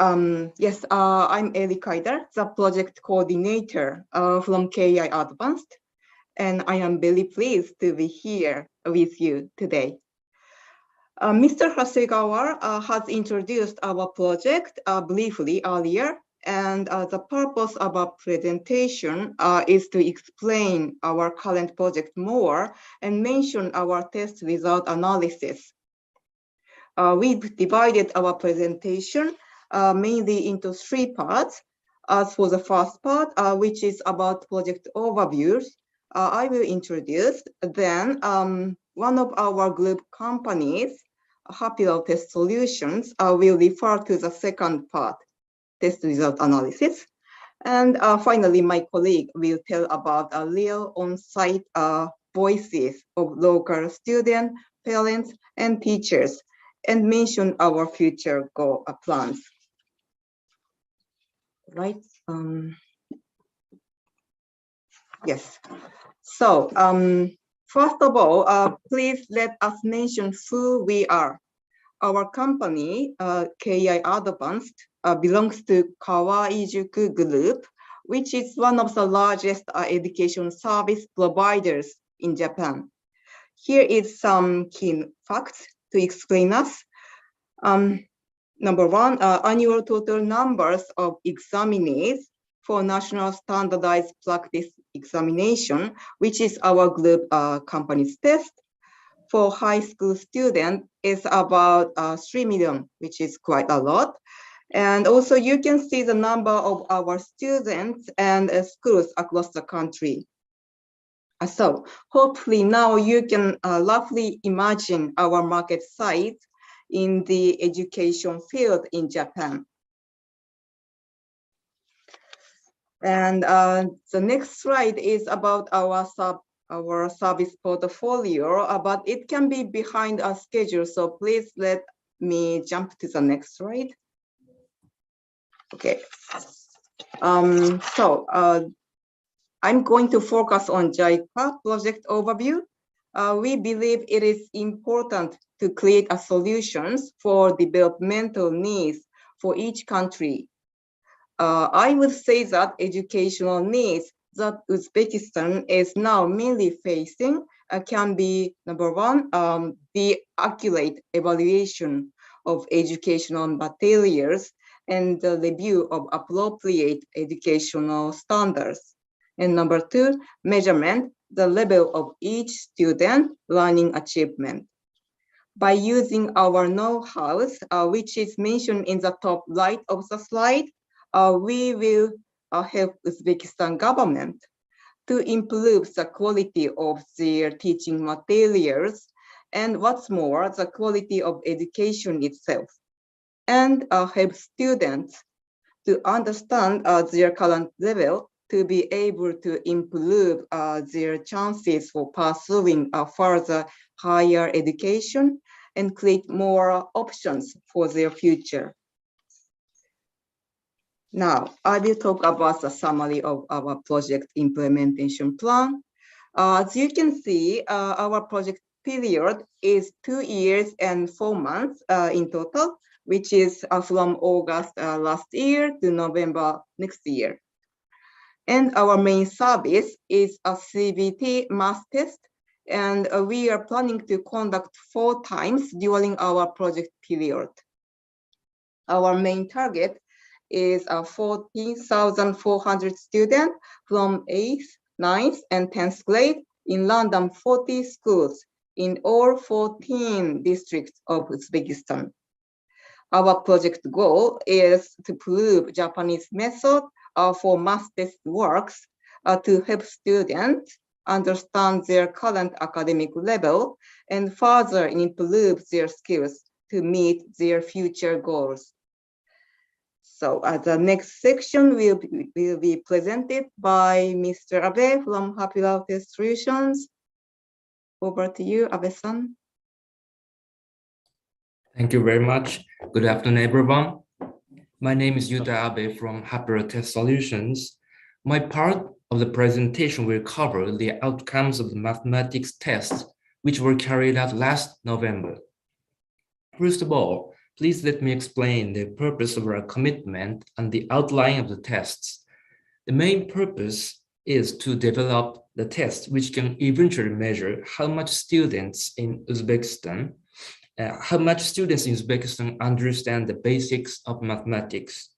yes, I'm Eli Kaider, the project coordinator from KI Advanced, and I am very pleased to be here with you today. Mr. Hasegawa has introduced our project briefly earlier, and the purpose of our presentation is to explain our current project more and mention our test result analysis. We've divided our presentation mainly into 3 parts. As for the first part, which is about project overviews, I will introduce. Then one of our group companies, Happilo Test Solutions, will refer to the second part, test result analysis. And finally, my colleague will tell about a real on-site voices of local students, parents, and teachers, and mention our future goal plans. Right? Yes. So first of all, please let us mention who we are. Our company, KI Advanced, belongs to Kawaijuku Group, which is one of the largest education service providers in Japan. Here is some key facts to explain us. Number 1, annual total numbers of examinees for National Standardized Practice Examination, which is our group company's test. For high school students, is about 3 million, which is quite a lot. And also you can see the number of our students and schools across the country. So hopefully now you can roughly imagine our market size in the education field in Japan. And the next slide is about our service portfolio, but it can be behind our schedule. So please let me jump to the next slide. Okay. I'm going to focus on JICA project overview. we believe it is important to create solutions for developmental needs for each country. I would say that educational needs that Uzbekistan is now mainly facing can be, number one, the accurate evaluation of educational materials and the review of appropriate educational standards. And number two, measurement the level of each student learning achievement. By using our know-how, which is mentioned in the top right of the slide, we will help Uzbekistan government to improve the quality of their teaching materials and what's more, the quality of education itself, and help students to understand their current level to be able to improve their chances for pursuing further higher education and create more options for their future. Now, I will talk about the summary of our project implementation plan. As you can see, our project period is 2 years and 4 months in total, which is from August last year to November next year. And our main service is a CBT math test, and we are planning to conduct 4 times during our project period. Our main target is 14,400 students from 8th, 9th, and 10th grade in random 40 schools in all 14 districts of Uzbekistan. Our project goal is to prove Japanese method for math test works to help students understand their current academic level and further improve their skills to meet their future goals. So the next section will be presented by Mr. Abe from Happy Love Test Solutions. Over to you, Abe-san. Thank you very much. Good afternoon, everyone. My name is Yuta Abe from Happy Test Solutions. My part of the presentation will cover the outcomes of the mathematics tests, which were carried out last November. First of all, please let me explain the purpose of our commitment and the outline of the tests. The main purpose is to develop the test which can eventually measure how much students in Uzbekistan understand the basics of mathematics.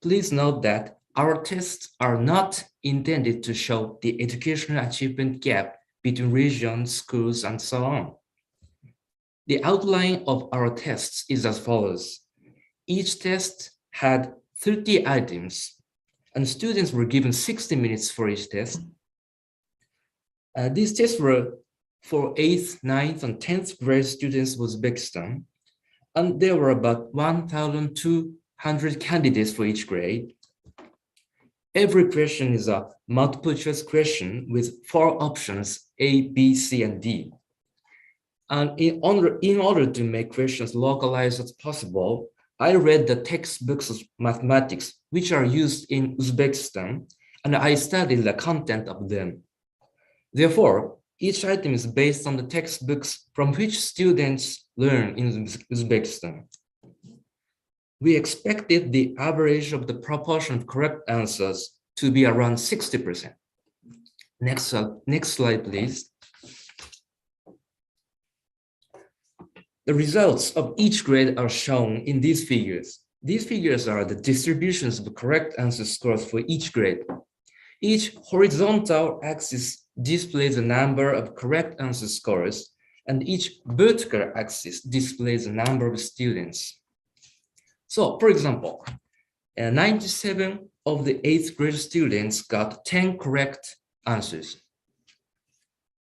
Please note that our tests are not intended to show the educational achievement gap between regions, schools, and so on. The outline of our tests is as follows. Each test had 30 items, and students were given 60 minutes for each test. These tests were for 8th, 9th, and 10th grade students of Uzbekistan, and there were about 1,200 candidates for each grade. Every question is a multiple choice question with 4 options, A, B, C, and D. And in order to make questions localized as possible, I read the textbooks of mathematics which are used in Uzbekistan, and I studied the content of them. Therefore, each item is based on the textbooks from which students learn in Uzbekistan. We expected the average of the proportion of correct answers to be around 60%. Next slide, please. The results of each grade are shown in these figures. These figures are the distributions of the correct answer scores for each grade. Each horizontal axis displays the number of correct answer scores, and each vertical axis displays the number of students. So, for example, 97 of the 8th grade students got 10 correct answers.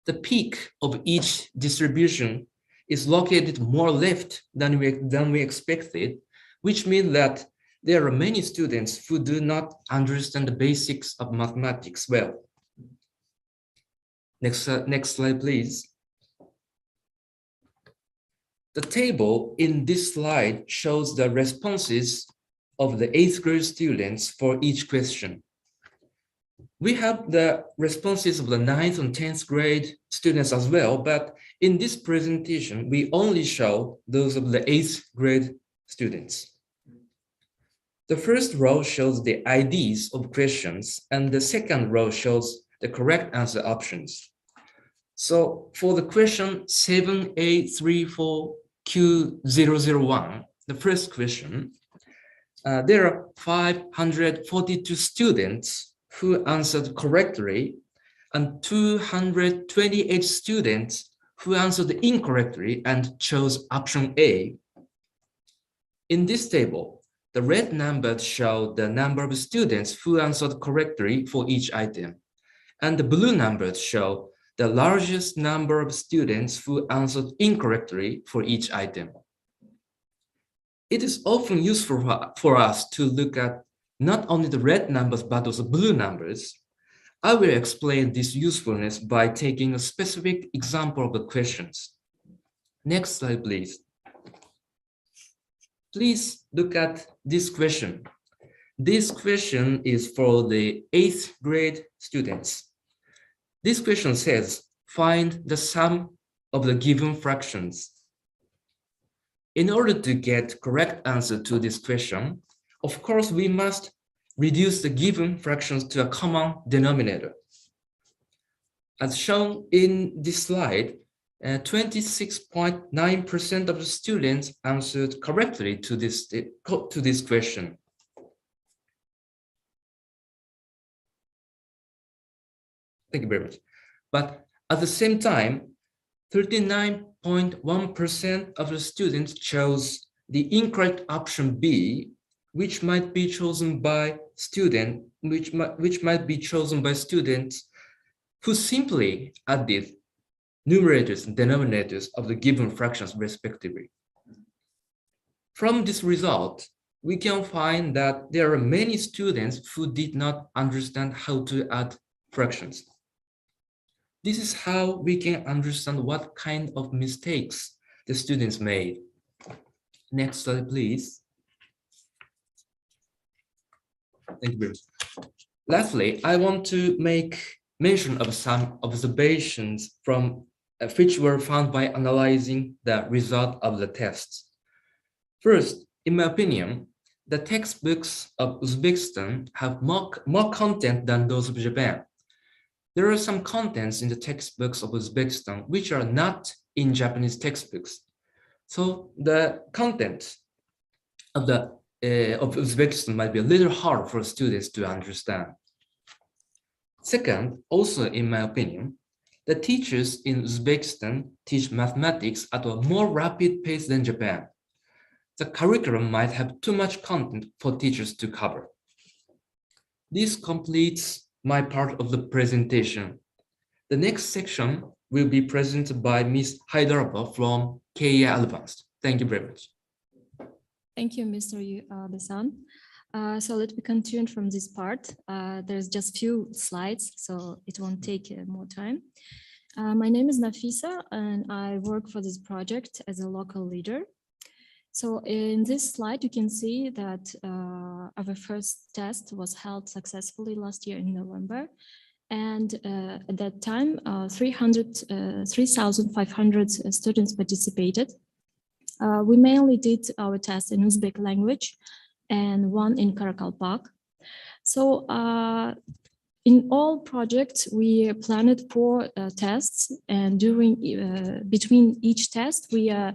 The peak of each distribution is located more left than we expected, which means that there are many students who do not understand the basics of mathematics well. Next slide, please. The table in this slide shows the responses of the 8th grade students for each question. We have the responses of the 9th and 10th grade students as well, but in this presentation, we only show those of the 8th grade students. The first row shows the IDs of questions, and the second row shows the correct answer options. So for the question 7A34Q001, the first question, there are 542 students who answered correctly and 228 students who answered incorrectly and chose option A. In this table, the red numbers show the number of students who answered correctly for each item, and the blue numbers show the largest number of students who answered incorrectly for each item. It is often useful for us to look at not only the red numbers, but also blue numbers. I will explain this usefulness by taking a specific example of the questions. Next slide, please. Please look at this question. This question is for the 8th grade students. This question says, find the sum of the given fractions. In order to get correct answer to this question, of course, we must reduce the given fractions to a common denominator. As shown in this slide, 26.9% of the students answered correctly to this question. Thank you very much. But at the same time, 39.1% of the students chose the incorrect option B, which might be chosen by students who simply added numerators and denominators of the given fractions respectively. From this result, we can find that there are many students who did not understand how to add fractions. This is how we can understand what kind of mistakes the students made. Next slide, please. Thank you very much. Lastly, I want to make mention of some observations from which were found by analyzing the result of the tests. First, in my opinion, the textbooks of Uzbekistan have more content than those of Japan. There are some contents in the textbooks of Uzbekistan which are not in Japanese textbooks. So the content of Uzbekistan might be a little hard for students to understand. Second, also in my opinion, the teachers in Uzbekistan teach mathematics at a more rapid pace than Japan. The curriculum might have too much content for teachers to cover. This completes my part of the presentation. The next section will be presented by Ms. Hyderabad from KEA Advanced. Thank you very much. Thank you, Mr. Besan. So let me continue from this part. There's just few slides, so it won't take more time. My name is Nafisa, and I work for this project as a local leader. So in this slide, you can see that our first test was held successfully last year in November. And at that time, 3,500 students participated. We mainly did our test in Uzbek language and one in Karakalpak. So in all projects, we planned 4 tests, and between each test, we are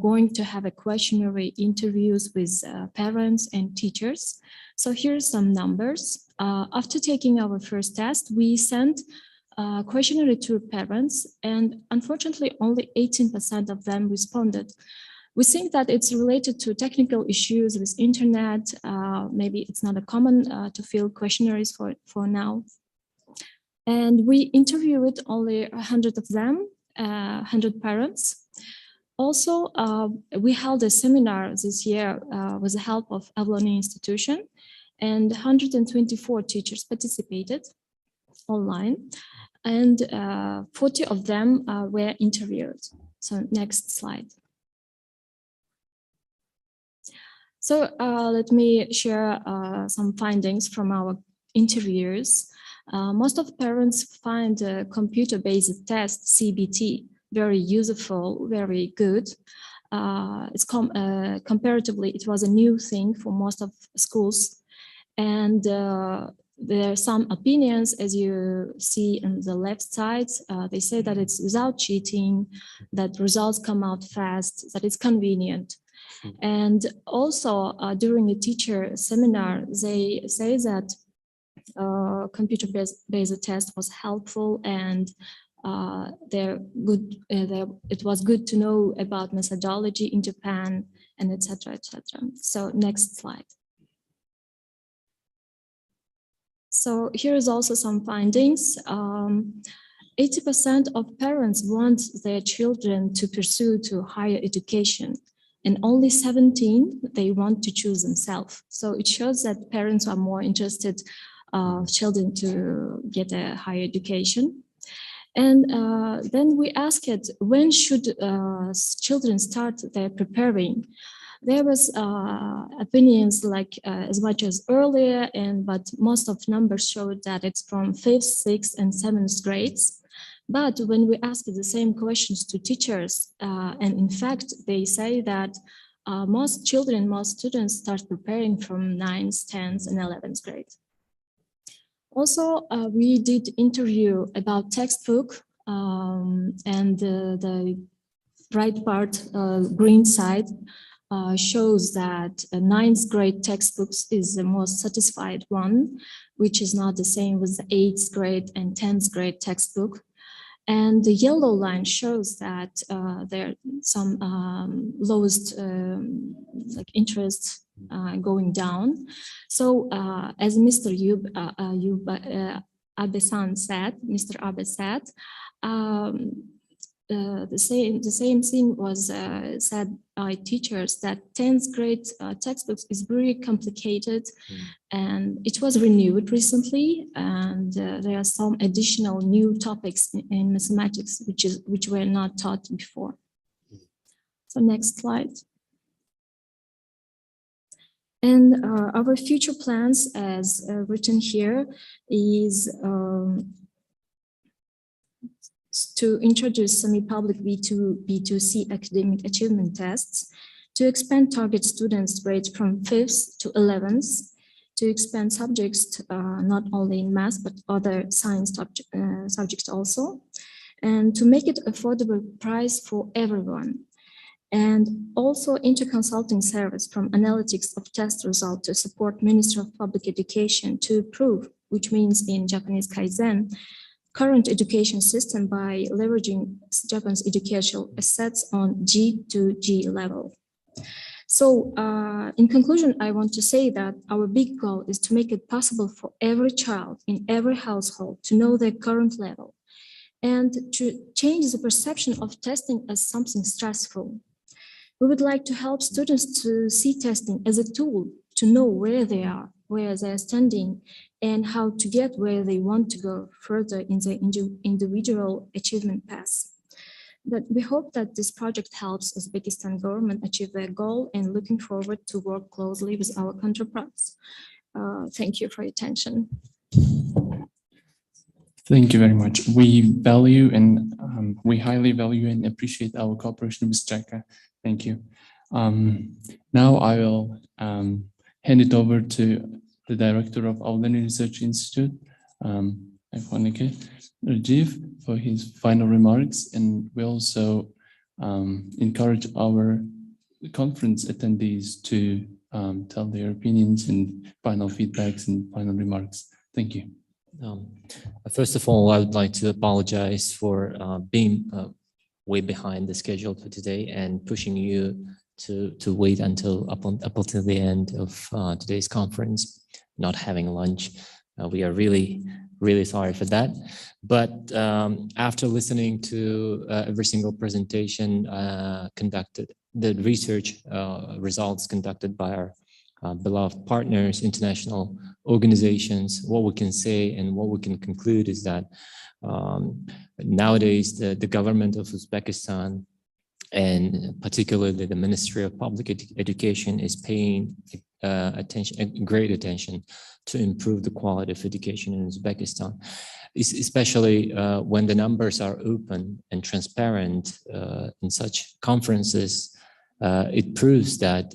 going to have a questionnaire interviews with parents and teachers. So here's some numbers. After taking our first test, we sent a questionnaire to parents, and unfortunately, only 18% of them responded. We think that it's related to technical issues with internet. Maybe it's not a common to fill questionnaires for now. And we interviewed only 100 of them, 100 parents. Also, we held a seminar this year with the help of A.Avloniy institution, and 124 teachers participated online, and 40 of them were interviewed. So next slide. So let me share some findings from our interviews. Most of parents find the computer-based test, CBT, very useful, very good. Comparatively, it was a new thing for most of schools. And there are some opinions, as you see on the left side, they say that it's without cheating, that results come out fast, that it's convenient. And also during a teacher seminar, they say that computer-based test was helpful, and it was good to know about methodology in Japan, and etc., etc. So next slide. So here is also some findings. 80% of parents want their children to pursue to higher education, and only 17 they want to choose themselves. So it shows that parents are more interested children to get a higher education. And then we asked, when should children start their preparing? There was opinions like as much as earlier, but most of numbers showed that it's from 5th, 6th, and 7th grades. But when we ask the same questions to teachers, and in fact, they say that most students start preparing from 9th, 10th, and 11th grade. Also, we did interview about textbook, and the right part, green side, shows that a 9th grade textbooks is the most satisfied one, which is not the same with the 8th grade and 10th grade textbook. And the yellow line shows that there are some lowest interest going down. So as Mr. Abe-san said, Mr. Abe said, the same thing was said by teachers, that 10th grade textbooks is very complicated, and it was renewed recently, and there are some additional new topics in mathematics which were not taught before. So next slide. And our future plans, as written here, is to introduce semi-public B2C academic achievement tests, to expand target students' grades from 5th to 11th, to expand subjects not only in math but other science subjects also, and to make it affordable price for everyone. And also inter-consulting service from analytics of test result to support Ministry of Public Education to improve, which means in Japanese Kaizen, current education system by leveraging Japan's educational assets on G to G level. So in conclusion, I want to say that our big goal is to make it possible for every child in every household to know their current level and to change the perception of testing as something stressful. We would like to help students to see testing as a tool to know where they are, where they're standing, and how to get where they want to go further in their individual achievement path. But we hope that this project helps Uzbekistan government achieve their goal, and looking forward to work closely with our counterparts. Thank you for your attention. Thank you very much. We value and we highly value and appreciate our cooperation with JICA. Thank you. Now I will hand it over to the director of A.Avloniy Research Institute, A.Avloniy Rajiv, for his final remarks, and we also encourage our conference attendees to tell their opinions and final feedbacks and final remarks. Thank you. First of all, I would like to apologize for being way behind the schedule for today and pushing you to wait until up until the end of today's conference, not having lunch. We are really sorry for that. But after listening to every single presentation conducted, the research results conducted by our beloved partners, international organizations, what we can say and what we can conclude is that nowadays the government of Uzbekistan, and particularly the Ministry of Public Education, is paying great attention to improve the quality of education in Uzbekistan, especially when the numbers are open and transparent in such conferences. It proves that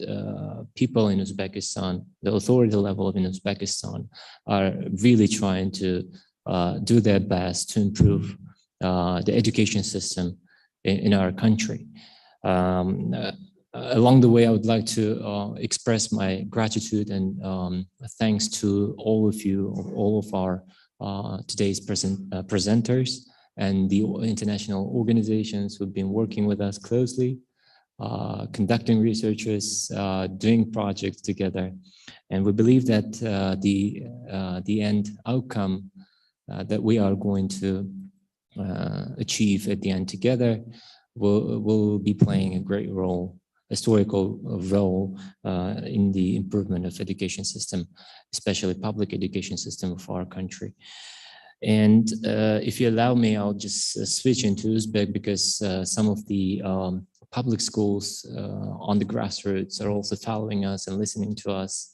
people in Uzbekistan, the authority level in Uzbekistan, are really trying to do their best to improve the education system in our country. Along the way, I would like to express my gratitude and thanks to all of you, all of our today's presenters and the international organizations who've been working with us closely, conducting researches, doing projects together. And we believe that the end outcome that we are going to achieve at the end together will be playing a great role, historical role in the improvement of education system, especially public education system of our country. And if you allow me, I'll just switch into Uzbek because some of the public schools on the grassroots are also following us and listening to us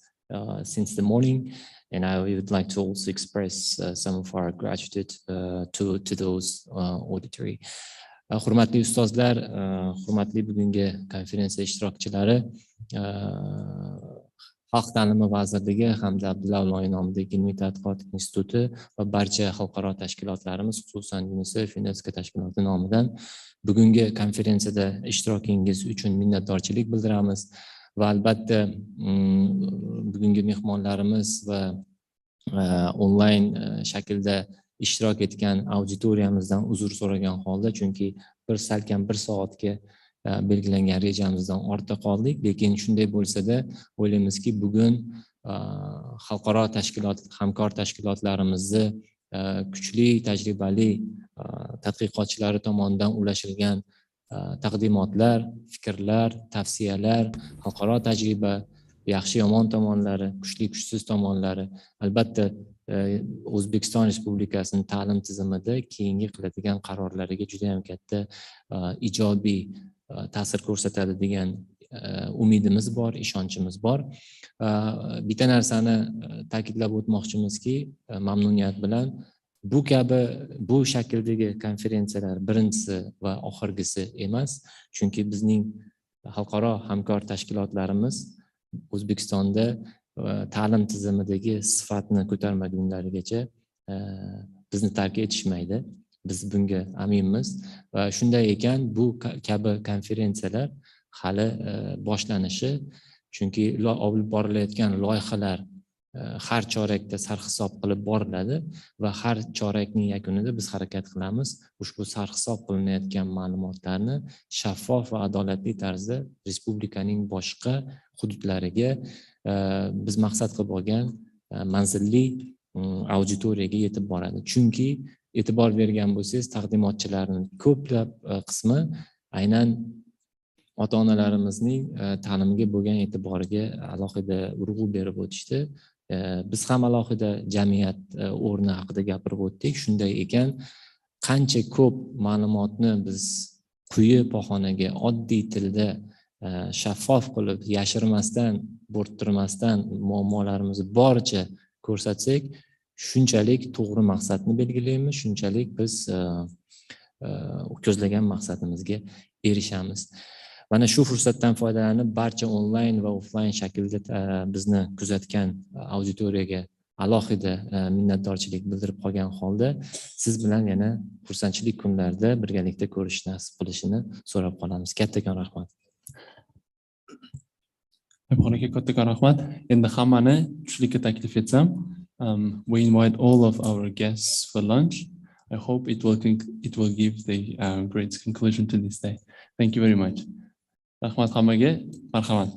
since the morning. And I would like to also express some of our gratitude to those auditory. Hurmatli ustozlar, hurmatli bugungi konferensiya ishtirokchilari, Xalq ta'limi vazirligi hamda A.Avloniy nomidagi ilmiy tadqiqot instituti va barcha xalqaro tashkilotlarimiz, xususan UNICEF, UNESCO tashkiloti nomidan bugungi konferensiyada ishtirokingiz uchun minnatdorchilik bildiramiz va albatta bugungi mehmonlarimiz va onlayn shaklda ishtirok etgan auditoriyamizdan uzr so'ragan holda, chunki salkam bir soatga belgilangan rejamizdan ortda qoldik, lekin shunday bo'lsa-da o'ylaymizki bugun xalqaro tashkilot, hamkor tashkilotlarimizni kuchli, tajribali tadqiqotchilari tomonidan ulashilgan taqdimotlar, fikrlar, tavsiyalar, xalqaro tajriba, yaxshi yomon tomonlari, kuchli kuchsiz tomonlari, albatta O'zbekiston Respublikasining ta'lim tizimida keyingi qiladigan qarorlariga juda ham katta ijobiy ta'sir ko'rsatadi degan umidimiz bor, ishonchimiz bor. Bitta narsani ta'kidlab o'tmoqchimizki, mamnuniyat bilan bu shakldagi konferensiyalar birinchisi va oxirgisi emas, chunki bizning xalqaro hamkor tashkilotlarimiz O'zbekistonda ta'lim tizimidagi sifatni ko'tarmagunlarigacha bizni tark etishmaydi. Biz bunga aminmiz va shunday ekan bu kabi konferensiyalar hali boshlanishi, chunki olib borilayotgan loyihalar har chorakda sarhisob qilib boriladi va har chorakning yakunida biz harakat qilamiz ushbu sarhisob qilinayotgan ma'lumotlarni shaffof va adolatli tarzda respublikaning boshqa hududlariga biz maqsad qilib olgan manzilli auditoriyaga yetib boradi. Chunki e'tibor bergan bo'lsangiz, taqdimotchilarning ko'plab qismi aynan ota-onalarimizning ta'limga bo'lgan e'tiboriga alohida urg'u berib o'tishdi. Biz ham alohida jamiyat o'rni haqida gapirib o'tdik. Shunday ekan, qancha ko'p ma'lumotni biz quyi pog'onaga oddiy tilda shaffof qilib, yashirmasdan, bo'rttirmasdan muammolarimizni boricha ko'rsatsak, shunchalik to'g'ri maqsadni belgilaymiz, shunchalik biz ko'zlagan maqsadimizga erishamiz. Mana shu fursatdan foydalanib barcha onlayn va offlayn shaklda bizni kuzatgan auditoriyaga alohida minnatdorchilik bildirib qolgan holda siz bilan yana xursandchilik kunlarda birgalikda ko'rish nasib qilishini so'rab qolamiz. Kattakon rahmat. Xonaga kattakon rahmat. Endi hammani tushlikka taklif etsam, we invite all of our guests for lunch. I hope it will give the great conclusion to this day. Thank you very much. Rahmat hammaga, marhamat.